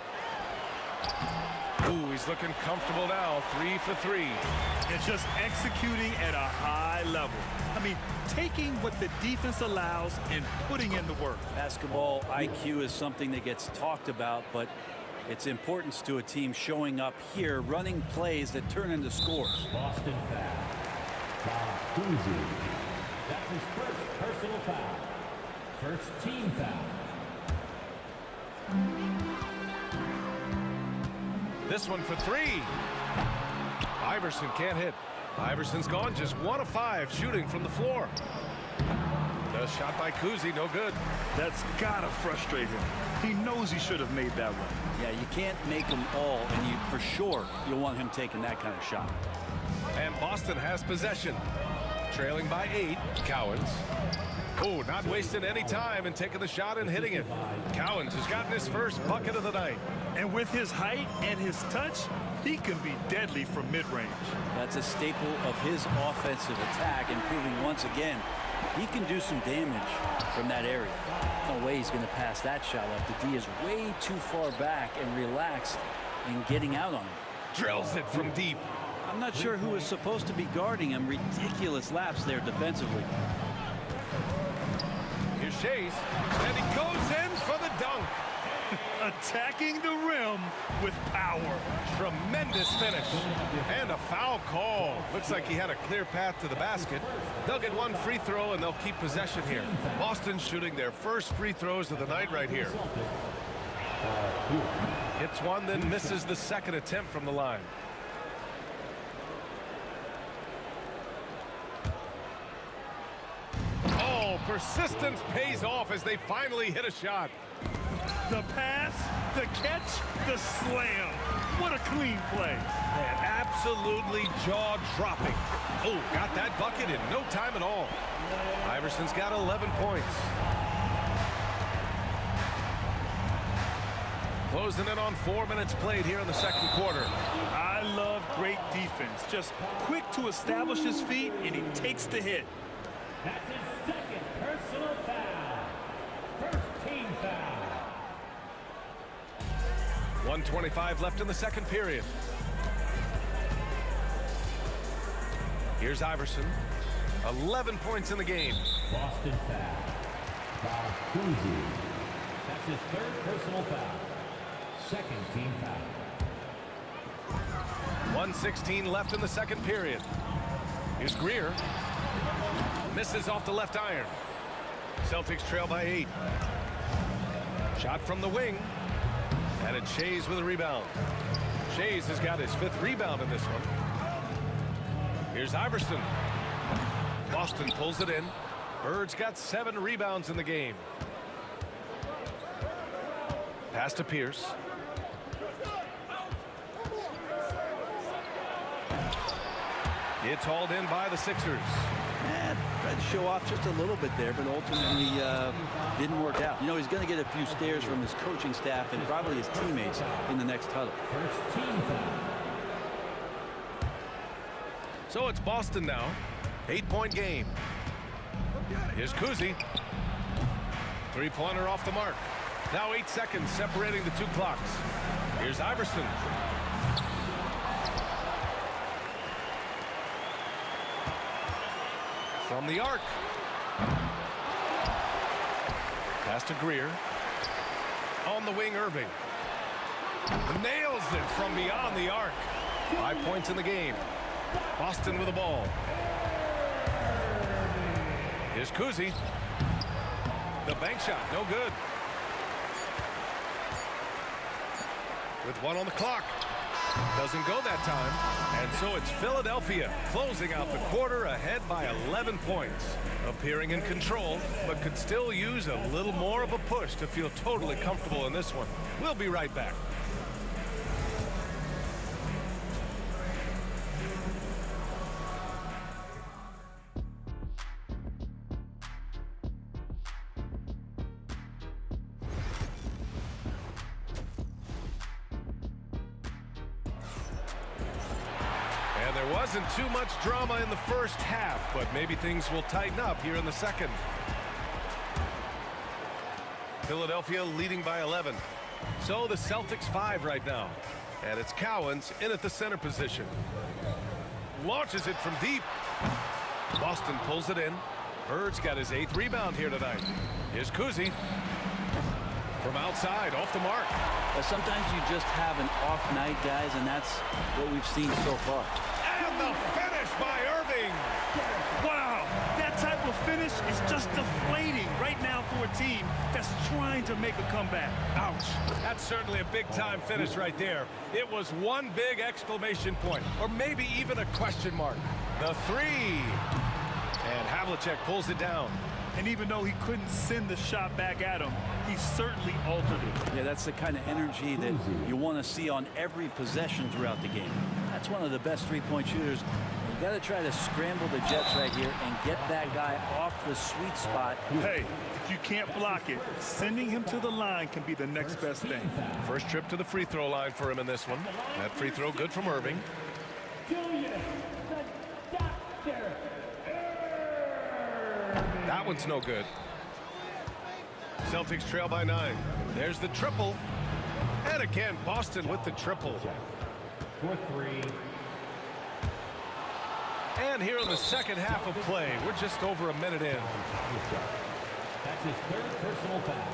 Ooh, he's looking comfortable now. 3 for 3. And just executing at a high level. I mean, taking what the defense allows and putting in the work. Basketball IQ is something that gets talked about, but its importance to a team showing up here, running plays that turn into scores. Boston foul. Bob Cousy. That's his first personal foul. First team foul. This one for 3. Iverson can't hit. Iverson's gone just 1 of 5 shooting from the floor. The shot by Kuzi, no good. That's gotta frustrate him. He knows he should have made that one. Yeah, you can't make them all, and you for sure you'll want him taking that kind of shot. And Boston has possession. Trailing by 8, Cowens. Oh, not wasting any time and taking the shot and hitting it. Cowens has gotten his first bucket of the night. And with his height and his touch, he can be deadly from mid-range. That's a staple of his offensive attack, and proving once again he can do some damage from that area. No way he's going to pass that shot up. The D is way too far back and relaxed in getting out on him. Drills it from deep. I'm not sure who is supposed to be guarding him. Ridiculous lapse there defensively. Here's Shays, and he goes in for the dunk. Attacking the rim with power. Tremendous finish. And a foul call. Looks like he had a clear path to the basket. They'll get one free throw, and they'll keep possession here. Boston shooting their first free throws of the night right here. Hits one, then misses the second attempt from the line. Oh, persistence pays off as they finally hit a shot. The pass, the catch, the slam. What a clean play. Man, absolutely jaw-dropping. Oh, got that bucket in no time at all. Iverson's got 11 points. Closing in on 4 minutes played here in the second quarter. I love great defense. Just quick to establish his feet, and he takes the hit. That's his second personal foul. First team foul. 1:25 left in the second period. Here's Iverson. 11 points in the game. Boston foul. Foul Cousy. That's his third personal foul. Second team foul. 1:16 left in the second period. Here's Greer. Misses off the left iron. Celtics trail by 8. Shot from the wing. And it's Shays with a rebound. Shays has got his 5th rebound in this one. Here's Iverson. Boston pulls it in. Bird's got 7 rebounds in the game. Pass to Pierce. It's hauled in by the Sixers. Tried to show off just a little bit there, but ultimately didn't work out. You know, he's going to get a few stares from his coaching staff and probably his teammates in the next huddle. First team foul. So it's Boston now. 8-point game. Here's Cousy. 3-pointer off the mark. Now 8 seconds separating the 2 clocks. Here's Iverson. From the arc. Pass to Greer. On the wing, Irving. Nails it from beyond the arc. 5 points in the game. Boston with the ball. Here's Cousy. The bank shot, no good. With 1 on the clock. Doesn't go that time. And so it's Philadelphia closing out the quarter ahead by 11 points. Appearing in control, but could still use a little more of a push to feel totally comfortable in this one. We'll be right back. Wasn't too much drama in the first half, but maybe things will tighten up here in the second. Philadelphia leading by 11. So the Celtics 5 right now. And it's Cowens in at the center position. Launches it from deep. Boston pulls it in. Bird's got his 8th rebound here tonight. Here's Cousy. From outside, off the mark. Sometimes you just have an off night, guys, and that's what we've seen so far. And the finish by Irving. Wow, that type of finish is just deflating right now for a team that's trying to make a comeback. Ouch. That's certainly a big-time finish right there. It was one big exclamation point, or maybe even a question mark. The 3. And Havlicek pulls it down. And even though he couldn't send the shot back at him, he certainly altered it. Yeah, that's the kind of energy that you want to see on every possession throughout the game. That's one of the best three-point shooters. You got to try to scramble the Jets right here and get that guy off the sweet spot. Hey, if you can't block it, sending him to the line can be the next best thing. First trip to the free throw line for him in this one. That free throw good from Irving. That one's no good. Celtics trail by 9. There's the triple. And again, Boston with the triple. For 3. And here in the second half of play, we're just over a minute in. That's his third personal foul.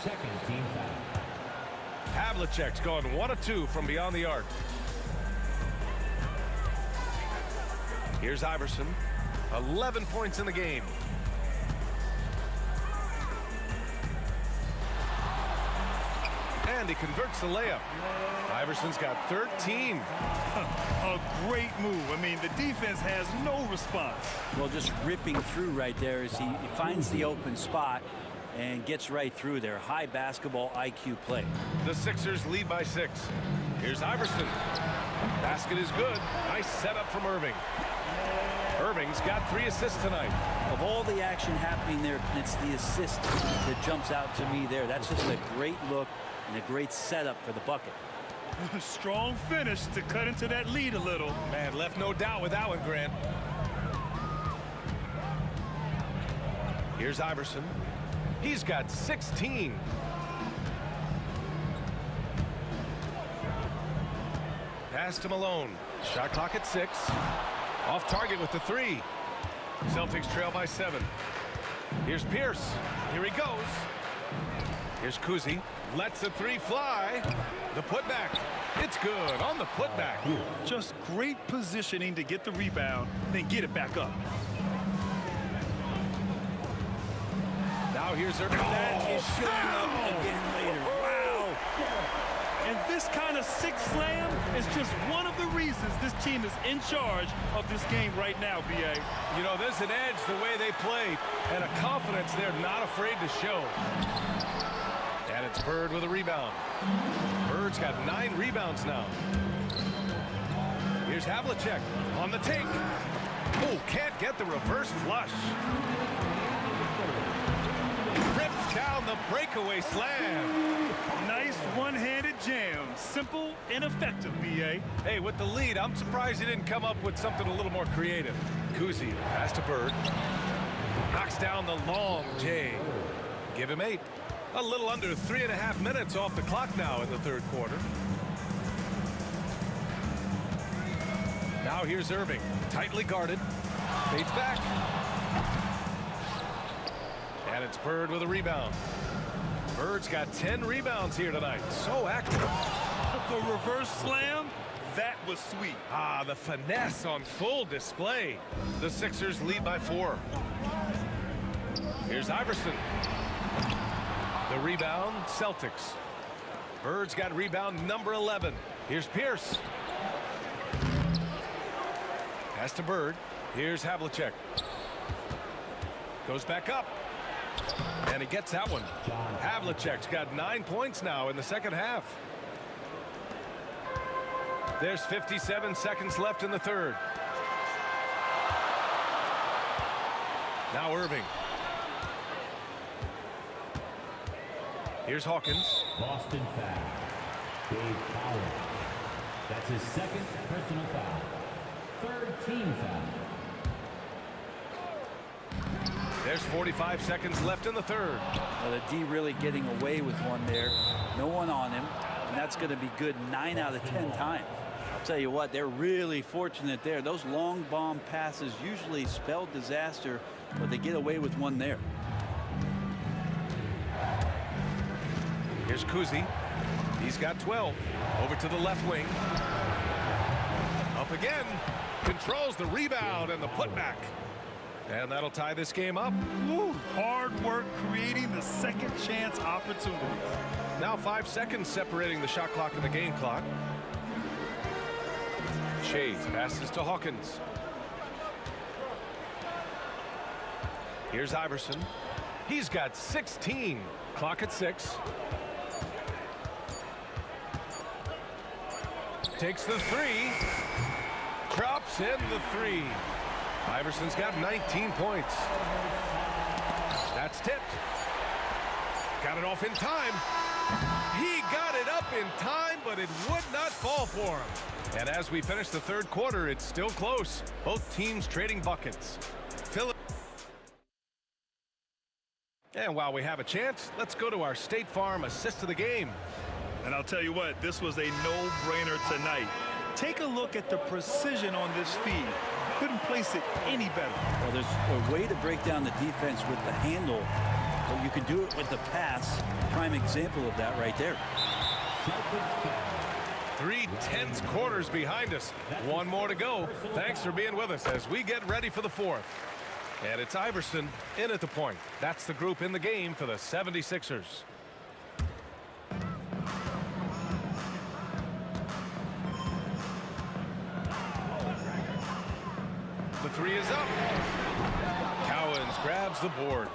Second team foul. Havlicek's gone 1 of 2 from beyond the arc. Here's Iverson. 11 points in the game. And he converts the layup. Iverson's got 13. A great move. I mean, the defense has no response. Well, just ripping through right there as he finds the open spot and gets right through there. High basketball IQ play. The Sixers lead by 6. Here's Iverson. Basket is good. Nice setup from Irving. Irving's got 3 assists tonight. Of all the action happening there, it's the assist that jumps out to me there. That's just a great look and a great setup for the bucket. Strong finish to cut into that lead a little. Man, left no doubt with that one, Grant. Here's Iverson. He's got 16. Pass to Malone. Shot clock at 6. Off target with the 3. Celtics trail by 7. Here's Pierce. Here he goes. Here's Kuzi. Lets the 3 fly. The putback. It's good on the putback. Just great positioning to get the rebound, then get it back up. Now here's Irving. That is showing up again later. Wow. And this kind of six slam is just one of the reasons this team is in charge of this game right now, B.A. You know, there's an edge the way they play and a confidence they're not afraid to show. And it's Bird with a rebound. Bird's got 9 rebounds now. Here's Havlicek on the take. Oh, can't get the reverse flush. Rips down the breakaway slam. Nice one-handed jam. Simple and effective, B.A. Hey, with the lead, I'm surprised he didn't come up with something a little more creative. Kuzi, pass to Bird. Knocks down the long J. Give him 8. A little under 3.5 minutes off the clock now in the third quarter. Now here's Irving. Tightly guarded. Fades back. And it's Bird with a rebound. Bird's got 10 rebounds here tonight. So active. The reverse slam, that was sweet. Ah, the finesse on full display. The Sixers lead by 4. Here's Iverson. The rebound, Celtics. Bird's got rebound number 11. Here's Pierce. Pass to Bird. Here's Havlicek. Goes back up. And he gets that one. Havlicek's got 9 points now in the second half. There's 57 seconds left in the third. Now Irving. Here's Hawkins. Boston foul. Dave Powell. That's his second personal foul. Third team foul. There's 45 seconds left in the third. Well, the D really getting away with one there. No one on him. And that's going to be good 9 out of 10 times. I'll tell you what, they're really fortunate there. Those long bomb passes usually spell disaster, but they get away with one there. Here's Kuzi. He's got 12. Over to the left wing. Up again. Controls the rebound and the putback. And that'll tie this game up. Woo, hard work creating the second chance opportunity. Now 5 seconds separating the shot clock and the game clock. Shades passes to Hawkins. Here's Iverson. He's got 16. Clock at 6. Takes the 3. Drops in the 3. Iverson's got 19 points. That's tipped. Got it off in time. He got it up in time, but it would not fall for him. And as we finish the third quarter, it's still close. Both teams trading buckets. And while we have a chance, let's go to our State Farm assist of the game. And I'll tell you what, this was a no-brainer tonight. Take a look at the precision on this feed. couldn't place it any better. Well, there's a way to break down the defense with the handle, but you can do it with the pass. Prime example of that right there. 3 tense quarters behind us. One more to go. Thanks for being with us as we get ready for the fourth. And it's Iverson in at the point. That's the group in the game for the 76ers. The three is up. Cowens grabs the board.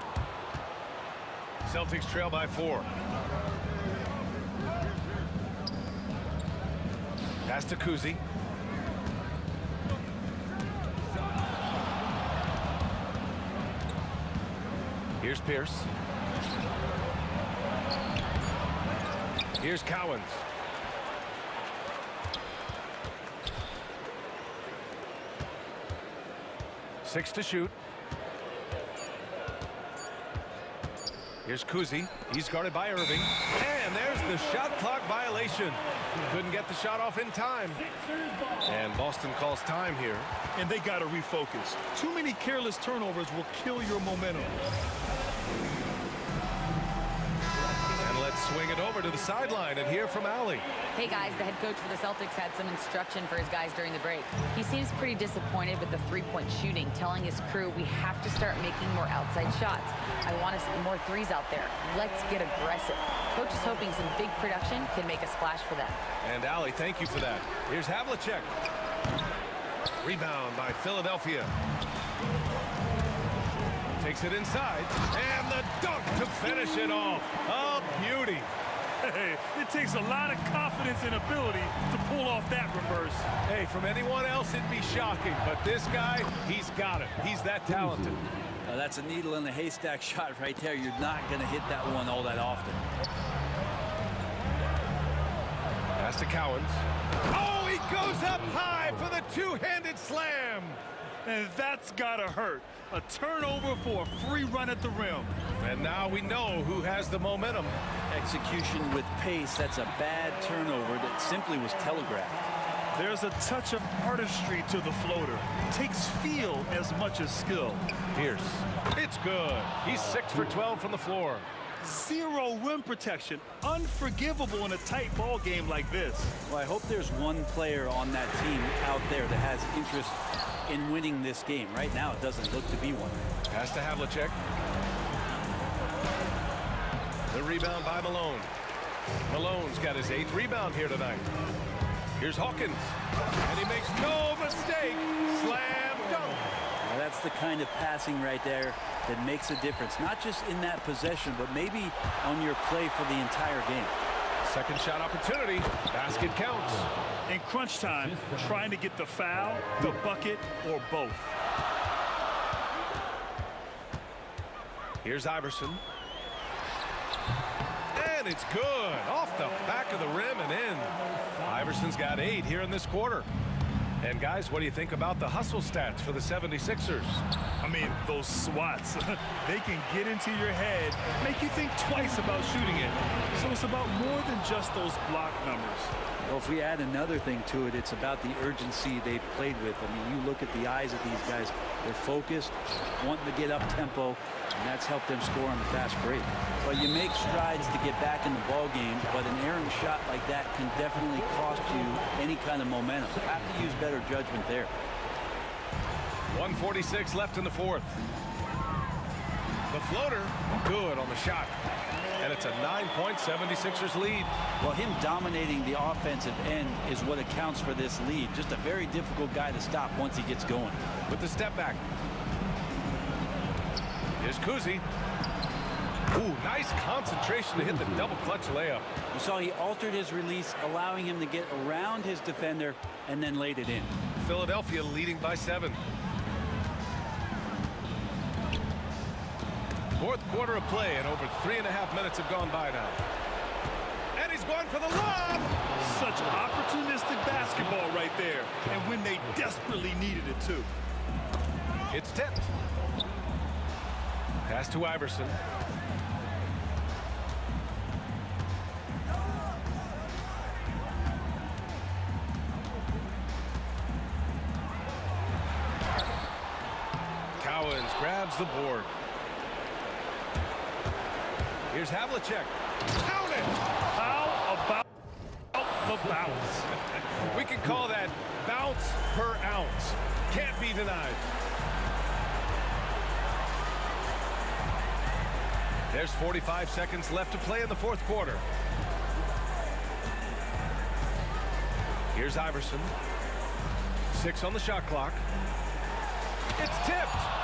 Celtics trail by 4. Pass to Kuzi. Here's Pierce. Here's Cowens. Six to shoot. Here's Kuzi. He's guarded by Irving. And there's the shot clock violation. Couldn't get the shot off in time. And Boston calls time here. And they got to refocus. Too many careless turnovers will kill your momentum. And let's swing it over to the sideline and hear from Allie. Hey guys, the head coach for the Celtics had some instruction for his guys during the break. He seems pretty disappointed with the three-point shooting, telling his crew we have to start making more outside shots. I want to see more threes out there. Let's get aggressive. Coach is hoping some big production can make a splash for them. And Allie, thank you for that. Here's Havlicek. Rebound by Philadelphia. Takes it inside. And the dunk to finish it off. A beauty. Hey, it takes a lot of confidence and ability to pull off that reverse. Hey, from anyone else, it'd be shocking. But this guy, he's got it. He's that talented. That's a needle in the haystack shot right there. You're not going to hit that one all that often. Pass to Cowens. Oh, he goes up high for the two-handed slam. And that's got to hurt. A turnover for a free run at the rim. And now we know who has the momentum. Execution with pace. That's a bad turnover that simply was telegraphed. There's a touch of artistry to the floater. Takes feel as much as skill. Pierce. It's good. He's 6 for 12 from the floor. Zero rim protection. Unforgivable in a tight ball game like this. Well, I hope there's one player on that team out there that has interest in winning this game. Right now, it doesn't look to be one. Pass to Havlicek. The rebound by Malone. Malone's got his 8th rebound here tonight. Here's Hawkins. And he makes no mistake. Slam dunk. Now that's the kind of passing right there that makes a difference. Not just in that possession, but maybe on your play for the entire game. Second shot opportunity. Basket counts. In crunch time, trying to get the foul, the bucket, or both. Here's Iverson. And it's good. Off the back of the rim and in. Iverson's got 8 here in this quarter. And guys, what do you think about the hustle stats for the 76ers? I mean, those swats, they can get into your head, make you think twice about shooting it. So it's about more than just those block numbers. Well, if we add another thing to it, it's about the urgency they've played with. I mean, you look at the eyes of these guys. They're focused, wanting to get up tempo, and that's helped them score on the fast break. Well, you make strides to get back in the ball game, but an errant shot like that can definitely cost you any kind of momentum. You have to use better judgment there. 1:46 left in the fourth. The floater, good on the shot. And it's a 9-point 76ers lead. Well, him dominating the offensive end is what accounts for this lead. Just a very difficult guy to stop once he gets going. With the step back. Here's Kuzi. Ooh, nice concentration to hit the double clutch layup. You saw he altered his release, allowing him to get around his defender and then laid it in. Philadelphia leading by 7. Fourth quarter of play, and over 3.5 minutes have gone by now. And he's going for the lob. Such opportunistic basketball right there, and when they desperately needed it too. It's tipped. Pass to Iverson. grabs the board. Here's Havlicek. Count it! How about the bounce? We can call that bounce per ounce. Can't be denied. There's 45 seconds left to play in the fourth quarter. Here's Iverson. 6 on the shot clock. It's tipped.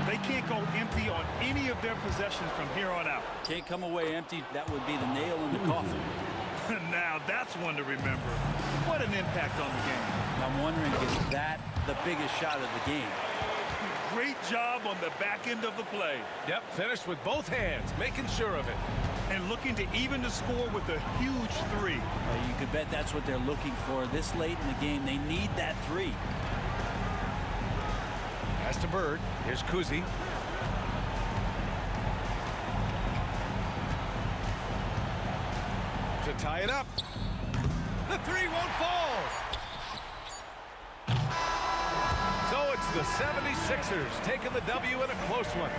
They can't go empty on any of their possessions from here on out. Can't come away empty. That would be the nail in the coffin. Now that's one to remember. What an impact on the game. I'm wondering, is that the biggest shot of the game? Great job on the back end of the play. Yep, finished with both hands, making sure of it. And looking to even the score with a huge 3. You could bet that's what they're looking for this late in the game. They need that 3. Pass to Bird. Here's Kuzi. To tie it up. The 3 won't fall. So it's the 76ers taking the W in a close one.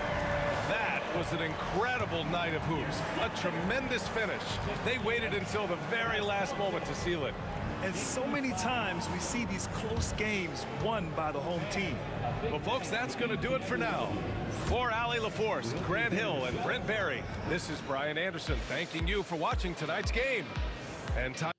That was an incredible night of hoops. A tremendous finish. They waited until the very last moment to seal it. And so many times we see these close games won by the home team. Well, folks, that's going to do it for now. For Allie LaForce, Grant Hill, and Brent Barry, this is Brian Anderson thanking you for watching tonight's game. And time